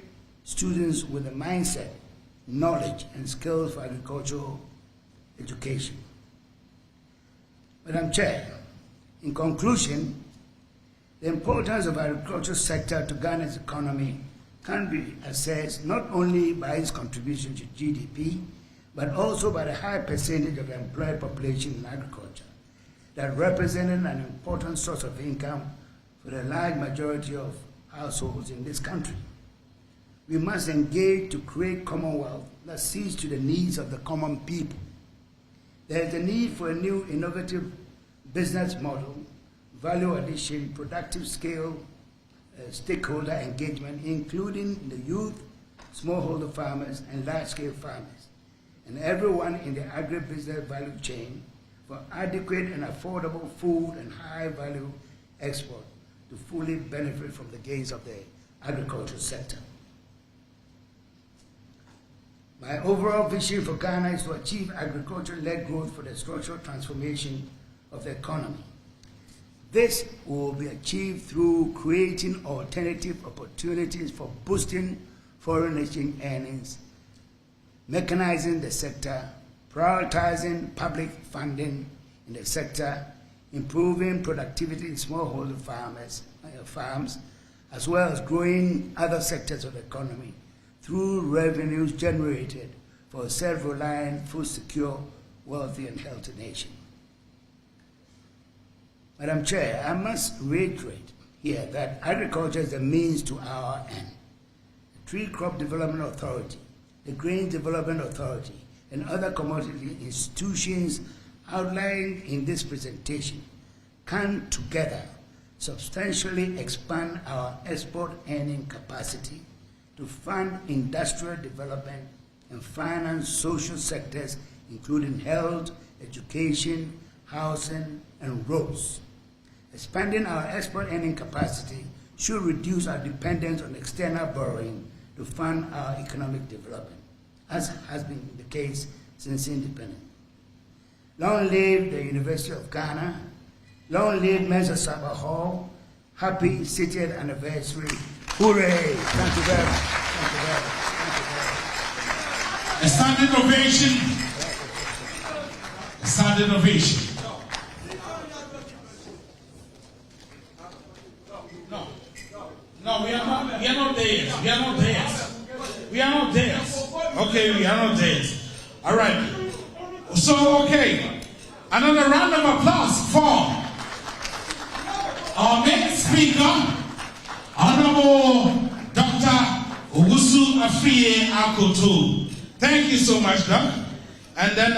students with the mindset, knowledge, and skills for agricultural education. Madam Chair, in conclusion, the importance of the agricultural sector to Ghana's economy can be assessed not only by its contribution to GDP, but also by the high percentage of the employed population in agriculture that represented an important source of income for the large majority of households in this country. We must engage to create commonwealth that sees to the needs of the common people. There is a need for a new innovative business model, value addition, productive scale, stakeholder engagement, including the youth, smallholder farmers, and large-scale farmers, and everyone in the agribusiness value chain for adequate and affordable food and high-value export to fully benefit from the gains of the agricultural sector. My overall vision for Ghana is to achieve agriculture-led growth for the structural transformation of the economy. This will be achieved through creating alternative opportunities for boosting foreign exchange earnings, mechanizing the sector, prioritizing public funding in the sector, improving productivity in smallholder farms, as well as growing other sectors of the economy through revenues generated for a self-reliant, food-secure, wealthy, and healthy nation. Madam Chair, I must reiterate here that agriculture is the means to our end. The Tree Crop Development Authority, the Grain Development Authority, and other commodity institutions outlined in this presentation can together substantially expand our export earning capacity to fund industrial development and finance social sectors, including health, education, housing, and roads. Expanding our export earning capacity should reduce our dependence on external borrowing to fund our economic development, as has been the case since independence. Long live the University of Ghana. Long live Mensa Saba Hall. Happy 60th anniversary. Hooray! Thank you very much. Thank you very much. Thank you very much. A standing ovation. A standing ovation. No, we are not there yet. We are not there yet. We are not there yet. Okay, we are not there yet. All right. So, okay. Another round of applause for our main speaker, Honorable Dr. Owusu Afriye Akoto. Thank you so much, Doc. And then,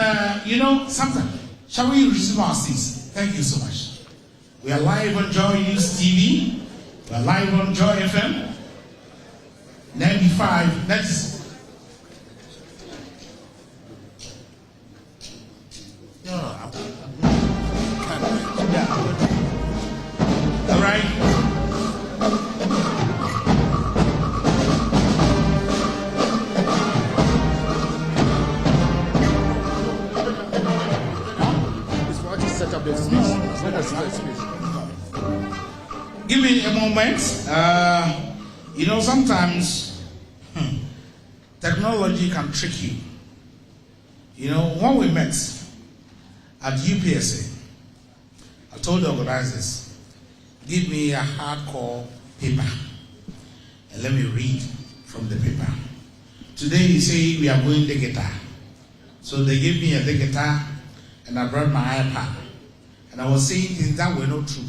sometimes, shall we resume our seats? Thank you so much. We are live on JoyNews TV. We are live on Joy FM 95. Next. All right. Set up the speech. Give me a moment. Sometimes technology can trick you. When we met at UPSA, I told the organizers, give me a hardcore paper and let me read from the paper. Today you say we are going digital. So they gave me a digital and I brought my iPad. And I was saying things that were not true.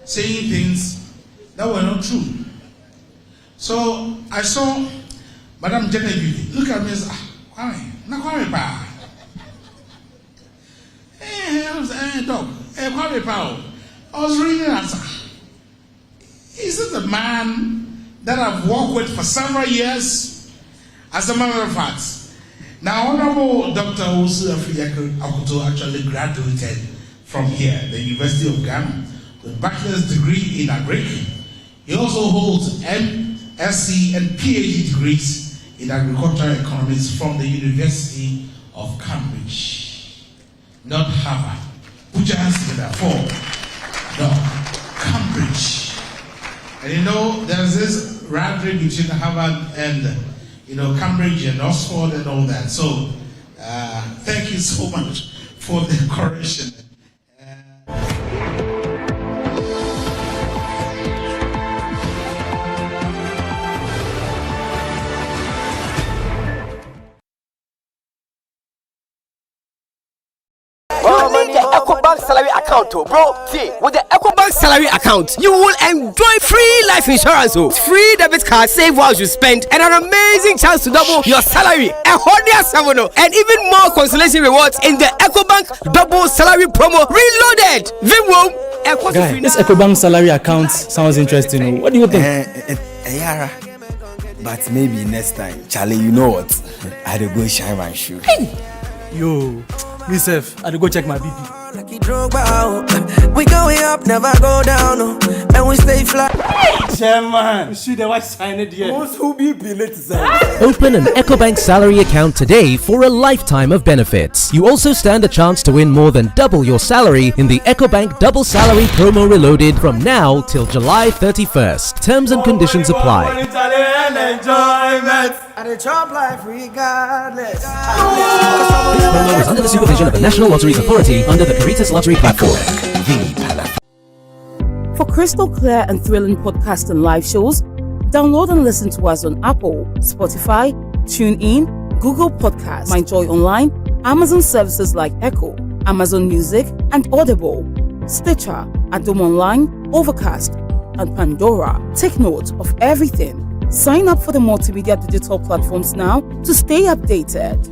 Saying things that were not true. So I saw Madam Genevieve look at me and say, Kwame Pa. Dog, Kwame Pa. I was reading and said, is it the man that I've worked with for several years? As a matter of fact, now, Honorable Dr. Owusu Afriye Akoto actually graduated from here, the University of Ghana, with bachelor's degree in agric. He also holds MSc and PhD degrees in agricultural economics from the University of Cambridge, not Harvard. Put your hands together for Cambridge. And there's this rivalry between Harvard and Cambridge and Oxford and all that. So, thank you so much for the correction. account, oh, bro. See, with the EcoBank salary account, you will enjoy free life insurance, oh, free debit card, save while you spend, and an amazing chance to double your salary, and even more consolation rewards in the EcoBank double salary promo reloaded. Guy, this EcoBank salary account sounds interesting. What do you think? Yara, but maybe next time, Charlie, you know what? I had to go shine my shoe. Yo, myself, I had to go check my BP. We going up, never go down, and we stay fly. Chairman, you see the white sign it here. Open an EcoBank salary account today for a lifetime of benefits. You also stand a chance to win more than double your salary in the EcoBank Double Salary Promo Reloaded from now till July 31st. Terms and conditions apply. And chop life regardless. This promo is under the supervision of the National Lotteries Authority under the Caritas Lottery platform. For crystal clear and thrilling podcasts and live shows, download and listen to us on Apple, Spotify, TuneIn, Google Podcasts, MyJoy Online, Amazon services like Echo, Amazon Music, and Audible, Stitcher, Adom Online, Overcast, and Pandora. Take note of everything. Sign up for the multimedia digital platforms now to stay updated.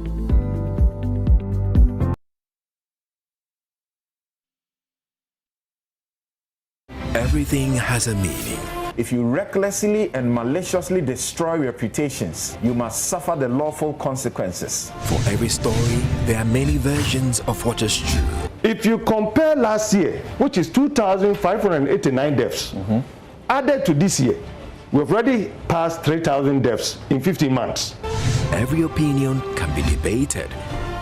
Everything has a meaning. If you recklessly and maliciously destroy reputations, you must suffer the lawful consequences. For every story, there are many versions of what is true. If you compare last year, which is 2,589 deaths, added to this year, we've already passed 3,000 deaths in 15 months. Every opinion can be debated.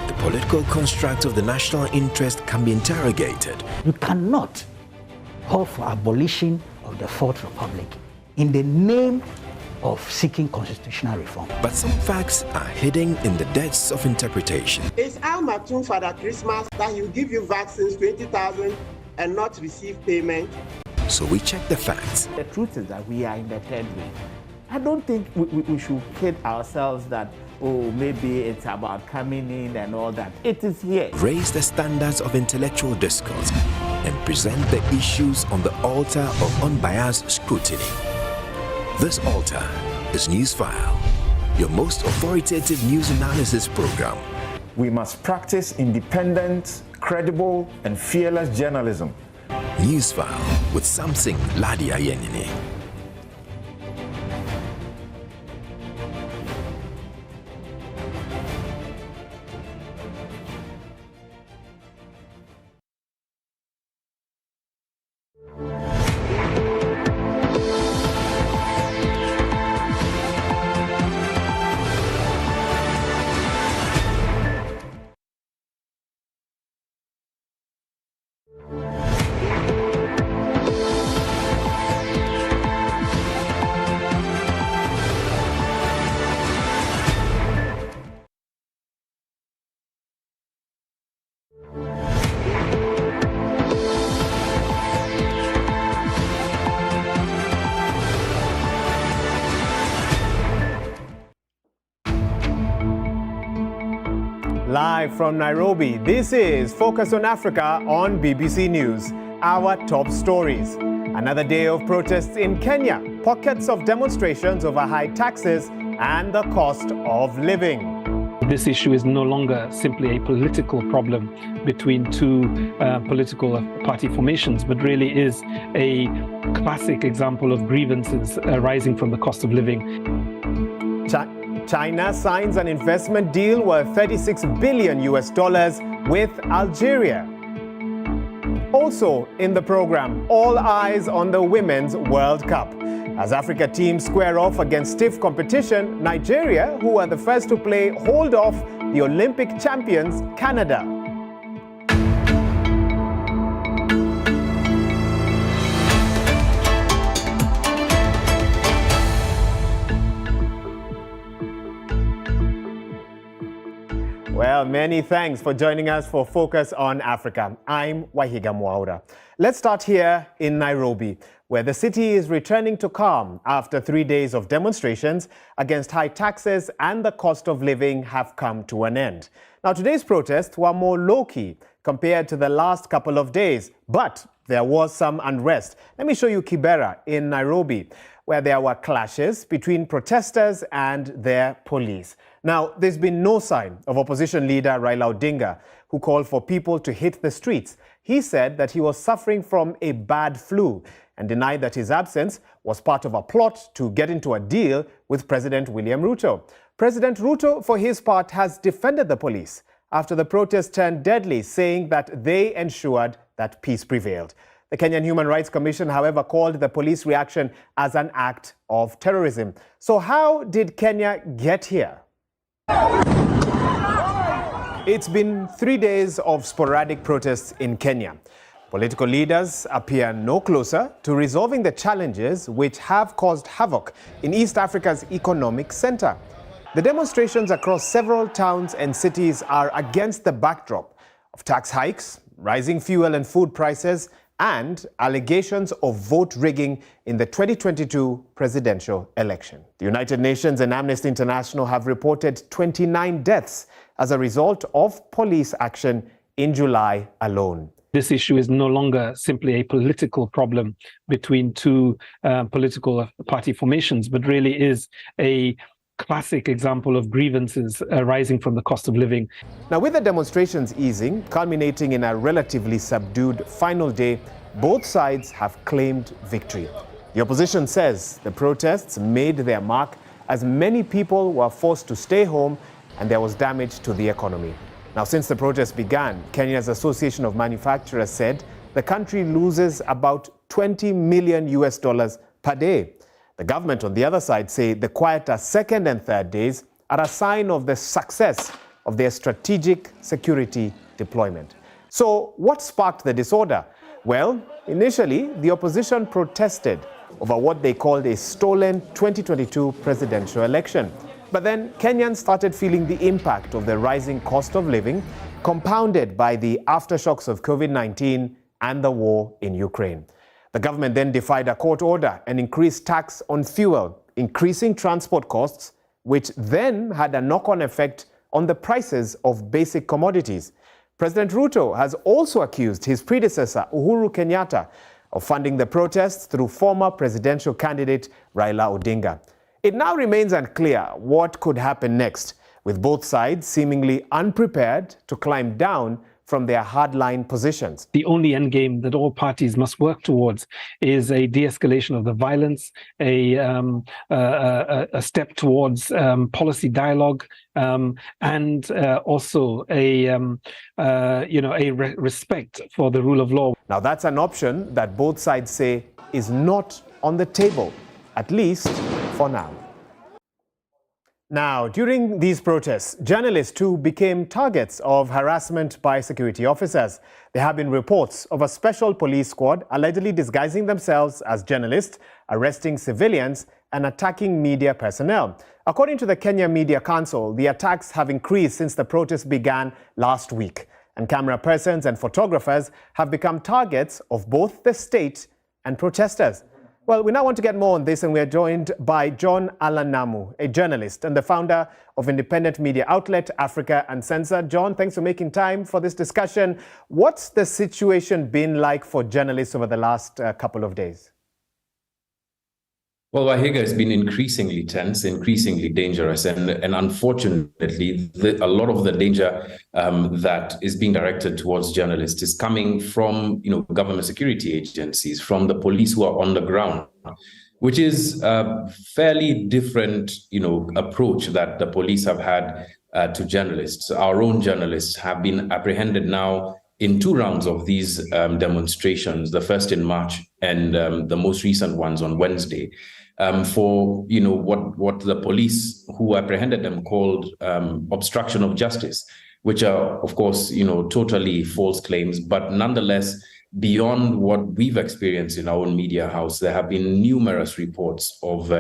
The political construct of the national interest can be interrogated. You cannot call for abolition of the Fourth Republic in the name of seeking constitutional reform. But some facts are hidden in the depths of interpretation. It's Al Maktoum Father Christmas that he'll give you vaccines 20,000 and not receive payment. So we check the facts. The truth is that we are in the third wave. I don't think we should kid ourselves that, oh, maybe it's about coming in and all that. It is here. Raise the standards of intellectual discourse and present the issues on the altar of unbiased scrutiny. This altar is Newsfile, your most authoritative news analysis program. We must practice independent, credible, and fearless journalism. Newsfile with Samson Ladia Yenine. Live from Nairobi, this is Focus on Africa on BBC News. Our top stories. Another day of protests in Kenya. Pockets of demonstrations over high taxes and the cost of living. This issue is no longer simply a political problem between two political party formations, but really is a classic example of grievances arising from the cost of living. China signs an investment deal worth $36 billion with Algeria. Also in the program, all eyes on the Women's World Cup. As Africa teams square off against stiff competition, Nigeria, who are the first to play, hold off the Olympic champions, Canada. Well, many thanks for joining us for Focus on Africa. I'm Wahiga Mwaura. Let's start here in Nairobi, where the city is returning to calm after 3 days of demonstrations against high taxes and the cost of living have come to an end. Now, today's protests were more low-key, compared to the last couple of days. But there was some unrest. Let me show you Kibera in Nairobi, where there were clashes between protesters and their police. Now, there's been no sign of opposition leader Raila Odinga, who called for people to hit the streets. He said that he was suffering from a bad flu and denied that his absence was part of a plot to get into a deal with President William Ruto. President Ruto, for his part, has defended the police after the protest turned deadly, saying that they ensured that peace prevailed. The Kenyan Human Rights Commission, however, called the police reaction as an act of terrorism. So how did Kenya get here? It's been 3 days of sporadic protests in Kenya. Political leaders appear no closer to resolving the challenges which have caused havoc in East Africa's economic center. The demonstrations across several towns and cities are against the backdrop of tax hikes, rising fuel and food prices, and allegations of vote rigging in the 2022 presidential election. The United Nations and Amnesty International have reported 29 deaths as a result of police action in July alone. This issue is no longer simply a political problem between two political party formations, but really is a classic example of grievances arising from the cost of living. Now, with the demonstrations easing, culminating in a relatively subdued final day, both sides have claimed victory. The opposition says the protests made their mark as many people were forced to stay home and there was damage to the economy. Now, since the protests began, Kenya's Association of Manufacturers said the country loses about $20 million per day. The government, on the other side, say the quieter second and third days are a sign of the success of their strategic security deployment. So, what sparked the disorder? Well, initially, the opposition protested over what they called a stolen 2022 presidential election. But then Kenyans started feeling the impact of the rising cost of living, compounded by the aftershocks of COVID-19 and the war in Ukraine. The government then defied a court order and increased tax on fuel, increasing transport costs, which then had a knock-on effect on the prices of basic commodities. President Ruto has also accused his predecessor, Uhuru Kenyatta, of funding the protests through former presidential candidate Raila Odinga. It now remains unclear what could happen next, with both sides seemingly unprepared to climb down from their hardline positions. The only endgame that all parties must work towards is a de-escalation of the violence, a step towards policy dialogue, and also a respect for the rule of law. Now, that's an option that both sides say is not on the table, at least for now. Now, during these protests, journalists too became targets of harassment by security officers. There have been reports of a special police squad allegedly disguising themselves as journalists, arresting civilians and attacking media personnel. According to the Kenya Media Council, the attacks have increased since the protests began last week, and camera persons and photographers have become targets of both the state and protesters. Well, we now want to get more on this, and we are joined by John Allan Namu, a journalist and the founder of independent media outlet Africa Uncensored. John, thanks for making time for this discussion. What's the situation been like for journalists over the last couple of days? Well, Wahiga has been increasingly tense, increasingly dangerous, and unfortunately, a lot of the danger that is being directed towards journalists is coming from, government security agencies, from the police who are on the ground, which is a fairly different, approach that the police have had to journalists. Our own journalists have been apprehended now in 2 rounds of these demonstrations, the first in March and the most recent ones on Wednesday. For what the police who apprehended them called obstruction of justice, which are, of course, totally false claims. But nonetheless, beyond what we've experienced in our own media house, there have been numerous reports of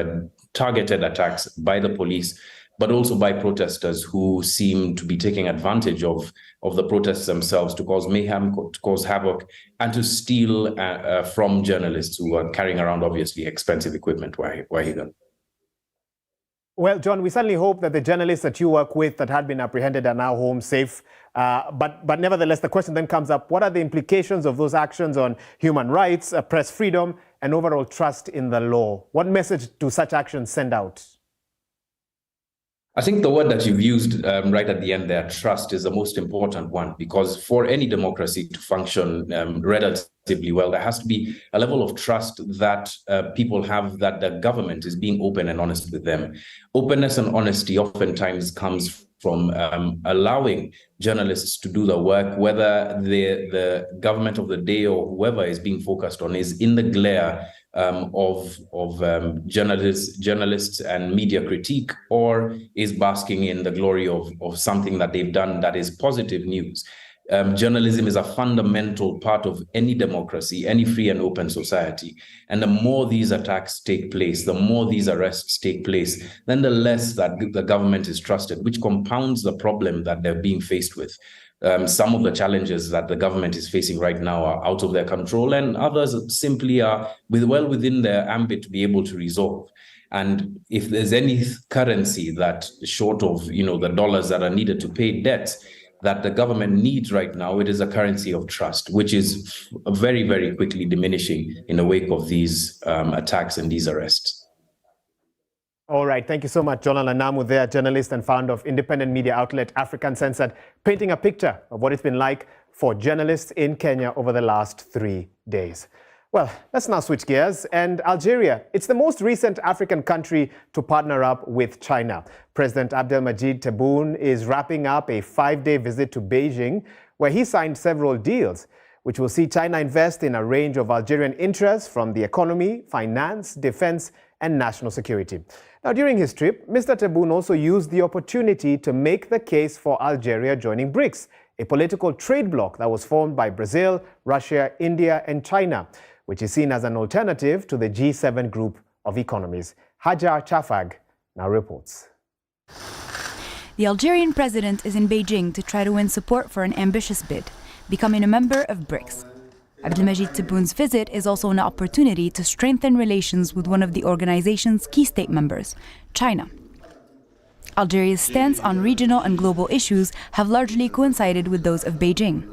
targeted attacks by the police, but also by protesters who seem to be taking advantage of the protests themselves to cause mayhem, to cause havoc, and to steal from journalists who are carrying around, obviously, expensive equipment. Wahiga. Well, John, we certainly hope that the journalists that you work with that had been apprehended are now home safe. But nevertheless, the question then comes up, what are the implications of those actions on human rights, press freedom, and overall trust in the law? What message do such actions send out? I think the word that you've used right at the end there, trust, is the most important one, because for any democracy to function relatively well, there has to be a level of trust that people have that the government is being open and honest with them. Openness and honesty oftentimes comes from allowing journalists to do the work, whether the government of the day or whoever is being focused on is in the glare of journalists and media critique, or is basking in the glory of something that they've done that is positive news. Journalism is a fundamental part of any democracy, any free and open society. And the more these attacks take place, the more these arrests take place, then the less that the government is trusted, which compounds the problem that they're being faced with. Some of the challenges that the government is facing right now are out of their control, and others simply are well within their ambit to be able to resolve. And if there's any currency that, short of the dollars that are needed to pay debts, that the government needs right now, it is a currency of trust, which is very, very quickly diminishing in the wake of these attacks and these arrests. All right, thank you so much, John Alanamu there, journalist and founder of independent media outlet African Censored, painting a picture of what it's been like for journalists in Kenya over the last 3 days. Well, let's now switch gears. And Algeria, it's the most recent African country to partner up with China. President Abdelmadjid Tebboune is wrapping up a 5-day visit to Beijing, where he signed several deals, which will see China invest in a range of Algerian interests from the economy, finance, defense, and national security. Now, during his trip, Mr. Tebboune also used the opportunity to make the case for Algeria joining BRICS, a political trade bloc that was formed by Brazil, Russia, India, and China, which is seen as an alternative to the G7 group of economies. Hajar Chafag now reports. The Algerian president is in Beijing to try to win support for an ambitious bid, becoming a member of BRICS. Abdelmadjid Tebboune's visit is also an opportunity to strengthen relations with one of the organization's key state members, China. Algeria's stance on regional and global issues have largely coincided with those of Beijing.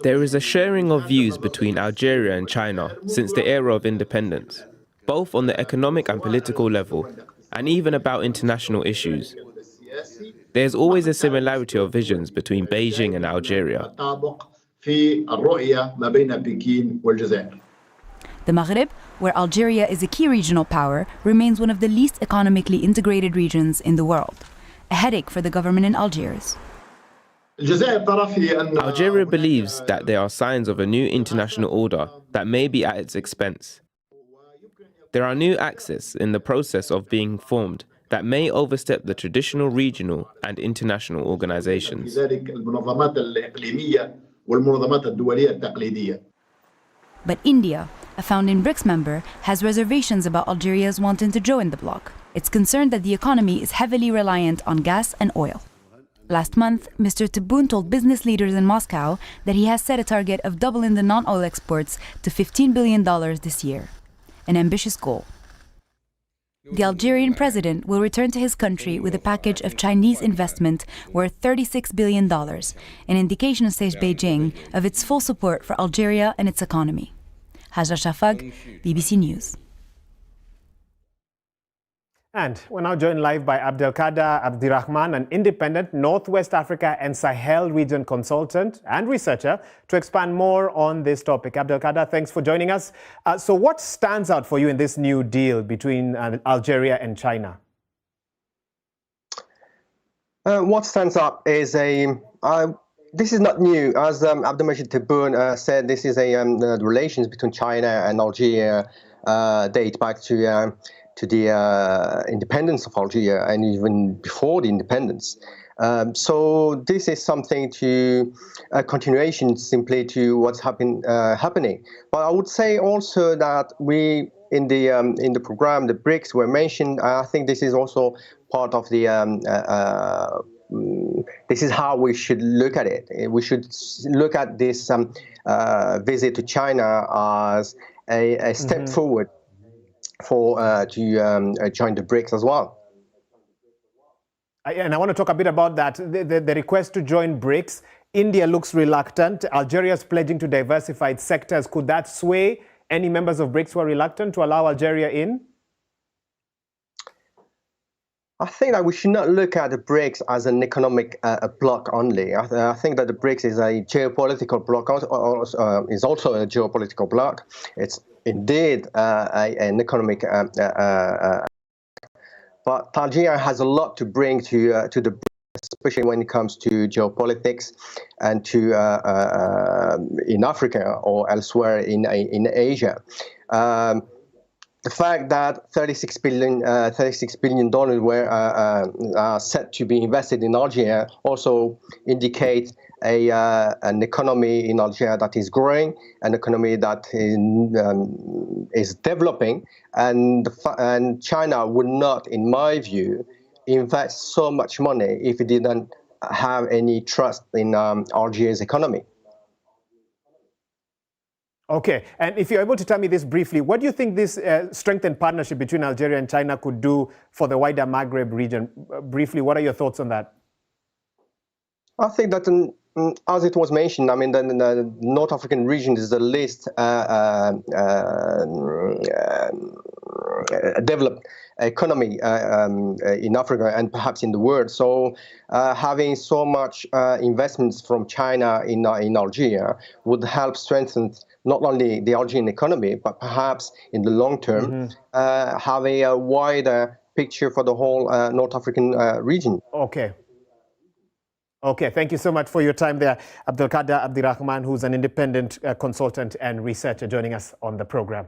There is a sharing of views between Algeria and China since the era of independence, both on the economic and political level, and even about international issues. There is always a similarity of visions between Beijing and Algeria. The Maghreb, where Algeria is a key regional power, remains one of the least economically integrated regions in the world, a headache for the government in Algiers. Algeria believes that there are signs of a new international order that may be at its expense. There are new axes in the process of being formed that may overstep the traditional regional and international organizations. But India, a founding BRICS member, has reservations about Algeria's wanting to join the bloc. It's concerned that the economy is heavily reliant on gas and oil. Last month, Mr. Tebboune told business leaders in Moscow that he has set a target of doubling the non-oil exports to $15 billion this year, an ambitious goal. The Algerian president will return to his country with a package of Chinese investment worth $36 billion, an indication, says Beijing, of its full support for Algeria and its economy. Hajar Shafag, BBC News. And we're now joined live by Abdelkader Abdirahman, an independent Northwest Africa and Sahel region consultant and researcher, to expand more on this topic. Abdelkader, thanks for joining us. So what stands out for you in this new deal between Algeria and China? What stands out is this is not new. As Abdelmadjid Tebboune said, this is the relations between China and Algeria date back to the independence of Algeria and even before the independence. So this is something to a continuation simply to what's happening. But I would say also that we in the program, the BRICS were mentioned. I think this is also part of the this is how we should look at it. We should look at this visit to China as a step forward to join the BRICS as well. And I want to talk a bit about that. The request to join BRICS. India looks reluctant. Algeria is pledging to diversify its sectors. Could that sway any members of BRICS who are reluctant to allow Algeria in? I think that we should not look at the BRICS as an economic bloc only. I think that the BRICS is a geopolitical bloc, is also a geopolitical bloc. It's indeed an economic but Algeria has a lot to bring to the BRICS, especially when it comes to geopolitics and to in Africa or elsewhere in Asia. The fact that $36 billion were set to be invested in Algeria also indicates an economy in Algeria that is growing, an economy that is developing, and China would not, in my view, invest so much money if it didn't have any trust in Algeria's economy. Okay, and if you're able to tell me this briefly, what do you think this strengthened partnership between Algeria and China could do for the wider Maghreb region? Briefly, what are your thoughts on that? I think that, as it was mentioned, I mean, the North African region is the least developed economy in Africa and perhaps in the world. So having so much investments from China in Algeria would help strengthen not only the Algerian economy, but perhaps in the long term, have a wider picture for the whole North African region. Okay. Okay, thank you so much for your time there, Abdelkader Abdirahman, who's an independent consultant and researcher joining us on the program.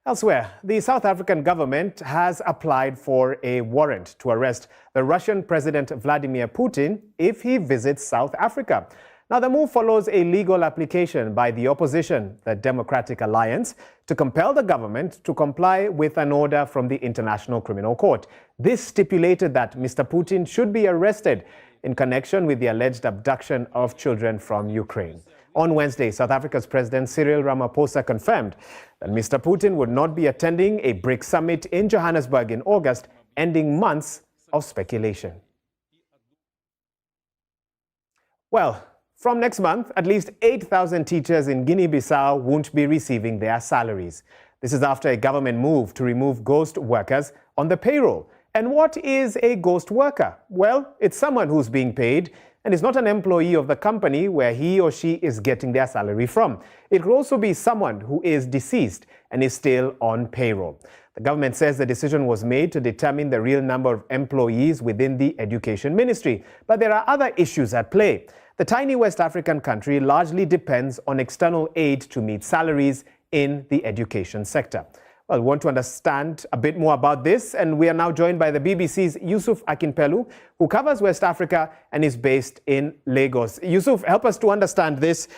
Elsewhere, the South African government has applied for a warrant to arrest the Russian President Vladimir Putin if he visits South Africa. Now, the move follows a legal application by the opposition, the Democratic Alliance, to compel the government to comply with an order from the International Criminal Court. This stipulated that Mr. Putin should be arrested in connection with the alleged abduction of children from Ukraine. On Wednesday, South Africa's President Cyril Ramaphosa confirmed that Mr. Putin would not be attending a BRICS summit in Johannesburg in August, ending months of speculation. Well, from next month, at least 8,000 teachers in Guinea-Bissau won't be receiving their salaries. This is after a government move to remove ghost workers on the payroll. And what is a ghost worker? Well, it's someone who's being paid and is not an employee of the company where he or she is getting their salary from. It could also be someone who is deceased and is still on payroll. The government says the decision was made to determine the real number of employees within the Education Ministry. But there are other issues at play. The tiny West African country largely depends on external aid to meet salaries in the education sector. Well, we want to understand a bit more about this, and we are now joined by the BBC's Yusuf Akinpelu, who covers West Africa and is based in Lagos. Yusuf, help us to understand this.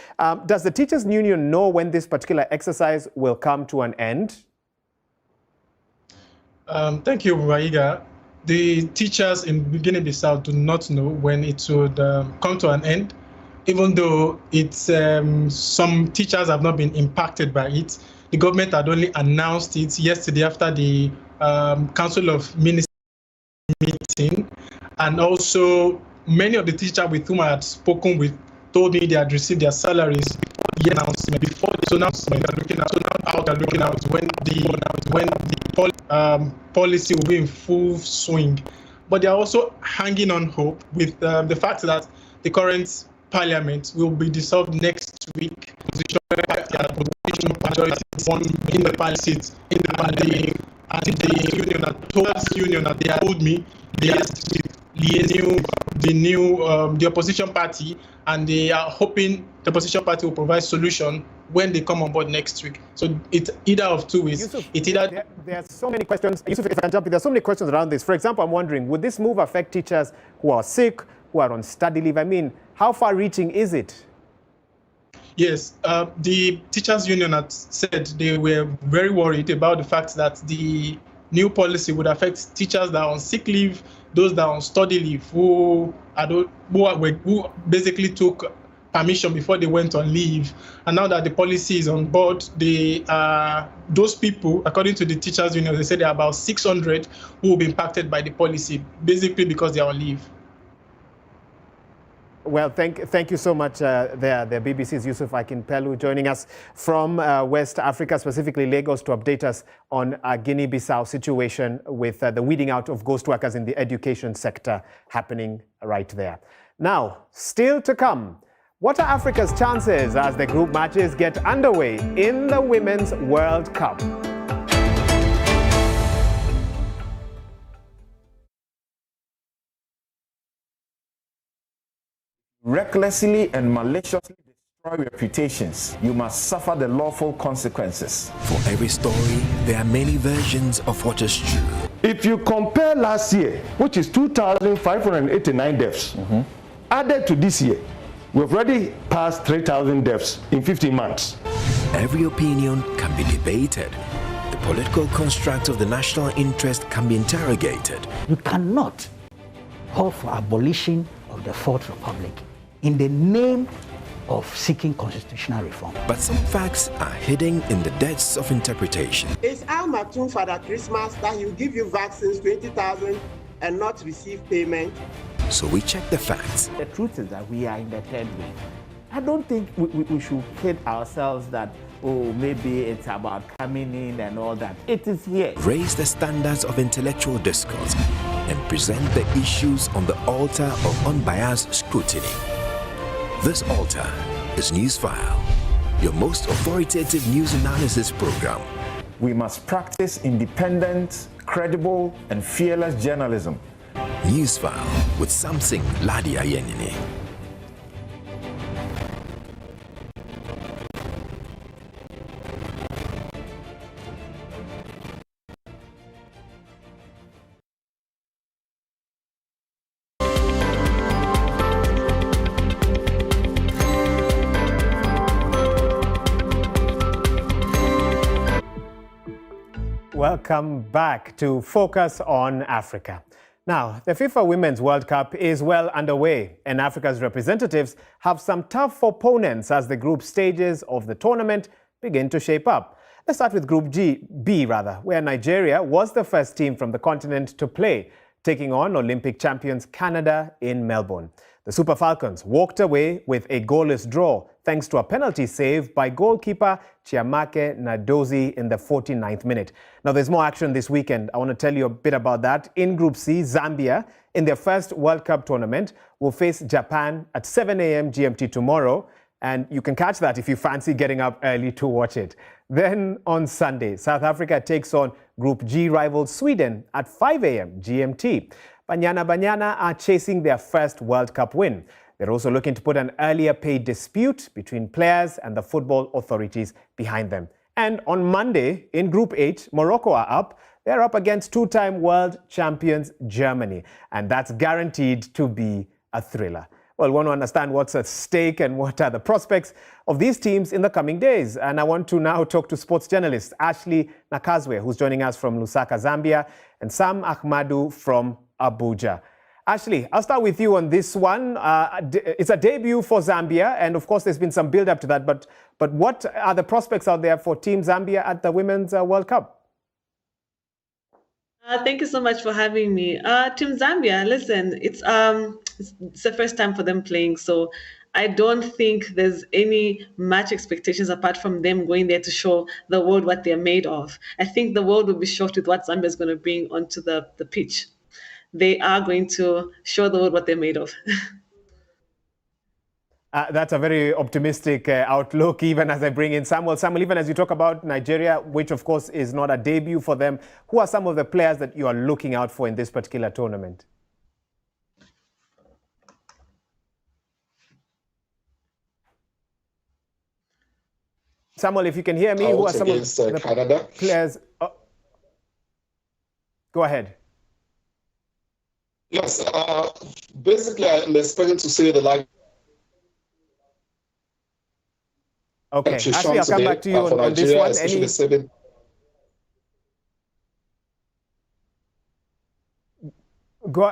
Does the Teachers Union know when this particular exercise will come to an end? Thank you, Waiga. The teachers in Guinea-Bissau do not know when it would come to an end, even though it's some teachers have not been impacted by it. The government had only announced it yesterday after the Council of Ministers meeting, and also many of the teachers with whom I had spoken with told me they had received their salaries before the announcement. So now they're looking out when the policy will be in full swing. But they are also hanging on hope with the fact that the current Parliament will be dissolved next week. Opposition majority in the Parliament seats, and the union that they told me they are the opposition party, and they are hoping the opposition party will provide solution when they come on board next week. So it's either of two ways. Yusuf, there are so many questions. Yusuf, if I can jump in, there are so many questions around this. For example, I'm wondering, would this move affect teachers who are sick, who are on study leave? I mean, how far-reaching is it? Yes, the teachers union had said they were very worried about the fact that the new policy would affect teachers that are on sick leave, those that are on study leave, who basically took permission before they went on leave. And now that the policy is on board, those people, according to the teachers union, they say there are about 600 who will be impacted by the policy, basically because they are on leave. Well, thank you so much the BBC's Yusuf Akinpelu joining us from West Africa, specifically Lagos, to update us on Guinea-Bissau situation with the weeding out of ghost workers in the education sector happening right there. Now, still to come, what are Africa's chances as the group matches get underway in the Women's World Cup? Recklessly and maliciously destroy reputations, you must suffer the lawful consequences. For every story, there are many versions of what is true. If you compare last year, which is 2,589 deaths, added to this year, we've already passed 3,000 deaths in 15 months. Every opinion can be debated. The political construct of the national interest can be interrogated. You cannot call for abolition of the Fourth Republic in the name of seeking constitutional reform. But some facts are hidden in the depths of interpretation. It's Al Maktoum Father Christmas that he'll give you vaccines 20,000 and not receive payment. So we check the facts. The truth is that we are in the third wave. I don't think we should kid ourselves that, oh, maybe it's about coming in and all that. It is here. Raise the standards of intellectual discourse and present the issues on the altar of unbiased scrutiny. This altar is Newsfile, your most authoritative news analysis program. We must practice independent, credible, and fearless journalism. Newsfile with Samson Ladia Yenini. Welcome back to Focus on Africa. Now, the FIFA Women's World Cup is well underway, and Africa's representatives have some tough opponents as the group stages of the tournament begin to shape up. Let's start with Group B, where Nigeria was the first team from the continent to play, taking on Olympic champions Canada in Melbourne. The Super Falcons walked away with a goalless draw thanks to a penalty save by goalkeeper Chiamake Nadozie in the 49th minute. Now, there's more action this weekend. I want to tell you a bit about that. In Group C, Zambia, in their first World Cup tournament, will face Japan at 7 a.m. GMT tomorrow. And you can catch that if you fancy getting up early to watch it. Then on Sunday, South Africa takes on Group G rival Sweden at 5 a.m. GMT. Banyana are chasing their first World Cup win. They're also looking to put an earlier pay dispute between players and the football authorities behind them. And on Monday, in Group H, Morocco are up. They're up against two-time world champions Germany. And that's guaranteed to be a thriller. Well, we want to understand what's at stake and what are the prospects of these teams in the coming days. And I want to now talk to sports journalist Ashley Nakazwe, who's joining us from Lusaka, Zambia, and Sam Ahmadu from Abuja. Ashley, I'll start with you on this one. It's a debut for Zambia, and of course there's been some build-up to that, but what are the prospects out there for Team Zambia at the Women's World Cup? Thank you so much for having me. Team Zambia, listen, it's the first time for them playing, so I don't think there's any much expectations apart from them going there to show the world what they're made of. I think the world will be shocked with what Zambia is going to bring onto the pitch. They are going to show the world what they're made of. That's a very optimistic outlook, even as I bring in Samuel. Samuel, even as you talk about Nigeria, which of course is not a debut for them, who are some of the players that you are looking out for in this particular tournament? Samuel, if you can hear me, who are some of the Canada players? Go ahead. Yes, basically I'm expecting to see the like. Okay, Ashley, I'll come back to you on this one.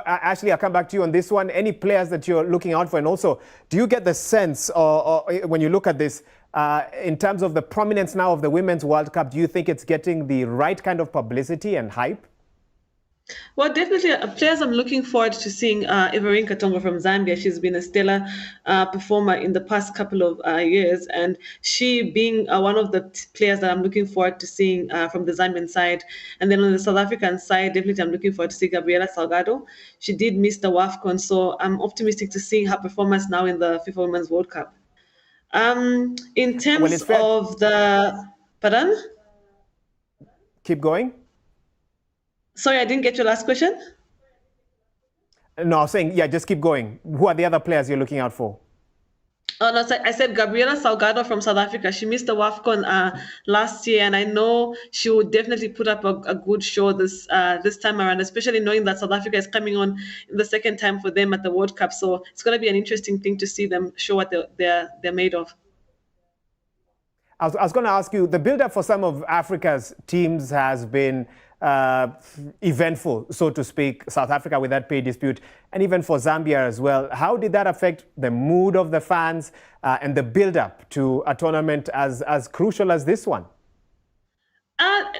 Ashley, I'll come back to you on this one. Any players that you're looking out for? And also, do you get the sense, or when you look at this, in terms of the prominence now of the Women's World Cup, do you think it's getting the right kind of publicity and hype? Well, definitely players I'm looking forward to seeing Everine Katongo from Zambia. She's been a stellar performer in the past couple of years, and she being one of the players that I'm looking forward to seeing from the Zambian side. And then on the South African side, definitely I'm looking forward to see Gabriela Salgado. She did miss the WAFCON, so I'm optimistic to seeing her performance now in the FIFA Women's World Cup. In terms of the... Pardon? Keep going. Sorry, I didn't get your last question. No, I was saying, yeah, just keep going. Who are the other players you're looking out for? Oh, no, I said Gabriela Salgado from South Africa. She missed the WAFCON last year, and I know she would definitely put up a good show this time around, especially knowing that South Africa is coming on in the second time for them at the World Cup. So it's going to be an interesting thing to see them show what they're made of. I was going to ask you, the build-up for some of Africa's teams has been eventful, so to speak. South Africa with that pay dispute, and even for Zambia as well. How did that affect the mood of the fans and the build-up to a tournament as crucial as this one?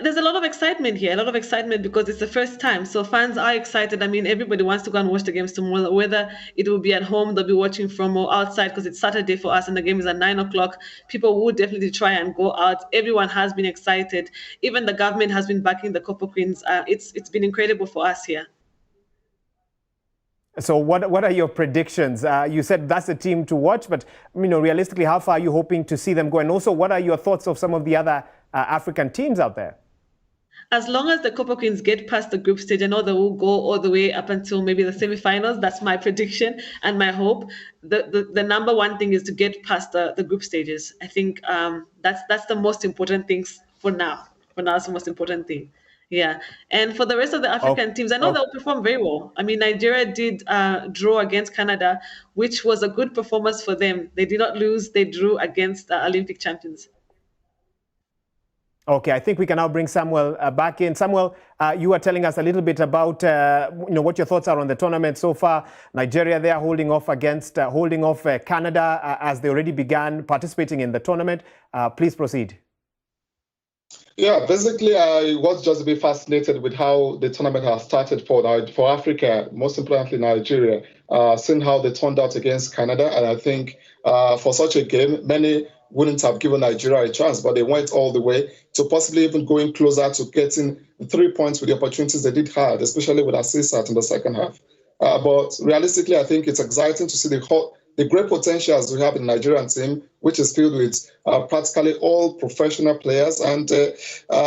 There's a lot of excitement here, because it's the first time. So fans are excited. I mean, everybody wants to go and watch the games tomorrow, whether it will be at home, they'll be watching from or outside, because it's Saturday for us and the game is at 9 o'clock. People would definitely try and go out. Everyone has been excited. Even the government has been backing the Copper Queens. It's been incredible for us here. So what are your predictions? You said that's the team to watch, but realistically, how far are you hoping to see them go? And also, what are your thoughts of some of the other African teams out there? As long as the Copper Queens get past the group stage, I know they will go all the way up until maybe the semifinals. That's my prediction and my hope. The number one thing is to get past the group stages. I think that's the most important things for now. For now, it's the most important thing. Yeah, and for the rest of the African teams, I know they'll perform very well. I mean, Nigeria did draw against Canada, which was a good performance for them. They did not lose; they drew against Olympic champions. Okay, I think we can now bring Samuel back in. Samuel, you were telling us a little bit about what your thoughts are on the tournament so far. Nigeria, they are holding off Canada as they already began participating in the tournament. Please proceed. Yeah, basically, I was just a bit fascinated with how the tournament has started for Africa, most importantly Nigeria, seeing how they turned out against Canada. And I think for such a game, many wouldn't have given Nigeria a chance, but they went all the way to possibly even going closer to getting 3 points with the opportunities they did have, especially with Assisat in the second half. But realistically, I think it's exciting to see the great potentials we have in the Nigerian team, which is filled with practically all professional players. And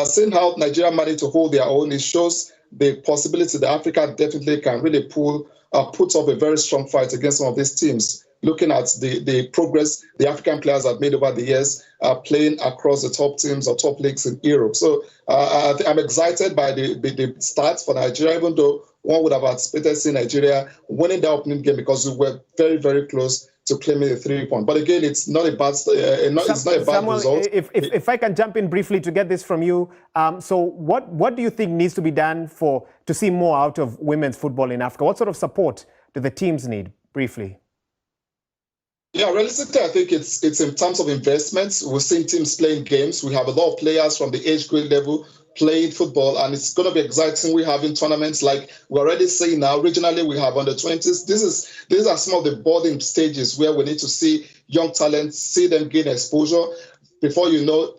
seeing how Nigeria managed to hold their own, it shows the possibility that Africa definitely can really put up a very strong fight against some of these teams. Looking at the progress the African players have made over the years, playing across the top teams or top leagues in Europe. So I'm excited by the start for Nigeria, even though one would have anticipated seeing Nigeria winning the opening game because we were very, very close to claiming the 3 point. But again, it's not a bad Samuel, result. If I can jump in briefly to get this from you, so what do you think needs to be done to see more out of women's football in Africa? What sort of support do the teams need, briefly? Yeah, realistically, I think it's in terms of investments. We're seeing teams playing games. We have a lot of players from the age grade level playing football, and it's going to be exciting. We're having tournaments like we're already seeing now. Regionally, we have under 20s. These are some of the boarding stages where we need to see young talents, see them gain exposure. Before you know,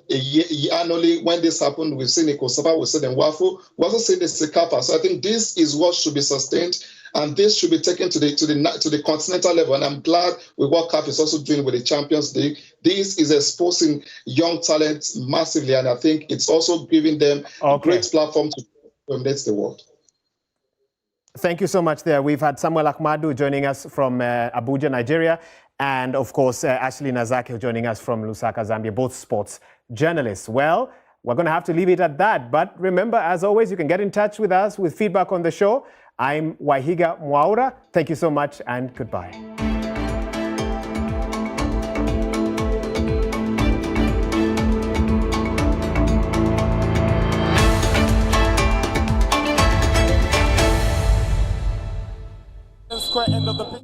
annually, when this happened, we've seen Ikosaba, we've seen Wafu, we've also seen the Sikapa. So I think this is what should be sustained. And this should be taken to the continental level. And I'm glad with what CAF is also doing with the Champions League. This is exposing young talent massively. And I think it's also giving them a great platform to dominate the world. Thank you so much there. We've had Samuel Akmadu joining us from Abuja, Nigeria. And of course, Ashley Nazake joining us from Lusaka, Zambia, both sports journalists. Well, we're going to have to leave it at that. But remember, as always, you can get in touch with us with feedback on the show. I'm Wahiga Mwaura. Thank you so much and goodbye. square end of the pitch.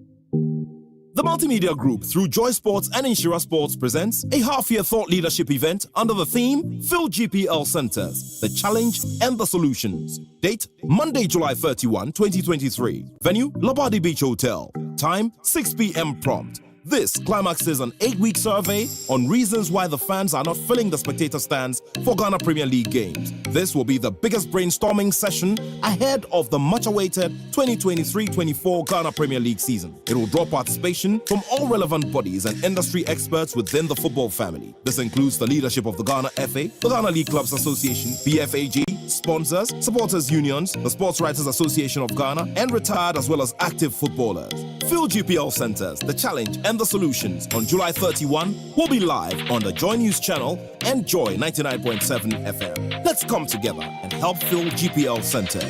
The Multimedia Group, through Joy Sports and Insura Sports, presents a half-year thought leadership event under the theme Fill GPL Centers, the Challenge and the Solutions. Date, Monday, July 31, 2023. Venue, Labadi Beach Hotel. Time, 6 p.m. prompt. This climaxes an 8-week survey on reasons why the fans are not filling the spectator stands for Ghana Premier League games. This will be the biggest brainstorming session ahead of the much-awaited 2023-24 Ghana Premier League season. It will draw participation from all relevant bodies and industry experts within the football family. This includes the leadership of the Ghana FA, the Ghana League Clubs Association, BFAG, sponsors, supporters unions, the Sports Writers Association of Ghana, and retired as well as active footballers. Fill GPL Centers, the Challenge and the Solutions on July 31 will be live on the JoyNews channel and Joy 99.7 FM. Let's come together and help fill GPL Centers.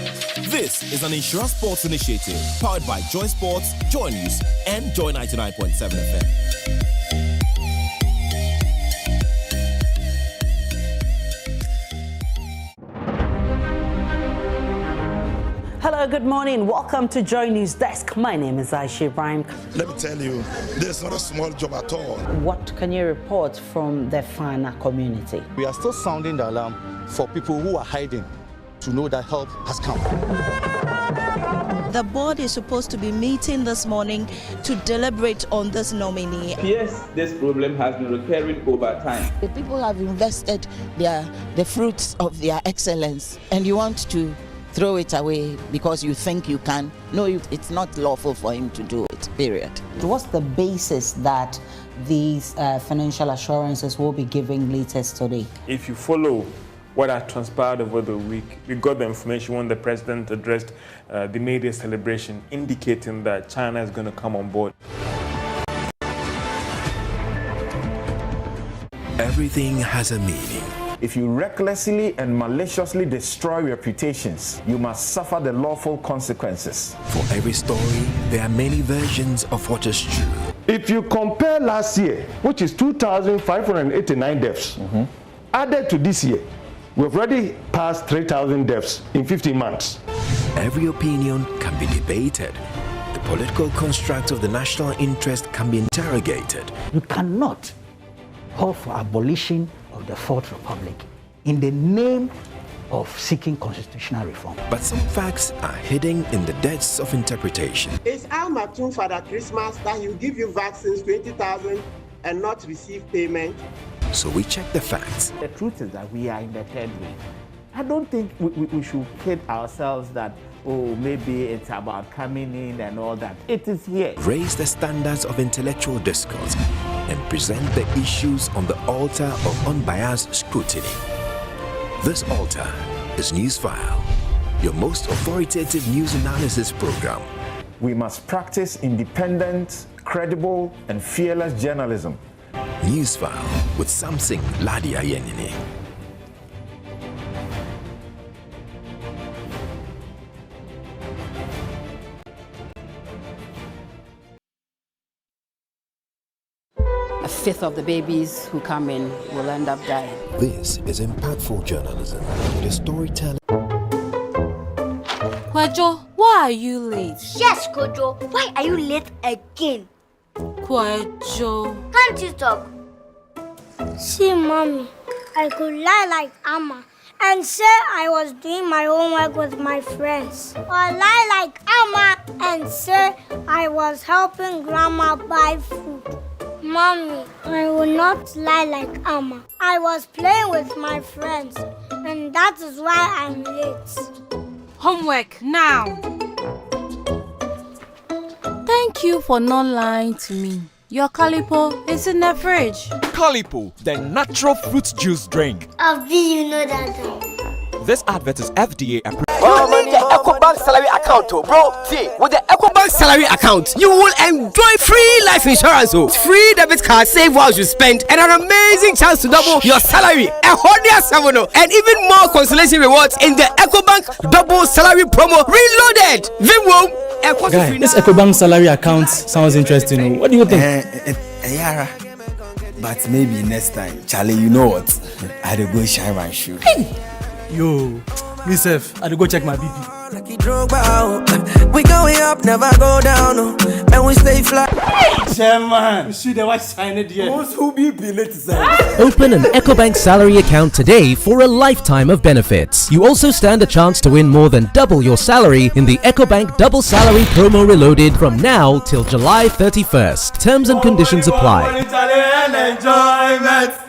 This is an Insura Sports initiative powered by Joy Sports, JoyNews, and Joy 99.7 FM. Hello, good morning. Welcome to JoyNews Desk. My name is Aisha Ibrahim. Let me tell you, this is not a small job at all. What can you report from the farmer community? We are still sounding the alarm for people who are hiding to know that help has come. The board is supposed to be meeting this morning to deliberate on this nominee. Yes, this problem has been recurring over time. The people have invested the fruits of their excellence, and you want to throw it away because you think you can. No, it's not lawful for him to do it, period. What's the basis that these financial assurances will be giving latest today? If you follow what had transpired over the week, we got the information when the president addressed the May Day celebration, indicating that China is going to come on board. Everything has a meaning. If you recklessly and maliciously destroy reputations, you must suffer the lawful consequences. For every story, there are many versions of what is true. If you compare last year, which is 2,589 deaths, added to this year, we've already passed 3,000 deaths in 15 months. Every opinion can be debated. The political construct of the national interest can be interrogated. You cannot call for abolition of the Fourth Republic in the name of seeking constitutional reform. But some facts are hidden in the depths of interpretation. It's Almatum Father Christmas that he'll give you vaccines 20,000 and not receive payment. So we check the facts. The truth is that we are in the third wave. I don't think we should kid ourselves that, oh, maybe it's about coming in and all that. It is here. Raise the standards of intellectual discourse and present the issues on the altar of unbiased scrutiny. This altar is Newsfile, your most authoritative news analysis program. We must practice independent, credible, and fearless journalism. Newsfile with Samson Ladia Yenini. A fifth of the babies who come in will end up dying. This is impactful journalism with a storytelling. Kwajo, why are you late? Yes, Kojo. Why are you late again? Kwajo. Can't you talk? See, Mommy, I could lie like Amma and say I was doing my homework with my friends. Or lie like Amma and say I was helping Grandma buy food. Mommy, I will not lie like Amma. I was playing with my friends, and that is why I'm late. Homework now. Thank you for not lying to me. Your Calipo is in the fridge. Calipo, the natural fruit juice drink. Abdi, you know that. This advert is FDA approved. You need the EcoBank salary account, bro. See, with the EcoBank salary account, you will enjoy free life insurance, free debit card, save while you spend, and an amazing chance to double your salary. And even more consolation rewards in the EcoBank double salary promo reloaded. Guy, this EcoBank salary account sounds interesting. What do you think? Yara, but maybe next time, Charlie, you know what? I had to go shine my shoe. Yo, myself, I go check my BP. We going up, never go down, and we stay flat. Hey, Chairman, you see the white sign it here. Open an EcoBank salary account today for a lifetime of benefits. You also stand a chance to win more than double your salary in the EcoBank Double Salary Promo Reloaded from now till July 31st. Terms and conditions apply.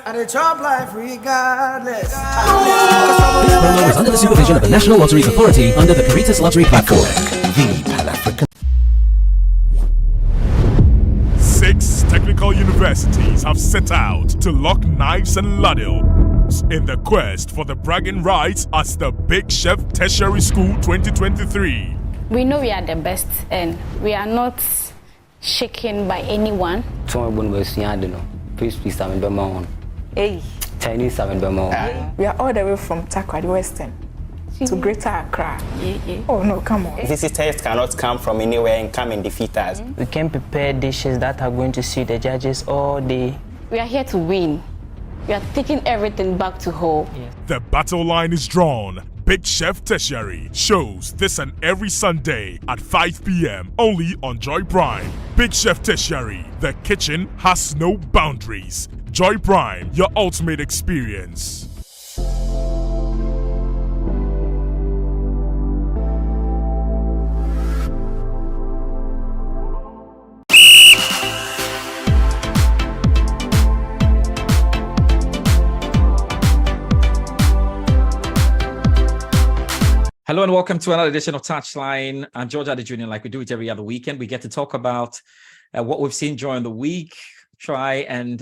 And the chop life regardless. This promo is under the supervision of the National Lotteries Authority under the Caritas Lottery Platform. The Pan-African. 6 technical universities have set out to lock knives and ladles in the quest for the bragging rights as the Big Chef Tertiary School 2023. We know we are the best and we are not shaken by anyone. Hey. Chinese We are all the way from Takoradi Western to Greater Accra. Oh no, come on. Visitors cannot come from anywhere and come and defeat us. We can prepare dishes that are going to suit the judges all day. We are here to win. We are taking everything back to whole. The battle line is drawn. Big Chef Tertiary shows this and every Sunday at 5 p.m. only on Joy Prime. Big Chef Tertiary, the kitchen has no boundaries. Joy Prime, your ultimate experience. Hello and welcome to another edition of Touchline. I'm George Addy Jr. Like we do it every other weekend. We get to talk about what we've seen during the week, try and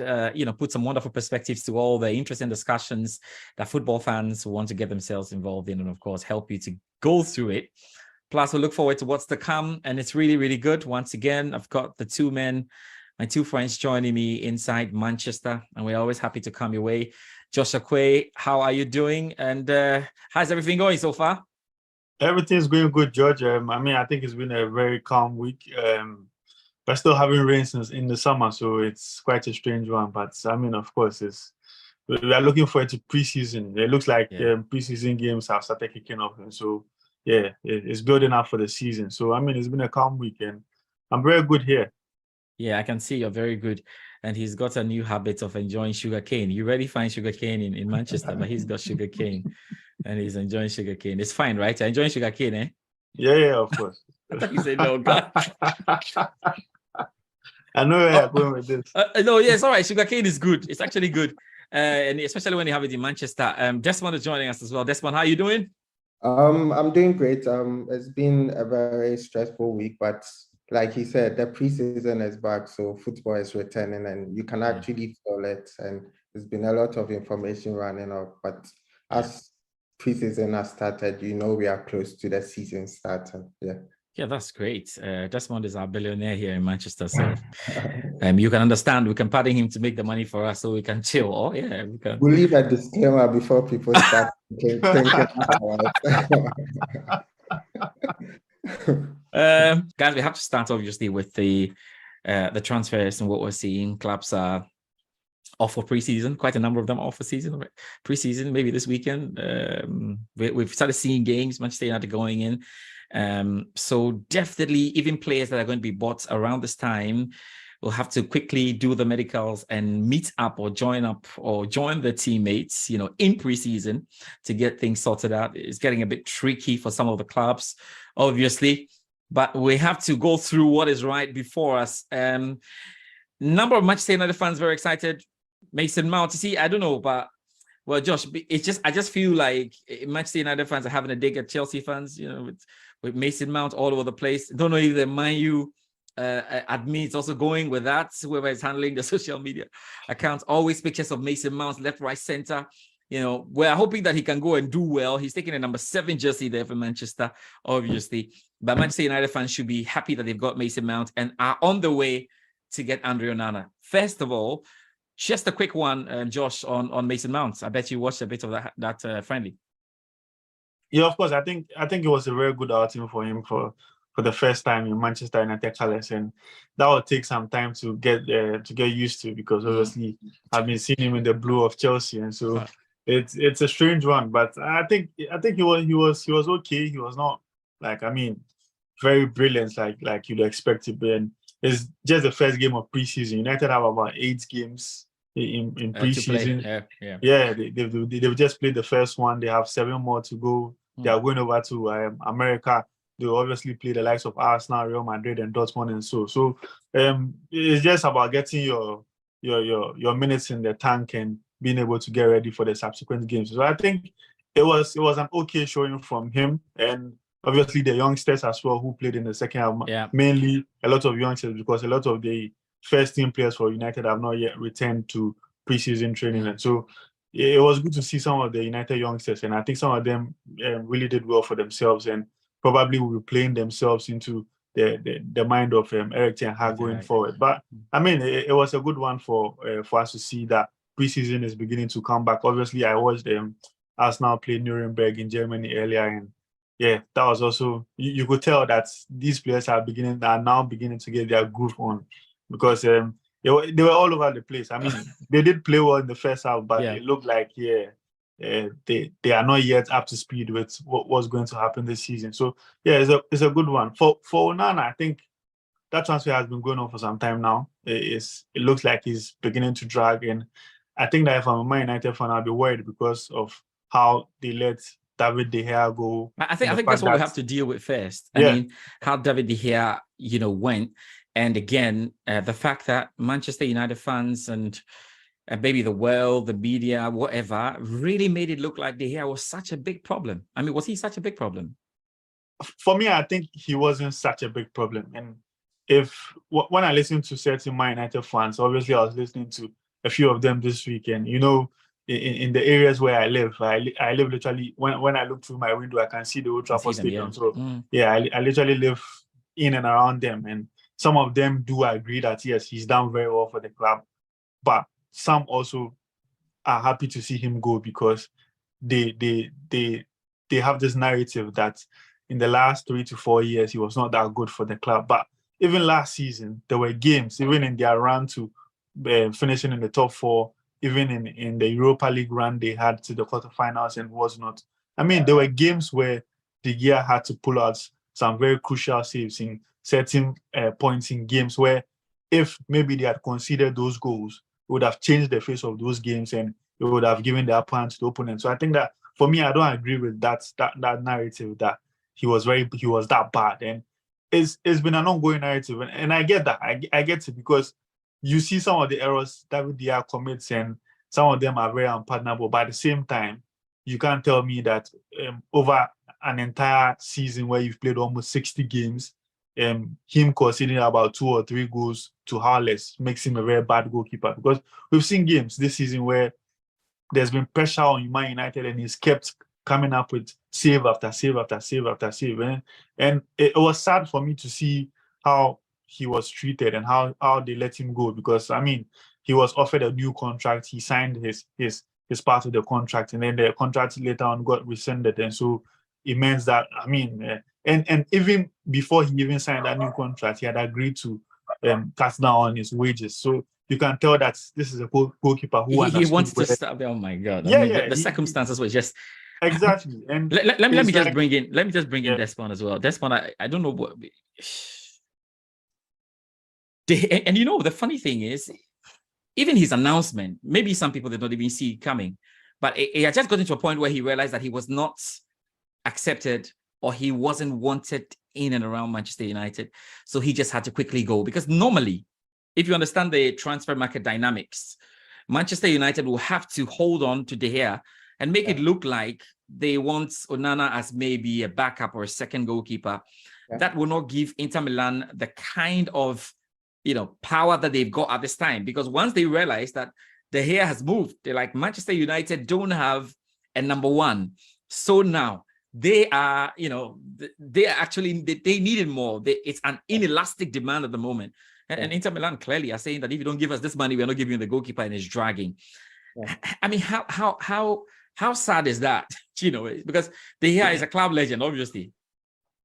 put some wonderful perspectives to all the interesting discussions that football fans want to get themselves involved in, and of course help you to go through it. Plus, we look forward to what's to come, and it's really, really good. Once again, I've got the two men, my two friends joining me inside Manchester, and we're always happy to come your way. Josh Akwe, how are you doing? And how's everything going so far? Everything's going good, George. I think it's been a very calm week. We're still having rain since in the summer, so it's quite a strange one. But of course, we are looking forward to preseason. It looks like preseason games have started kicking off, and so it's building up for the season. So it's been a calm week, and I'm very good here. Yeah, I can see you're very good. And he's got a new habit of enjoying sugar cane. You rarely find sugar cane in Manchester, but he's got sugar cane and he's enjoying sugar cane. It's fine, right? You're enjoying sugar cane, eh? Yeah, of course. I thought you said no, God. I know where you're going with this. No, yeah, it's all right. Sugar cane is good. It's actually good. And especially when you have it in Manchester. Desmond is joining us as well. Desmond, how are you doing? I'm doing great. It's been a very stressful week, but like he said, the preseason is back, so football is returning, and you can actually feel it. And there's been a lot of information running up, but as preseason has started, we are close to the season starting. Yeah, that's great. Desmond is our billionaire here in Manchester, so you can understand. We can pardon him to make the money for us, so we can chill. Oh yeah, we can. We'll leave a disclaimer before people start thinking. Guys, we have to start obviously with the transfers and what we're seeing. Clubs are off for preseason. Quite a number of them off for preseason. Maybe this weekend. We've started seeing games. Manchester United going in. So definitely, even players that are going to be bought around this time will have to quickly do the medicals and meet up or join the teammates, in preseason to get things sorted out. It's getting a bit tricky for some of the clubs, obviously, but we have to go through what is right before us. Number of Manchester United fans very excited. Mason Mount, you see, I don't know, but well, Josh, I just feel like Manchester United fans are having a dig at Chelsea fans, with Mason Mount all over the place. Don't know if the Man U admin is also going with that, whoever is handling the social media accounts. Always pictures of Mason Mount left, right, center. We're hoping that he can go and do well. He's taking a number 7 jersey there for Manchester, obviously. But Manchester United fans should be happy that they've got Mason Mount and are on the way to get Andre Onana. First of all, just a quick one, Josh, on Mason Mount. I bet you watched a bit of that friendly. Yeah, of course. I think it was a very good outing for him for the first time in Manchester United colours, and that will take some time to get used to, because obviously I've been seeing him in the blue of Chelsea, and so it's a strange one, but I think he was okay. He was not like, I mean, very brilliant like you'd expect to be. And it's just the first game of preseason. United have about 8 games in preseason. Yeah, they've just played the first one. They have 7 more to go. They are going over to America. They obviously play the likes of Arsenal, Real Madrid, and Dortmund, and so. It's just about getting your minutes in the tank and being able to get ready for the subsequent games. So I think it was an okay showing from him, and obviously the youngsters as well who played in the second half. Mainly a lot of youngsters, because a lot of the first team players for United have not yet returned to preseason training, and so it was good to see some of the United youngsters, and I think some of them really did well for themselves, and probably will be playing themselves into the mind of Eric Ten Hag going forward. But I mean, it was a good one for us to see that preseason is beginning to come back. Obviously, I watched Arsenal play Nuremberg in Germany earlier, and yeah, that was also, you could tell that these players are now beginning to get their groove on, because they were all over the place. I mean, they did play well in the first half, but it looked like they are not yet up to speed with what's going to happen this season. So yeah, it's a good one for Onana. I think that transfer has been going on for some time now. It looks like he's beginning to drag, and I think that if I'm a Man United fan, I'll be worried because of how they let David De Gea go. I think that's what we have to deal with first. I mean, how David De Gea, went, and again, the fact that Manchester United fans and maybe the world, the media, whatever, really made it look like De Gea was such a big problem. I mean, was he such a big problem? For me, I think he wasn't such a big problem. And when I listen to certain Man United fans, obviously I was listening to a few of them this weekend. In the areas where I live literally, when I look through my window, I can see the Old Trafford Stadium. So I literally live in and around them, and some of them do agree that yes, he's done very well for the club, but some also are happy to see him go because they have this narrative that in the last 3 to 4 years he was not that good for the club. But even last season, there were games, even in their run to finishing in the top 4, even in the Europa League run they had to the quarterfinals and whatnot. I mean, there were games where De Gea had to pull out some very crucial saves in certain points in games where if maybe they had considered those goals, it would have changed the face of those games and it would have given the upper hand to the opponent. So I think that for me, I don't agree with that narrative that he was that bad. And it's been an ongoing narrative, and I get that. I get it, because you see some of the errors David De Gea commits, and some of them are very unpardonable. But at the same time, you can't tell me that over an entire season where you've played almost 60 games, him conceding about 2 or 3 goals to Harless makes him a very bad goalkeeper. Because we've seen games this season where there's been pressure on Man United and he's kept coming up with save after save after save after save. And it was sad for me to see how he was treated and how they let him go, because I mean, he was offered a new contract. He signed his part of the contract, and then the contract later on got rescinded. And so it means that, I mean, and even before he even signed that new contract, he had agreed to cut down on his wages. So you can tell that this is a goalkeeper who he wants to stop. Oh my God! The circumstances were just exactly. And let me just bring in Desmond as well. Desmond, I don't know what. And the funny thing is, even his announcement, maybe some people did not even see it coming, but it had just gotten to a point where he realized that he was not accepted or he wasn't wanted in and around Manchester United. So he just had to quickly go, because normally, if you understand the transfer market dynamics, Manchester United will have to hold on to De Gea and make it look like they want Onana as maybe a backup or a second goalkeeper. That will not give Inter Milan the kind of power that they've got at this time, because once they realize that De Gea has moved, they're like, Manchester United don't have a number 1. So now they are, they needed more. It's an inelastic demand at the moment. And Inter Milan clearly are saying that if you don't give us this money, we're not giving you the goalkeeper, and it's dragging. I mean, how sad is that? Because De Gea is a club legend, obviously.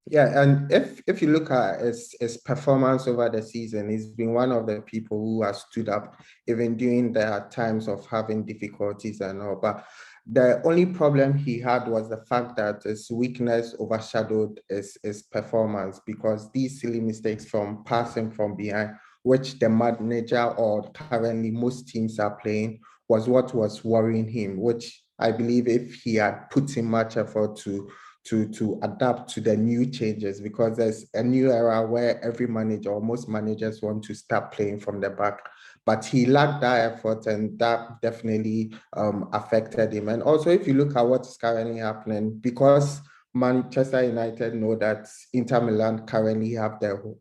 Yeah, and if you look at his performance over the season, he's been one of the people who has stood up even during the times of having difficulties and all. But The only problem he had was the fact that his weakness overshadowed his performance, because these silly mistakes from passing from behind, which the manager or currently most teams are playing, was what was worrying him, which I believe if he had put in much effort to adapt to the new changes, because there's a new era where every manager or most managers want to start playing from the back. But he lacked that effort, and that definitely affected him. And also, if you look at what's currently happening, because Manchester United know that Inter Milan currently have the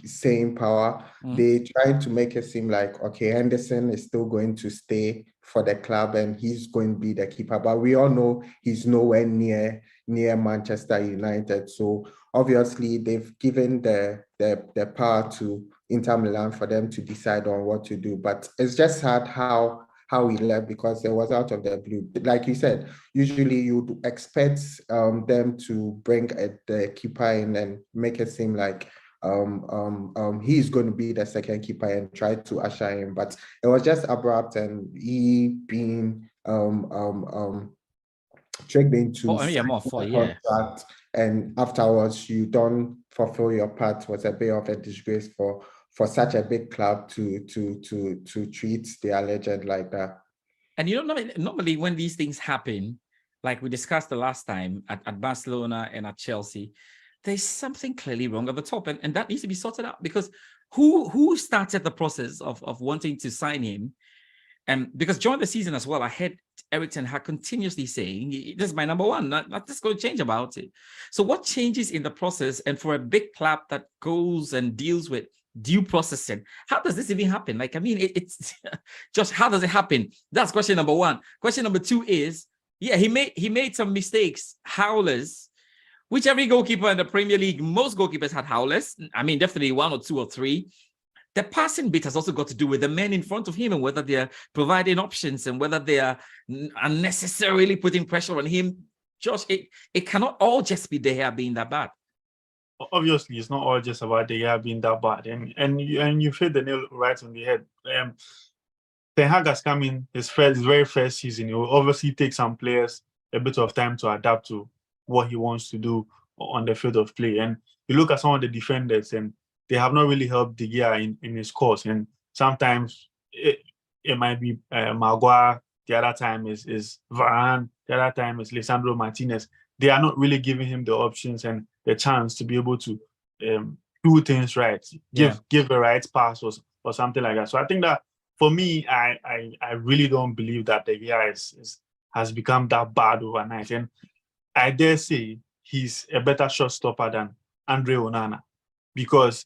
same power. They trying to make it seem like, okay, Henderson is still going to stay for the club and he's going to be the keeper. But we all know he's nowhere near Manchester United. So obviously they've given the power to Inter Milan for them to decide on what to do. But it's just sad how he left, because it was out of the blue. Like you said, usually you'd expect them to bring the keeper in and make it seem like he's going to be the second keeper and try to usher him. But it was just abrupt, and he being tricked into contract, and afterwards you don't fulfill your part, was a bit of a disgrace for such a big club to treat their legend like that. And you know, normally when these things happen, like we discussed the last time at Barcelona and at Chelsea, there's something clearly wrong at the top, and that needs to be sorted out, because who started the process of wanting to sign him? And because during the season as well, I heard Erik ten Hag continuously saying, this is my number one, not just going to change about it. So what changes in the process? And for a big club that goes and deals with due processing, how does this even happen? Like, I mean, it's just, how does it happen? That's question number one. Question number two is, yeah, he made some mistakes, howlers, which every goalkeeper in the Premier League, most goalkeepers had howlers. I mean, definitely one or two or three. The passing bit has also got to do with the men in front of him and whether they're providing options and whether they are unnecessarily putting pressure on him. Josh, it cannot all just be De Gea being that bad. Obviously, it's not all just about De Gea being that bad. And you've hit the nail right on the head. Ten Hag has come in his very first season. It will obviously take some players a bit of time to adapt to what he wants to do on the field of play. And you look at some of the defenders, and they have not really helped De Gea in his course. And sometimes it might be Maguire, the other time is Varane, the other time is Lisandro Martinez. They are not really giving him the options and the chance to be able to do things right, give the right pass or something like that. So I think that for me, I really don't believe that De Gea has become that bad overnight. And I dare say he's a better shot stopper than Andre Onana, because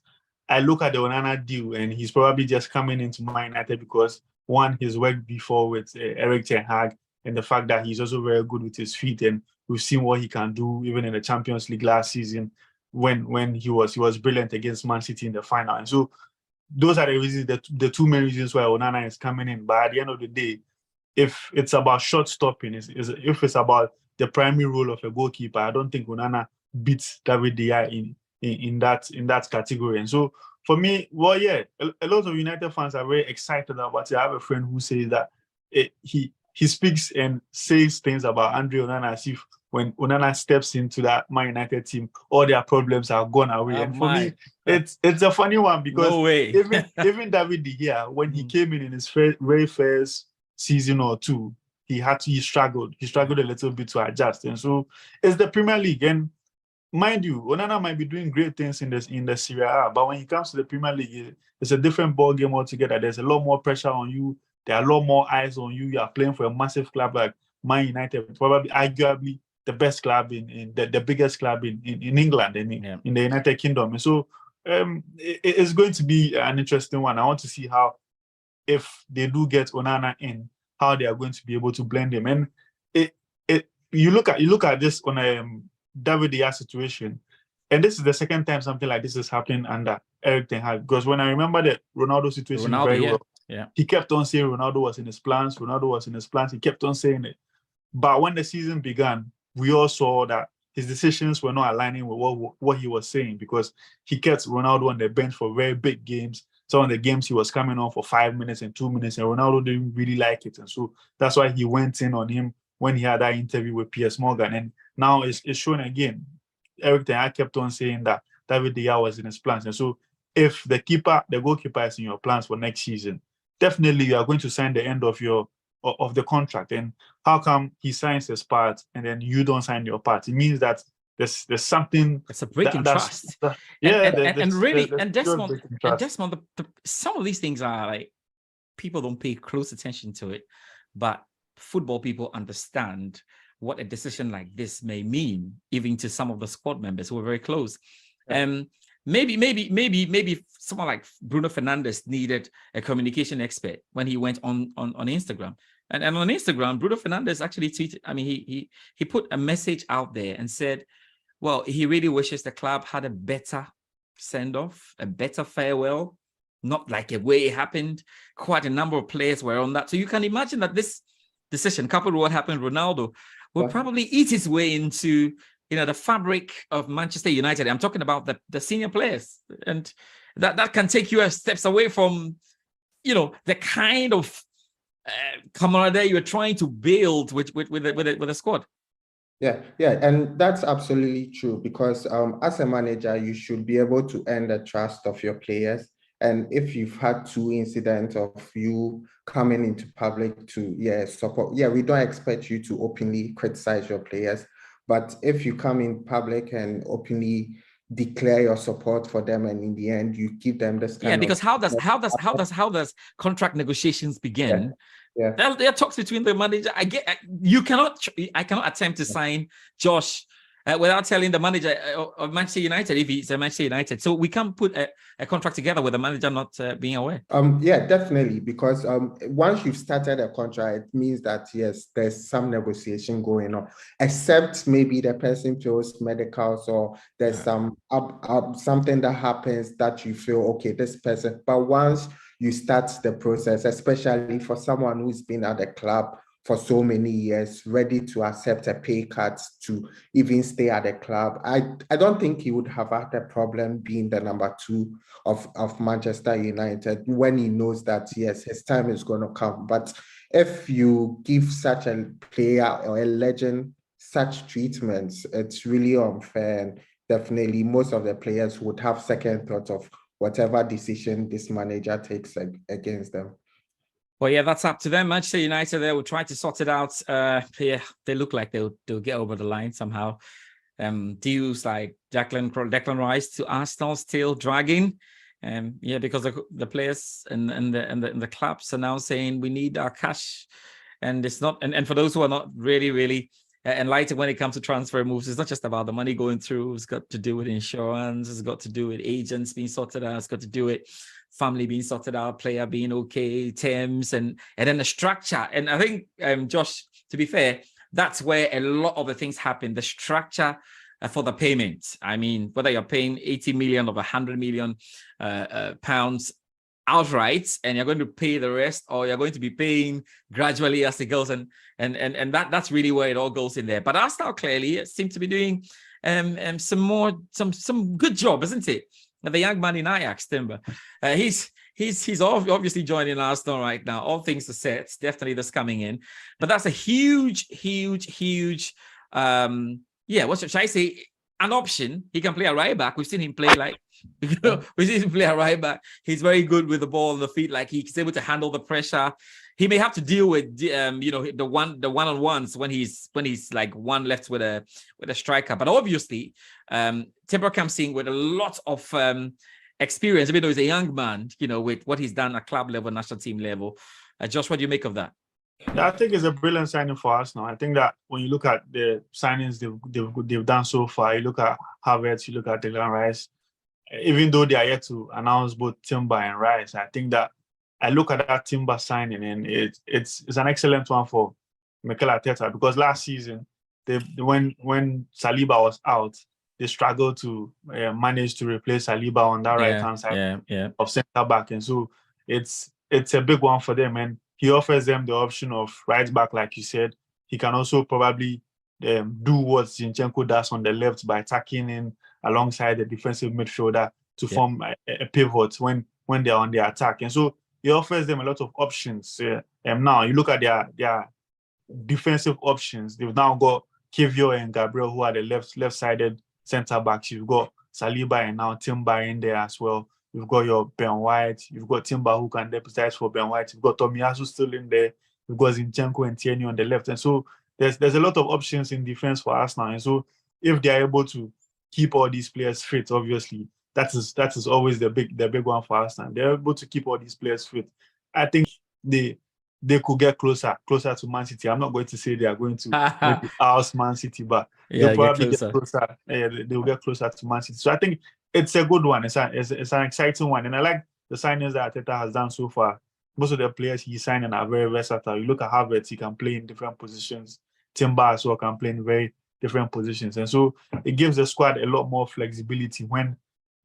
I look at the Onana deal and he's probably just coming into Man United because, one, he's worked before with Erik ten Hag, and the fact that he's also very good with his feet, and we've seen what he can do even in the Champions League last season when he was brilliant against Man City in the final. And so those are the reasons, the two main reasons why Onana is coming in. But at the end of the day, if it's about shot stopping, if it's about the primary role of a goalkeeper, I don't think Onana beats David De Gea in that category. And so for me, well, yeah, a lot of United fans are very excited about it. I have a friend who says that he speaks and says things about Andre Onana as if when Onana steps into that Man United team, all their problems are gone away. And for me, it's a funny one, because even David De Gea, when he came in his very first season or two, he struggled a little bit to adjust. And so it's the Premier League. And mind you, Onana might be doing great things in the Serie A, but when he comes to the Premier League, it's a different ball game altogether. There's a lot more pressure on you. There are a lot more eyes on you. You are playing for a massive club like Man United, probably arguably the best club in the biggest club in England and in the United Kingdom. And so it's going to be an interesting one. I want to see how, if they do get Onana in, how they are going to be able to blend him. And you look at this on a David De Gea situation, and this is the second time something like this is happening under Erik ten Hag. Because when I remember the Ronaldo situation very well, he kept on saying Ronaldo was in his plans. He kept on saying it. But when the season began, we all saw that his decisions were not aligning with what he was saying, because he kept Ronaldo on the bench for very big games. some of the games he was coming on for 5 minutes and 2 minutes, and Ronaldo didn't really like it. And so that's why he went in on him when he had that interview with Piers Morgan. And now it's shown again. Everything I kept on saying that David De Gea was in his plans. And so if the goalkeeper is in your plans for next season, definitely you are going to sign the end of the contract. And how come he signs his part and then you don't sign your part? It means that there's something. It's a break in trust. Desmond, some of these things are like people don't pay close attention to it, but football people understand what a decision like this may mean, even to some of the squad members who are very close. Maybe someone like Bruno Fernandes needed a communication expert when he went on Instagram. And on Instagram, Bruno Fernandes actually tweeted, I mean, he put a message out there and said, well, he really wishes the club had a better send-off, a better farewell, not like a way it happened. Quite a number of players were on that. So you can imagine that this decision, coupled with what happened to Ronaldo, will probably eat its way into the fabric of Manchester United. I'm talking about the senior players, and that can take you steps away from, the kind of camaraderie you're trying to build with the squad. Yeah, and that's absolutely true, because as a manager, you should be able to earn the trust of your players. And if you've had 2 incidents of you coming into public to support, we don't expect you to openly criticize your players. But if you come in public and openly declare your support for them, and in the end you give them this kind because how does contract negotiations begin? There are talks between the manager. I cannot attempt to sign Josh without telling the manager of Manchester United if he's a Manchester United. So we can't put a contract together with the manager not being aware. Yeah, definitely, because once you've started a contract, it means that yes, there's some negotiation going on, except maybe the person feels medicals or there's some something that happens that you feel, okay, this person. But once you start the process, especially for someone who's been at the club for so many years, ready to accept a pay cut to even stay at the club, I don't think he would have had a problem being the number 2 of Manchester United when he knows that, yes, his time is going to come. But if you give such a player or a legend such treatments, it's really unfair. And definitely most of the players would have second thoughts of whatever decision this manager takes against them. Well, yeah, that's up to them. Manchester United, they will try to sort it out. They look like they'll get over the line somehow. Deals like Declan Rice to Arsenal still dragging. Because the players and the clubs are now saying we need our cash, and it's not. And for those who are not really enlightened when it comes to transfer moves, it's not just about the money going through. It's got to do with insurance. It's got to do with agents being sorted out. It's got to do with family being sorted out, player being okay, terms, and then the structure. And I think, Josh, to be fair, that's where a lot of the things happen. The structure for the payment. I mean, whether you're paying 80 million or 100 million pounds outright, and you're going to pay the rest, or you're going to be paying gradually as it goes, and that's really where it all goes in there. But Arsenal clearly seem to be doing some good job, isn't it? The young man in Ajax, Timber, he's obviously joining Arsenal right now. All things are set. Definitely that's coming in, but that's a huge. What should I say? An option. He can play a right back. We've seen him play we've seen him play a right back. He's very good with the ball on the feet. Like he's able to handle the pressure. He may have to deal with the one-on-ones when he's like one left with a striker. But obviously, Timber comes in with a lot of experience, even though he's a young man, with what he's done at club level, national team level. Josh, what do you make of that? Yeah, I think it's a brilliant signing for us now. I think that when you look at the signings they've done so far, you look at Havertz, you look at Declan Rice, even though they are yet to announce both Timber and Rice, I think that I look at that Timber signing and it's an excellent one for Mikel Arteta, because last season, when Saliba was out, they struggled to manage to replace Saliba on that right-hand side of centre back. And so it's a big one for them. And he offers them the option of right back, like you said. He can also probably do what Zinchenko does on the left by tacking in alongside the defensive midfielder to form a pivot when when they're on the attack. And so he offers them a lot of options. Now you look at their defensive options. They've now got Kivio and Gabriel, who are the left-sided centre backs. You've got Saliba and now Timber in there as well. You've got your Ben White. You've got Timber who can deputize for Ben White. You've got Tomiyasu still in there. You've got Zinchenko and Tierney on the left. And so there's a lot of options in defense for Arsenal. And so if they are able to keep all these players fit, obviously, that is always the big one for Arsenal. They're able to keep all these players fit. I think they could get closer to Man City. I'm not going to say they are going to oust Man City, but they'll probably get closer. They'll get closer to Man City. So I think it's a good one. It's an exciting one. And I like the signings that Arteta has done so far. Most of the players he's signing are very versatile. You look at Havertz, he can play in different positions. Timber as well can play in very different positions. And so it gives the squad a lot more flexibility when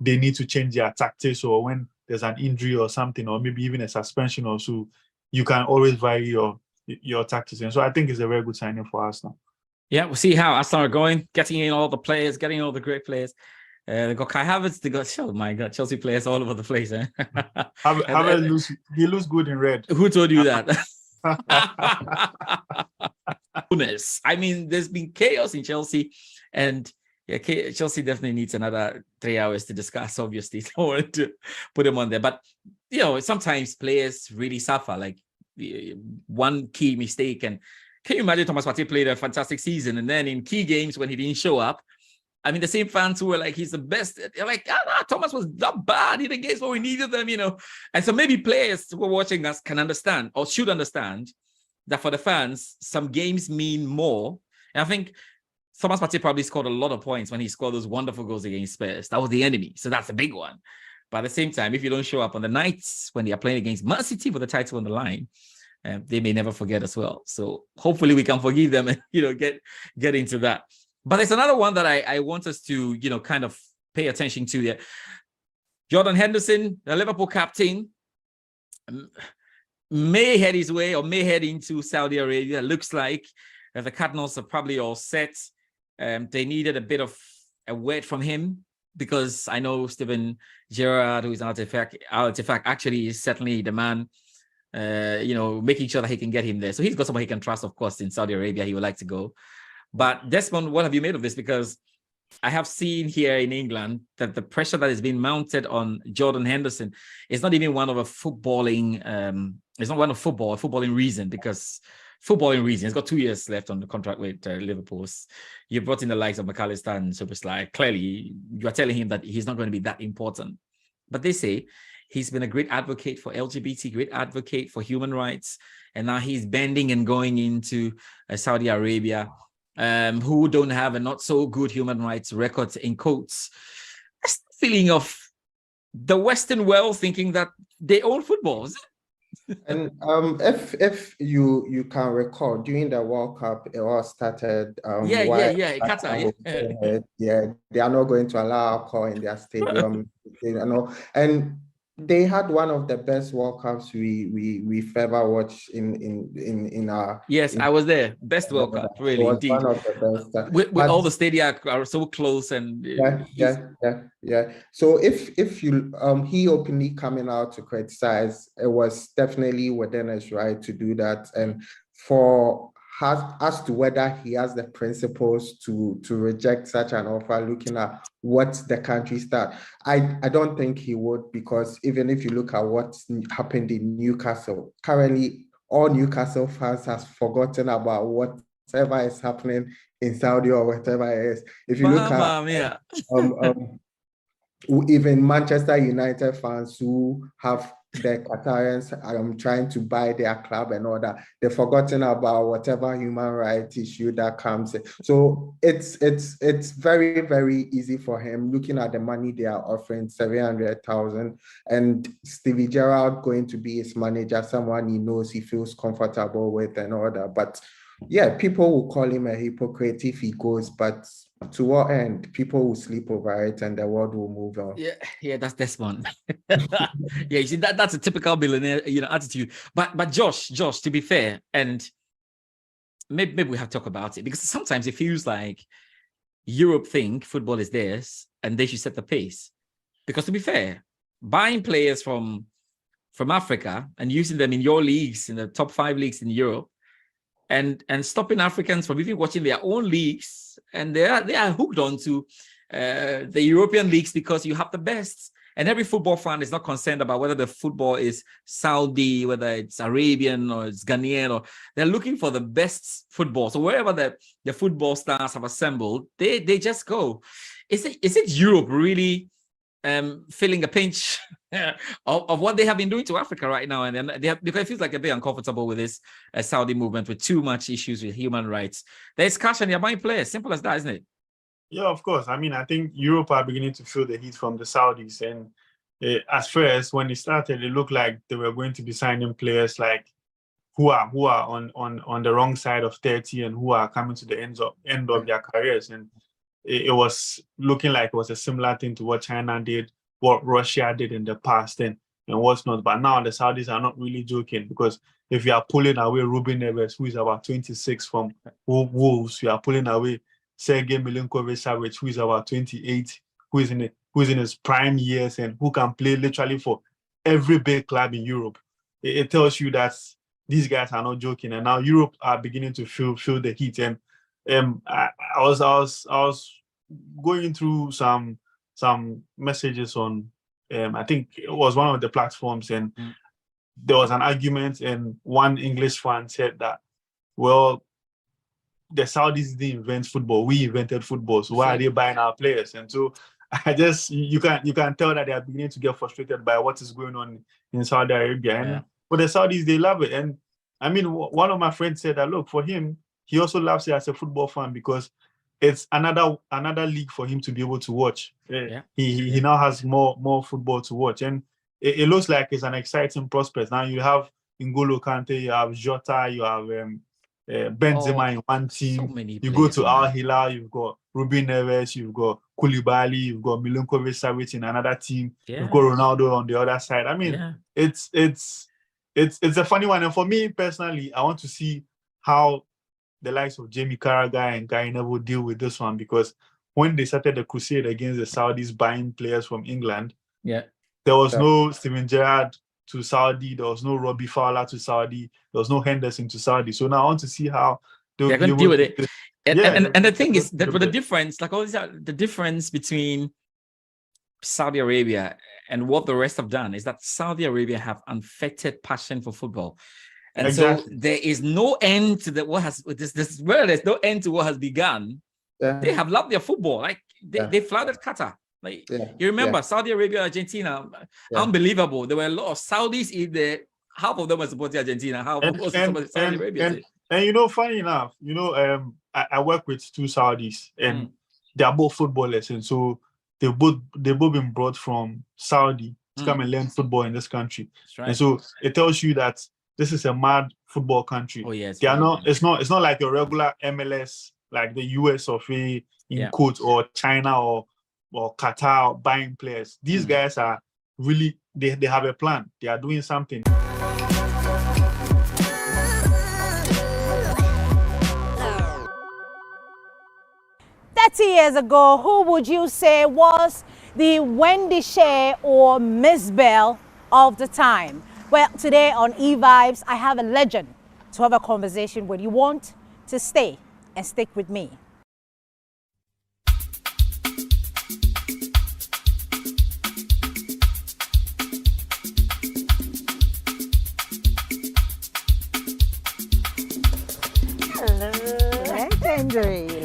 they need to change their tactics or when there's an injury or something, or maybe even a suspension or so. You can always vary your tactics. And so I think it's a very good signing for Arsenal. Yeah, we'll see how Arsenal are going, getting in all the players, getting all the great players. They got Kai Havertz, they got, oh my God, Chelsea players all over the place. Eh? He looks good in red. Who told you that? I mean, there's been chaos in Chelsea, and yeah, Chelsea definitely needs another 3 hours to discuss, obviously. So I wanted to put them on there. But, you know, sometimes players really suffer, like one key mistake. And can you imagine Thomas Partey played a fantastic season, and then in key games when he didn't show up, I mean, the same fans who were like, he's the best. They're like, Thomas was not bad. He did games where we needed them, you know. And so maybe players who are watching us can understand or should understand that for the fans, some games mean more. And I think Thomas Partey probably scored a lot of points when he scored those wonderful goals against Spurs. That was the enemy. So that's a big one. But at the same time, if you don't show up on the nights when they are playing against Man City with the title on the line, they may never forget as well. So hopefully we can forgive them and, you know, get into that. But there's another one that I want us to, you know, kind of pay attention to there. Jordan Henderson, the Liverpool captain, may head his way or may head into Saudi Arabia. Looks like the Cardinals are probably all set. They needed a bit of a word from him because I know Steven Gerrard, who is an artifact, actually is certainly the man, you know, making sure that he can get him there. So he's got someone he can trust, of course, in Saudi Arabia. He would like to go. But Desmond, what have you made of this? Because I have seen here in England that the pressure that is being mounted on Jordan Henderson is not even one of a footballing, it's not one of footballing reason, because footballing reason, he's got 2 years left on the contract with Liverpool. You brought in the likes of McAllister and Supersly. Clearly, you are telling him that he's not going to be that important. But they say he's been a great advocate for LGBT, great advocate for human rights. And now he's bending and going into Saudi Arabia, who don't have a not so good human rights record, in quotes. That's the feeling of the Western world thinking that they own football. And if you can recall, during the World Cup, it all started. Qatar. They are not going to allow alcohol in their stadium, you know, and they had one of the best World Cups we've ever watched in our. Yes, I was there. Best World Cup, really, indeed. One of the best. With all the stadia are so close and. Yeah. So if you he openly coming out to criticize, it was definitely within his right to do that, and for as to whether he has the principles to reject such an offer, looking at what the country start. I don't think he would, because even if you look at what's happened in Newcastle, currently all Newcastle fans has forgotten about whatever is happening in Saudi or whatever it is. If you look at even Manchester United fans who have the Qatarians trying to buy their club and all that, they've forgotten about whatever human rights issue that comes in. So it's very, very easy for him, looking at the money they are offering, 700,000, and Stevie Gerrard going to be his manager, someone he knows he feels comfortable with and all that. But yeah, people will call him a hypocrite if he goes, but to what end? People will sleep over it and the world will move on. Yeah, that's Desmond. Yeah, you see, that's a typical billionaire, you know, attitude. But Josh, to be fair, and maybe we have to talk about it, because sometimes it feels like Europe think football is theirs and they should set the pace. Because to be fair, buying players from Africa and using them in your leagues, in the top 5 leagues in Europe, and stopping Africans from even watching their own leagues, and they are hooked onto the European leagues because you have the best. And every football fan is not concerned about whether the football is Saudi, whether it's Arabian or it's Ghanaian, or they're looking for the best football. So wherever the football stars have assembled, they just go. Is it Europe really feeling a pinch of what they have been doing to Africa right now? And then because it feels like they're very uncomfortable with this Saudi movement, with too much issues with human rights. There's cash and they're buying players. Simple as that, isn't it? Yeah, of course. I mean, I think Europe are beginning to feel the heat from the Saudis. And at first, when it started, it looked like they were going to be signing players like who are on the wrong side of 30 and who are coming to the end of their careers. And it was looking like it was a similar thing to what China did, what Russia did in the past, and what's not. But now the Saudis are not really joking, because if you are pulling away Ruben Neves, who is about 26 from Wolves, you are pulling away Sergei Milinkovic-Savic, who is about 28, who is in his prime years and who can play literally for every big club in Europe. It tells you that these guys are not joking, and now Europe are beginning to feel the heat. And I was going through some messages on I think it was one of the platforms, and there was an argument, and one English fan said that, well, the Saudis didn't invent football, we invented football, so why are they buying our players? And so you can tell that they are beginning to get frustrated by what is going on in Saudi Arabia. And for the Saudis, they love it. And I mean, one of my friends said that, look, for him, he also loves it as a football fan because it's another league for him to be able to watch. He now has more football to watch, and it looks like it's an exciting prospect. Now you have N'Golo Kante, you have Jota, you have Benzema in one team. So you go to Al Hilal, you've got Ruben Neves, you've got Koulibaly, you've got Milinkovic-Savic in another team, you've got Ronaldo on the other side. I mean, it's a funny one, and for me personally, I want to see how the likes of Jamie Carragher and Guy Neville deal with this one, because when they started the crusade against the Saudis buying players from England, there was no Steven Gerrard to Saudi, there was no Robbie Fowler to Saudi, there was no Henderson to Saudi. So now I want to see how they're going to deal with it. And the thing is that with the difference, like all these are the difference between Saudi Arabia and what the rest have done is that Saudi Arabia have unfettered passion for football. And so there is no end to what has there's no end to what has begun. They have loved their football. Like they flooded Qatar. Like you remember Saudi Arabia, Argentina, unbelievable. There were a lot of Saudis in there. Half of them were supporting Argentina, half was supporting Saudi Arabia. And you know, funny enough, you know, I work with 2 Saudis, and they are both footballers, and so they've both been brought from Saudi to come and learn football in this country. Right. And so it tells you that this is a mad football country. Oh yes, they are not. It's not like your regular MLS, like the US of in quotes, or China or Qatar buying players. These guys are really they have a plan. They are doing something. 30 years ago, who would you say was the Wendy Shea or Miss Bell of the time? Well, today on E-Vibes, I have a legend to have a conversation with. You want to stay and stick with me.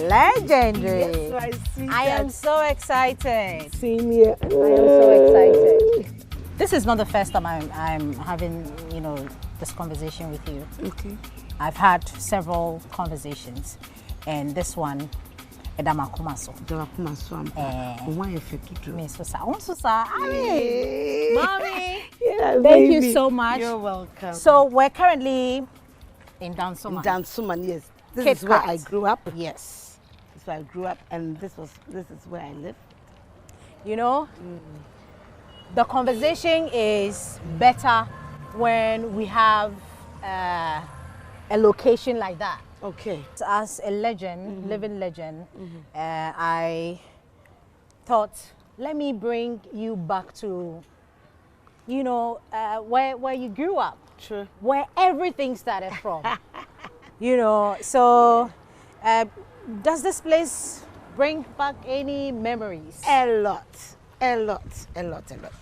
Legendary. Yes, I am so excited. Same here. I am so excited. This is not the first time I'm having, this conversation with you. Okay. I've had several conversations, and this one, Edamakumaso. Mommy. Thank you so much. You're welcome. So we're currently in Dansoman. In Dansoman, yes. This is where I grew up. Yes. This is where I grew up, and this is where I live. The conversation is better when we have a location like that. Okay. As a legend, living legend, I thought, let me bring you back to you know, where you grew up. True. Where everything started from. You know, so does this place bring back any memories? A lot.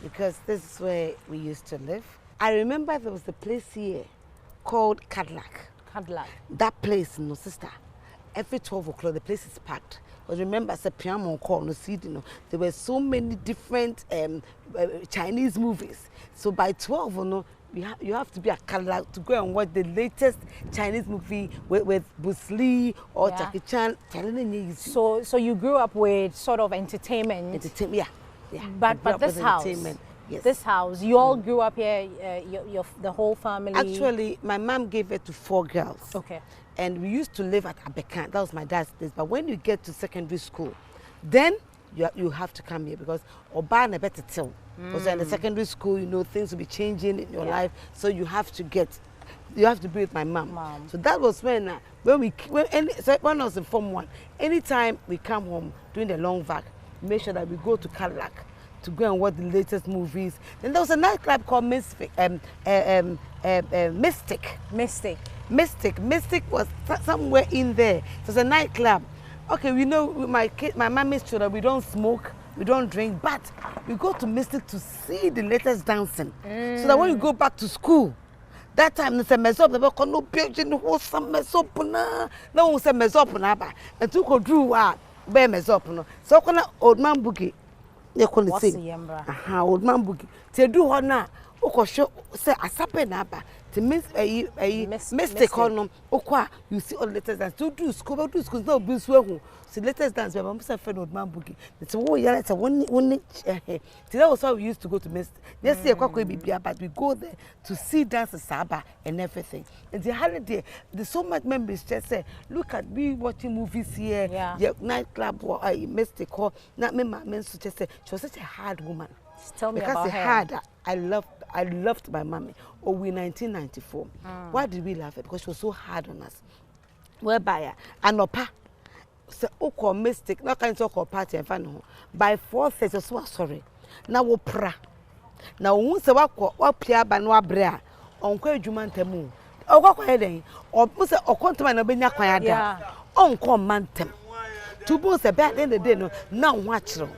Because this is where we used to live. I remember there was a place here called Cadillac. That place, no sister, every 12 o'clock the place is packed. Because remember, as a piano call, no seed, you know, there were so many different Chinese movies. So by 12, you know, you have to be at Cadillac to go and watch the latest Chinese movie with Bruce Lee or Jackie Chan. So you grew up with sort of entertainment. Yeah. But this house, yes. This house, you all grew up here, the whole family? Actually, my mom gave birth to 4 girls. Okay. And we used to live at Abekan. That was my dad's place. But when you get to secondary school, then you have to come here because Oba better tell. Because in the secondary school, you know, things will be changing in your life. So you have to be with my mom. So that was when I was in Form 1, anytime we come home during the long vac, make sure that we go to Cadillac to go and watch the latest movies. Then there was a nightclub called Mystic. Mystic was somewhere in there. It was a nightclub. Okay, we know my mom made sure that we don't smoke, we don't drink, but we go to Mystic to see the latest dancing. So that when you go back to school, that time they say mess up, they call no building who some mess up na. No one say mess up na ba. And to go do be mess up no. So kana old man boogie. They call it say. Old man boogie. Te do ho na. Oko show say asape na ba. To miss mistake on okwa you see all the latest dance to do school no be so see latest dance we must have old man boogie it's one that was how we used to go to miss yes see kwakwa bibia but we go there to see dance saba and everything. And the holiday there's so much memories. Just say look at me watching movies here, nightclub or mistake or not me mama so just say she was such a hard woman. Tell me because about her. Hard, I loved my mommy. Oh, we 1994. Why did we love her? Because she was so hard on us. Whereby, Anopa, so oko mistake, not kind of party and fan. By 4:30, so sorry. Now we pra. Now once a what Pia Banwa Brea, Uncle Juman Temu. Oh, what heading? Or Musa or Quantum and Obina Quayada. Uncle Mantem. Two bones a bad end of the day, no, now watch them.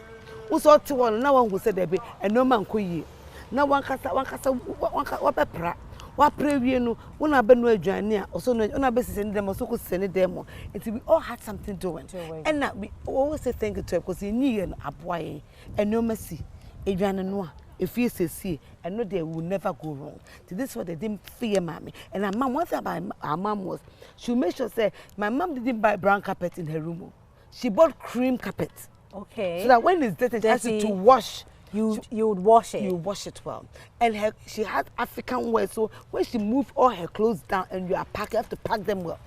Uso to one, no one who said there be a no man could. Now one cast what pepper. What preview no one have been no journey or so no basis in them or so could send a demo until we all had something doing. And that we always say thank you to her because he knew a boy and no mercy. Adriana Noah, if you say see, and no they will never go wrong. So this is what they didn't fear mommy. And our mom, what about our mom was she made sure say my mom didn't buy brown carpet in her room. She bought cream carpet. Okay. So that when it's dirty, she asked you to wash. You would wash it. You wash it well. And she had African wear, so when she moved all her clothes down and you have to pack them well.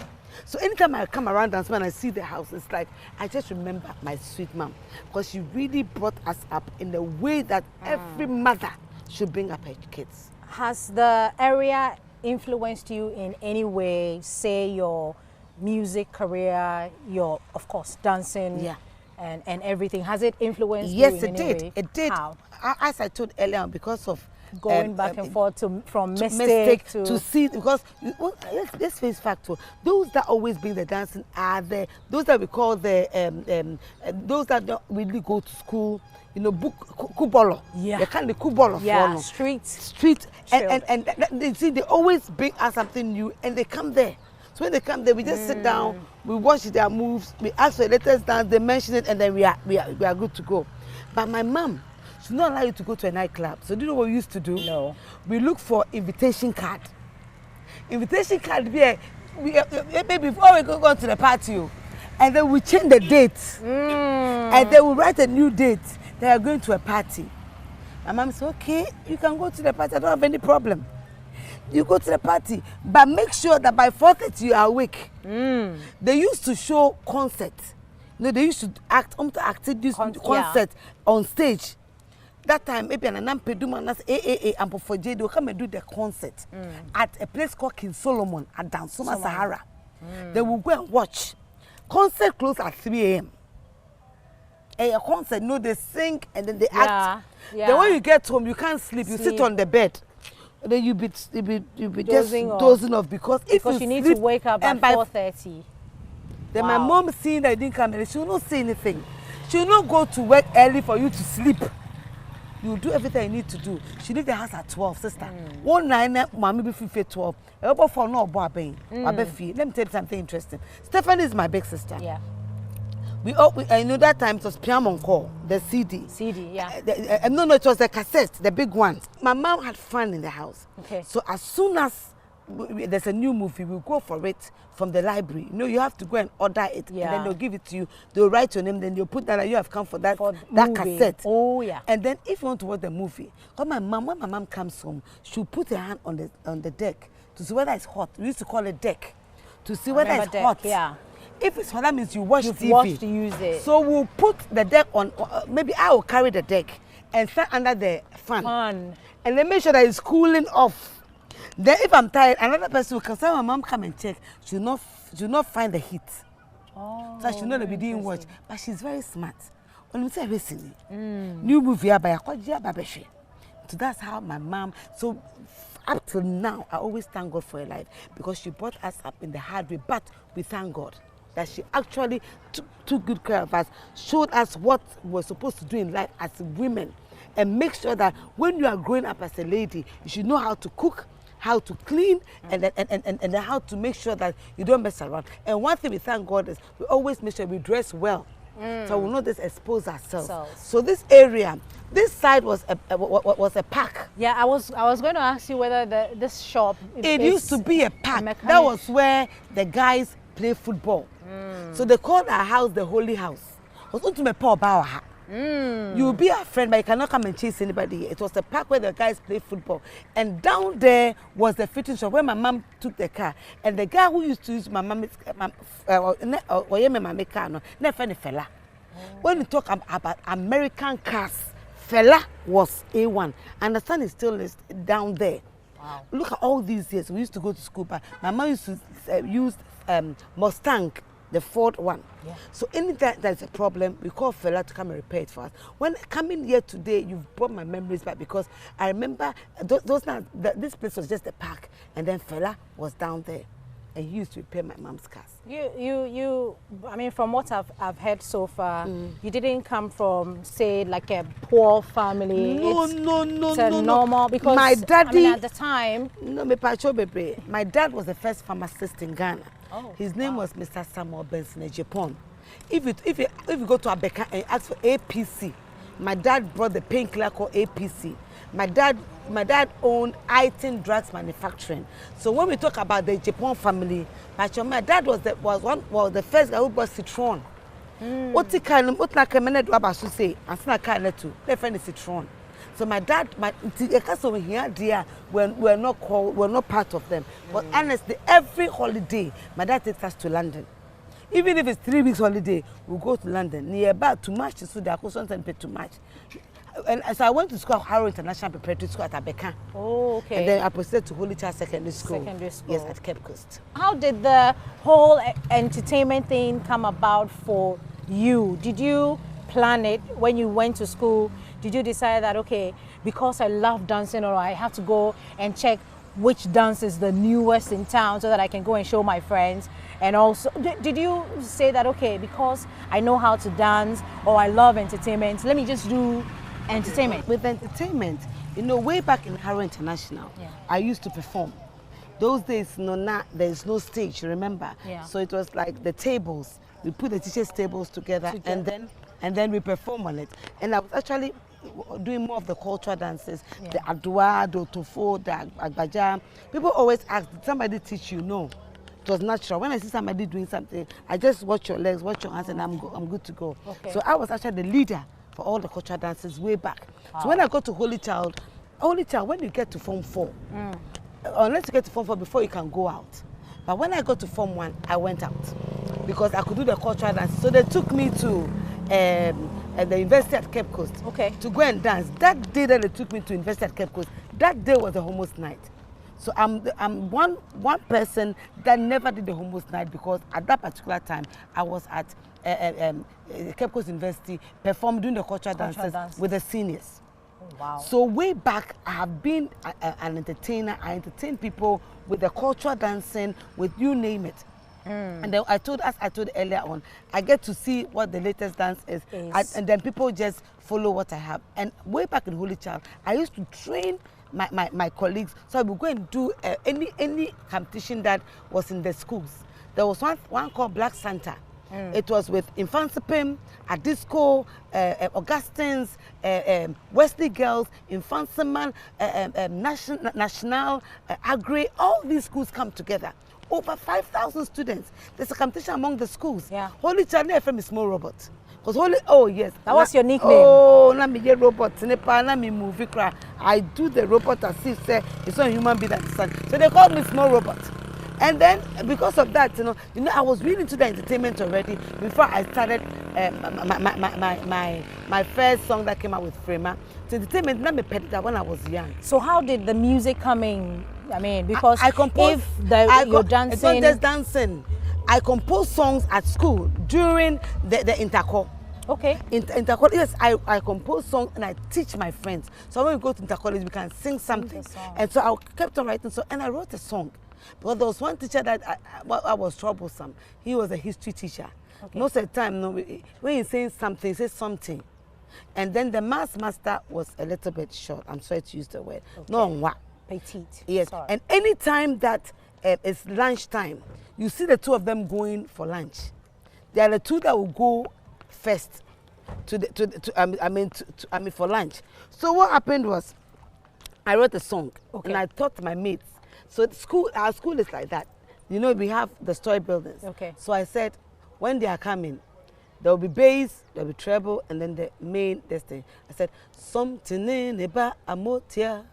So anytime I come around and I see the house, it's like I just remember my sweet mom because she really brought us up in the way that every mother should bring up her kids. Has the area influenced you in any way? Say your music career, your of course dancing. And everything. Has it influenced you in any way? Yes, it did. It did. How? As I told earlier, because of going back and forth from Mystic to see, because let's face fact, those that always bring the dancing are those that we call those that don't really go to school. You know, book kubolo. Yeah. They can't be kubolo. Yeah. Street. And they see they always bring us something new, and they come there. So when they come there, we just sit down, we watch their moves, we ask for the latest dance, they mention it, and then we are good to go. But my mom, she not allow you to go to a nightclub. So do you know what we used to do? No. We look for invitation card. Invitation card, maybe before we go to the party, and then we change the date, and then we write a new date. They are going to a party. My mom said, okay, you can go to the party. I don't have any problem. You go to the party, but make sure that by 4:30 you are awake. They used to show concerts. No, they used to act this concert on stage. That time, maybe an Peduma and AAA for J, they will come and do the concert at a place called King Solomon at Dansuma Sahara. They will go and watch. Concert close at 3 a.m. A concert, they sing and then they act. Yeah. Then when you get home, you can't sleep. You sit on the bed. Then you be just dozing off because if you need to wake up at 4:30. Then my mom seeing that I didn't come in, she will not say anything. She will not go to work early for you to sleep. You do everything you need to do. She leave the house at 12, sister. 1 mommy be 12. For no let me tell you something interesting. Stephanie is my big sister. Yeah. I know that time it was Piano Call, the CD. Yeah. No, it was the cassette, the big one. My mom had fun in the house. Okay. So as soon as there's a new movie, we'll go for it from the library. You know, you have to go and order it, and then they'll give it to you. They'll write your name, then they'll put that you have come for that cassette. Oh yeah. And then if you want to watch the movie, when my mom comes home, she'll put her hand on the deck to see whether it's hot. We used to call it deck to see whether it's hot. Yeah. If it's hot, that means you watch TV. Watched to use it. So we'll put the deck on. Maybe I will carry the deck and stand under the fan. And then make sure that it's cooling off. Then if I'm tired, another person will come. So my mom come and check. She'll not find the heat. Oh, so she'll know that we didn't watch. But she's very smart. When we say recently, new movie so that's how my mom. So up till now, I always thank God for her life because she brought us up in the hard way. But we thank God that she actually took good care of us, showed us what we're supposed to do in life as women, and make sure that when you are growing up as a lady, you should know how to cook, how to clean, and how to make sure that you don't mess around. And one thing we thank God is we always make sure we dress well, so we'll not just expose ourselves. So this area, this side was a park. Yeah, I was going to ask you whether this shop. It used to be a park. That was where the guys play football. So they called our house the Holy House. You'll be a friend, but you cannot come and chase anybody. It was the park where the guys play football. And down there was the fitting shop where my mom took the car. And the guy who used to use my mom's car, fella. When we talk about American cars, fella was A1. And the son is still down there. Wow. Look at all these years. We used to go to school, but my mom used to use Mustang, the Ford one. Yeah. So anytime there's a problem, we call fella to come and repair it for us. When coming here today, you've brought my memories back because I remember this place was just a park, and then fella was down there, and he used to repair my mom's cars. I mean, from what I've heard so far, you didn't come from, say, like a poor family. No, normal, because my daddy, I mean, at the time. My dad was the first pharmacist in Ghana. Oh, his name was Mr. Samuel Benson in Japan. If you go to Abeka and ask for APC, my dad brought the painkiller called APC. My dad owned Itin Drugs Manufacturing. So when we talk about the Japan family, my dad was the first guy who bought Citron. What say? Citron. So my dad, we're not part of them. But honestly, every holiday, my dad takes us to London. Even if it's 3 weeks holiday, we'll go to London. Near about too much to the acquisitions and pay too much. And so I went to school at Harrow International Preparatory School at Abeka. Oh, okay. And then I proceeded to Holy Child Secondary School. Yes, at Cape Coast. How did the whole entertainment thing come about for you? Did you plan it when you went to school? Did you decide that, okay, because I love dancing, or I have to go and check which dance is the newest in town so that I can go and show my friends? And also, did you say that, okay, because I know how to dance or I love entertainment, let me just do entertainment? With entertainment, way back in Harrow International, I used to perform. Those days, there's no stage, remember? Yeah. So it was like the tables. We put the teachers' tables together. And then we perform on it. And I was actually doing more of the cultural dances, the Adwa, the Otofo, the Agbaja. People always ask, did somebody teach you? No. It was natural. When I see somebody doing something, I just watch your legs, watch your hands, and I'm good to go. Okay. So I was actually the leader for all the cultural dances way back. Wow. So when I go to Holy Child, when you get to Form 4, unless you get to Form 4 before you can go out. But when I got to Form 1, I went out because I could do the cultural dances. So they took me to the University at Cape Coast to go and dance. That day that they took me to University at Cape Coast, that day was the Homos Night. So I'm one person that never did the Homos Night because at that particular time I was at Cape Coast University doing the cultural dances with the seniors. Wow. So way back, I have been an entertainer. I entertain people with the cultural dancing, with you name it. And then I told earlier on, I get to see what the latest dance is. And then people just follow what I have. And way back in Holy Child, I used to train my colleagues. So I would go and do any competition that was in the schools. There was one called Black Santa. It was with Infansipim, Adisco, Augustine's, Wesley Girls, Infansiman, National, Agri. All these schools come together. Over 5,000 students. There's a competition among the schools. Yeah. Holy Child FM is small robot. Because yes. That was your nickname. Oh, let me get robot. Let me movie cry. I do the robot as if say it's not a human being that's son. So they call me small robot. And then because of that, I was really into the entertainment already before I started my first song that came out with Frema. So entertainment, let me pet that when I was young. So how did the music come in? I mean, because I compose, you're dancing. It's not just dancing. I compose songs at school during the intercol. Okay. Intercollege, yes, I compose songs and I teach my friends. So when we go to intercollege, we can sing something. And so I kept on writing and I wrote a song. But there was one teacher that I was troublesome. He was a history teacher. Okay. Most of the time, when he's saying something, he says something. And then the master was a little bit short. I'm sorry to use the word. Okay. No, what? Petite. Yes. Sorry. And any time that it's lunchtime, you see the two of them going for lunch. They are the two that will go first for lunch. So what happened was, I wrote a song and I taught my mates. So our school is like that. We have the story buildings. Okay. So I said, when they are coming, there will be bass, there will be treble, and then the main thing. I said, something in about amotia.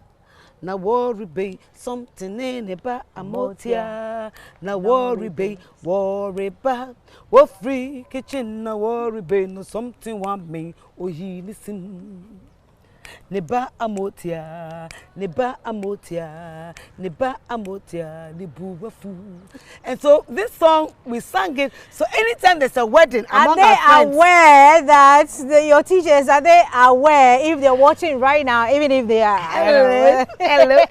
Na worry be something in about amotia. Na worry be what free kitchen. Na worry be no something want me. Oh, ye listen. Neba amotia, neba amotia, neba amotia, nebu fu. And so this song, we sang it. So anytime there's a wedding among our friends. Are they aware that your teachers, are they aware if they're watching right now, even if they are? Hello.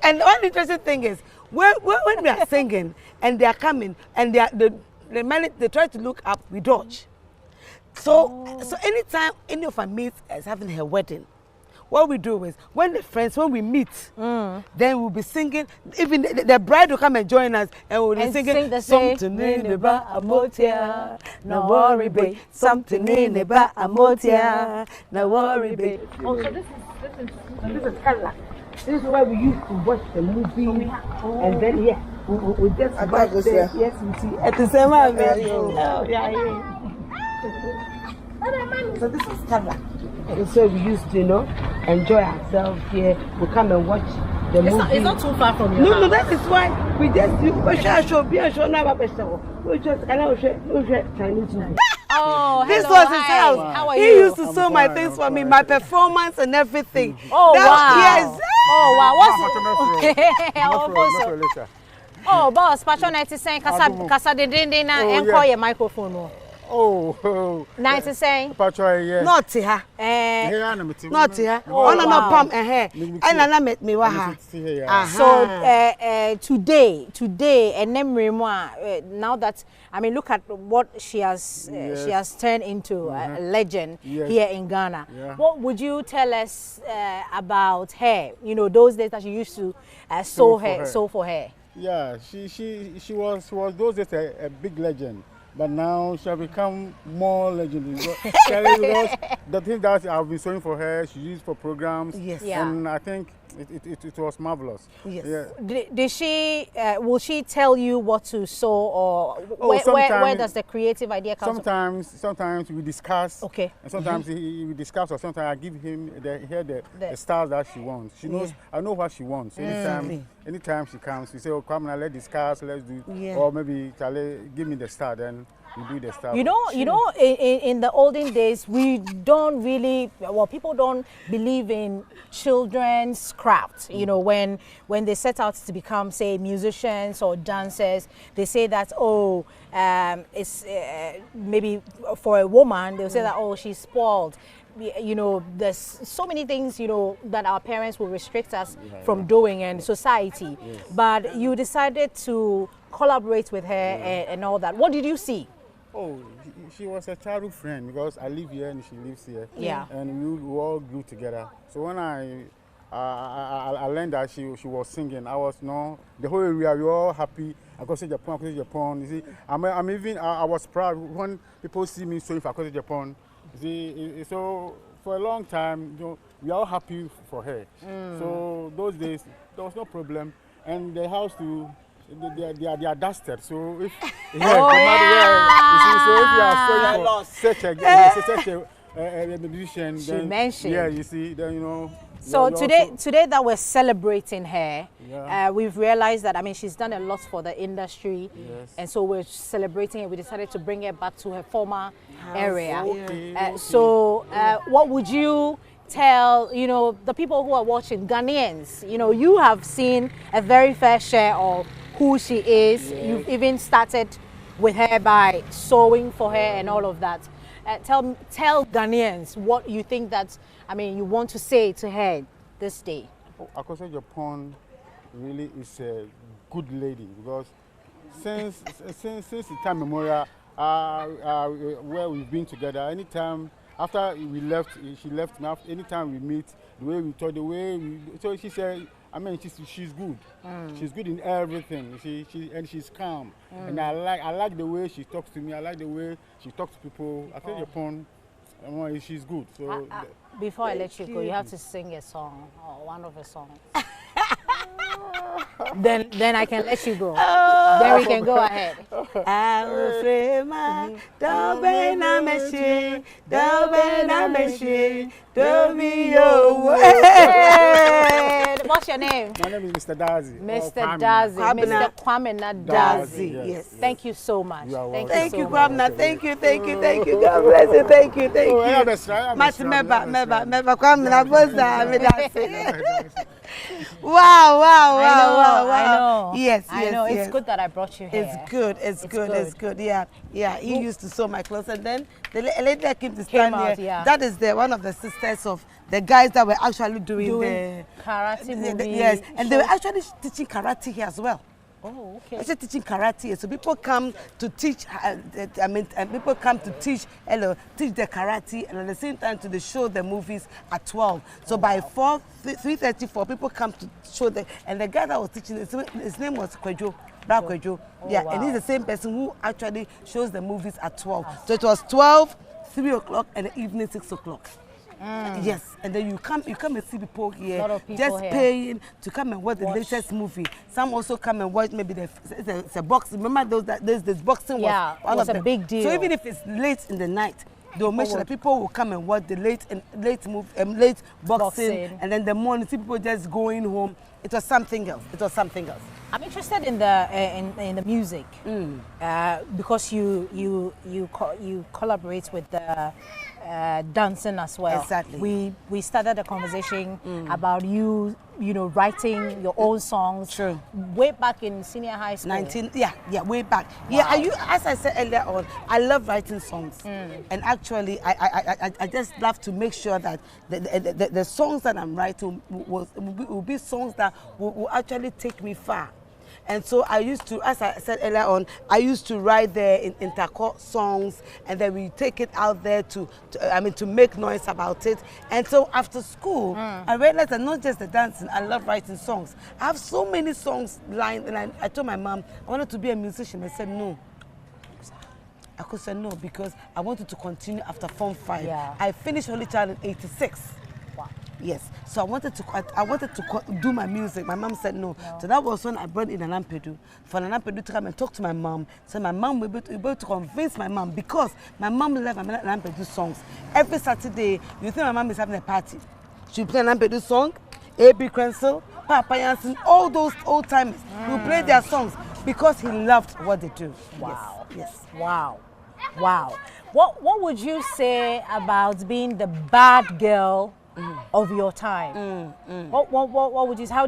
And one interesting thing is, when we are singing and they are coming and they try to look up, we dodge. So anytime any of our mates is having her wedding, what we do is, when we meet, then we'll be singing. Even the bride will come and join us, and we'll be singing something in the ba amotia. No worry, babe. Something in the ba amotia. No worry, babe. Oh, so this is Kala. This is where we used to watch the movie, and then we just watch there. Yes, we see at the same time. So this is Kala. And so we used to, enjoy ourselves here. We come and watch the movie. It's not too far from your house. No, that is why we just do. We just Chinese movie. Oh, this hello, was his house. How are you? He used to sew my things for me, my performance and everything. Oh, wow. Yes. Oh, wow. What's Oh, boss, Patron 96, Casa de Dindina, and call your microphone. Oh, nice to say. Patron, yes. Not here. Not here. Oh, no, pump and hair. And I met me. So today, and now that look at what she has turned into a legend here in Ghana. Yeah. What would you tell us about her? Those days that she used to sew for her. Yeah, she was those days a big legend. But now she has become more legendary. Because the thing that I've been sewing for her, she used for programs. Yes. Yeah. And I think it was marvelous. Yes. Yeah. Did she? Will she tell you what to sew, or where does the creative idea come from? Sometimes we discuss. Okay. And sometimes we discuss, or sometimes I give him the style that she wants. She knows. I know what she wants. So anytime she comes, we say, "Oh, come now, let's discuss. Let's do." Yeah. Or maybe give me the style, then we do the style. In the olden days, we don't really. Well, people don't believe in children's craft. When they set out to become, say, musicians or dancers, they say that it's maybe for a woman they'll say that she's spoiled. you know, there's so many things, you know, that our parents will restrict us from doing in society. But you decided to collaborate with her and all that. What did you see? Oh, she was a childhood friend because I live here and she lives here. Yeah. And we all grew together. So when I learned that she was singing, I was, the whole area, we were all happy. I go to Japan, You see, I was proud when people see me sewing for Japan. You see, so for a long time, we are all happy for her. So those days, there was no problem. And the house too, they are dusted. So if you see, so if you are such a musician, then you see, then So today that we're celebrating her, we've realized that, I mean, she's done a lot for the industry, and so we're celebrating it. We decided to bring her back to her former area. What would you tell, the people who are watching, Ghanaians? You have seen a very fair share of who she is. You've even started with her by sewing for her and all of that. Tell Ghanaians what you think that, you want to say to her this day. Akosua Japan really is a good lady because since the time memorial where we've been together, anytime after we left, she left me. Anytime we meet, the way we talk, so she said, she's good. She's good in everything. She's calm. And I like the way she talks to me. I like the way she talks to people. I think Japan, she's good. So before I let you go, you have to sing a song or one of the songs. then I can let you go. Then we can go ahead. What's your name? My name is Mr. Dazi. Mr. Dazi. Mr. Kwame Dazi. Yes. Thank you so much. Thank you, Kwame. Thank you. God bless you. Thank you. Wow. I know. Yes. It's good that I brought you here. It's good. Yeah. He used to sew my clothes, and then the lady that came to stand here, that is one of the sisters of the guys that were actually doing the karate movie. Yes, and they were actually teaching karate here as well. Oh, okay. Actually teaching karate, so people come to teach. People come to teach the karate, and at the same time to show the movies at 12. So by 3:34, people come to show the. And the guy that was teaching, his name was Kwejo. And he's the same person who actually shows the movies at 12. So it was 12, 3 o'clock, and the evening 6 o'clock. Yes, and then you come and see people here just paying to come and watch the latest movie. Some also come and watch maybe it's a boxing. Remember this boxing was a big deal. So even if it's late in the night, they'll make sure that people will come and watch the late boxing, and then the morning see people just going home. It was something else. I'm interested in the music because you collaborate with the dancing as well. Exactly. We started a conversation about you writing your own songs. True. Way back in senior high school. Way back. Wow. Yeah, as I said earlier on, I love writing songs, and actually I just love to make sure that the songs that I'm writing will be songs that will actually take me far. And so I used to, as I said earlier on, I used to write there in intercore songs, and then we take it out there to make noise about it. And so after school, I realized that not just the dancing, I love writing songs. I have so many songs lined, and I told my mom I wanted to be a musician. I said no. I could say no because I wanted to continue after Form 5. Yeah. I finished Holy Child in '86. Yes, so I wanted to do my music. My mom said no. So that was when I brought in Anampedu. For Anampedu to come and talk to my mom. So my mom was able to convince my mom because my mom loved Anampedu songs. Every Saturday, you think my mom is having a party. She'll play Anampedu song, A.B. Cransell, Papa Jansen, all those old timers who play their songs because he loved what they do. Wow. Yes. Wow. What would you say about being the bad girl of your time. What would you? How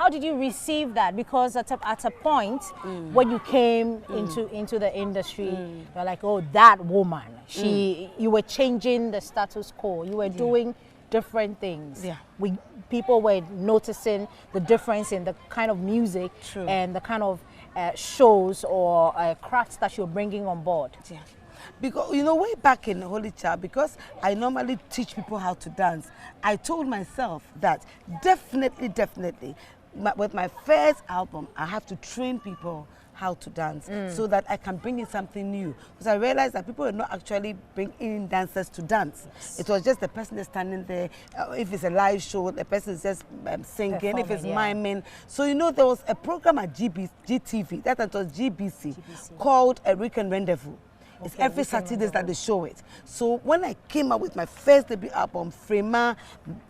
did you receive that? Because at a point when you came into the industry, you're like, oh, that woman. You were changing the status quo. You were doing different things. People were noticing the difference in the kind of music and the kind of shows or crafts that you're bringing on board. Because, you know, way back in Holy Child, because I normally teach people how to dance, I told myself that definitely, with my first album, I have to train people how to dance so that I can bring in something new. Because I realized that people are not actually bringing in dancers to dance. It was just the person that's standing there. If it's a live show, the person is just singing. Performing, if it's miming. So, you know, there was a program at GTV, that was GBC. Called A Weekend Rendezvous. It's every Saturday that they show it. So when I came out with my first debut album, Frema,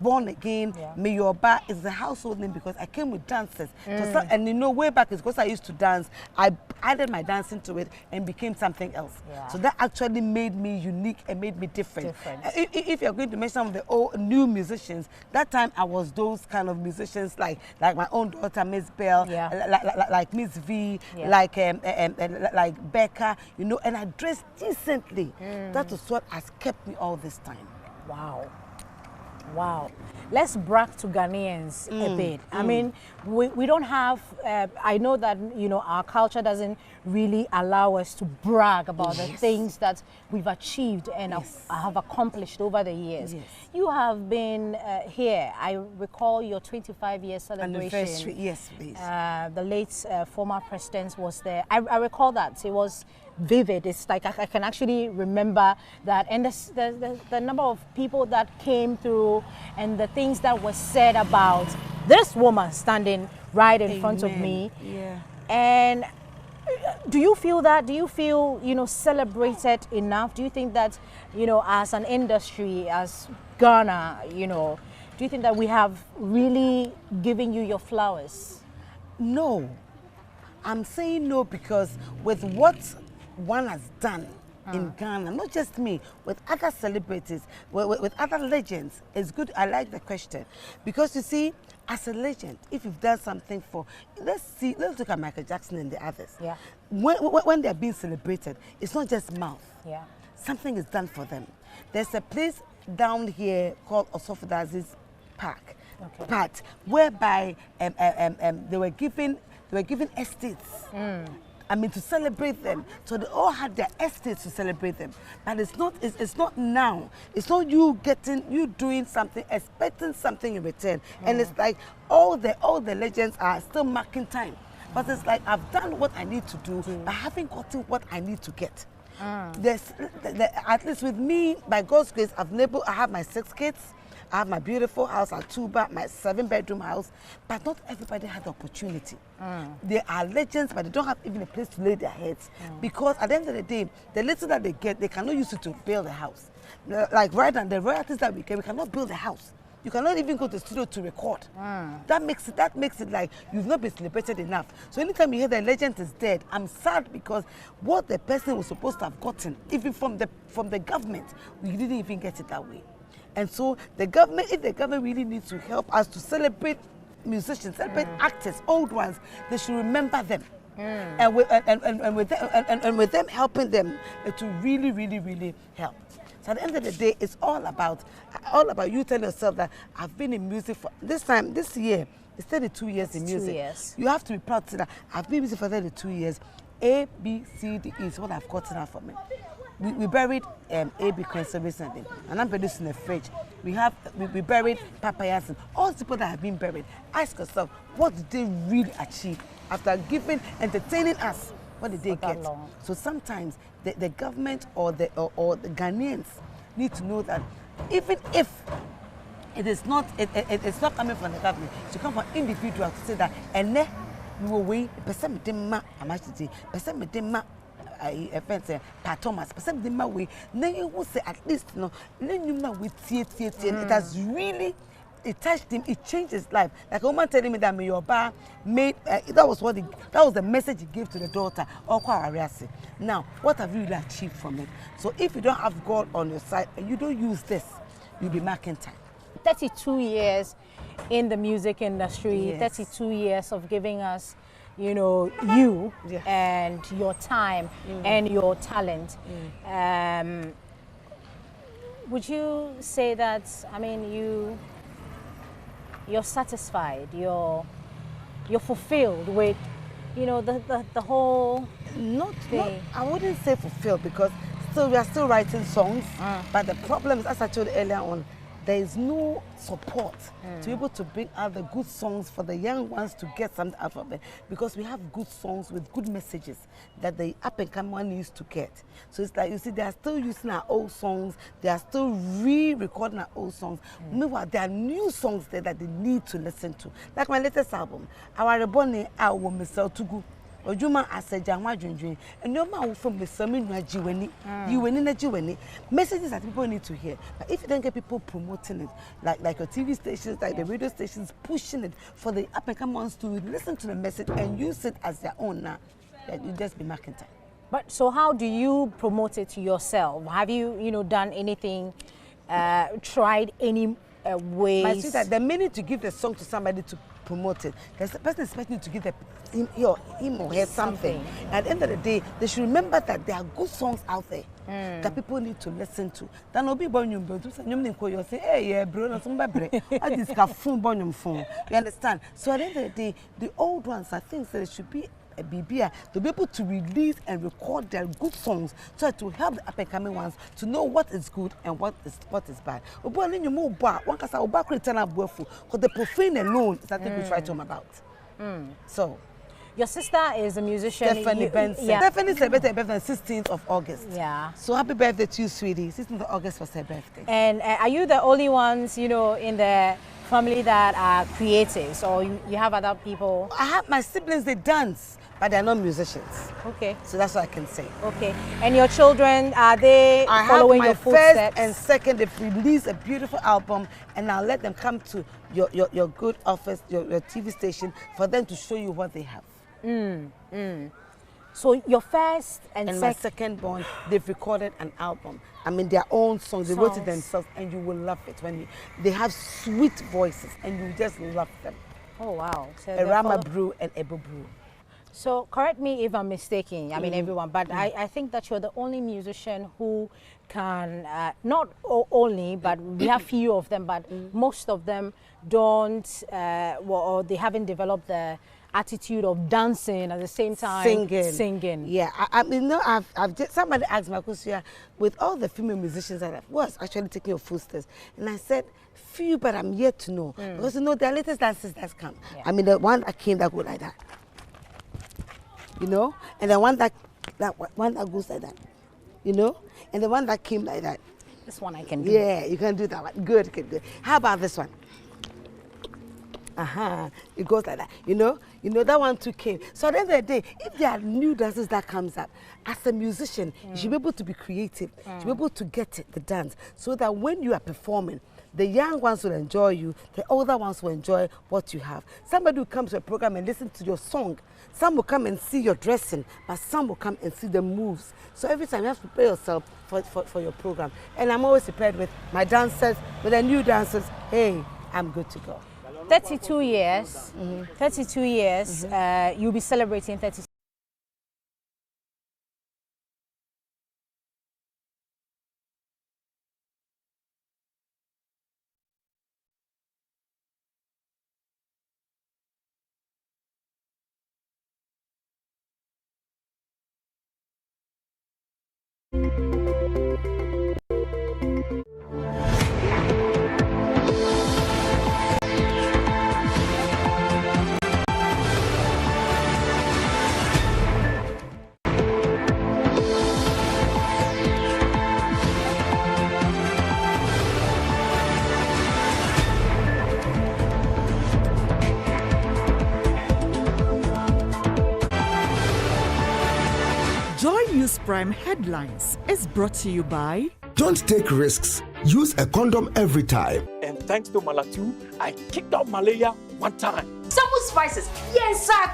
Born Again, Miyoba, is the household name because I came with dancers. And you know, way back, it's because I used to dance. I added my dancing to it and became something else. So that actually made me unique and made me different. If you're going to mention some of the old new musicians, that time I was those kind of musicians like my own daughter, Miss Bell, like Miss V, like Becca, you know, and I dressed decently. That is what has kept me all this time. Wow. Let's brag to Ghanaians a bit. I mean, we don't have, I know that, you know, our culture doesn't really allow us to brag about the things that we've achieved and have accomplished over the years. You have been here. I recall your 25-year celebration. Anniversary, yes, please. The late former president was there. I recall that. It was vivid. It's like I can actually remember that, and the number of people that came through and the things that were said about this woman standing right in front of me. And do you feel that? Do you feel, you know, celebrated enough? Do you think that, you know, as an industry, as Ghana, you know, do you think that we have really given you your flowers? No. I'm saying no because with what one has done in Ghana, not just me, with other celebrities, with other legends, it's good. I like the question because you see, as a legend, if you've done something for, let's look at Michael Jackson and the others. When they're being celebrated, it's not just mouth. Something is done for them. There's a place down here called Osofo Park, whereby they were given estates. I mean, to celebrate them. So they all had their estates to celebrate them. But it's not now. It's not you doing something, expecting something in return. And it's like all the legends are still marking time. But it's like I've done what I need to do, but I haven't gotten what I need to get. At least with me, by God's grace, I have my 6 kids. I have my beautiful house at Tuba, my 7-bedroom house, but not everybody had the opportunity. They are legends, but they don't have even a place to lay their heads. Because at the end of the day, the little that they get, they cannot use it to build a house. Like right now, the royalties that we get, we cannot build a house. You cannot even go to the studio to record. That makes it like you've not been celebrated enough. So anytime you hear the legend is dead, I'm sad because what the person was supposed to have gotten, even from the government, we didn't even get it that way. And so the government, if the government really needs to help us to celebrate musicians, celebrate actors, old ones, they should remember them. And with them helping them, it will really, really, really help. So at the end of the day, it's all about you telling yourself that I've been in music for this year, it's 32 years in music. 2 years. You have to be proud to say that I've been in music for 32 years. A, B, C, D is what I've gotten out for me. We buried A.B. Quincy recently, and I'm producing a fridge. We buried Papa Yasin. All the people that have been buried, ask yourself, what did they really achieve after entertaining us? What did they get? So sometimes the government or the Ghanaians need to know that even if it's not coming from the government, it should come from individuals to say that we will wait. Pat Thomas, then you will say at least it has really touched him, it changed his life. Like a woman telling me that Miyoba made that was the message he gave to the daughter. Now, what have you really achieved from it? So if you don't have God on your side and you don't use this, you'll be marking time. 32 years in the music industry, 32 years of giving us, you know, you and your time and your talent. Would you say that, I mean, you're satisfied, you're fulfilled with, you know, the whole thing? I wouldn't say fulfilled, because we are still writing songs, but the problem is, as I told you earlier on, there is no support to be able to bring out the good songs for the young ones to get something out of it, because we have good songs with good messages that the up-and-coming one needs to get. So it's like, you see, they are still using our old songs, they are still re-recording our old songs. Meanwhile, there are new songs there that they need to listen to. Like my latest album, Our Rebone, I will miss out to go. Ojuma asejanwa junjun and no man from the sermon jiweni na jiweni messages that people need to hear. But if you don't get people promoting it, like your TV stations, like the radio stations pushing it for the up and coming ones to listen to the message and use it as their own, now you just be marketing. But so how do you promote it yourself? Have you done anything, tried any ways? My sister, the minute you give the song to somebody to promote it, there's a person expecting you to give him or her something. At the end of the day, they should remember that there are good songs out there that people need to listen to. Then will be born you say, hey, yeah, bro, no somebody. I just got phone born your phone. You understand? So at the end of the day, the old ones, I think that it should be a BBA to be able to release and record their good songs, so to help the up-and-coming ones to know what is good and what is bad. Because the profane alone is nothing we try to them about. So, your sister is a musician. Stephanie Benson. Stephanie celebrated her birthday on 16th of August. Yeah. So happy birthday to you, sweetie. 16th of August was her birthday. And are you the only ones, in the family that are creatives, or you have other people? I have my siblings, they dance, but they're not musicians. Okay. So that's what I can say. Okay. And your children, are they following your footsteps? I have my first and second, they've released a beautiful album, and I'll let them come to your good office, your TV station, for them to show you what they have. So your first and my second born, they've recorded an album. I mean, their own songs. They wrote it themselves, and you will love it they have sweet voices, and you just love them. Oh wow! So Erama Brew and Ebo Brew. So correct me if I'm mistaken. I mean everyone, but I think that you're the only musician who can not only, but we have few of them, but most of them don't, or they haven't developed the attitude of dancing at the same time singing. Yeah, I mean, I've just, somebody asked me, with all the female musicians that was actually taking your footsteps, and I said, few, but I'm yet to know, because there are latest dances that's come. Yeah. I mean, the one that came that go like that, and the one that goes like that, and the one that came like that. This one I can do. Yeah, you can do that one. Good. How about this one? It goes like that. That one too came. So at the end of the day, if there are new dances that comes up, as a musician, you should be able to be creative. You should be able to get the dance, so that when you are performing, the young ones will enjoy you, the older ones will enjoy what you have. Somebody will come to a program and listen to your song. Some will come and see your dressing, but some will come and see the moves. So every time you have to prepare yourself for your program. And I'm always prepared with my dancers, with the new dancers. Hey, I'm good to go. 32 years. 32 years. You'll be celebrating 32. JoyNews Prime Headlines is brought to you by... Don't take risks. Use a condom every time. And thanks to Malatu, I kicked out malaria one time. Some spices. Yes, sir.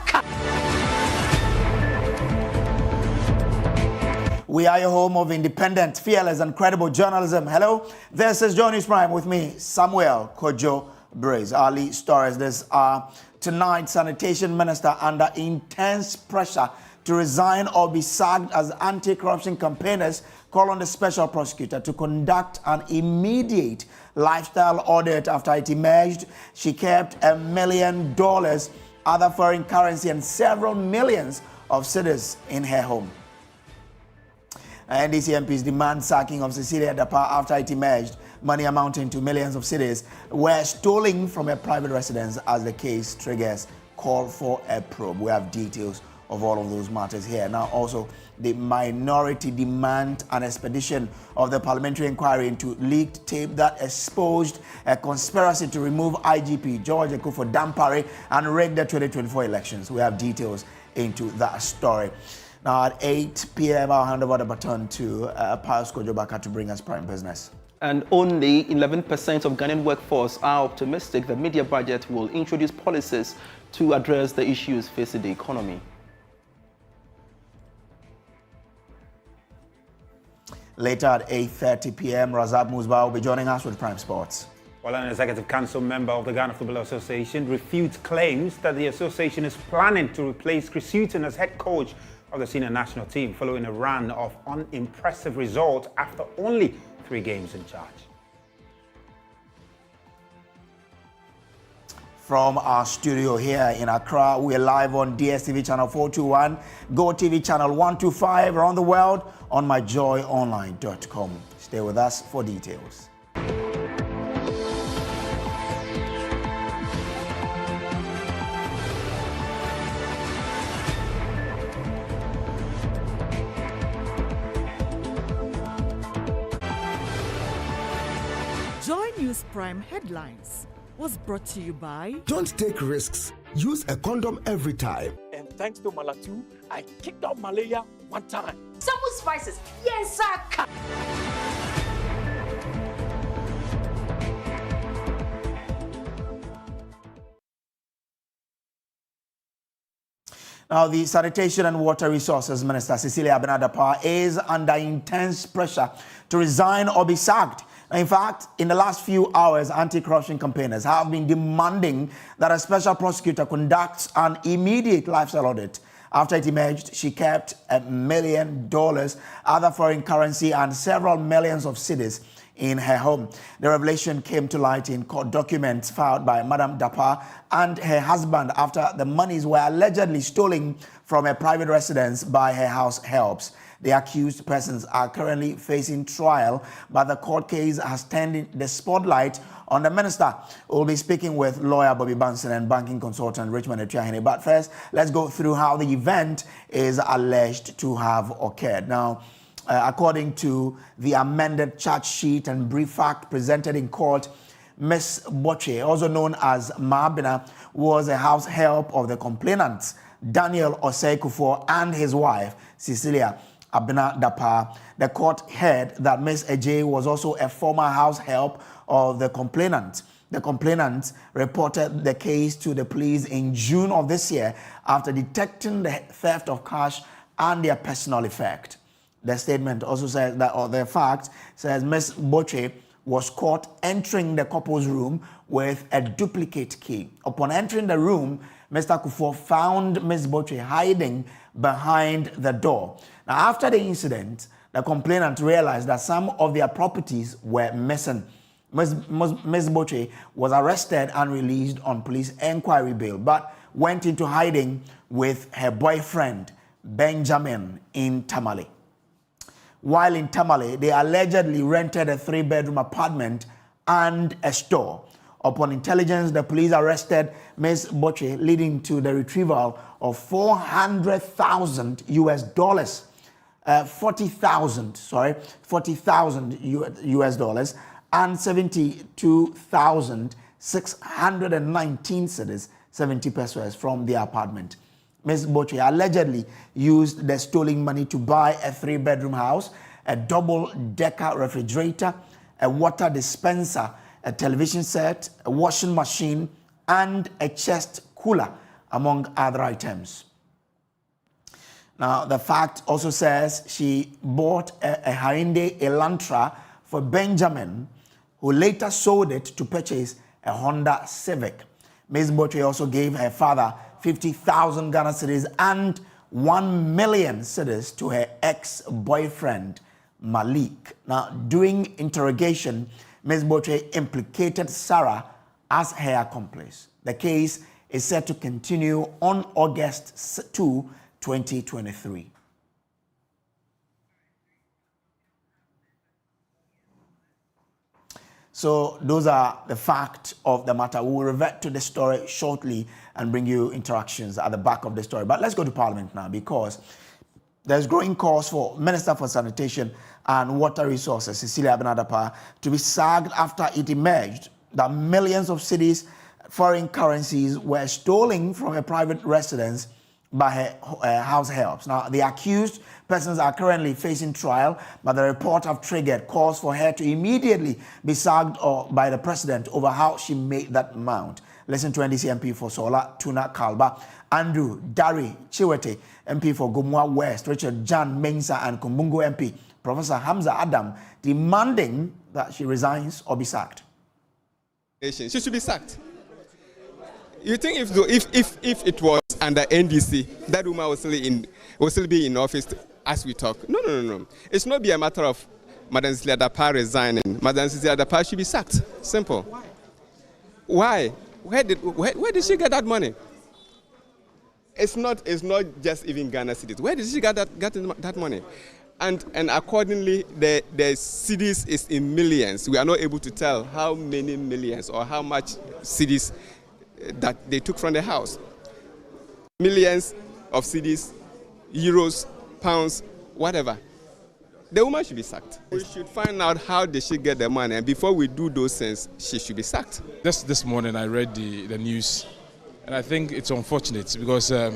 We are your home of independent, fearless, and credible journalism. Hello, this is JoyNews Prime with me, Samuel Kojo Braze. Our lead stories this are tonight, Sanitation Minister under intense pressure to resign or be sacked as anti-corruption campaigners call on the special prosecutor to conduct an immediate lifestyle audit after it emerged she kept $1 million, other foreign currency, and several millions of cedis in her home. NDC MPs demand sacking of Cecilia Dapa after it emerged money amounting to millions of cedis were stolen from a private residence as the case triggers call for a probe. We have details of all of those matters here. Now also, the minority demand an expedition of the parliamentary inquiry into leaked tape that exposed a conspiracy to remove IGP George Ekufo Dampare and rig the 2024 elections. We have details into that story. Now at 8 p.m., I'll hand over the baton to Pius Kojobaka to bring us prime business. And only 11% of Ghanaian workforce are optimistic the media budget will introduce policies to address the issues facing the economy. Later at 8:30 p.m., Razak Musba will be joining us with Prime Sports. Well, an executive council member of the Ghana Football Association refutes claims that the association is planning to replace Chris Hughton as head coach of the senior national team following a run of unimpressive results after only 3 games in charge. From our studio here in Accra, we're live on DSTV channel 421, GoTV channel 125, around the world on myjoyonline.com. Stay with us for details. JoyNews Prime Headlines was brought to you by... Don't take risks. Use a condom every time. And thanks to Malatu, I kicked out malaria 1 time. Some spices, yes, sir. Now, the Sanitation and Water Resources Minister, Cecilia Dapa, is under intense pressure to resign or be sacked. In fact, in the last few hours, anti-corruption campaigners have been demanding that a special prosecutor conducts an immediate lifestyle audit. After it emerged, she kept $1 million, other foreign currency, and several millions of cedis in her home. The revelation came to light in court documents filed by Madam Dapa and her husband after the monies were allegedly stolen from a private residence by her house helps. The accused persons are currently facing trial, but the court case has turned the spotlight on the minister. We'll be speaking with lawyer Bobby Banson and banking consultant Richmond Etuahene. But first, let's go through how the event is alleged to have occurred. Now, according to the amended charge sheet and brief fact presented in court, Ms. Boche, also known as Mabina, was a house help of the complainants, Daniel Osei-Kufuor, and his wife, Cecilia Abena Dapa. The court heard that Ms. Ajay was also a former house help of the complainant. The complainant reported the case to the police in June of this year after detecting the theft of cash and their personal effect. The statement also says that, or the fact says, Ms. Boche was caught entering the couple's room with a duplicate key. Upon entering the room, Mr. Kufuor found Ms. Boche hiding behind the door. Now, after the incident, the complainant realized that some of their properties were missing. Ms. Boche was arrested and released on police inquiry bail, but went into hiding with her boyfriend, Benjamin, in Tamale. While in Tamale, they allegedly rented a 3-bedroom apartment and a store. Upon intelligence, the police arrested Ms. Boche, leading to the retrieval of $40,000 US dollars and 72,619 cedis, 70 pesos from the apartment. Ms. Boche allegedly used the stolen money to buy a 3-bedroom house, a double-decker refrigerator, a water dispenser, a television set, a washing machine, and a chest cooler, among other items. Now, the fact also says she bought a Hyundai Elantra for Benjamin, who later sold it to purchase a Honda Civic. Ms. Botwe also gave her father 50,000 Ghana cedis and 1 million cedis to her ex-boyfriend, Malik. Now, during interrogation, Ms. Botwe implicated Sarah as her accomplice. The case is set to continue on August 2, 2023. So those are the facts of the matter. We will revert to the story shortly and bring you interactions at the back of the story. But let's go to Parliament now, because there's growing calls for Minister for Sanitation and Water Resources, Cecilia Abinadapa, to be sacked after it emerged that millions of cedis, foreign currencies, were stolen from a private residence by her house helps. Now, the accused persons are currently facing trial, but the report have triggered calls for her to immediately be sacked by the president over how she made that amount. Listen to NDC MP for Sola, Tuna Kalba, Andrew Dari Chiwete, MP for Gomua West, Richard Jan Mensah, and Kumbungo MP, Professor Hamza Adam, demanding that she resigns or be sacked. She should be sacked. You think if it was under NDC, that woman will still be in office as we talk? No. It's not be a matter of Madam Cecilia Dapa resigning. Madam Cecilia Dapa should be sacked. Simple. Why? Where did she get that money? It's not just even Ghana cedis. Where did she get that money? And accordingly, the cedis is in millions. We are not able to tell how many millions or how much cedis that they took from the house. Millions of cedis, euros, pounds, whatever. The woman should be sacked. We should find out how did she get the money, and before we do those things, she should be sacked. This morning I read the news, and I think it's unfortunate because I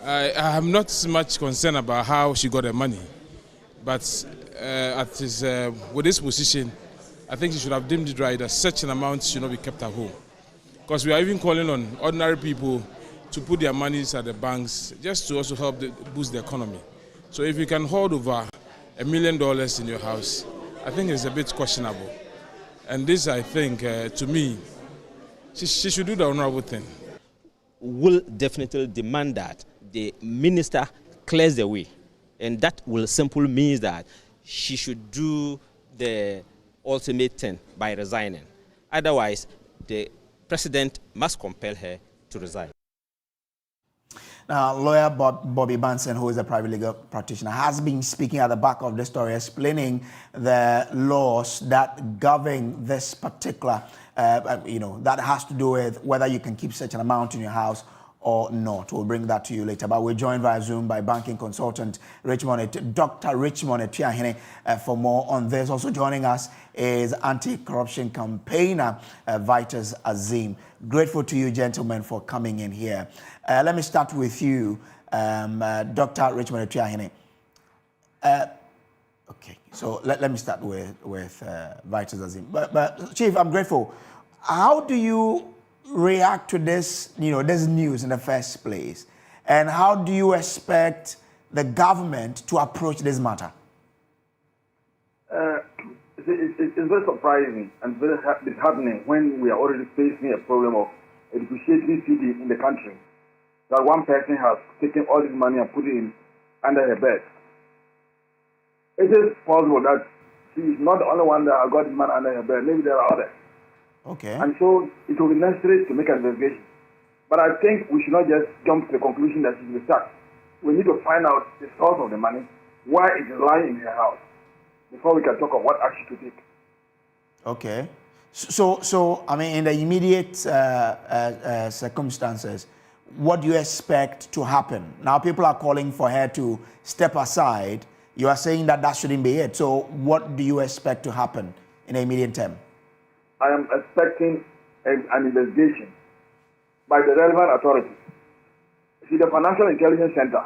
am not much concerned about how she got the money, but with this position, I think she should have deemed it right that such an amount should not be kept at home. Because we are even calling on ordinary people to put their monies at the banks just to also help boost the economy. So if you can hold over $1 million in your house, I think it's a bit questionable. And this, I think, to me, she should do the honorable thing. Will definitely demand that the minister clears the way. And that will simply mean that she should do the ultimate thing by resigning. Otherwise, the president must compel her to resign. Now, lawyer Bobby Banson, who is a private legal practitioner, has been speaking at the back of the story, explaining the laws that govern this particular, that has to do with whether you can keep such an amount in your house or not. We'll bring that to you later. But we're joined via Zoom by banking consultant Dr. Richmond Etuahene for more on this. Also joining us is anti-corruption campaigner Vitus Azim. Grateful to you, gentlemen, for coming in here. Let me start with you, Dr. Richmond Etuahene. Okay, so let me start with Vitus Azim. But Chief, I'm grateful. How do you react to this, this news in the first place? And how do you expect the government to approach this matter? It's very surprising and very disheartening when we are already facing a problem of a depreciating city in the country, that one person has taken all this money and put it under her bed. It is possible that she is not the only one that got this money under her bed. Maybe there are others. Okay. And so it will be necessary to make an investigation. But I think we should not just jump to the conclusion that she will be sacked. We need to find out the source of the money, why it is lying in her house, before we can talk of what action to take. Okay. So I mean, in the immediate circumstances, what do you expect to happen? Now, people are calling for her to step aside. You are saying that shouldn't be it. So what do you expect to happen in the immediate term? I am expecting an investigation by the relevant authorities. See, the Financial Intelligence Center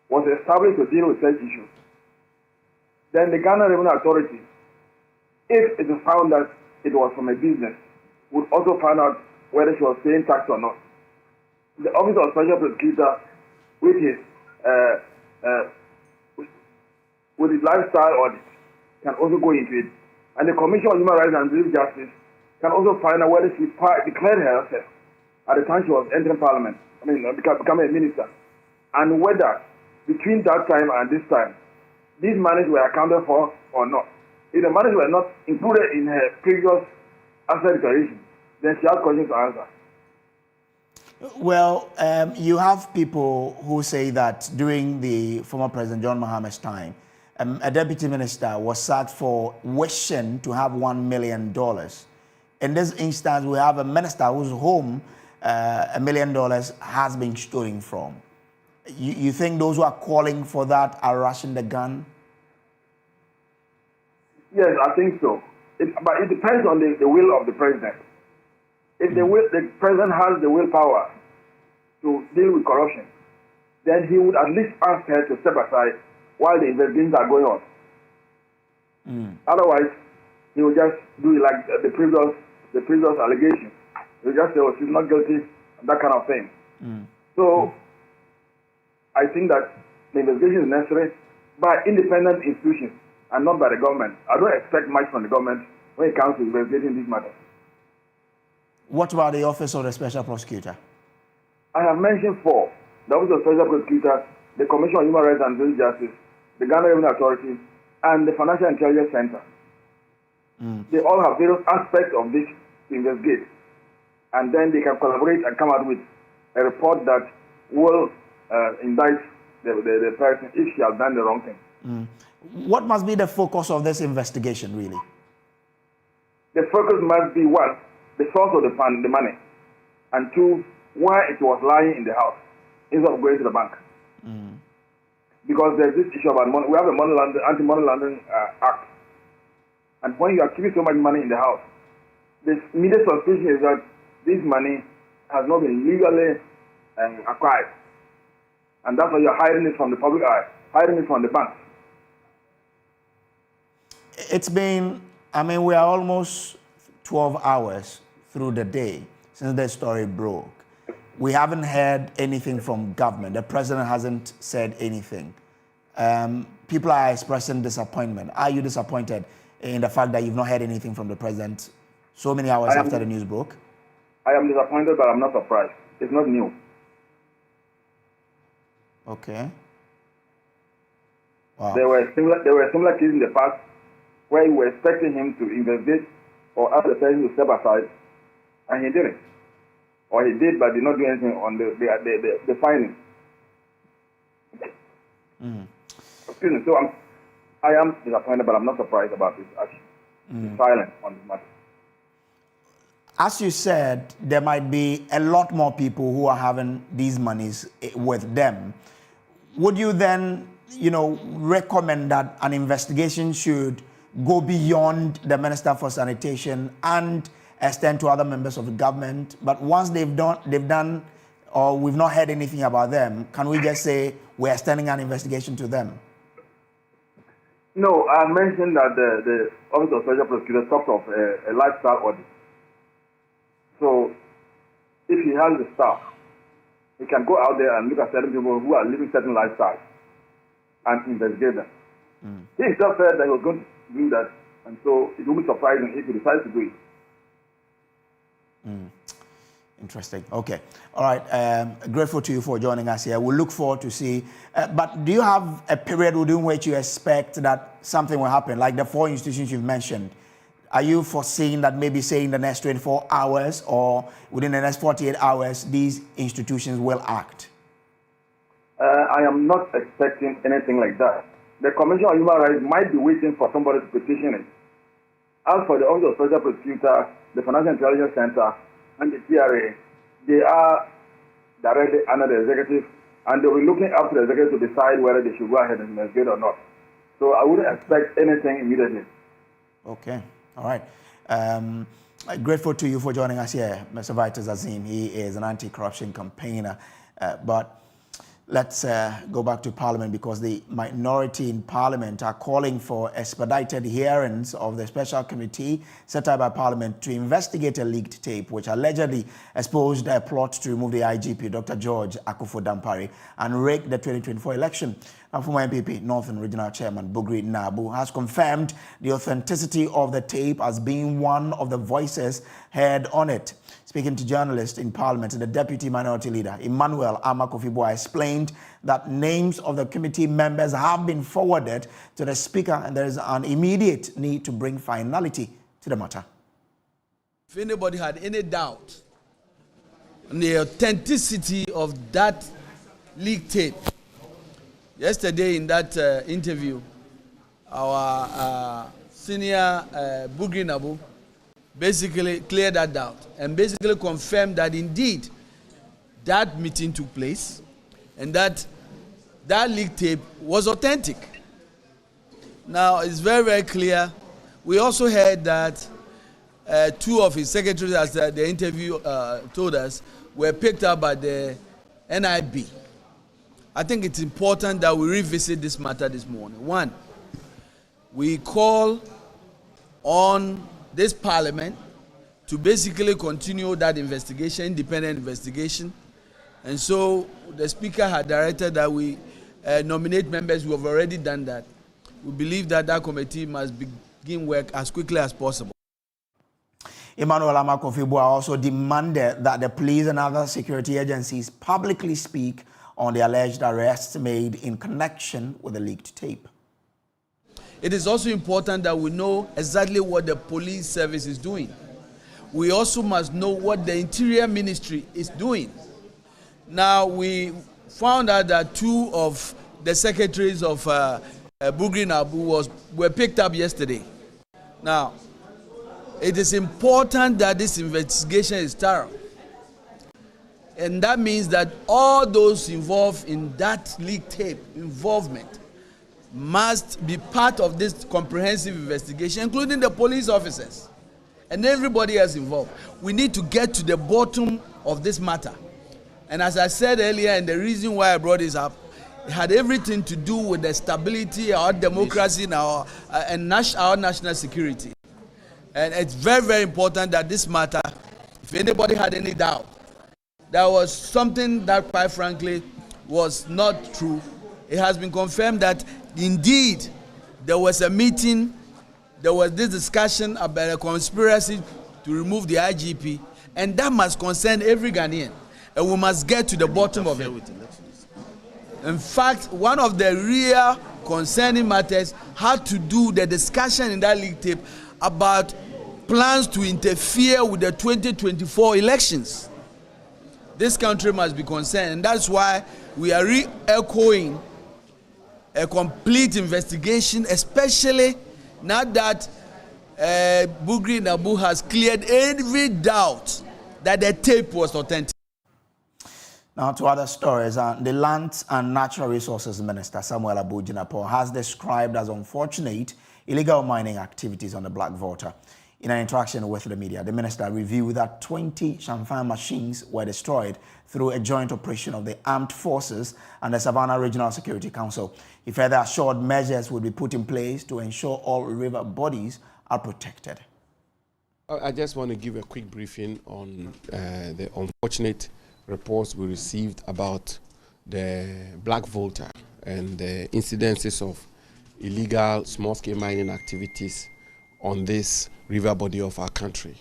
was established to deal with such issues. Then the Ghana Revenue Authority, if it is found that it was from a business, would also find out whether she was paying tax or not. The Office of Special Prosecutor, with his with the lifestyle audit can also go into it. And the Commission on Human Rights and Civil Justice can also find out whether she declared herself at the time she was entering Parliament, becoming a minister, and whether between that time and this time, these monies were accounted for or not. If the monies were not included in her previous asset declaration, then she has questions to answer. Well, you have people who say that during the former President John Mahama's time, a deputy minister was sacked for wishing to have $1 million. In this instance, we have a minister whose home $1 million has been stolen from. You think those who are calling for that are rushing the gun? Yes, I think so. But it depends on the will of the president. If the president has the willpower to deal with corruption, then he would at least ask her to step aside while the investigations are going on. Otherwise, he will just do it like the previous allegation. He will just say, oh, she's not guilty, that kind of thing. So, I think that the investigation is necessary by independent institutions and not by the government. I don't expect much from the government when it comes to investigating these matters. What about the Office of the Special Prosecutor? I have mentioned four: the Office of the Special Prosecutor, the Commission on Human Rights and Civil Justice, the Ghana Revenue Authority, and the Financial Intelligence Center. They all have various aspects of this to investigate, and then they can collaborate and come out with a report that will indict the person if she has done the wrong thing. What must be the focus of this investigation, really? The focus must be, one, the source of the money, and two, why it was lying in the house instead of going to the bank. Because there's this issue about money. We have a anti-money laundering act, and when you are keeping so much money in the house, the immediate suspicion is that this money has not been legally acquired, and that's why you're hiding it from the public eye, hiding it from the bank. It's been, we are almost 12 hours through the day since the story broke. We haven't heard anything from government. The president hasn't said anything. People are expressing disappointment. Are you disappointed in the fact that you've not heard anything from the president so many hours after the news broke? I am disappointed, but I'm not surprised. It's not new. Okay. Wow. There were similar cases in the past where we were expecting him to investigate or ask the person to step aside, and he didn't. Or he did, but did not do anything on the findings. Excuse me. So I am disappointed, but I'm not surprised about this action. He's silent on this matter. As you said, there might be a lot more people who are having these monies with them. Would you then, recommend that an investigation should go beyond the Minister for Sanitation and extend to other members of the government? But once they've done, or we've not heard anything about them, can we just say we're extending an investigation to them? No, I mentioned that the Office of Special Prosecutor talked of a lifestyle audit. So, if he has the staff, he can go out there and look at certain people who are living certain lifestyles and investigate them. He himself said that he was going to do that, and so it will be surprising if he decides to do it. Interesting. Okay. All right. Grateful to you for joining us here. We'll look forward to see. But do you have a period within which you expect that something will happen, like the four institutions you've mentioned? Are you foreseeing that maybe, say, in the next 24 hours or within the next 48 hours, these institutions will act? I am not expecting anything like that. The Commission on Human Rights might be waiting for somebody to petition it. As for the Office of Special Prosecutor, the Financial Intelligence Center, and the TRA, they are directly under the executive, and they'll be looking up to the executive to decide whether they should go ahead and investigate or not. So I wouldn't expect anything immediately. Okay. All right. Grateful to you for joining us here, Mr. Vitus Azim. He is an anti-corruption campaigner. But Let's go back to Parliament because the minority in Parliament are calling for expedited hearings of the special committee set up by Parliament to investigate a leaked tape which allegedly exposed a plot to remove the IGP, Dr. George Akufo-Dampare, and rig the 2024 election. And former MPP Northern Regional Chairman Bugri Nabu has confirmed the authenticity of the tape as being one of the voices heard on it. Speaking to journalists in Parliament, the Deputy Minority Leader, Emmanuel Amakofi-Boa, explained that names of the committee members have been forwarded to the Speaker and there is an immediate need to bring finality to the matter. If anybody had any doubt on the authenticity of that leaked tape, yesterday in that interview, our senior Bugri Nabu basically cleared that doubt and basically confirmed that indeed that meeting took place and that leaked tape was authentic. Now it's very, very clear. We also heard that two of his secretaries, as the interview told us, were picked up by the NIB. I think it's important that we revisit this matter this morning. One, we call on this Parliament to basically continue that investigation, independent investigation. And so the Speaker had directed that we nominate members who have already done that. We believe that that committee must begin work as quickly as possible. Emmanuel Amakofi-Boa also demanded that the police and other security agencies publicly speak on the alleged arrests made in connection with the leaked tape. It is also important that we know exactly what the police service is doing. We also must know what the Interior Ministry is doing. Now, we found out that two of the secretaries of Bugri Nabu were picked up yesterday. Now, it is important that this investigation is thorough. And that means that all those involved in that leaked tape involvement must be part of this comprehensive investigation, including the police officers and everybody else involved. We need to get to the bottom of this matter. And as I said earlier, and the reason why I brought this up, it had everything to do with the stability, our democracy, and our national security. And it's very, very important that this matter, if anybody had any doubt, there was something that, quite frankly, was not true. It has been confirmed that indeed there was a meeting, there was this discussion about a conspiracy to remove the IGP, and that must concern every Ghanaian, and we must get to the bottom of it. In fact, one of the real concerning matters had to do the discussion in that leaked tape about plans to interfere with the 2024 elections. This country must be concerned, and that's why we are re-echoing a complete investigation, especially now that Bugri Nabu has cleared every doubt that the tape was authentic. Now to other stories, the Lands and Natural Resources Minister Samuel Abu Jinapor has described as unfortunate illegal mining activities on the Black Volta. In an interaction with the media, the minister revealed that 20 Shamfan machines were destroyed through a joint operation of the Armed Forces and the Savannah Regional Security Council. He further assured measures will be put in place to ensure all river bodies are protected. I just want to give a quick briefing on the unfortunate reports we received about the Black Volta and the incidences of illegal small-scale mining activities on this river body of our country.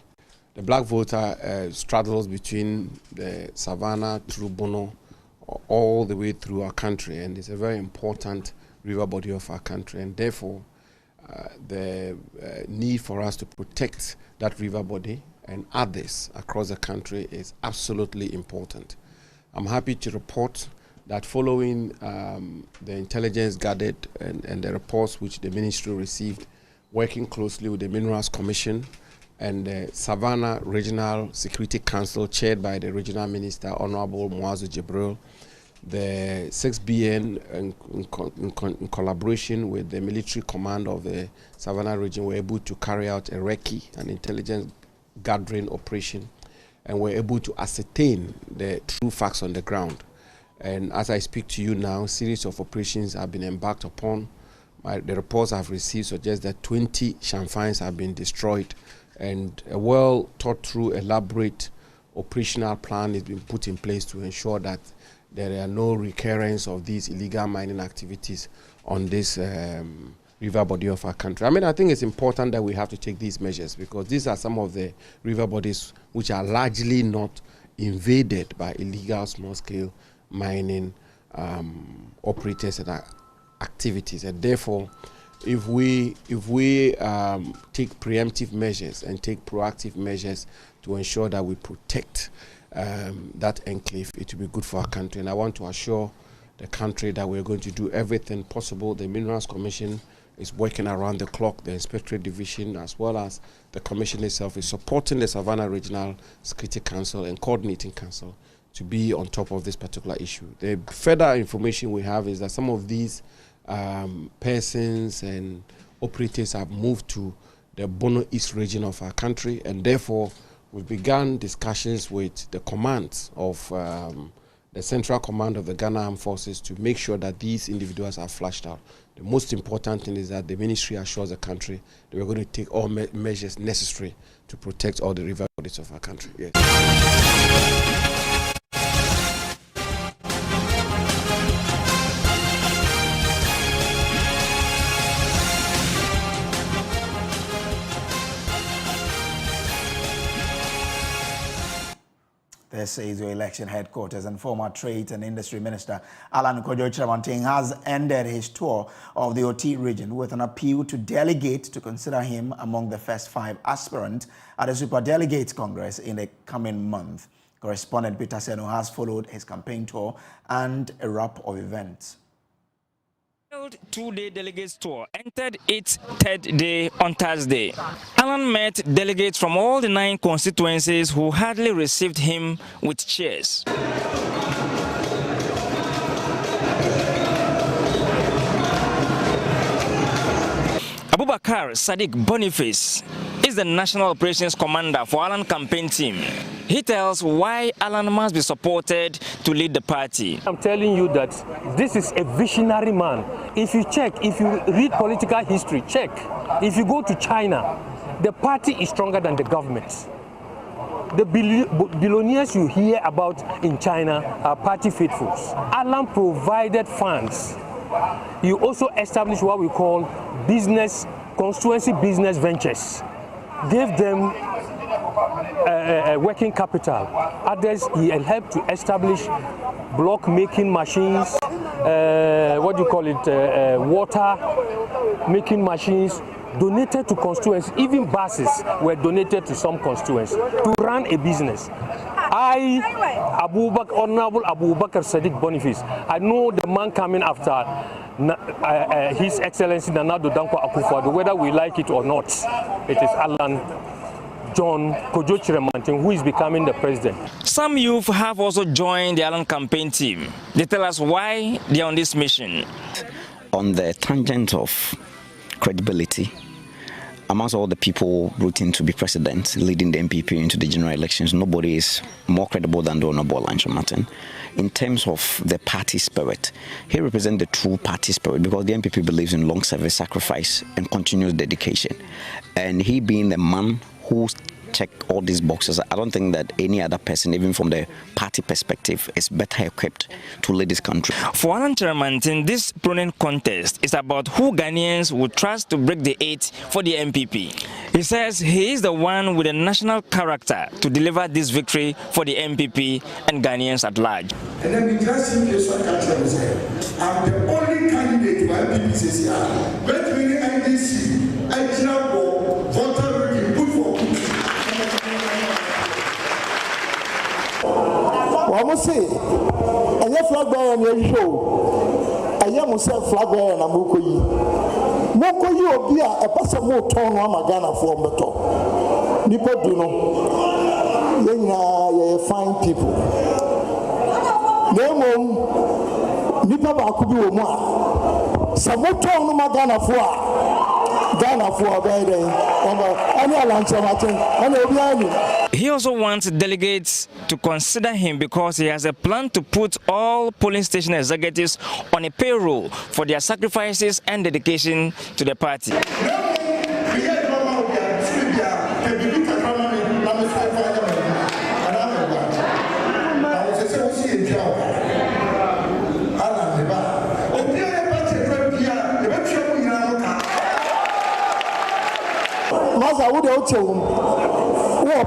The Black Volta straddles between the Savannah through Bono all the way through our country, and it's a very important river body of our country, and therefore the need for us to protect that river body and others across the country is absolutely important. I'm happy to report that following the intelligence gathered and the reports which the ministry received, working closely with the Minerals Commission and the Savannah Regional Security Council chaired by the Regional Minister, Honorable Muazu Jibril, the 6BN in collaboration with the military command of the Savannah region were able to carry out a recce, an intelligence gathering operation, and were able to ascertain the true facts on the ground. And as I speak to you now, series of operations have been embarked upon. The reports I've received suggest that 20 shamfines have been destroyed, and a well thought through, elaborate operational plan has been put in place to ensure that there are no recurrence of these illegal mining activities on this river body of our country. I mean, I think it's important that we have to take these measures because these are some of the river bodies which are largely not invaded by illegal small-scale mining operators and activities. And therefore, if we take preemptive measures and take proactive measures to ensure that we protect that enclave, it will be good for our country. And I want to assure the country that we're going to do everything possible. The Minerals Commission is working around the clock. The Inspectorate Division, as well as the Commission itself, is supporting the Savannah Regional Security Council and Coordinating Council to be on top of this particular issue. The further information we have is that some of these persons and operators have moved to the Bono East region of our country, and therefore we've begun discussions with the commands of the Central Command of the Ghana Armed Forces to make sure that these individuals are flushed out. The most important thing is that the ministry assures the country that we're going to take all measures necessary to protect all the river bodies of our country. Yes. This is your election headquarters, and former Trade and Industry Minister Alan Kojo-Kyerematen has ended his tour of the OT region with an appeal to delegates to consider him among the first 5 aspirants at the Superdelegates Congress in the coming month. Correspondent Peter Seno has followed his campaign tour and a wrap of events. 2-day delegates tour entered its 3rd day on Thursday. Alan met delegates from all the 9 constituencies who hardly received him with cheers. Abubakar Sadiq Boniface is the National Operations Commander for Alan campaign team. He tells why Alan must be supported to lead the party. I'm telling you that this is a visionary man. If you check, if you read political history, check. If you go to China, the party is stronger than the government. The billionaires you hear about in China are party faithfuls. Alan provided funds. He also established what we call constituency business ventures. Gave them working capital. Others, he helped to establish block making machines, water making machines, donated to constituencies. Even buses were donated to some constituencies to run a business. Honorable Abubakar Sadiq Boniface, I know the man coming after His Excellency Nana Addo Dankwa Akufo-Addo, whether we like it or not. It is Alan John Kojo-Kyerematen who is becoming the president. Some youth have also joined the Alan campaign team. They tell us why they are on this mission. On the tangent of credibility, amongst all the people rooting to be president, leading the MPP into the general elections, nobody is more credible than the Honorable Alan Kyerematen. In terms of the party spirit, he represents the true party spirit because the MPP believes in long service, sacrifice, and continuous dedication. And he being the man who checked all these boxes, I don't think that any other person, even from the party perspective, is better equipped to lead this country. For Alan Kyerematen, this prominent contest is about who Ghanaians would trust to break the 8 for the MPP. He says he is the one with a national character to deliver this victory for the MPP and Ghanaians at large. And then the just in case I can say, I'm the only candidate to MPP says here. But we NDC, I general voter I say, I have flag bearer on your show. I am myself flag bearer and Mukoyi. Mukoyi Obia, a person more torn on Magana for Beto. Nipo Duno. You're fine people. Nemo Nipa Bakubi Oma. Samoto on Magana for. He also wants delegates to consider him because he has a plan to put all polling station executives on a payroll for their sacrifices and dedication to the party.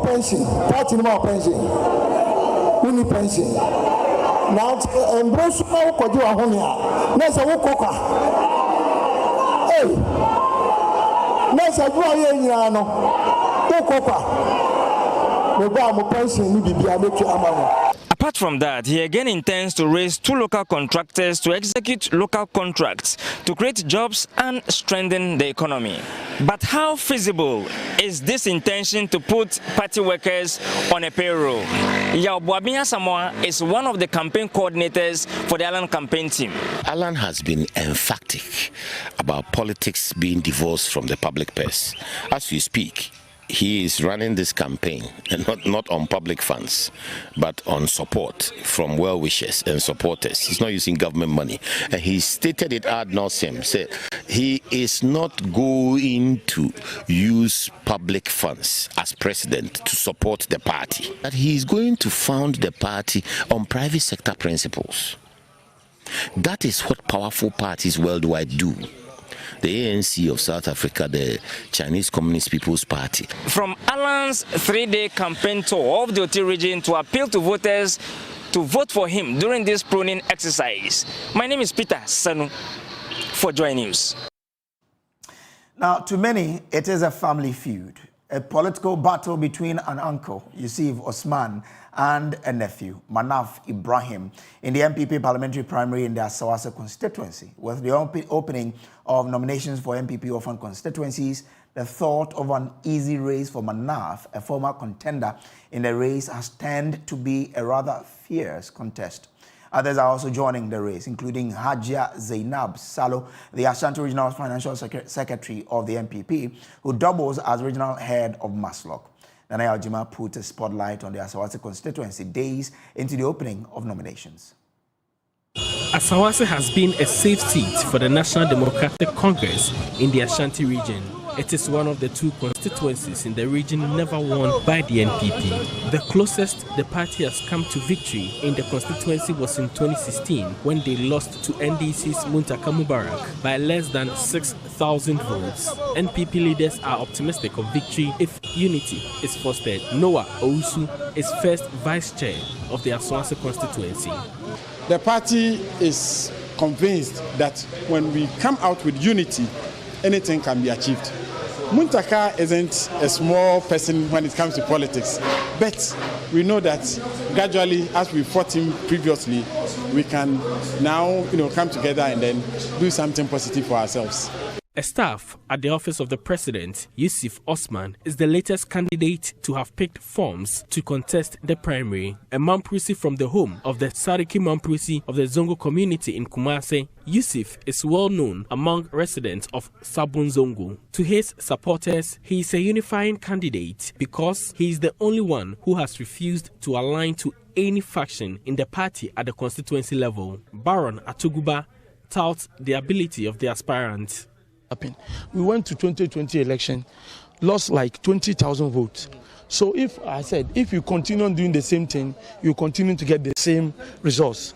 Pension, party more pension, uni pension. Now, embrace now, could you a honia? Next, I will cook. Hey, next, I go here, no coca. The bomb pension will be a bit amount. Apart from that, he again intends to raise 2 local contractors to execute local contracts to create jobs and strengthen the economy. But how feasible is this intention to put party workers on a payroll? Yao Boabia Samoa is one of the campaign coordinators for the Alan campaign team. Alan has been emphatic about politics being divorced from the public purse. As we speak, he is running this campaign, and not on public funds, but on support from well-wishers and supporters. He's not using government money. And he stated it ad nauseum, said he is not going to use public funds as president to support the party. That he is going to found the party on private sector principles. That is what powerful parties worldwide do. The ANC of South Africa, the Chinese Communist People's Party. From Alan's 3-day campaign tour of the Oti region to appeal to voters to vote for him during this pruning exercise. My name is Peter Sanu for JoyNews. Now, to many, it is a family feud, a political battle between an uncle, Yusuf Osman, and a nephew, Manaf Ibrahim, in the MPP parliamentary primary in the Asawase constituency. With the opening of nominations for MPP orphan constituencies, the thought of an easy race for Manaf, a former contender in the race, has turned to be a rather fierce contest. Others are also joining the race, including Hajia Zainab Salo, the Ashanti Regional Financial Secretary of the MPP, who doubles as regional head of Maslock. Nana Aljima put a spotlight on the Asawase constituency days into the opening of nominations. Asawase has been a safe seat for the National Democratic Congress in the Ashanti region. It is one of the 2 constituencies in the region never won by the NPP. The closest the party has come to victory in the constituency was in 2016 when they lost to NDC's Muntaka Mubarak by less than 6,000 votes. NPP leaders are optimistic of victory if unity is fostered. Noah Ousu is first vice chair of the Asawase constituency. The party is convinced that when we come out with unity, anything can be achieved. Muntaka isn't a small person when it comes to politics, but we know that gradually, as we fought him previously, we can now, come together and then do something positive for ourselves. A staff at the office of the president, Yusuf Osman, is the latest candidate to have picked forms to contest the primary. A Mamprisi from the home of the Sariki Mamprisi of the Zongo community in Kumase, Yusuf is well known among residents of Sabun Zongo. To his supporters, he is a unifying candidate because he is the only one who has refused to align to any faction in the party at the constituency level. Baron Atuguba touts the ability of the aspirant. We went to 2020 election, lost like 20,000 votes. So if you continue doing the same thing, you continue to get the same results.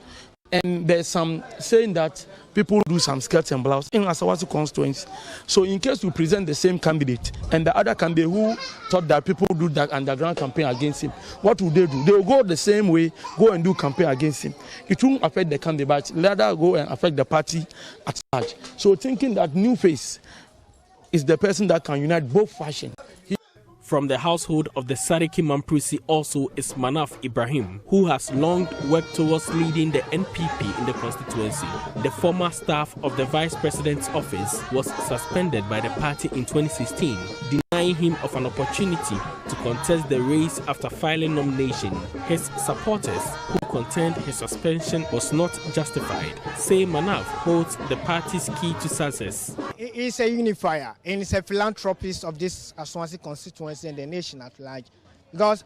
And there's some saying that people do some skirts and blouse in Asawase constituency. So in case we present the same candidate and the other candidate who thought that people do that underground campaign against him, what will they do? They will go the same way, go and do campaign against him. It won't affect the candidate, but rather go and affect the party at large. So thinking that new face is the person that can unite both factions. From the household of the Sariki Mamprisi also is Manaf Ibrahim, who has long worked towards leading the NPP in the constituency. The former staff of the vice president's office was suspended by the party in 2016, denying him of an opportunity to contest the race after filing nomination. His supporters, who contend his suspension was not justified, say Manav holds the party's key to success. He is a unifier and he's a philanthropist of this Aswansi constituency and the nation at large. Because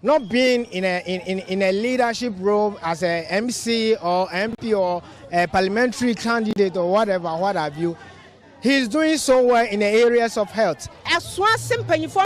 not being in a leadership role as a MC or MP or a parliamentary candidate or whatever, what have you, he's doing so well in the areas of health. Aswansi mpanyinfo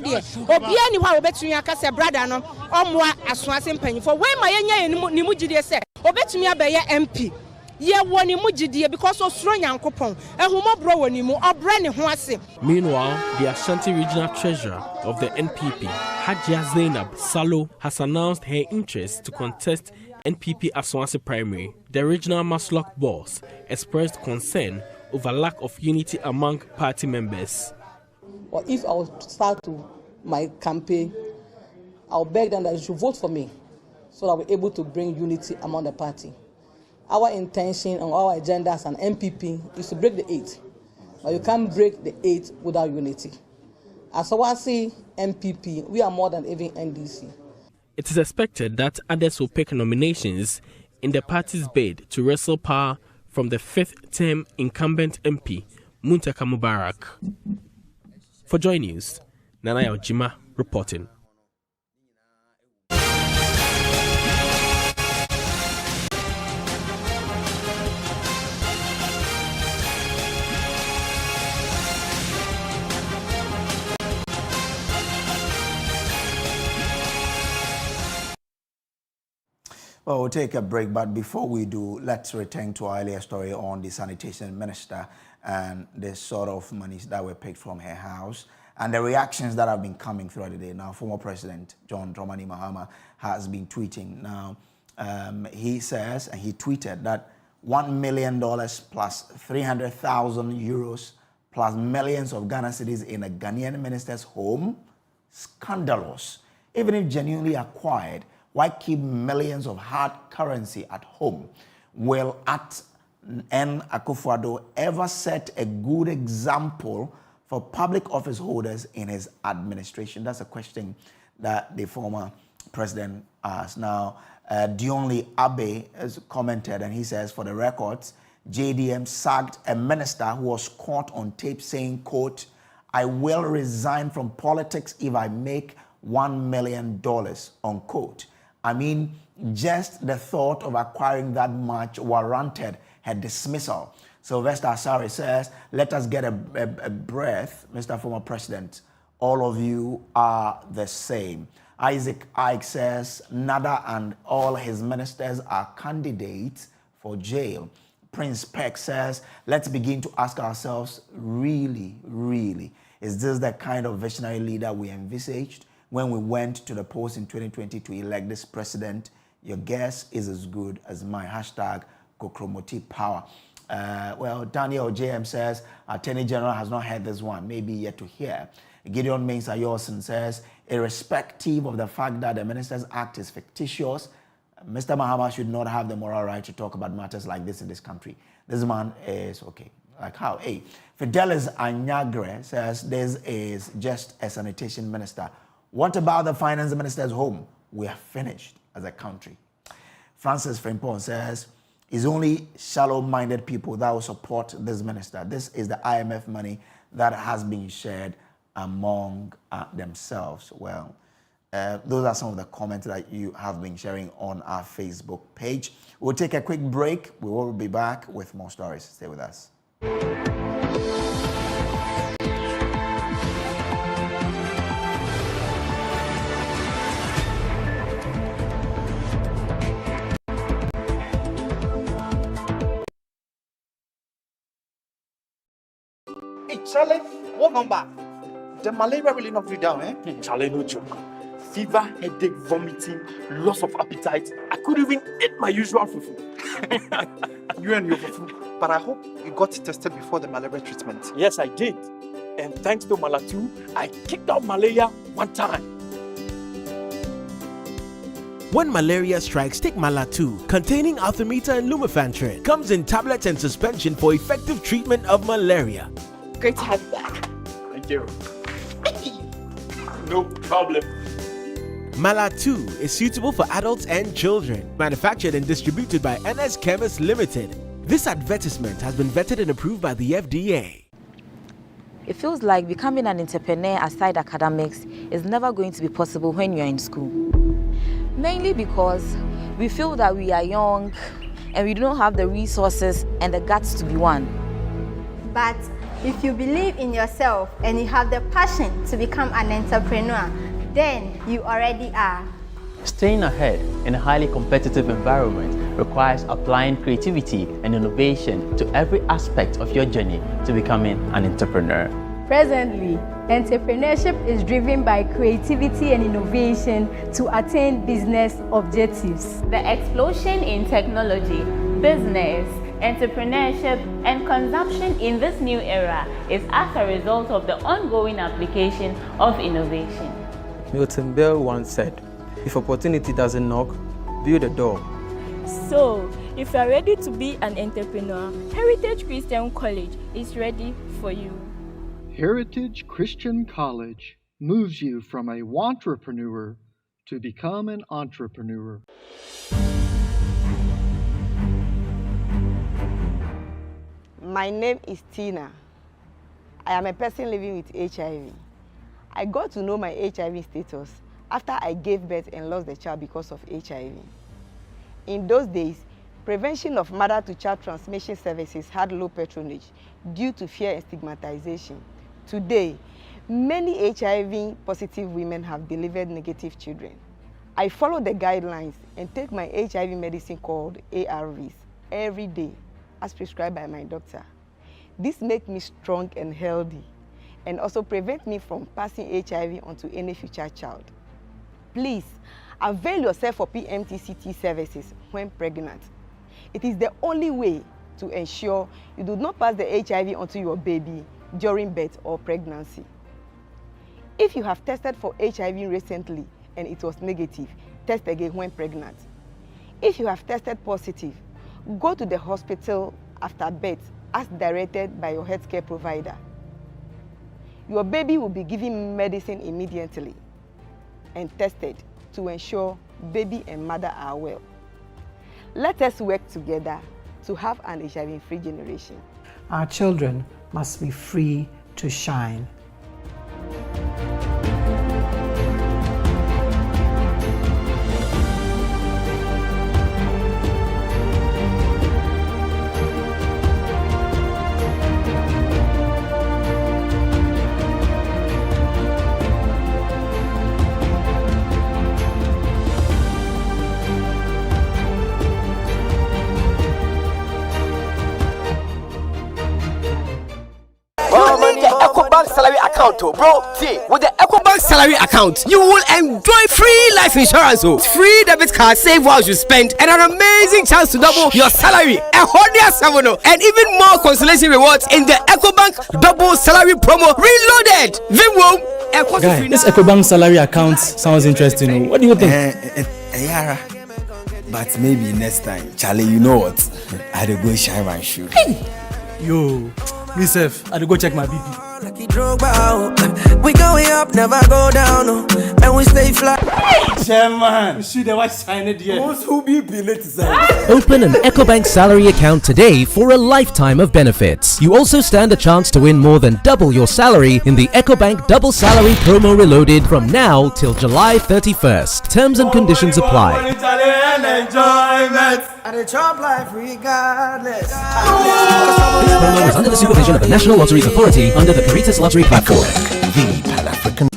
there. Obi ani hwa obetumi aka se brother no omwa aswansi mpanyinfo. We ma yenya ni mu gidie se obetumi abeye MP. Ye woni mu gidie because osuro Nyankopon. Ehumobro woni mu obre ne ho ase. Meanwhile, the Ashanti Regional Treasurer of the NPP, Hajia Zainab Salo, has announced her interest to contest NPP Aswansi primary. The regional Maslok boss expressed concern over lack of unity among party members. Or if I was to start my campaign, I'll beg them that they should vote for me so that we're able to bring unity among the party. Our intention and our agenda as an MPP is to break the 8, but you can't break the 8 without unity. As I see MPP, we are more than even NDC. It is expected that others will pick nominations in the party's bid to wrestle power from the 5th term incumbent MP, Muntaka Mubarak. For JoyNews, Nana Ojima reporting. Well, we'll take a break, but before we do, let's return to our earlier story on the sanitation minister and the sort of monies that were picked from her house and the reactions that have been coming throughout the day. Now, former President John Dramani Mahama has been tweeting. Now, he says, and he tweeted that $1 million plus 300,000 euros plus millions of Ghana cedis in a Ghanaian minister's home, scandalous. Even if genuinely acquired, why keep millions of hard currency at home? Will N. Akufo-Addo ever set a good example for public office holders in his administration? That's a question that the former president asked. Now, Dionli Abe has commented, and he says, for the records, JDM sacked a minister who was caught on tape saying, quote, "I will resign from politics if I make $1 million, unquote. I mean, just the thought of acquiring that much warranted her dismissal. Sylvester Asari says, let us get a breath, Mr. Former President. All of you are the same. Isaac Ike says, Nada and all his ministers are candidates for jail. Prince Peck says, let's begin to ask ourselves, really, is this the kind of visionary leader we envisaged when we went to the polls in 2020 to elect this president? Your guess is as good as mine. Hashtag Kokromoti Power. Well, Daniel JM says, Attorney General has not heard this one, maybe yet to hear. Gideon Mensah Yorson says, irrespective of the fact that the Minister's Act is fictitious, Mr. Mahama should not have the moral right to talk about matters like this in this country. This man is okay. Like how? Hey, Fidelis Anyagre says, this is just a sanitation minister. What about the finance minister's home? We are finished as a country. Francis Frimpong says, it's only shallow-minded people that will support this minister. This is the IMF money that has been shared among themselves. Well, those are some of the comments that you have been sharing on our Facebook page. We'll take a quick break. We will be back with more stories. Stay with us. Charlie, what number? The malaria really knocked you down, eh? Charlie, no joke. Fever, headache, vomiting, loss of appetite. I couldn't even eat my usual fufu. You and your fufu. But I hope you got tested before the malaria treatment. Yes, I did. And thanks to Malatu, I kicked out malaria one time. When malaria strikes, take Malatu, containing artemether and lumefantrine. Comes in tablets and suspension for effective treatment of malaria. Great to have you back. Thank you. No problem. Mala 2 is suitable for adults and children. Manufactured and distributed by NS Chemist Limited. This advertisement has been vetted and approved by the FDA. It feels like becoming an entrepreneur aside academics is never going to be possible when you're in school. Mainly because we feel that we are young and we don't have the resources and the guts to be one. But if you believe in yourself and you have the passion to become an entrepreneur, then you already are. Staying ahead in a highly competitive environment requires applying creativity and innovation to every aspect of your journey to becoming an entrepreneur. Presently, entrepreneurship is driven by creativity and innovation to attain business objectives. The explosion in technology, business, entrepreneurship, and consumption in this new era is as a result of the ongoing application of innovation. Milton Bell once said, "If opportunity doesn't knock, build a door." So, if you are ready to be an entrepreneur, Heritage Christian College is ready for you. Heritage Christian College moves you from a wantrepreneur to become an entrepreneur. My name is Tina. I am a person living with HIV. I got to know my HIV status after I gave birth and lost the child because of HIV. In those days, prevention of mother-to-child transmission services had low patronage due to fear and stigmatization. Today, many HIV-positive women have delivered negative children. I follow the guidelines and take my HIV medicine called ARVs every day, as prescribed by my doctor. This makes me strong and healthy, and also prevent me from passing HIV onto any future child. Please, avail yourself for PMTCT services when pregnant. It is the only way to ensure you do not pass the HIV onto your baby during birth or pregnancy. If you have tested for HIV recently and it was negative, test again when pregnant. If you have tested positive, go to the hospital after birth as directed by your healthcare provider. Your baby will be given medicine immediately and tested to ensure baby and mother are well. Let us work together to have an HIV-free generation. Our children must be free to shine. Salary account, bro. See, with the EcoBank salary account, you will enjoy free life insurance, free debit card, save while you spend, and an amazing chance to double your salary, and even more consolation rewards in the EcoBank double salary promo reloaded. Guy, this EcoBank salary account sounds interesting. What do you think? Yara, but maybe next time, Charlie. You know what? I'd go shine my shoe. Yo, myself, I'd go check my BP. We going up, never go down, and we stay fly. Hey, Chairman, you see the white sign it here. Open an EcoBank salary account today for a lifetime of benefits. You also stand a chance to win more than double your salary in the EcoBank Double Salary Promo Reloaded from now till July 31st. Terms and conditions apply. This promo is under the supervision of the National Lotteries Authority under the Caritas Lottery Platform. The Pan-African.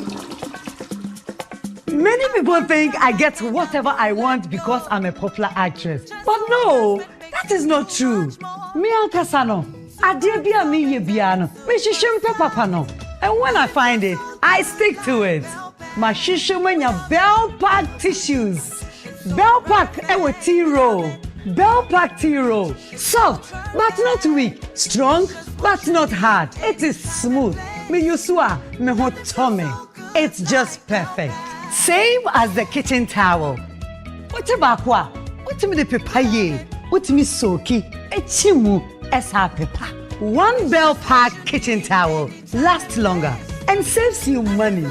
Many people think I get whatever I want because I'm a popular actress. But no, that is not true. Me Alcasano, Adebia mi yebiano, me shishimpe papano. And when I find it, I stick to it. My shishimenya Bell Pack tissues. Bell Pack ewe tea roll. Bell Pack tea roll. Soft but not weak. Strong but not hard. It is smooth. Me yusua me hot tummy. It's just perfect. Same as the kitchen towel. What about what? What me the papaye? What me soaki? Echimu esa pepa. One Bell Pack kitchen towel lasts longer and saves you money.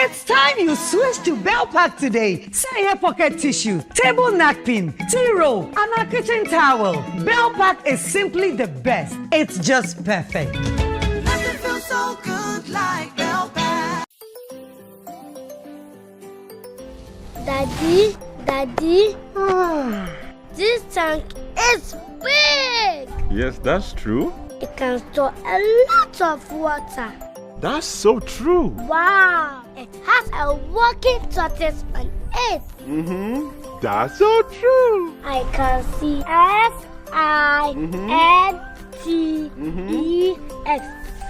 It's time you switch to Bell Pack today. Say here pocket tissue, table napkin, tea roll, and a kitchen towel. Bell Pack is simply the best. It's just perfect. Nothing feels so good like Bell Pack. Daddy, this tank is big. Yes, that's true. It can store a lot of water. That's so true. Wow, it has a working tortoise on it. That's so true. I can see F-I-N-T-E-X.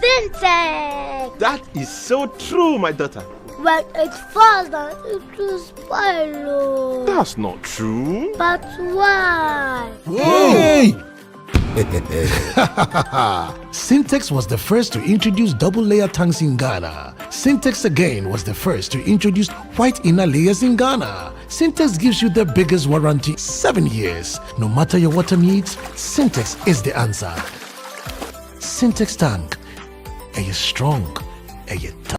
Syntax. That is so true, my daughter. When it falls down, it will spoil. That's not true. But why? Hey! Syntex was the first to introduce double-layer tanks in Ghana. Syntex again was the first to introduce white inner layers in Ghana. Syntex gives you the biggest warranty, 7 years. No matter your water needs, Syntex is the answer. Syntex tank. Are you strong? Are you tough?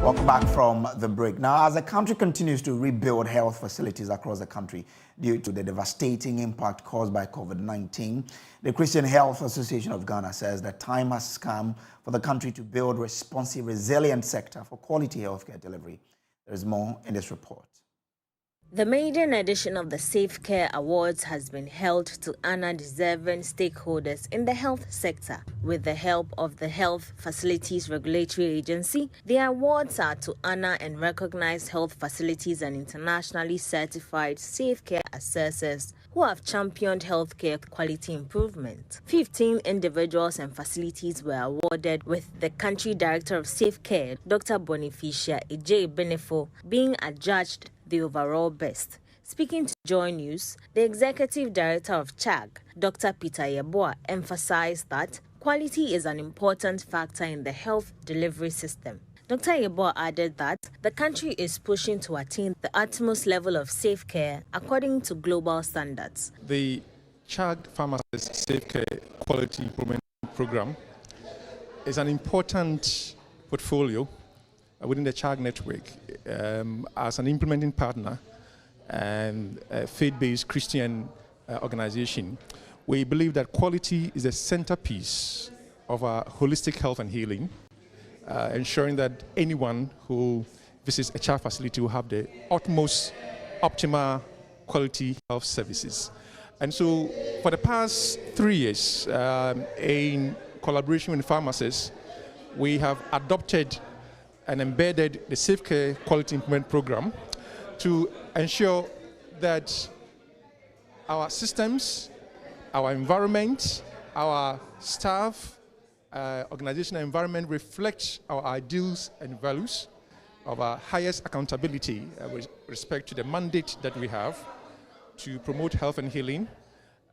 Welcome back from the break. Now, as the country continues to rebuild health facilities across the country due to the devastating impact caused by COVID-19, the Christian Health Association of Ghana says that time has come for the country to build a responsive, resilient sector for quality healthcare delivery. There is more in this report. The maiden edition of the Safe Care Awards has been held to honor deserving stakeholders in the health sector. With the help of the Health Facilities Regulatory Agency, the awards are to honor and recognize health facilities and internationally certified safe care assessors who have championed healthcare quality improvement. 15 individuals and facilities were awarded, with the country director of Safe Care, Dr. Bonifacia Ej Benefo, being adjudged the overall best. Speaking to JoyNews, the executive director of CHAG, Dr. Peter Yeboah, emphasized that quality is an important factor in the health delivery system. Dr. Yeboah added that the country is pushing to attain the utmost level of safe care according to global standards. The CHAG Pharmacist Safe Care Quality Improvement Program is an important portfolio within the CHAG network as an implementing partner and a faith-based Christian organization. We believe that quality is a centerpiece of our holistic health and healing, ensuring that anyone who visits a CHAG facility will have the utmost optimal quality health services. And so for the past 3 years, in collaboration with pharmacists, we have adopted and embedded the Safe Care Quality Improvement Program to ensure that our systems, our environment, our staff, organizational environment reflect our ideals and values of our highest accountability with respect to the mandate that we have to promote health and healing.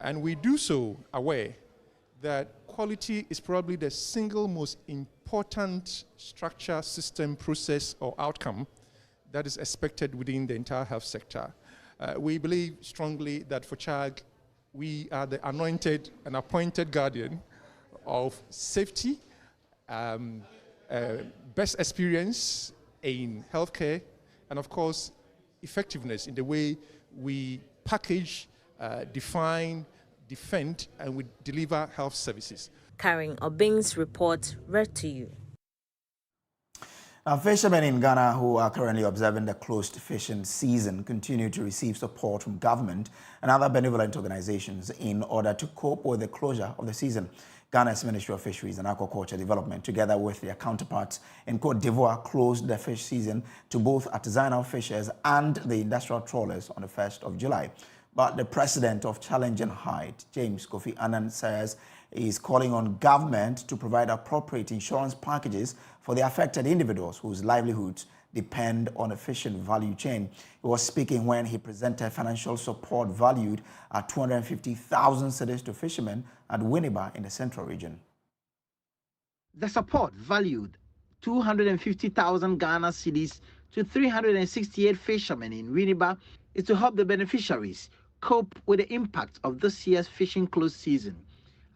And we do so aware that quality is probably the single most important structure, system, process, or outcome that is expected within the entire health sector. We believe strongly that for CHAG, we are the anointed and appointed guardian of safety, best experience in healthcare, and of course, effectiveness in the way we package, define, defend, and we deliver health services. Karen Obing's report read to you. Now, fishermen in Ghana who are currently observing the closed fishing season continue to receive support from government and other benevolent organizations in order to cope with the closure of the season. Ghana's Ministry of Fisheries and Aquaculture Development, together with their counterparts in Côte d'Ivoire, closed the fish season to both artisanal fishers and the industrial trawlers on the 1st of July. But the president of Challenging Height, James Kofi Annan, says he is calling on government to provide appropriate insurance packages for the affected individuals whose livelihoods depend on a fishing value chain. He was speaking when he presented financial support valued at 250,000 cedis to fishermen at Winneba in the central region. The support valued 250,000 Ghana cedis to 368 fishermen in Winneba is to help the beneficiaries cope with the impact of this year's fishing close season.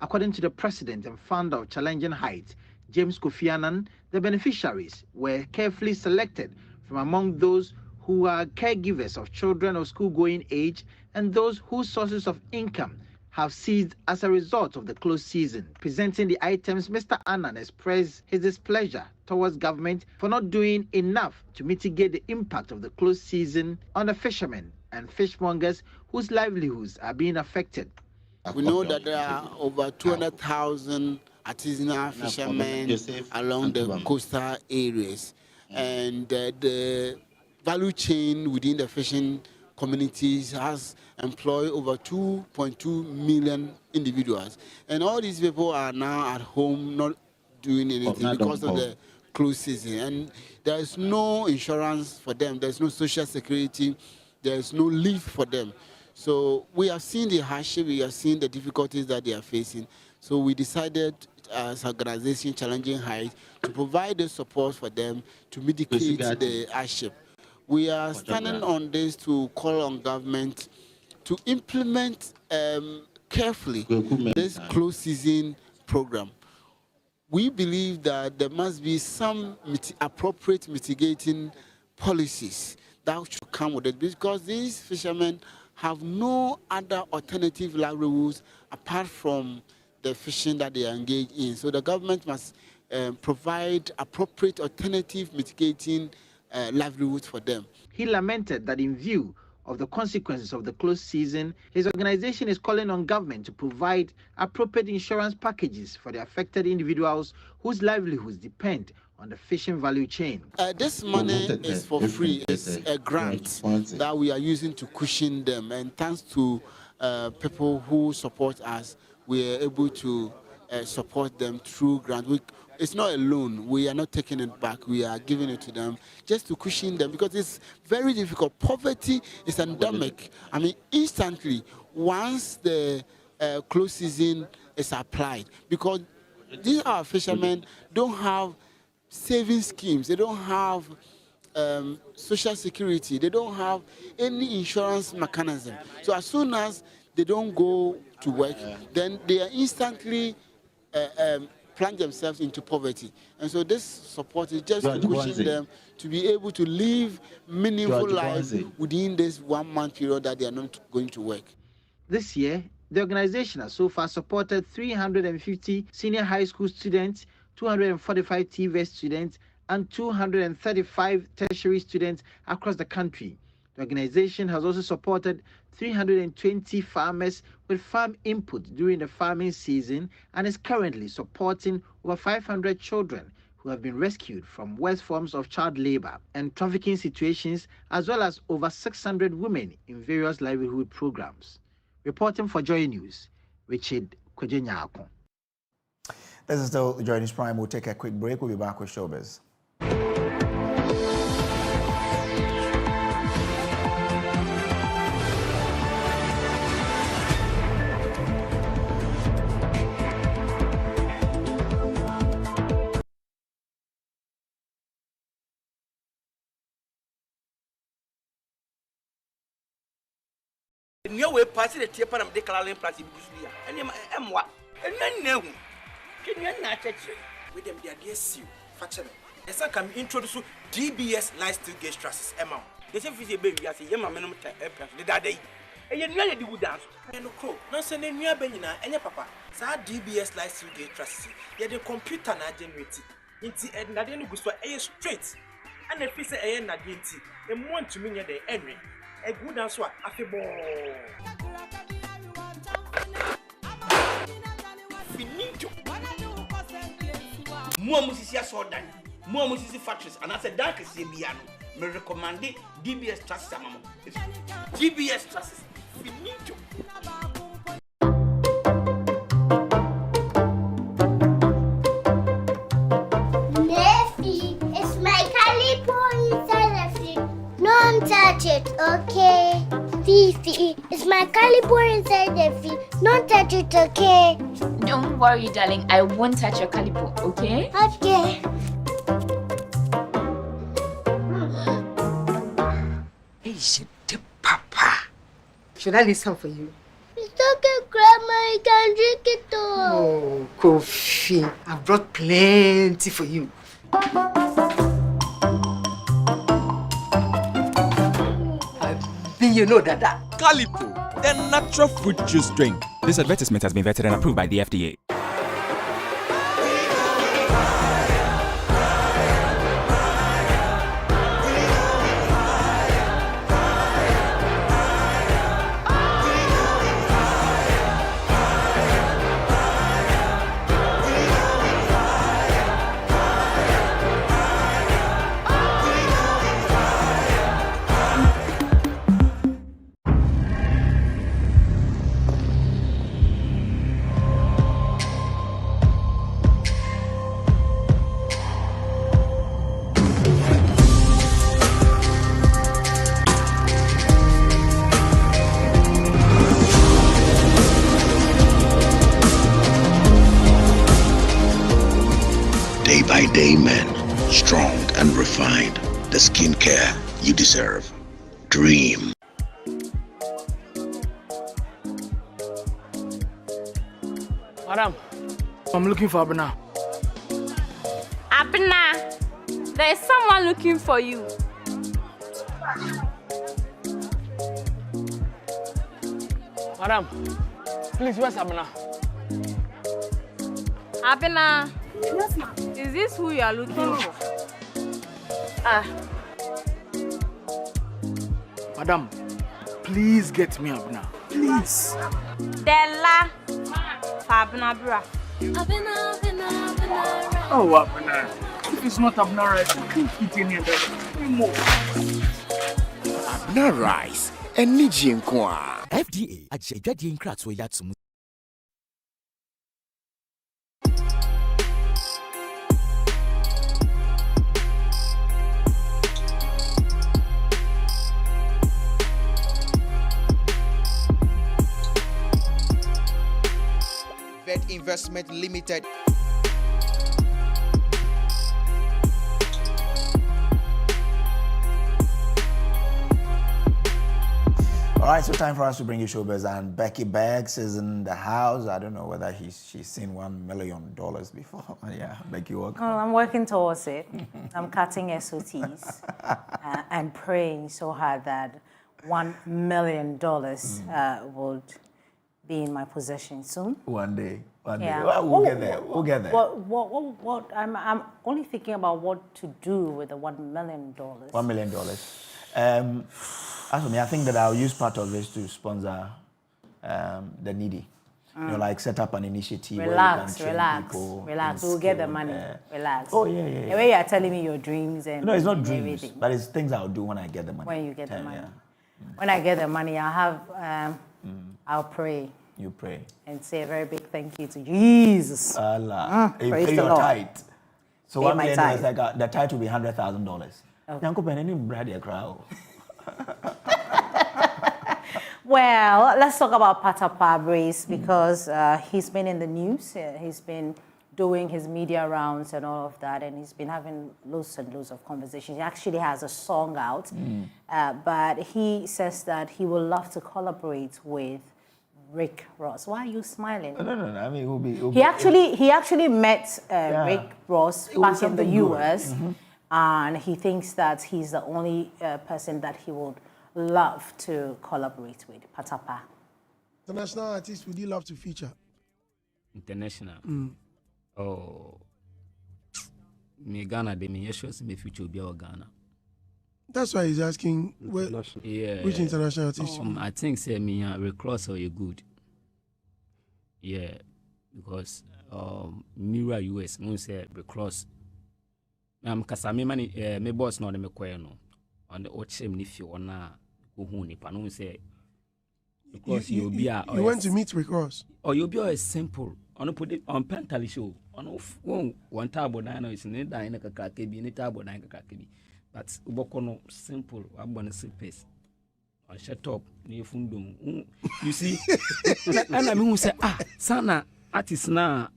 According to the president and founder of Challenging Heights, James Kofi Annan, the beneficiaries were carefully selected from among those who are caregivers of children of school-going age and those whose sources of income have ceased as a result of the close season. Presenting the items, Mr. Annan expressed his displeasure towards government for not doing enough to mitigate the impact of the close season on the fishermen and fishmongers whose livelihoods are being affected. We know that there are over 200,000 artisanal fishermen along the coastal areas, and the value chain within the fishing communities has employed over 2.2 million individuals, and all these people are now at home not doing anything because of the close season, and there is no insurance for them, there's no social security, there is no leave for them. So we have seen the hardship, we have seen the difficulties that they are facing. So we decided as an organization, Challenging Heights, to provide the support for them to mitigate the hardship. We are standing on this to call on government to implement carefully this close season program. We believe that there must be some appropriate mitigating policies that should come with it, because these fishermen have no other alternative livelihoods apart from the fishing that they are engaged in. So the government must provide appropriate alternative mitigating livelihoods for them. He lamented that in view of the consequences of the close season, his organization is calling on government to provide appropriate insurance packages for the affected individuals whose livelihoods depend on the fishing value chain. This money is for free. It's a grant that we are using to cushion them, and thanks to people who support us, we are able to support them through grant. It's not a loan. We are not taking it back. We are giving it to them just to cushion them, because it's very difficult. Poverty is endemic. I mean, instantly, once the close season is applied, because these are fishermen don't have saving schemes, they don't have social security, they don't have any insurance mechanism. So as soon as they don't go to work, then they are instantly plunge themselves into poverty. And so this support is just pushing them to be able to live meaningful lives within this 1 month period that they are not going to work. This year, the organization has so far supported 350 senior high school students, 245 TVET students, and 235 tertiary students across the country. The organization has also supported 320 farmers with farm input during the farming season and is currently supporting over 500 children who have been rescued from worst forms of child labor and trafficking situations, as well as over 600 women in various livelihood programs. Reporting for JoyNews, Richard Kwejenyako. This is still the JoyNews Prime. We'll take a quick break. We'll be back with Showbiz. New way pass the tape and declaring plastic and what? And then no. Can you not with them? They are dear seal, factory. As I can introduce DBS lifestyle gauge trusses amount. The same is a baby as a young man the day. And you know the good dance. And the crow, not sending near Benina and your papa. Sa DBS lifestyle gauge trusses. Yet the computer not generated. Into and I didn't go straight. And if it's a not guilty, and want to mean the Henry. A good answer, a fable. Finito. More musicians saw that. More music factories, and as a dark as Biano, may recommend DBS Trust Samamo. DBS Trust. Finito. Nephi, it's my calipo inside the fridge. Don't touch it, okay? Fifi, it's my calipo inside the fridge. Don't touch it, okay? Don't worry, darling. I won't touch your calipo, okay? Okay. Papa. Should I listen for you? It's okay, Grandma. You can drink it all. Oh, coffee. I've brought plenty for you. You know that. Calipo, the natural fruit juice drink. This advertisement has been vetted and approved by the FDA. Day by day men, strong and refined, the skincare you deserve. Dream. Madam, I'm looking for Abena. Abena, there's someone looking for you. Madam, please, where's Abena? Abena, yes, ma'am. Is this who you are looking for? Madam, please get me Abena. Please. Della. Abena, bra. Oh, Abena. If it's not Abena rice, I can't eat any of that. Abena rice. Energy and kwa. FDA, Ajayadi in Kratso Yatsum. Vet Investment Limited. All right, so time for us to bring you Showbiz, and Becky Beggs is in the house. I don't know whether she's seen $1 million before. Yeah, Becky, welcome. Oh, I'm working towards it. I'm cutting SOTs and praying so hard that $1 million would be in my possession soon. One day. Yeah. Well, we'll get there. We'll get there. What? I'm only thinking about what to do with the $1 million. $1 million. As for me, I think that I'll use part of this to sponsor the needy. You know, like set up an initiative where you can train people. Relax. We'll get the money. Relax. Oh, yeah. The way you're telling me your dreams and no, it's not dreams, everything. but it's things I'll do when I get the money. When you get the money. Yeah. When I get the money, I'll have, I'll pray. You pray. And say a very big thank you to Jesus. Allah. Praise pay the your Lord. tithe. So pay $1 my million, tithe. like the tithe will be $100,000. Well, let's talk about Patapa Brace because he's been in the news. He's been doing his media rounds and all of that, and he's been having loads and loads of conversations. He actually has a song out, but he says that he would love to collaborate with Rick Ross. Why are you smiling? No. I mean, he actually met Rick Ross back in the US, and he thinks that he's the only person that he would love to collaborate with. Patapa. International artist, would you love to feature? International. Oh, me Ghana, they me shows me future be our Ghana. That's why he's asking which international artist. I think say me Rick Ross are you good. Yeah, because Mira US mo say Rick Ross. Kasa me mani me boss no me kwere no. On the ochem ni fi ona go hu ni pa no say because you be a you went to meet Rick Ross. Or you be a simple on put it on pentally show on one table na is in da ina kakra kebi ni table na kakra kebi but uboko no simple abone space on shut up ni fundum you see and I mean who say sana artist na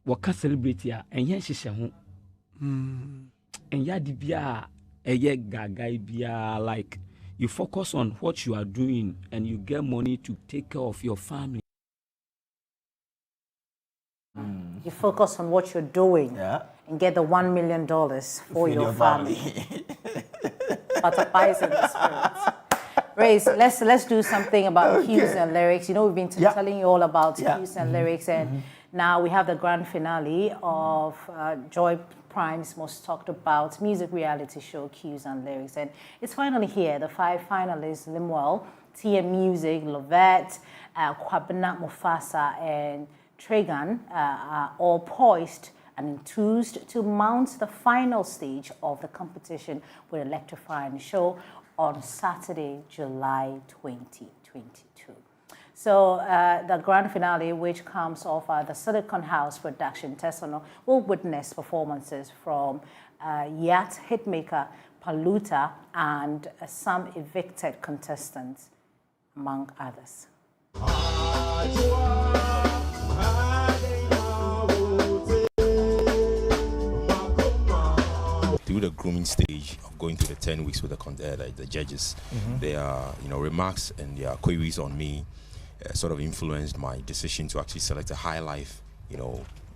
waka celebrity a enye hihye ho enya di bia eye gaga bia like you focus on what you are doing and you get money to take care of your family. You focus on what you're doing and get the $1 million for your family. Patapa in the spirit. Race, let's do something about cues and lyrics. You know, we've been telling you all about cues and lyrics, and now we have the grand finale of Joy Prime's most talked about music reality show, Cues and Lyrics. And it's finally here. The 5 finalists, Limuel, TM Music, Lovette, Kwabena Mufasa, and Tregan are all poised and enthused to mount the final stage of the competition with electrifying show on Saturday, July 2022. So the grand finale, which comes off the Silicon House production, Tesano, will witness performances from Yacht hitmaker Paluta and some evicted contestants, among others. Through the grooming stage of going through the 10 weeks with the judges, their remarks and their queries on me sort of influenced my decision to actually select a high life,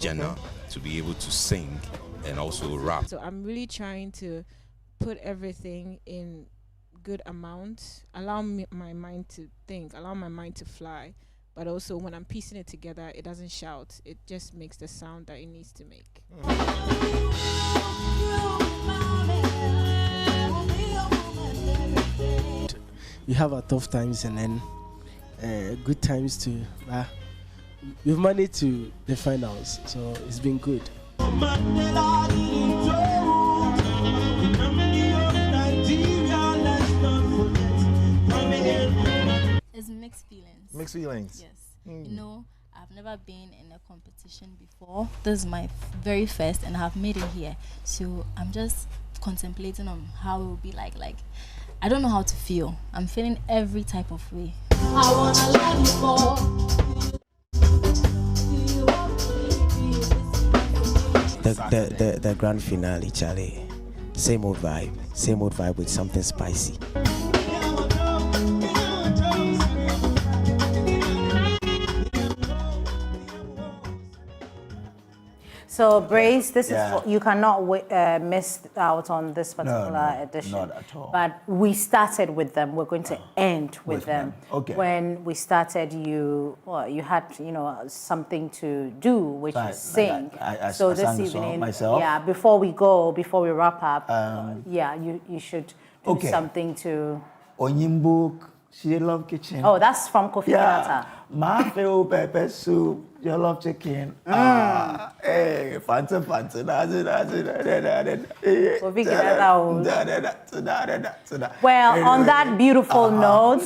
genre to be able to sing and also rap. So I'm really trying to put everything in good amount, allow my mind to think, allow my mind to fly, but also when I'm piecing it together, it doesn't shout. It just makes the sound that it needs to make. We have our tough times and then good times too. We've managed to the finals, so it's been good. It's mixed feelings. Mixed feelings? Yes. I've never been in a competition before. This is my very first, and I've made it here. So I'm just contemplating on how it will be like. I don't know how to feel. I'm feeling every type of way. I wanna love you more. The grand finale, Charlie. Same old vibe with something spicy. So, Brace, this is you cannot miss out on this particular edition. Not at all. But we started with them. We're going to end with them. Okay. When we started, you had something to do, which is sing. So this evening, myself. Before we wrap up, you should do something to. Onyimbuk, she love kitchen. Oh, that's from Kofi Carter. My favorite pepper soup. You love chicken. Hey, fancy. Well, on that beautiful note,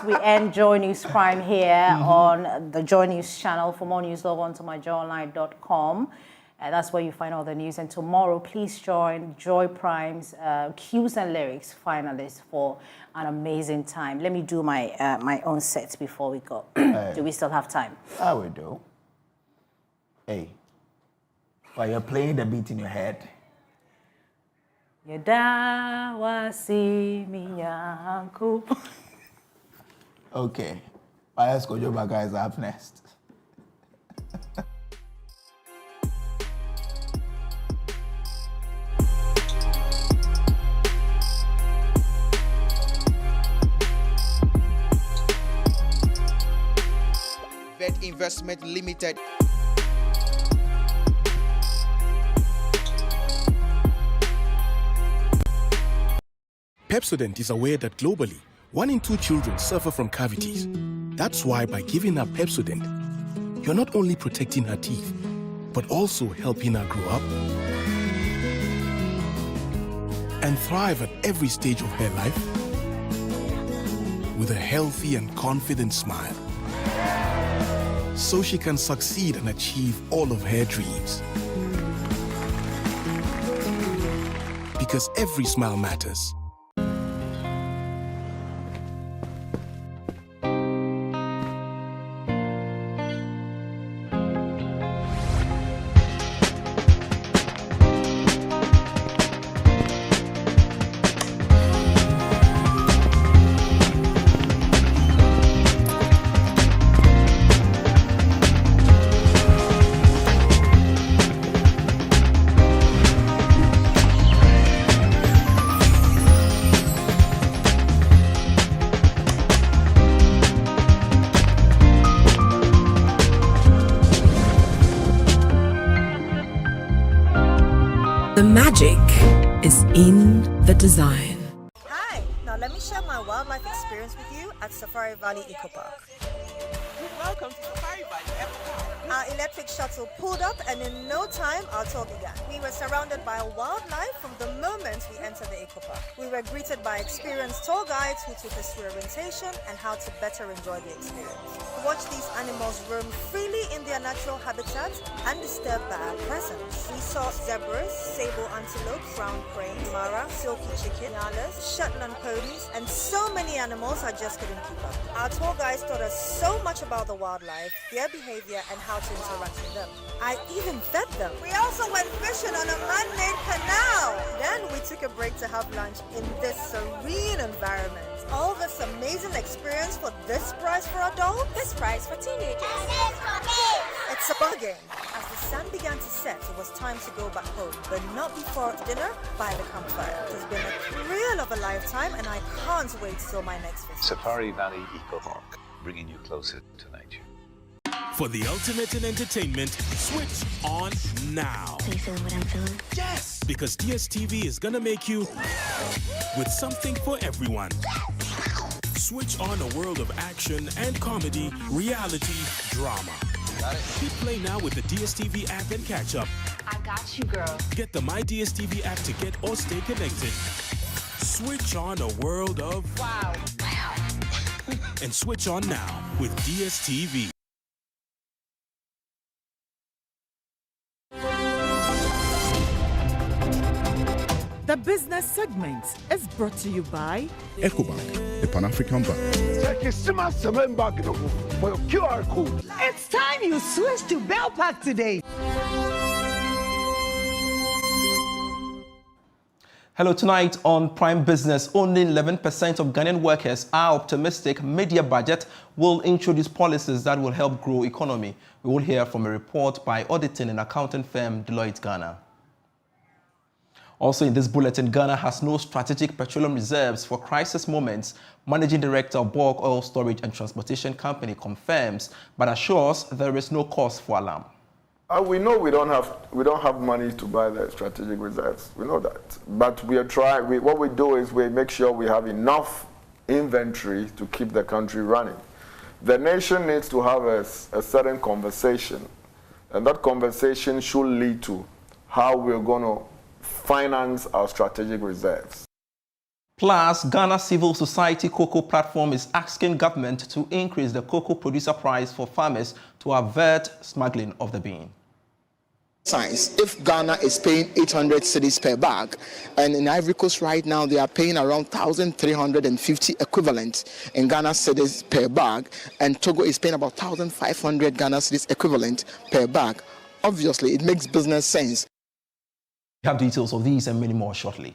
we end JoyNews Prime here on the JoyNews channel. For more news, log on to myjoyonline.com. That's where you find all the news. And tomorrow, please join Joy Prime's Cues and Lyrics finalists for an amazing time. Let me do my my own sets before we go. Do we still have time? I will do. Hey, while you're playing the beat in your head. Okay. Bias Kojobaga is up next. Investment Limited. Pepsodent is aware that globally, 1 in 2 children suffer from cavities. That's why by giving her Pepsodent, you're not only protecting her teeth, but also helping her grow up and thrive at every stage of her life with a healthy and confident smile, so she can succeed and achieve all of her dreams. Because every smile matters. magic is in the design. Hi, now let me share my wildlife experience with you at Safari Valley Eco Park. Welcome to Safari Valley Eco Park. Our electric shuttle pulled up and in no time our tour began. We were surrounded by wildlife from the moment we entered the Eco Park. We were greeted by experienced tour guides who took us through orientation and how to better enjoy the experience. Watch these animals roam freely in their natural habitat undisturbed by our presence. We saw zebras, sable antelope, brown crane, mara, silky chicken, nyalas, Shetland ponies, and so many animals I just couldn't keep up. Our tour guides taught us so much about the wildlife, their behavior, and how to interact with them. I even fed them. We also went fishing on a man-made canal. Then we took a break to have lunch in this serene environment. All this amazing experience for this price for adults, this price for teenagers. It's a bargain. As the sun began to set, it was time to go back home, but not before dinner by the campfire. It has been a thrill of a lifetime, and I can't wait till my next visit. Safari Valley Eco Park, bringing you closer to nature. For the ultimate in entertainment, switch on now. Are you feeling what I'm feeling? Yes! Because DSTV is gonna make you with something for everyone. Switch on a world of action and comedy, reality, drama. Hit play now with the DSTV app and catch up. I got you, girl. Get the My DSTV app to get or stay connected. Switch on a world of wow. And switch on now with DSTV. The business segment is brought to you by EcoBank, the Pan-African Bank. For your QR code. It's time you switch to Bell Pack today. Hello, tonight on Prime Business, only 11% of Ghanaian workers are optimistic media budget will introduce policies that will help grow economy. We will hear from a report by auditing and accounting firm Deloitte Ghana. Also in this bulletin, Ghana has no strategic petroleum reserves for crisis moments. Managing Director of Bulk Oil Storage and Transportation Company confirms, but assures there is no cause for alarm. We know we don't have money to buy the strategic reserves. We know that, but we are trying. What we do is we make sure we have enough inventory to keep the country running. The nation needs to have a certain conversation, and that conversation should lead to how we're going to finance our strategic reserves. Plus, Ghana Civil Society Cocoa Platform is asking government to increase the cocoa producer price for farmers to avert smuggling of the bean. If Ghana is paying 800 cedis per bag, and in Ivory Coast right now they are paying around 1,350 equivalent in Ghana cedis per bag, and Togo is paying about 1,500 Ghana cedis equivalent per bag, obviously it makes business sense. We have details of these and many more shortly.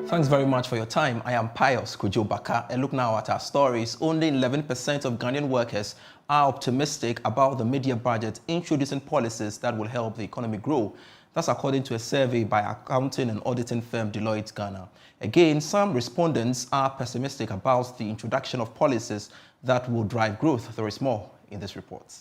Thanks very much for your time. I am Pius Kojo Baka, and look now at our stories. Only 11% of Ghanaian workers are optimistic about the media budget introducing policies that will help the economy grow. That's according to a survey by accounting and auditing firm Deloitte Ghana. Again, some respondents are pessimistic about the introduction of policies that will drive growth. There is more in this report.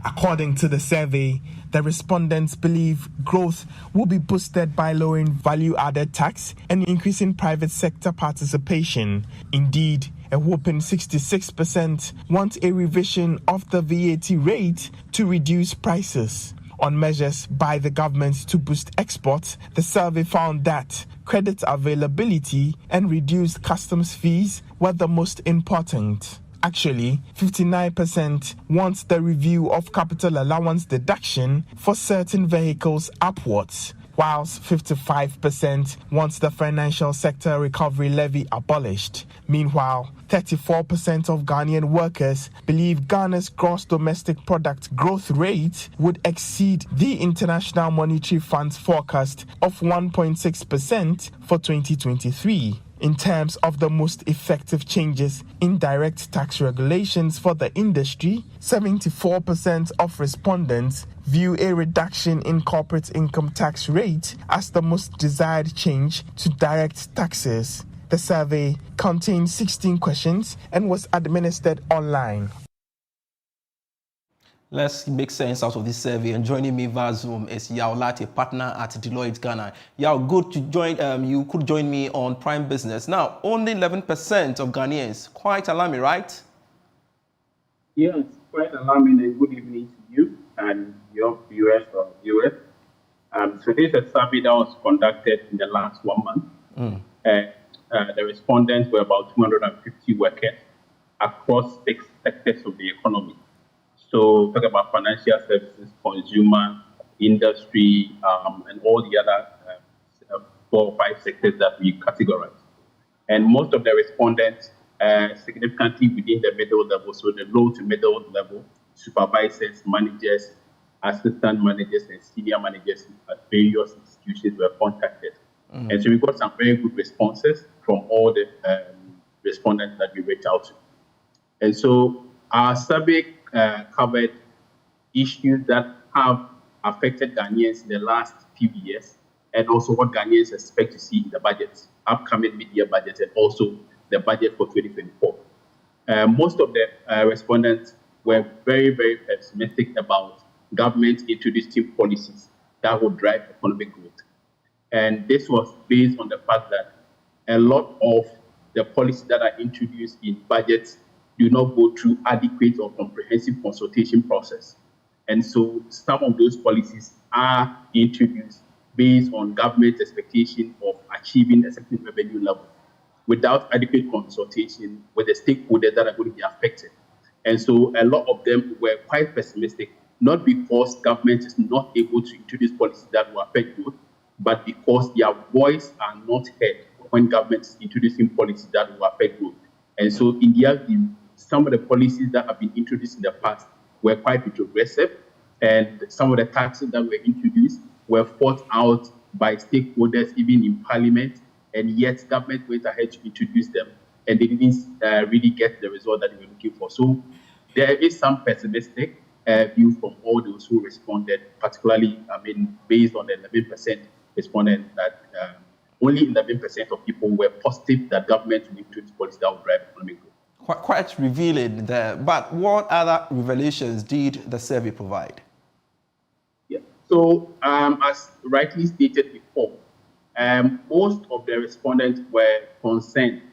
According to the survey, the respondents believe growth will be boosted by lowering value-added tax and increasing private sector participation. Indeed, a whopping 66% want a revision of the VAT rate to reduce prices. On measures by the government to boost exports, the survey found that credit availability and reduced customs fees were the most important. Actually, 59% wants the review of capital allowance deduction for certain vehicles upwards, whilst 55% wants the financial sector recovery levy abolished. Meanwhile, 34% of Ghanaian workers believe Ghana's gross domestic product growth rate would exceed the International Monetary Fund's forecast of 1.6% for 2023. In terms of the most effective changes in direct tax regulations for the industry, 74% of respondents view a reduction in corporate income tax rate as the most desired change to direct taxes. The survey contained 16 questions and was administered online. Let's make sense out of this survey. And joining me via Zoom is Yao Late, partner at Deloitte Ghana. Yao, good to join. You could join me on Prime Business. Now, only 11% of Ghanaians. Quite alarming, right? Yes, quite alarming. And good evening to you and your viewers or viewers. So this is a survey that was conducted in the last 1 month. The respondents were about 250 workers across 6 sectors of the economy. So talk about financial services, consumer, industry, and all the other 4 or 5 sectors that we categorize. And most of the respondents significantly within the middle level, so the low to middle level, supervisors, managers, assistant managers, and senior managers at various institutions were contacted. And so we got some very good responses from all the respondents that we reached out to. And so our survey covered issues that have affected Ghanaians in the last few years, and also what Ghanaians expect to see in the budget, upcoming mid-year budget, and also the budget for 2024. Most of the respondents were very, very pessimistic about government introducing policies that would drive economic growth. And this was based on the fact that a lot of the policies that are introduced in budgets do not go through adequate or comprehensive consultation process. And so some of those policies are introduced based on government expectation of achieving a certain revenue level without adequate consultation with the stakeholders that are going to be affected. And so a lot of them were quite pessimistic, not because government is not able to introduce policies that will affect growth, but because their voice are not heard when government is introducing policies that will affect growth. And so in their view, some of the policies that have been introduced in the past were quite retrogressive, and some of the taxes that were introduced were fought out by stakeholders, even in Parliament, and yet government went ahead to introduce them, and they didn't really get the result that they were looking for. So there is some pessimistic view from all those who responded, particularly, based on the 11% respondent that only 11% of people were positive that government will introduce policies that will drive economic growth. Quite revealing there. But what other revelations did the survey provide? Yeah. So, as rightly stated before, most of the respondents were concerned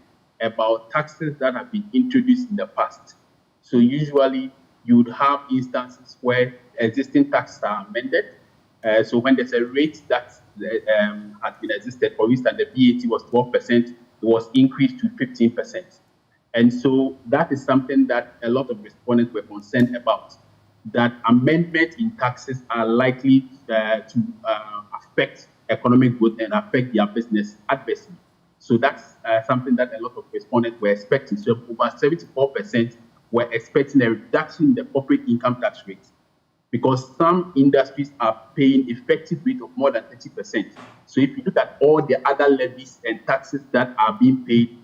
about taxes that have been introduced in the past. So usually you would have instances where existing taxes are amended. So when there's a rate that has been existed, for instance, the VAT was 12%, it was increased to 15%. And so that is something that a lot of respondents were concerned about, that amendments in taxes are likely to affect economic growth and affect their business adversely. So that's something that a lot of respondents were expecting. So over 74% were expecting a reduction in the corporate income tax rate, because some industries are paying effective rate of more than 30%. So if you look at all the other levies and taxes that are being paid,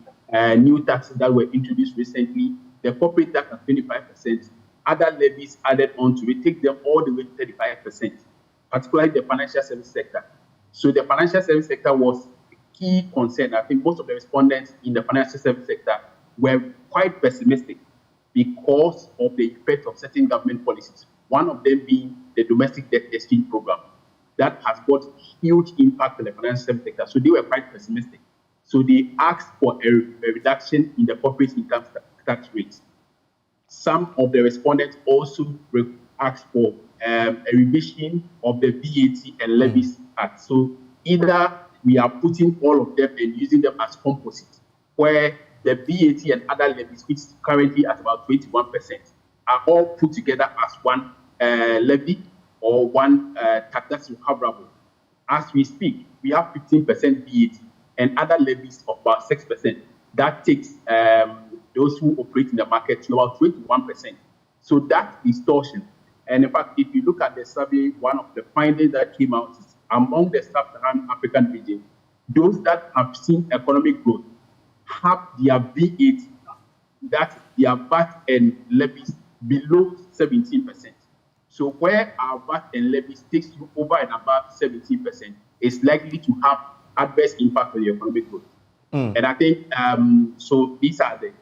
new taxes that were introduced recently, the corporate tax at 25%, other levies added on to it, take them all the way to 35%, particularly the financial service sector. So the financial service sector was a key concern. I think most of the respondents in the financial service sector were quite pessimistic because of the effect of certain government policies, one of them being the domestic debt exchange program. That has got huge impact on the financial service sector. So they were quite pessimistic. So they asked for a reduction in the corporate income tax rates. Some of the respondents also asked for a revision of the VAT and Levies Act. So either we are putting all of them and using them as composite, where the VAT and other levies, which is currently at about 21%, are all put together as one levy or one tax that's recoverable. As we speak, we have 15% VAT and other levies of about 6%. That takes those who operate in the market to about 21%. So that's distortion. And in fact, if you look at the survey, one of the findings that came out is among the sub-Saharan African region, those that have seen economic growth have their VAT, that their VAT and levies below 17%. So where our VAT and levies takes you over and above 17%, is likely to have adverse impact on the economic growth. And I think, so these are the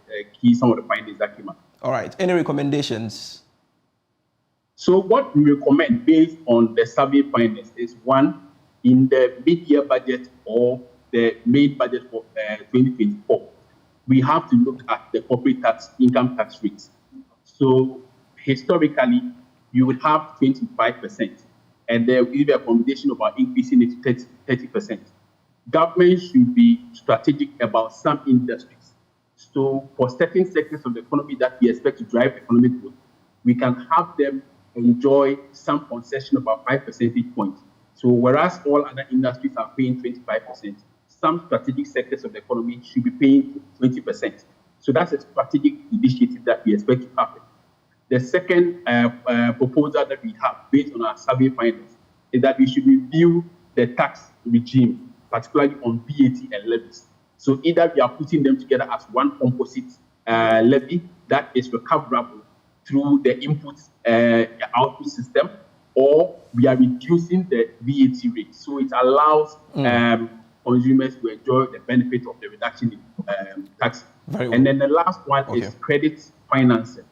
some of the findings that came out. All right, any recommendations? So what we recommend based on the survey findings is, one, in the mid-year budget or the main budget for 2024, we have to look at the corporate tax, income tax rates. So historically, you would have 25%, and there will be a recommendation about increasing it to 30%. Government should be strategic about some industries. So for certain sectors of the economy that we expect to drive economic growth, we can have them enjoy some concession about 5 percentage points. So whereas all other industries are paying 25%, some strategic sectors of the economy should be paying 20%. So that's a strategic initiative that we expect to happen. The second proposal that we have based on our survey findings is that we should review the tax regime, particularly on VAT and levies. So either we are putting them together as one composite levy that is recoverable through the input-output system, or we are reducing the VAT rate. So it allows consumers to enjoy the benefit of the reduction in tax. And then the last one is credit financing.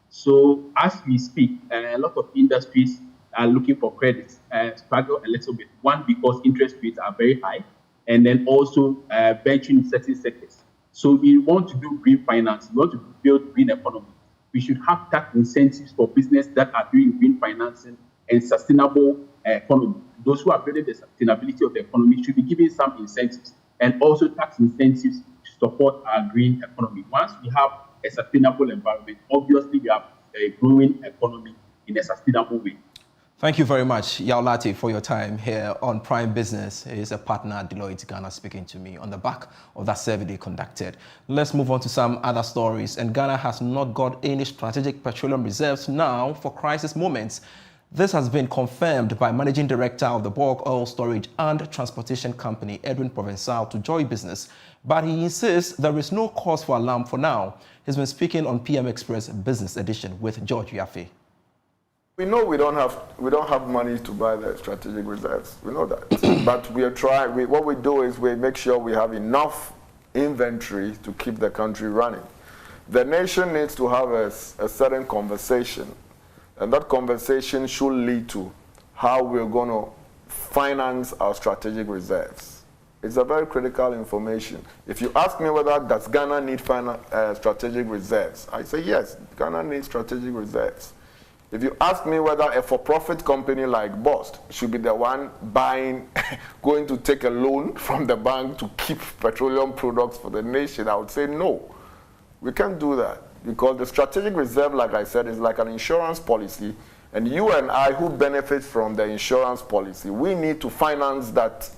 So as we speak, a lot of industries are looking for credit, struggle a little bit. One, because interest rates are very high, and then also venturing in certain sectors. So we want to do green finance, we want to build green economy. We should have tax incentives for business that are doing green financing and sustainable economy. Those who are building the sustainability of the economy should be given some incentives, and also tax incentives to support our green economy. Once we have a sustainable environment, obviously we have a growing economy in a sustainable way. Thank you very much, Yao Lati, for your time here on Prime Business. He is a partner at Deloitte Ghana speaking to me on the back of that survey they conducted. Let's move on to some other stories. And Ghana has not got any strategic petroleum reserves now for crisis moments. This has been confirmed by Managing Director of the Bulk Oil Storage and Transportation Company, Edwin Provençal, to Joy Business. But he insists there is no cause for alarm for now. He's been speaking on PM Express Business Edition with George Yafe. We know we don't have money to buy the strategic reserves. We know that. But we are trying. What we do is we make sure we have enough inventory to keep the country running. The nation needs to have a certain conversation, and that conversation should lead to how we're going to finance our strategic reserves. It's a very critical information. If you ask me whether does Ghana need strategic reserves, I say yes, Ghana needs strategic reserves. If you ask me whether a for-profit company like Bost should be the one buying, going to take a loan from the bank to keep petroleum products for the nation, I would say no. We can't do that, because the strategic reserve, like I said, is like an insurance policy, and you and I, who benefit from the insurance policy, we need to finance that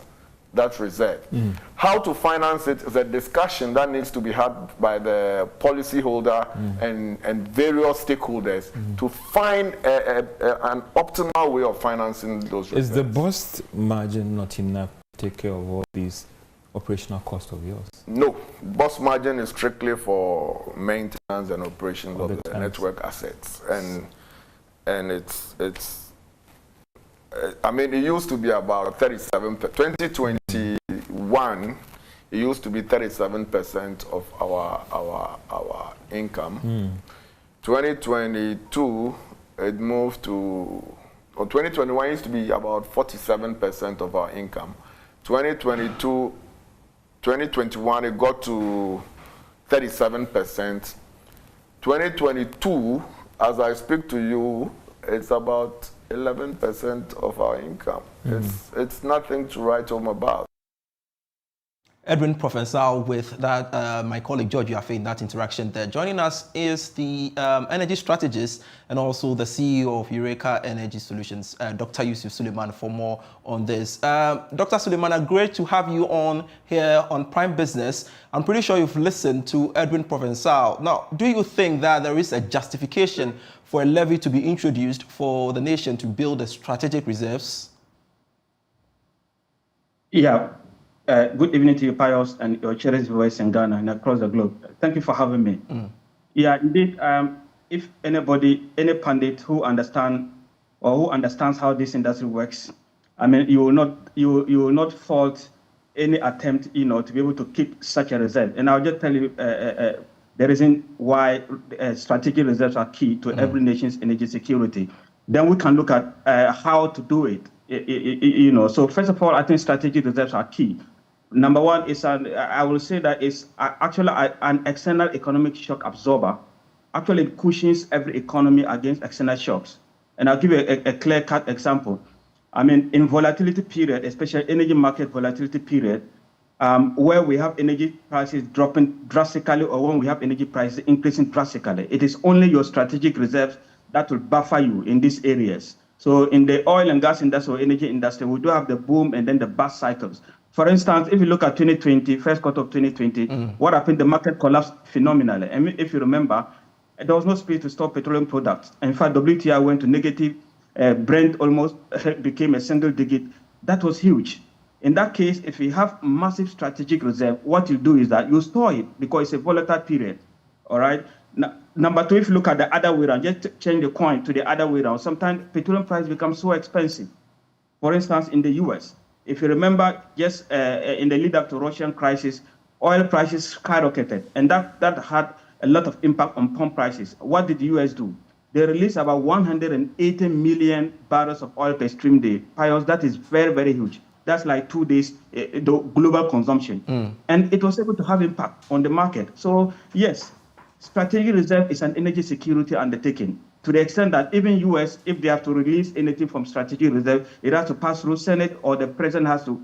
reserve. How to finance it is a discussion that needs to be had by the policyholder and various stakeholders to find an optimal way of financing those reserves. Is the Bost margin not enough to take care of all these operational costs of yours? No. Bost margin is strictly for maintenance and operations of the network assets. And it's I mean, it used to be about 37. 2021, it used to be 37% of our income. 2022, it moved to, or 2021 used to be about 47% of our income. 2021, it got to 37%. 2022, as I speak to you, It's about 11% of our income. It's nothing to write home about. Edwin Provençal with that, my colleague George Yafe in that interaction there. Joining us is the energy strategist and also the CEO of Eureka Energy Solutions, Dr. Yusuf Suleiman, for more on this. Dr. Suleiman, great to have you on here on Prime Business. I'm pretty sure you've listened to Edwin Provençal. Now, do you think that there is a justification for a levy to be introduced for the nation to build the strategic reserves? Yeah. Good evening to you, Pius, and your cherished viewers in Ghana and across the globe. Thank you for having me. Yeah, indeed. If anybody, any pundit who understands how this industry works, I mean, you will not fault any attempt, to be able to keep such a reserve. And I'll just tell you the reason why strategic reserves are key to every nation's energy security. Then we can look at how to do it. So first of all, I think strategic reserves are key. Number one is, I will say that it's actually an external economic shock absorber. Actually, it cushions every economy against external shocks. And I'll give you a clear-cut example. I mean, in volatility period, especially energy market volatility period, where we have energy prices dropping drastically or when we have energy prices increasing drastically, it is only your strategic reserves that will buffer you in these areas. So in the oil and gas industry or energy industry, we do have the boom and then the bust cycles. For instance, if you look at 2020, first quarter of 2020, what happened? The market collapsed phenomenally. I mean, if you remember, there was no space to store petroleum products. In fact, WTI went to negative. Brent almost became a single digit. That was huge. In that case, if you have massive strategic reserve, what you do is that you store it because it's a volatile period. All right. Now, number two, if you look at the other way around, just change the coin to the other way around. Sometimes petroleum price becomes so expensive. For instance, in the U.S., if you remember, just in the lead up to Russian crisis, oil prices skyrocketed, and that had a lot of impact on pump prices. What did the U.S. do? They released about 180 million barrels of oil per stream day. Pius, that is very, very huge. That's like 2 days the global consumption. And it was able to have impact on the market. So yes, strategic reserve is an energy security undertaking, to the extent that even U.S., if they have to release anything from strategic reserve, it has to pass through Senate, or the president has to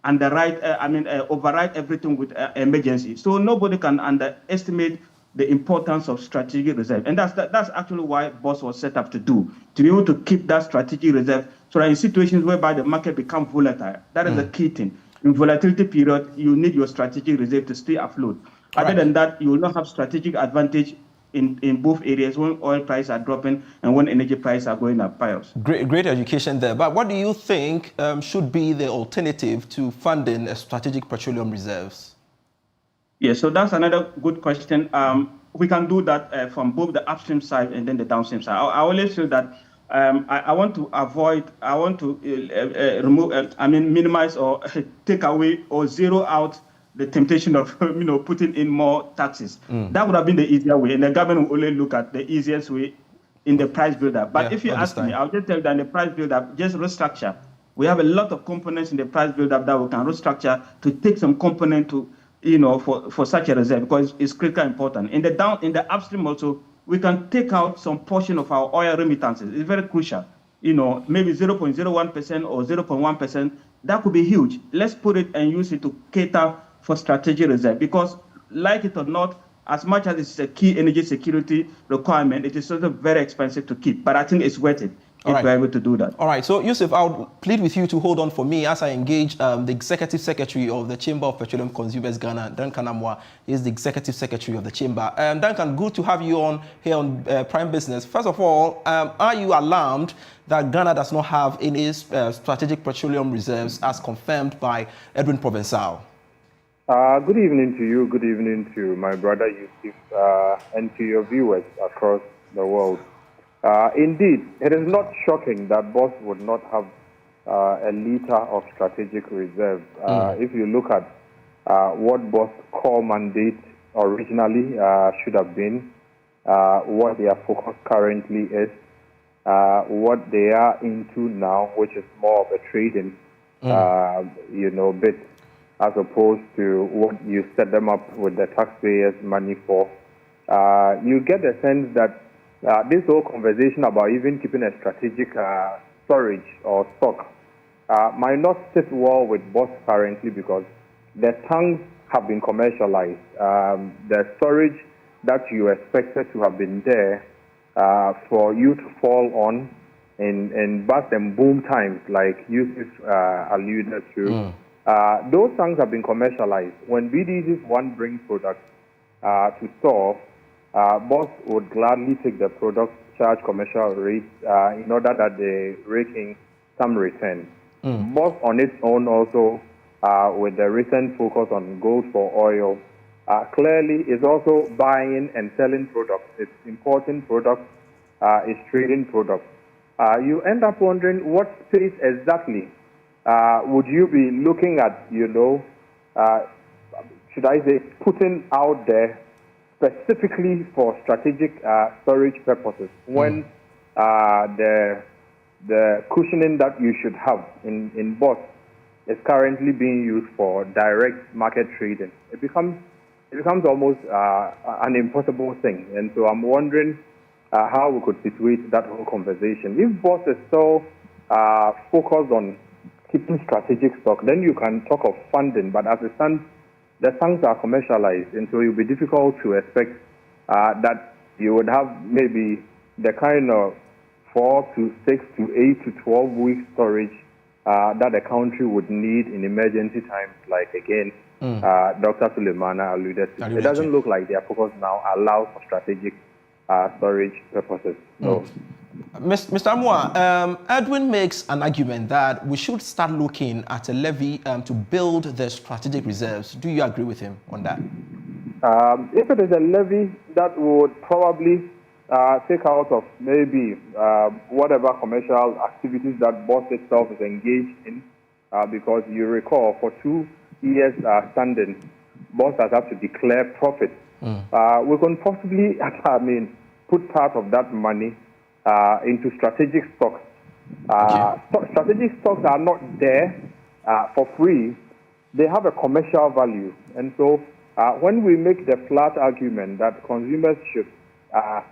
override everything with emergency. So nobody can underestimate the importance of strategic reserve. And that's actually why BOSS was set up to do, to be able to keep that strategic reserve, so that in situations whereby the market becomes volatile, that is the key thing. In volatility period, you need your strategic reserve to stay afloat. Other than that, you will not have strategic advantage in both areas when oil prices are dropping and when energy prices are going up. Pius. Great education there. But what do you think should be the alternative to funding strategic petroleum reserves? Yeah, so that's another good question. We can do that from both the upstream side and then the downstream side. I always feel that I want to minimize or take away or zero out the temptation of putting in more taxes. That would have been the easier way, and the government will only look at the easiest way in the price buildup. But if you ask me, I'll just tell you that in the price buildup, just restructure. We have a lot of components in the price buildup that we can restructure to take some component to for such a reserve, because it's critically important. In the upstream also, we can take out some portion of our oil remittances. It's very crucial. Maybe 0.01% or 0.1%. That could be huge. Let's put it and use it to cater for strategic reserve, because like it or not, as much as it's a key energy security requirement, it is also very expensive to keep. But I think it's worth it if we're able to do that. All right. So, Yusuf, I'll plead with you to hold on for me as I engage the Executive Secretary of the Chamber of Petroleum Consumers Ghana, Duncan Amwa. He's the Executive Secretary of the Chamber. Duncan, good to have you on here on Prime Business. First of all, are you alarmed that Ghana does not have any strategic petroleum reserves as confirmed by Edwin Provençal? Good evening to you. Good evening to my brother Yusuf and to your viewers across the world. Indeed, it is not shocking that BOSS would not have a liter of strategic reserve. If you look at what BOSS core mandate originally should have been, what their focus currently is, what they are into now, which is more of a trading, bit, as opposed to what you set them up with the taxpayers' money for, you get a sense that this whole conversation about even keeping a strategic storage or stock might not sit well with Boss currently because the tanks have been commercialized. The storage that you expected to have been there for you to fall on in bust and boom times, like Yusuf alluded to, those tanks have been commercialized. When BDC's one brings products to store, Boss would gladly take the product, charge commercial rates in order that they rake in some return. Boss on its own also, with the recent focus on gold for oil, clearly is also buying and selling products. It's importing products, it's trading products. You end up wondering what space exactly would you be looking at, should I say, putting out there specifically for strategic storage purposes when the cushioning that you should have in Boss is currently being used for direct market trading. It becomes almost an impossible thing. And so I'm wondering how we could situate that whole conversation. If Boss is so focused on keeping strategic stock, then you can talk of funding. But as it stands, the tanks are commercialized, and so it will be difficult to expect that you would have maybe the kind of 4 to 6 to 8 to 12 week storage that a country would need in emergency times, like again, Dr. Suleimana alluded to. It doesn't look like their focus now allows for strategic storage purposes. No. Mr. Amwa, Edwin makes an argument that we should start looking at a levy to build the strategic reserves. Do you agree with him on that? If it is a levy that would probably take out of maybe whatever commercial activities that Boss itself is engaged in, because you recall for 2 years standing, Boss has had to declare profit. We can possibly, put part of that money into strategic stocks. Strategic stocks are not there for free. They have a commercial value. And so when we make the flat argument that consumers should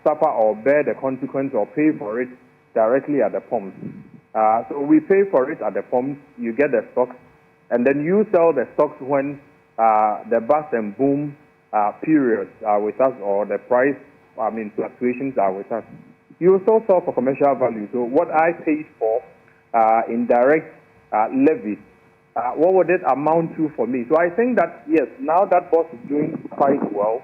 suffer or bear the consequence or pay for it directly at the pumps. So we pay for it at the pumps, you get the stocks, and then you sell the stocks when the bust and boom periods are with us, or the price, fluctuations are with us. You still sell for commercial value. So what I paid for in direct levies, what would it amount to for me? So I think that, yes, now that Boss is doing quite well,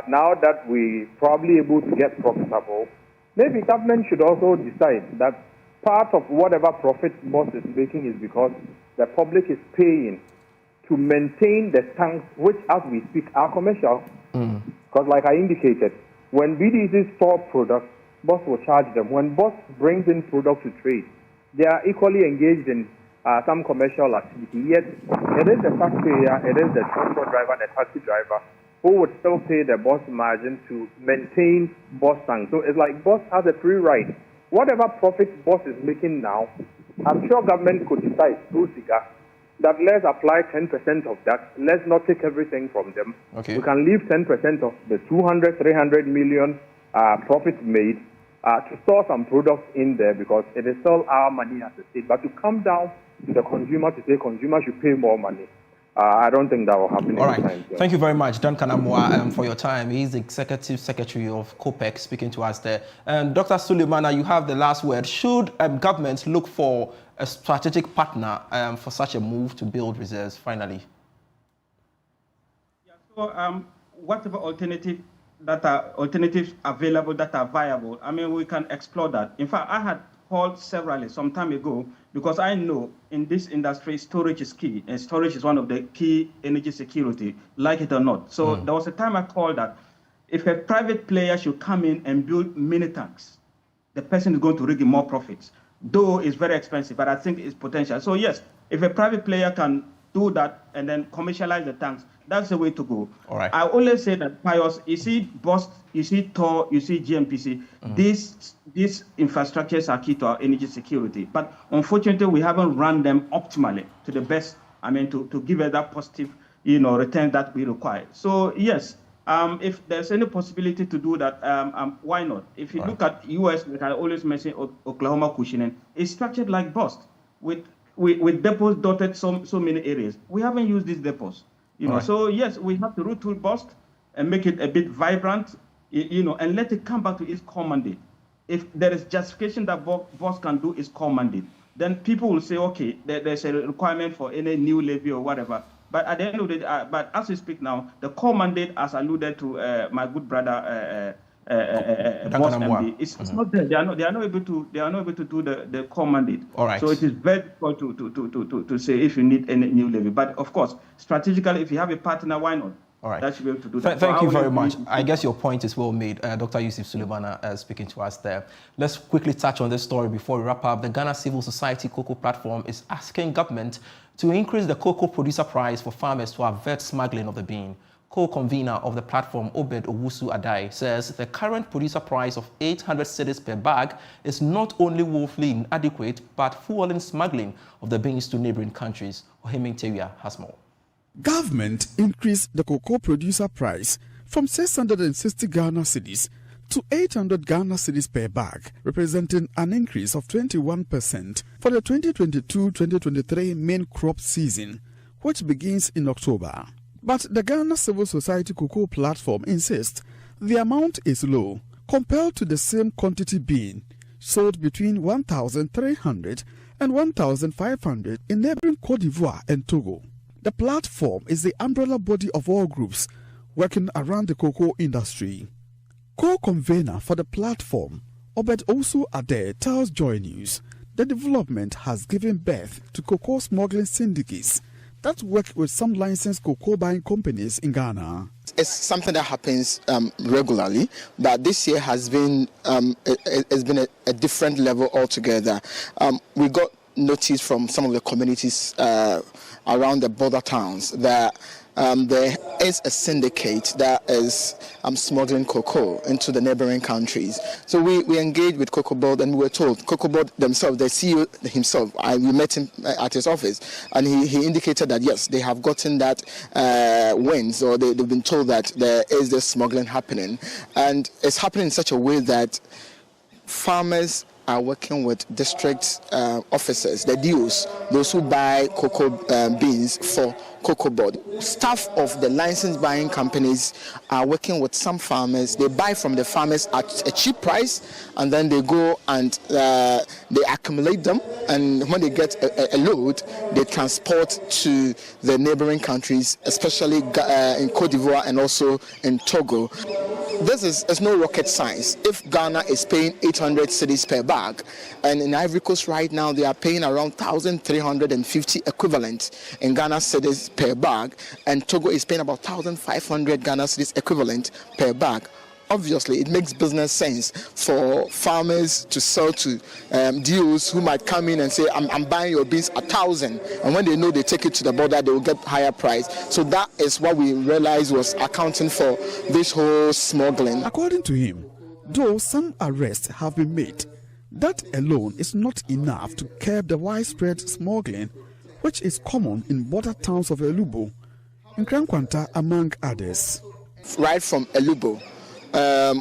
now that we probably able to get profitable, maybe government should also decide that part of whatever profit Boss is making is because the public is paying to maintain the tanks, which as we speak are commercial. Because like I indicated, when BDCs store products, Boss will charge them. When Boss brings in products to trade, they are equally engaged in some commercial activity. Yet it is the taxpayer, it is the transport driver, the taxi driver who would still pay the Boss margin to maintain Boss tanks. So it's like Boss has a free ride. Whatever profit Boss is making now, I'm sure government could decide through SIGA that let's apply 10% of that. Let's not take everything from them. We can leave 10% of the 200, 300 million profits made to store some products in there because it is still our money as a state. But to come down to the consumer to say consumer should pay more money, I don't think that will happen. All right. Thank you very much, Duncan Amwa, for your time. He's the Executive Secretary of COPEC speaking to us there. And Dr. Suleimana, you have the last word. Should governments look for a strategic partner for such a move to build reserves finally? Yeah, so whatever alternatives available that are viable, we can explore that. In fact, I had called severally some time ago because I know in this industry storage is key, and storage is one of the key energy security, like it or not. So there was a time I called that if a private player should come in and build mini tanks, the person is going to rig in more profits. Though it's very expensive, but I think it's potential. So yes, if a private player can do that and then commercialize the tanks, that's the way to go. All right. I always say that, Pius, you see Boss, you see TOR, you see GMPC, these infrastructures are key to our energy security. But unfortunately, we haven't run them optimally to the best, to give us that positive, return that we require. So yes, If there's any possibility to do that, why not? If you look at US, like I always mention Oklahoma Cushioning, it's structured like bust with depots dotted so many areas. We haven't used these depots, So yes, we have to retool bust and make it a bit vibrant, and let it come back to its core mandate. If there is justification that bust can do its core mandate, then people will say, okay, there's a requirement for any new levy or whatever. But at the end of the day, but as we speak now, the core mandate, as alluded to my good brother Boss MD, it's not there. They are not able to do the core mandate. All right. So it is very difficult to say if you need any new levy. But of course, strategically, if you have a partner, why not? All right. That should be able to do that. Thank you very much. I guess your point is well made. Dr. Yusuf Suleimana speaking to us there. Let's quickly touch on this story before we wrap up. The Ghana Civil Society Cocoa Platform is asking government to increase the cocoa producer price for farmers to avert smuggling of the bean. Co-convener of the platform, Obed Owusu Adai, says the current producer price of 800 cedis per bag is not only woefully inadequate, but fueling smuggling of the beans to neighboring countries. Ohiming Teria has more. Government increased the cocoa producer price from 660 Ghana cedis to 800 Ghana cedis per bag, representing an increase of 21% for the 2022-2023 main crop season, which begins in October. But the Ghana Civil Society Cocoa Platform insists the amount is low compared to the same quantity bean sold between 1,300 and 1,500 in neighboring Cote d'Ivoire and Togo. The platform is the umbrella body of all groups working around the cocoa industry. Co-convener for the platform, Obed Owusu Adai, tells JoyNews the development has given birth to cocoa smuggling syndicates that work with some licensed cocoa buying companies in Ghana. It's something that happens regularly, but this year has been a different level altogether. We got notice from some of the communities around the border towns that there is a syndicate that is smuggling cocoa into the neighboring countries. So we engaged with Cocoa Board, and we were told, Cocoa Board themselves, the CEO himself, we met him at his office, and he indicated that yes, they have gotten that wins, or they've been told that there is this smuggling happening, and it's happening in such a way that farmers are working with district officers, the DOs, those who buy cocoa beans for Cocoa Board. Staff of the licensed buying companies are working with some farmers. They buy from the farmers at a cheap price, and then they go and they accumulate them, and when they get a load, they transport to the neighboring countries, especially in Cote d'Ivoire and also in Togo. This is no rocket science. If Ghana is paying 800 cedis per bag, and in Ivory Coast right now they are paying around 1,350 equivalent in Ghana cedis per bag, and Togo is paying about 1,500 Ghana cedis equivalent per bag. Obviously, it makes business sense for farmers to sell to deals who might come in and say, I'm buying your beans 1,000, and when they know they take it to the border, they will get higher price. So that is what we realized was accounting for this whole smuggling. According to him, though some arrests have been made, that alone is not enough to curb the widespread smuggling, which is common in border towns of Elubo and Nkrankwanta, among others. Right from Elubo,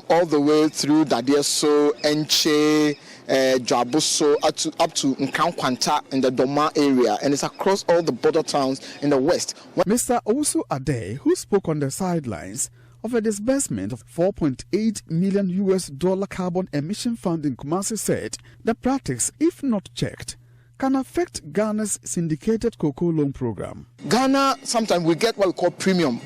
all the way through Dadieso, Enche, Dwabuso, up to Nkrankwanta in the Doma area, and it's across all the border towns in the west. Mr. Owusu Adai, who spoke on the sidelines of a disbursement of $4.8 million carbon emission fund in Kumasi, said the practice, if not checked, can affect Ghana's syndicated cocoa loan program. Ghana, sometimes we get what we call premium.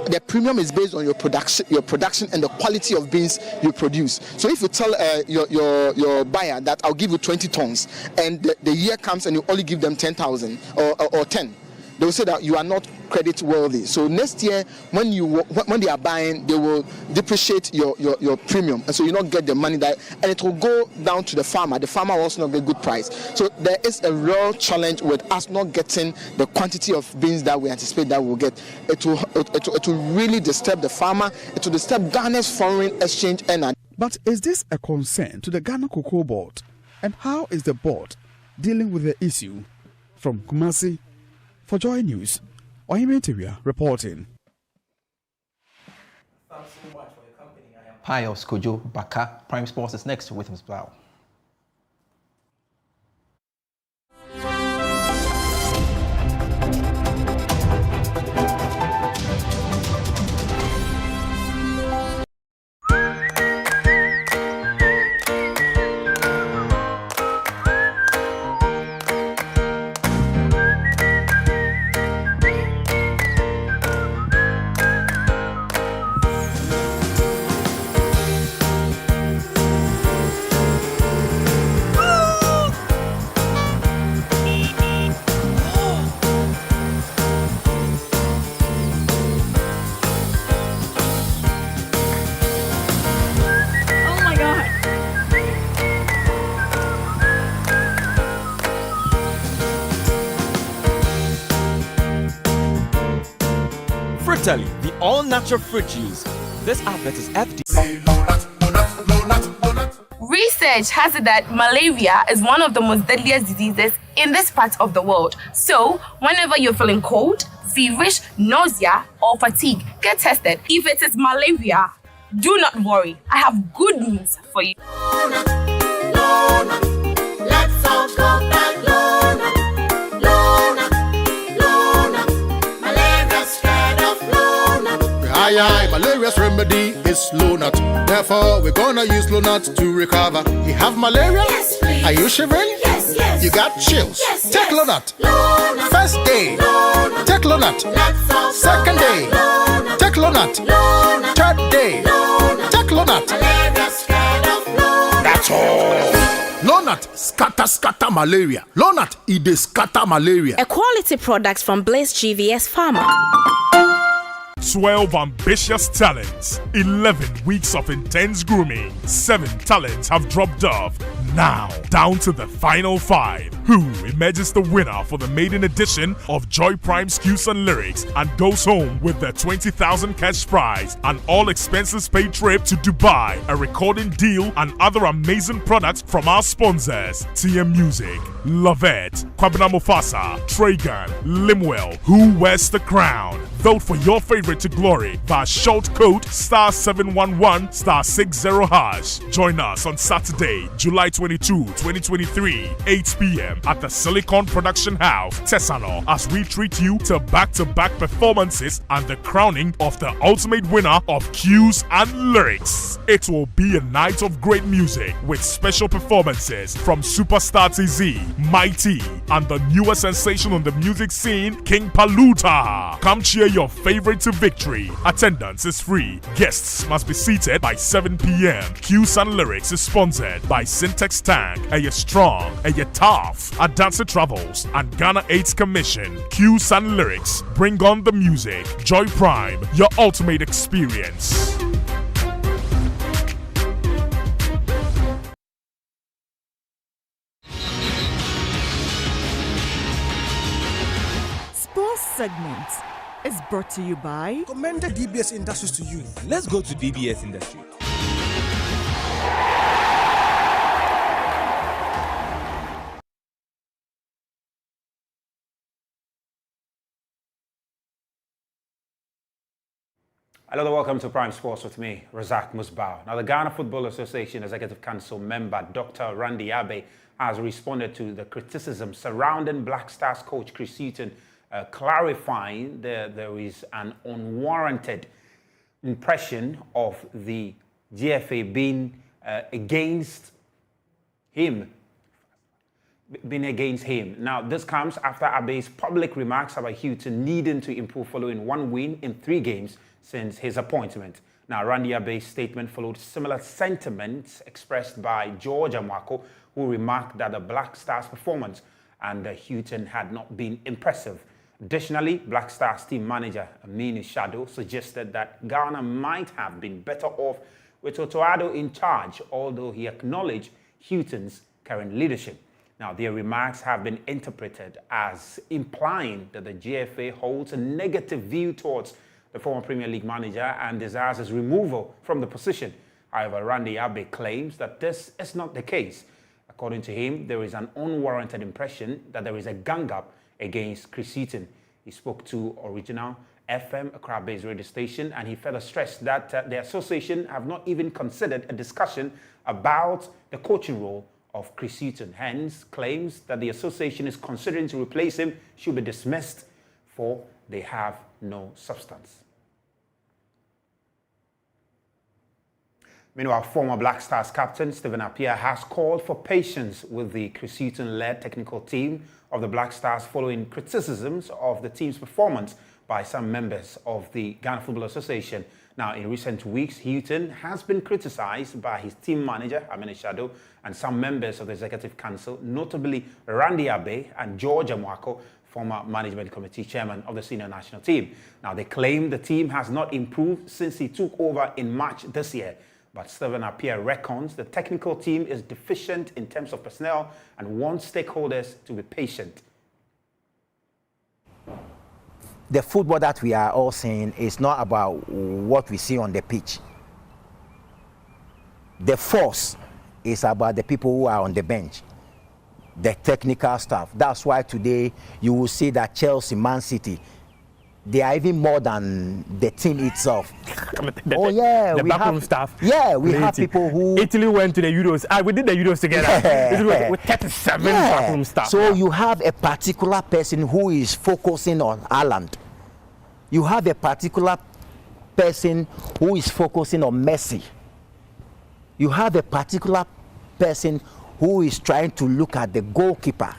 The premium is based on your production and the quality of beans you produce. So if you tell your buyer that I'll give you 20 tons, and the year comes and you only give them 10,000 or 10, they will say that you are not credit worthy. So next year, when they are buying, they will depreciate your premium, and so you not get the money that, and it will go down to the farmer. The farmer will also not get good price. So there is a real challenge with us not getting the quantity of beans that we anticipate that we'll get. It will really disturb the farmer. It will disturb Ghana's foreign exchange earner. But is this a concern to the Ghana Cocoa Board, and how is the board dealing with the issue? From Kumasi, for JoyNews, Ohimiri Teria reporting. Pius Kojo Baka. Prime Sports is next with Ms. Blau. Tertiary, the all-natural fruit juice. This advert is FDA. Research has it that malaria is one of the most deadliest diseases in this part of the world. So, whenever you're feeling cold, feverish, nausea, or fatigue, get tested. If it is malaria, do not worry. I have good news for you. Let's all go back, Lorna. Malaria scared of Lorna. Aye, malaria's remedy is Lonat. Therefore, we're gonna use Lonat to recover. You have malaria? Yes, please. Are you shivering? Yes, yes. You got chills? Yes, Take yes. Lonat. Lorna. First day. Lorna. Take Lonat. Let's all go Second back, day. Lorna. Take Lonat. Lorna. Third day. Lorna. Take Lonat. Malaria scared of Lorna. That's all. Lonat scatter malaria. Lonat it scatter malaria. A quality product from Blaze GVS Pharma. 12 ambitious talents, 11 weeks of intense grooming. 7 talents have dropped off. Now, down to the final 5. Who emerges the winner for the maiden edition of Joy Prime's Cues and Lyrics and goes home with the 20,000 cash prize, an all expenses paid trip to Dubai, a recording deal, and other amazing products from our sponsors: TM Music, Lovette, Kwabena Mufasa, Tragan, Limwell. Who wears the crown? Vote for your favorite to glory via short code *711*60#. Join us on Saturday, July 22, 2023, 8 p.m. at the Silicon Production House, Tesano, as we treat you to back-to-back performances and the crowning of the ultimate winner of Cues and Lyrics. It will be a night of great music with special performances from Superstar TZ, Mighty, and the newest sensation on the music scene, King Paluta. Come cheer your favorite to victory. Attendance is free. Guests must be seated by 7 p.m. Cues and Lyrics is sponsored by Syntax Tank, Aya Strong, Aya Tough, Adansi Travels, and Ghana AIDS Commission. Cues and Lyrics, bring on the music. Joy Prime, your ultimate experience. Sports segment is brought to you by Commended DBS Industries to you. Let's go to DBS Industry. Hello and welcome to Prime Sports with me, Razak Musbao. Now, the Ghana Football Association Executive Council member Dr. Randy Abe has responded to the criticism surrounding Black Stars coach Chris Hughton, clarifying that there is an unwarranted impression of the GFA being against him. Now, this comes after Abe's public remarks about Hughton needing to improve following 1 win in 3 games since his appointment. Now, Randy Abe's statement followed similar sentiments expressed by George Amwako, who remarked that the Black Stars' performance under Hughton had not been impressive. Additionally, Black Stars team manager Aminu Shadow suggested that Ghana might have been better off with Otoado in charge, although he acknowledged Hughton's current leadership. Now, their remarks have been interpreted as implying that the GFA holds a negative view towards the former Premier League manager and desires his removal from the position. However, Randy Abe claims that this is not the case. According to him, there is an unwarranted impression that there is a gang-up against Chris Hughton. He spoke to Original FM, Accra-based radio station, and he further stressed that the association have not even considered a discussion about the coaching role of Chris Hughton. Hence, claims that the association is considering to replace him should be dismissed, for they have no substance. Meanwhile, former Black Stars captain Stephen Appiah has called for patience with the Chris Hughton-led technical team of the Black Stars following criticisms of the team's performance by some members of the Ghana Football Association. Now, in recent weeks, Hughton has been criticized by his team manager, Amene Shado, and some members of the Executive Council, notably Randy Abe and George Amwako, former management committee chairman of the senior national team. Now, they claim the team has not improved since he took over in March this year. But Stephen Appiah reckons the technical team is deficient in terms of personnel and wants stakeholders to be patient. The football that we are all seeing is not about what we see on the pitch. The force is about the people who are on the bench, the technical staff. That's why today you will see that Chelsea, Man City, they are even more than the team itself. The backroom staff. Yeah, we have people who... Italy went to the Euros. We did the Euros together. Yeah. With 37 backroom staff. So you have a particular person who is focusing on Haaland. You have a particular person who is focusing on Messi. You have a particular person who is trying to look at the goalkeeper.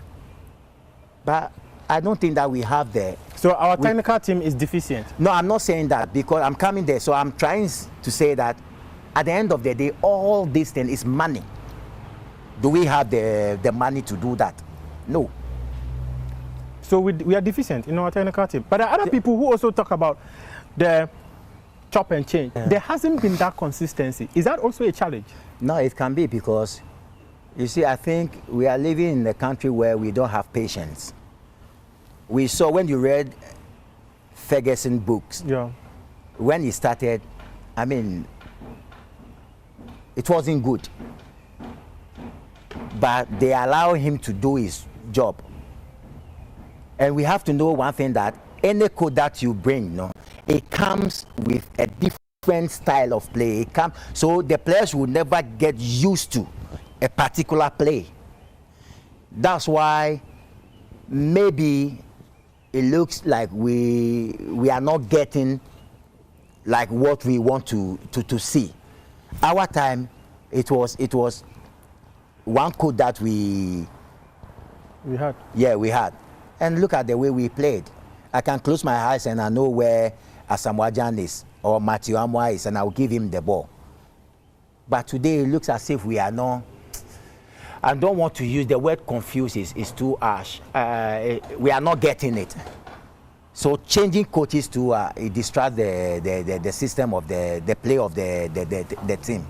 But I don't think that we have the... So our technical team is deficient? No, I'm not saying that because I'm coming there. So I'm trying to say that at the end of the day, all this thing is money. Do we have the money to do that? No. So we are deficient in our technical team. But there are other people who also talk about the chop and change. Yeah. There hasn't been that consistency. Is that also a challenge? No, it can be because, you see, I think we are living in a country where we don't have patience. We saw when you read Ferguson books, when he started, I mean, it wasn't good. But they allow him to do his job. And we have to know one thing, that any code that you bring, it comes with a different style of play. So the players will never get used to a particular play. That's why maybe it looks like we are not getting like what we want to see. Our time, it was one code that we had. Yeah, we had. And look at the way we played. I can close my eyes and I know where Asamoah Gyan is or Matthew Amwa is, and I'll give him the ball. But today it looks as if we are not. I don't want to use the word confused, is too harsh. We are not getting it. So changing coaches to it distracts the system of the play of the team.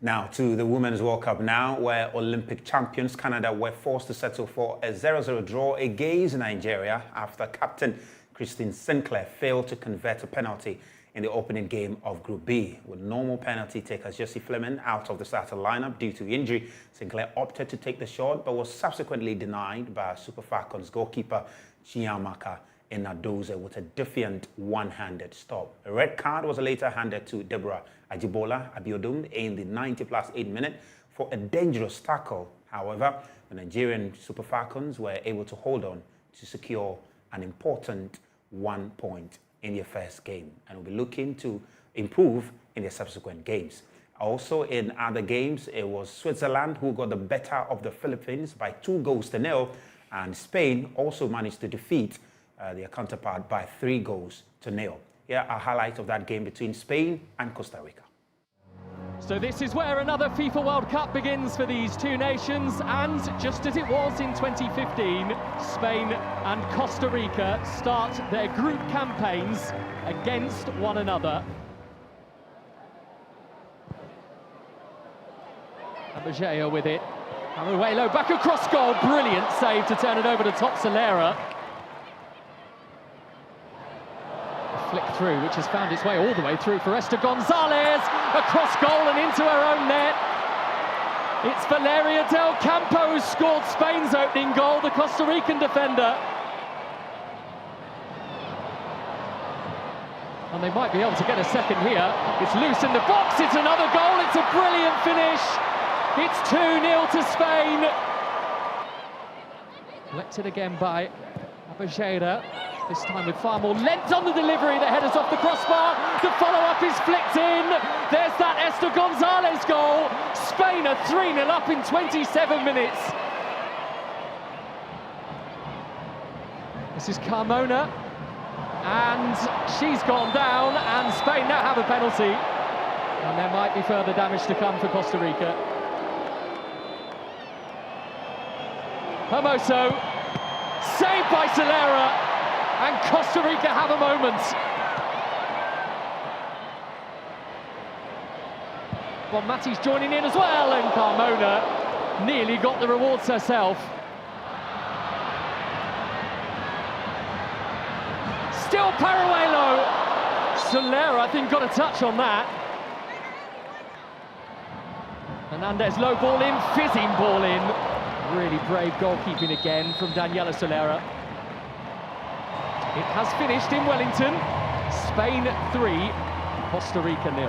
Now to the Women's World Cup now, where Olympic champions Canada were forced to settle for a 0-0 draw against Nigeria after captain Christine Sinclair failed to convert a penalty in the opening game of Group B. With normal penalty takers Jessie Fleming out of the starting lineup due to injury, Sinclair opted to take the shot but was subsequently denied by Super Falcons goalkeeper Chiamaka Inadoze with a defiant one-handed stop. A red card was later handed to Deborah Ajibola Abiodun in the 90+8 minute for a dangerous tackle. However, the Nigerian Super Falcons were able to hold on to secure an important 1 point in their first game and will be looking to improve in their subsequent games. Also in other games, it was Switzerland who got the better of the Philippines by 2-0, and Spain also managed to defeat their counterpart by 3-0. Here are highlights of that game between Spain and Costa Rica. So this is where another FIFA World Cup begins for these two nations, and just as it was in 2015, Spain and Costa Rica start their group campaigns against one another. And Bajeo with it. Aruelo back across goal, brilliant save to turn it over to top Solera. flick through, which has found its way all the way through for Esther Gonzalez, across goal and into her own net. It's Valeria Del Campo who scored Spain's opening goal, the Costa Rican defender. And they might be able to get a second here. It's loose in the box, it's another goal, it's a brilliant finish. It's 2-0 to Spain. Collected again by Algeria, this time with far more length on the delivery. The header's off the crossbar, the follow-up is flicked in. There's that Esther Gonzalez goal. Spain are 3-0 up in 27 minutes. This is Carmona, and she's gone down, and Spain now have a penalty. And there might be further damage to come for Costa Rica. Hermoso, saved by Solera, and Costa Rica have a moment. Well, Matty's joining in as well, and Carmona nearly got the rewards herself. Still Paraguelo. Solera, I think, got a touch on that. Hernandez low ball in, fizzing ball in. Really brave goalkeeping again from Daniela Solera. It has finished in Wellington. Spain 3, Costa Rica 0.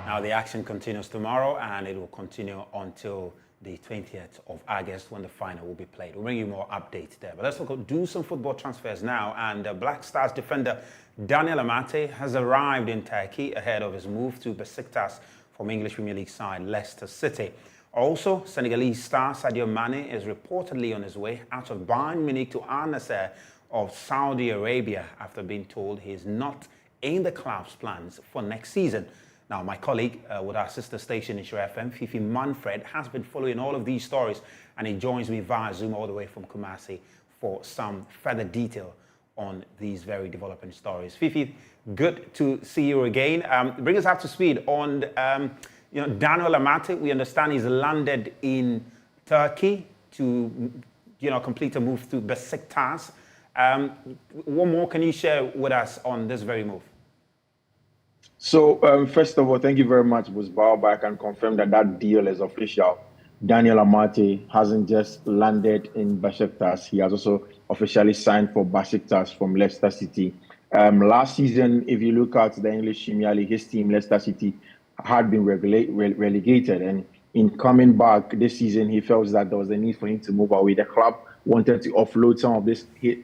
Now the action continues tomorrow, and it will continue until the 20th of August when the final will be played. We'll bring you more updates there. But let's do some football transfers now. And Black Stars defender Daniel Amate has arrived in Turkey ahead of his move to Besiktas from English Premier League side Leicester City. Also, Senegalese star Sadio Mane is reportedly on his way out of Bayern Munich to Al Nassr of Saudi Arabia after being told he is not in the club's plans for next season. Now, my colleague with our sister station in Shore FM, Fifi Manfred, has been following all of these stories, and he joins me via Zoom all the way from Kumasi for some further detail on these very developing stories. Fifi, good to see you again. Bring us up to speed on Daniel Amate. We understand he's landed in Turkey to complete a move to Besiktas. What more can you share with us on this very move? So, first of all, thank you very much, Busbao. I can confirm that deal is official. Daniel Amate hasn't just landed in Besiktas. He has also officially signed for Besiktas from Leicester City. Last season, if you look at the English Premier League, his team, Leicester City, had been relegated. And in coming back this season, he felt that there was a need for him to move away. The club wanted to offload some of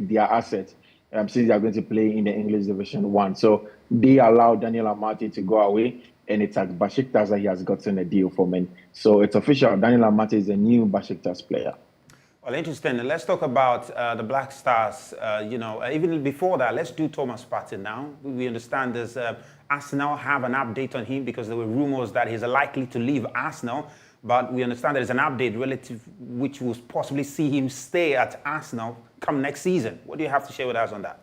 their assets since they are going to play in the English Division 1. So they allowed Daniel Amate to go away, and it's at Besiktas that he has gotten a deal from him. So it's official. Daniel Amate is a new Besiktas player. Well, interesting. Let's talk about the Black Stars. Even before that, let's do Thomas Partey now. We understand there's Arsenal have an update on him because there were rumors that he's likely to leave Arsenal. But we understand there's an update relative which will possibly see him stay at Arsenal come next season. What do you have to share with us on that?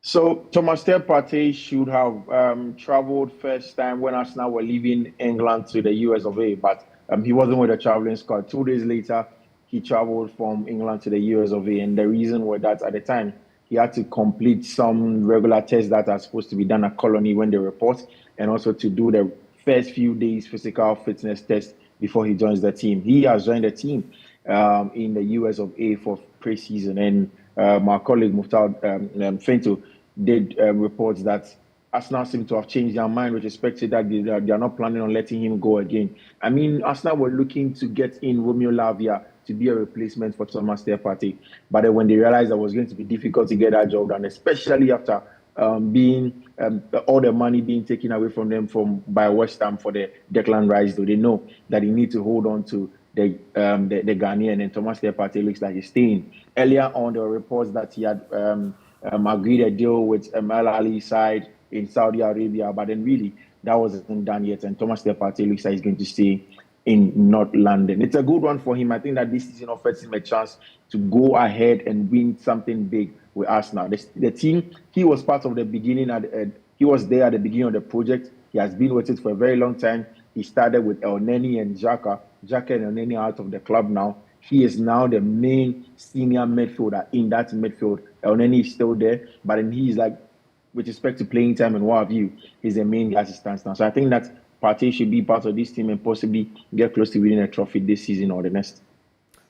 So Thomas Partey should have traveled first time when Arsenal were leaving England to the US of A, but he wasn't with the traveling squad. 2 days later, he traveled from England to the US of A, and the reason was that at the time, he had to complete some regular tests that are supposed to be done at Colony when they report, and also to do the first few days physical fitness test before he joins the team. He has joined the team in the US of A for pre-season, and my colleague Muftar Fento did reports that Arsenal seem to have changed their mind with respect to that. They are not planning on letting him go again. I mean, Arsenal were looking to get in Romeo Lavia to be a replacement for Thomas Partey, but then when they realized that it was going to be difficult to get that job done, especially after all the money being taken away from them by West Ham for the Declan Rice, though they know that they need to hold on to the Ghanaian, and Thomas Partey looks like he's staying. Earlier on, there were reports that he had agreed a deal with Al Ahly side in Saudi Arabia, but then really that wasn't done yet, and Thomas Partey looks like he's going to stay in North London. It's a good one for him. I think that this season offers him a chance to go ahead and win something big with Arsenal. The team, he was part of the beginning. He was there at the beginning of the project. He has been with it for a very long time. He started with El Neni and Xhaka. Xhaka and El Neni are out of the club now. He is now the main senior midfielder in that midfield. El Neni is still there, but then he's like with respect to playing time and what have you, is the main guy as it stands now. So I think that Partey should be part of this team and possibly get close to winning a trophy this season or the next.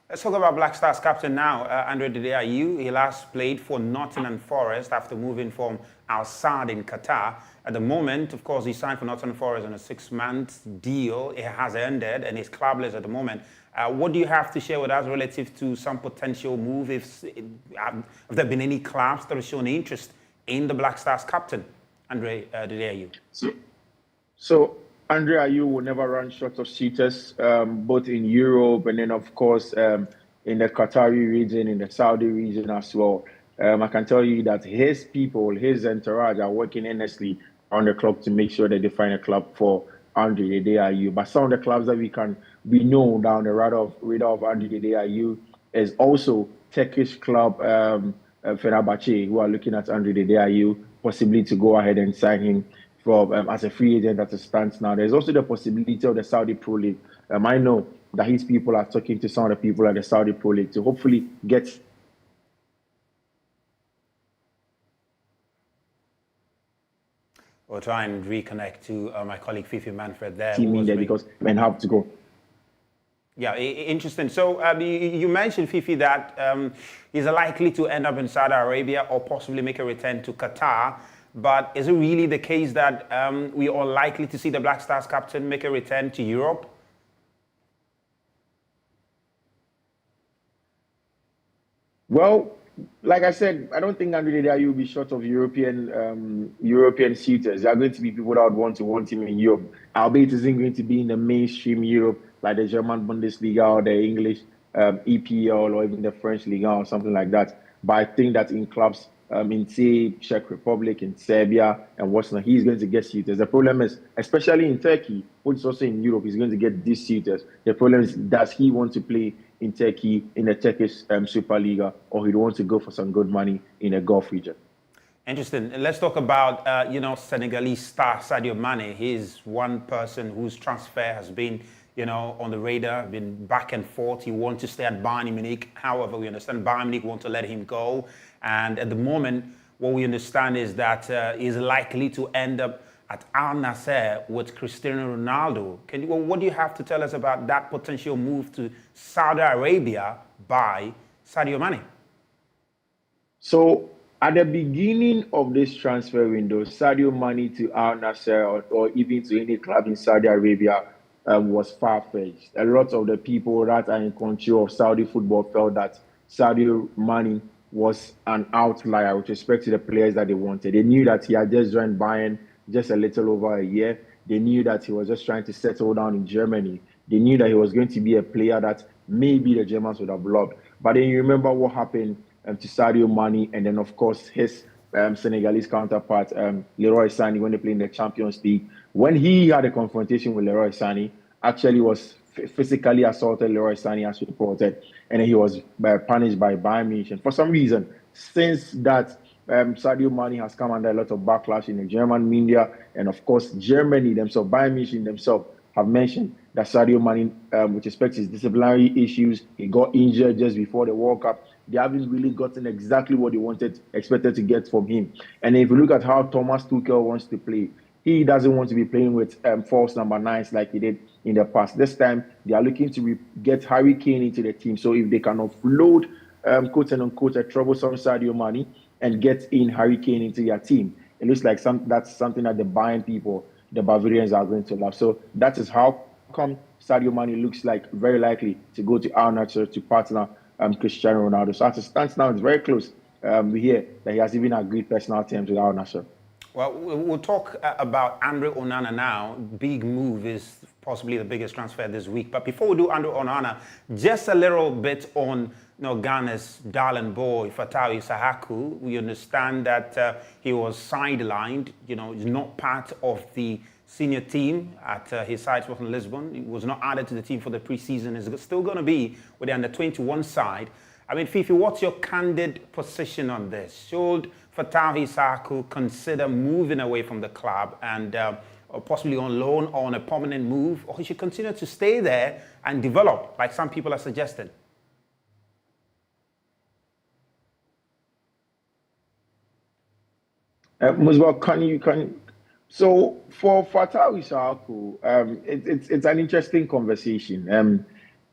Let's talk about Black Stars captain now, Andre Dideayu. He last played for Nottingham Forest after moving from Al Sadd in Qatar. At the moment, of course, he signed for Nottingham Forest on a 6-month deal. It has ended and he's clubless at the moment. What do you have to share with us relative to some potential move? Have there been any clubs that have shown interest in the Black Stars captain, Andre Dideayu? So Andre Ayew will never run short of suitors, both in Europe and then, of course, in the Qatari region, in the Saudi region as well. I can tell you that his people, his entourage are working earnestly on the clock to make sure that they find a club for Andre Dideayu. But some of the clubs that we know down the radar of Andre Dideayu is also Turkish club Fenerbahce, who are looking at Andre Dideayu, possibly to go ahead and sign him as a free agent as it stands now. There's also the possibility of the Saudi Pro League. I know that his people are talking to some of the people at the Saudi Pro League to hopefully get We'll try and reconnect to my colleague Fifi Manfred there. team in there because men have to go. Yeah, interesting. So you mentioned, Fifi, that he's likely to end up in Saudi Arabia or possibly make a return to Qatar. But is it really the case that we are likely to see the Black Stars captain make a return to Europe? Well, like I said, I don't think Andre Dideayu will be short of European suitors. There are going to be people that would want him in Europe. Albeit it isn't going to be in the mainstream Europe, like the German Bundesliga or the English EPL or even the French Liga or something like that. But I think that in clubs in, say, Czech Republic, in Serbia, and what's not, he's going to get suitors. The problem is, especially in Turkey, which is also in Europe, he's going to get these suitors. The problem is, does he want to play in Turkey, in the Turkish Superliga, or he'd want to go for some good money in the Gulf region? Interesting. Let's talk about, Senegalese star Sadio Mane. He's one person whose transfer has been, on the radar, been back and forth. He wants to stay at Bayern Munich. However, we understand Bayern Munich want to let him go. And at the moment, what we understand is that he's likely to end up at Al Nassr with Cristiano Ronaldo. What do you have to tell us about that potential move to Saudi Arabia by Sadio Mane? So, at the beginning of this transfer window, Sadio Mane to Al Nassr or even to any club in Saudi Arabia was far-fetched. A lot of the people that are in control of Saudi football felt that Sadio Mane was an outlier with respect to the players that they wanted. They knew that he had just joined Bayern just a little over a year. They knew that he was just trying to settle down in Germany. They knew that he was going to be a player that maybe the Germans would have loved. But then you remember what happened to Sadio Mane, and then of course his Senegalese counterpart, Leroy Sané, when they played in the Champions League. When he had a confrontation with Leroy Sané, actually was physically assaulted Leroy Sané as reported, and then he was punished by Bayern Munich. And for some reason, since that, Sadio Mane has come under a lot of backlash in the German media, and of course Germany themselves, Bayern Munich themselves, have mentioned that Sadio Mane, with respect to his disciplinary issues, he got injured just before the World Cup. They haven't really gotten exactly what they expected to get from him. And if you look at how Thomas Tuchel wants to play, he doesn't want to be playing with false number 9s like he did in the past. This time, they are looking to get Harry Kane into the team. So if they can offload, quote and unquote, a troublesome Sadio Mane and get in Harry Kane into their team, it looks like that's something that the Bayern people, the Bavarians, are going to love. So that is how come Sadio Mane looks like very likely to go to Al Nassr to partner Cristiano Ronaldo. So as it stands now, it's very close. We hear that he has even agreed personal terms with Al Nassr. Well, we'll talk about Andre Onana now. Big move, is possibly the biggest transfer this week. But before we do Andre Onana, just a little bit on Ghana's darling boy, Fatawu Issahaku. We understand that he was sidelined. He's not part of the senior team at his side in Lisbon. He was not added to the team for the preseason. He's still going to be with the under-21 side. I mean, Fifi, what's your candid position on this? Should Fatawu Issahaku consider moving away from the club and or possibly on loan or on a permanent move, or he should continue to stay there and develop, like some people are suggesting? Musbah, so for Fatah Issahaku, it's an interesting conversation.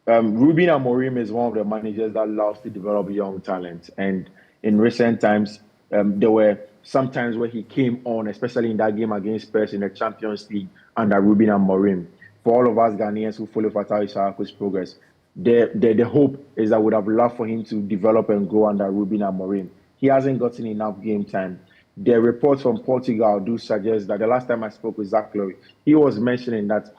Ruben Amorim is one of the managers that loves to develop young talent, and in recent times, there were some times where he came on, especially in that game against Spurs in the Champions League under Ruben Amorim. For all of us Ghanaians who follow Fatah Issahaku's progress, the hope is that we would have loved for him to develop and grow under Ruben Amorim. He hasn't gotten enough game time. The reports from Portugal do suggest that the last time I spoke with Zach Lowe, he was mentioning that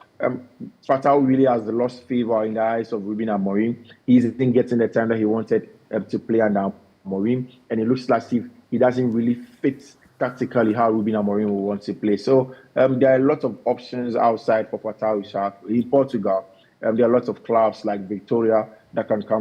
Fatah really has lost favor in the eyes of Ruben Amorim. He isn't getting the time that he wanted to play under Amorim, and it looks like if he doesn't really fit tactically how Ruben Amorim will want to play. So there are a lot of options outside for Fatah Issahaku. In Portugal, there are lots of clubs like Victoria that can come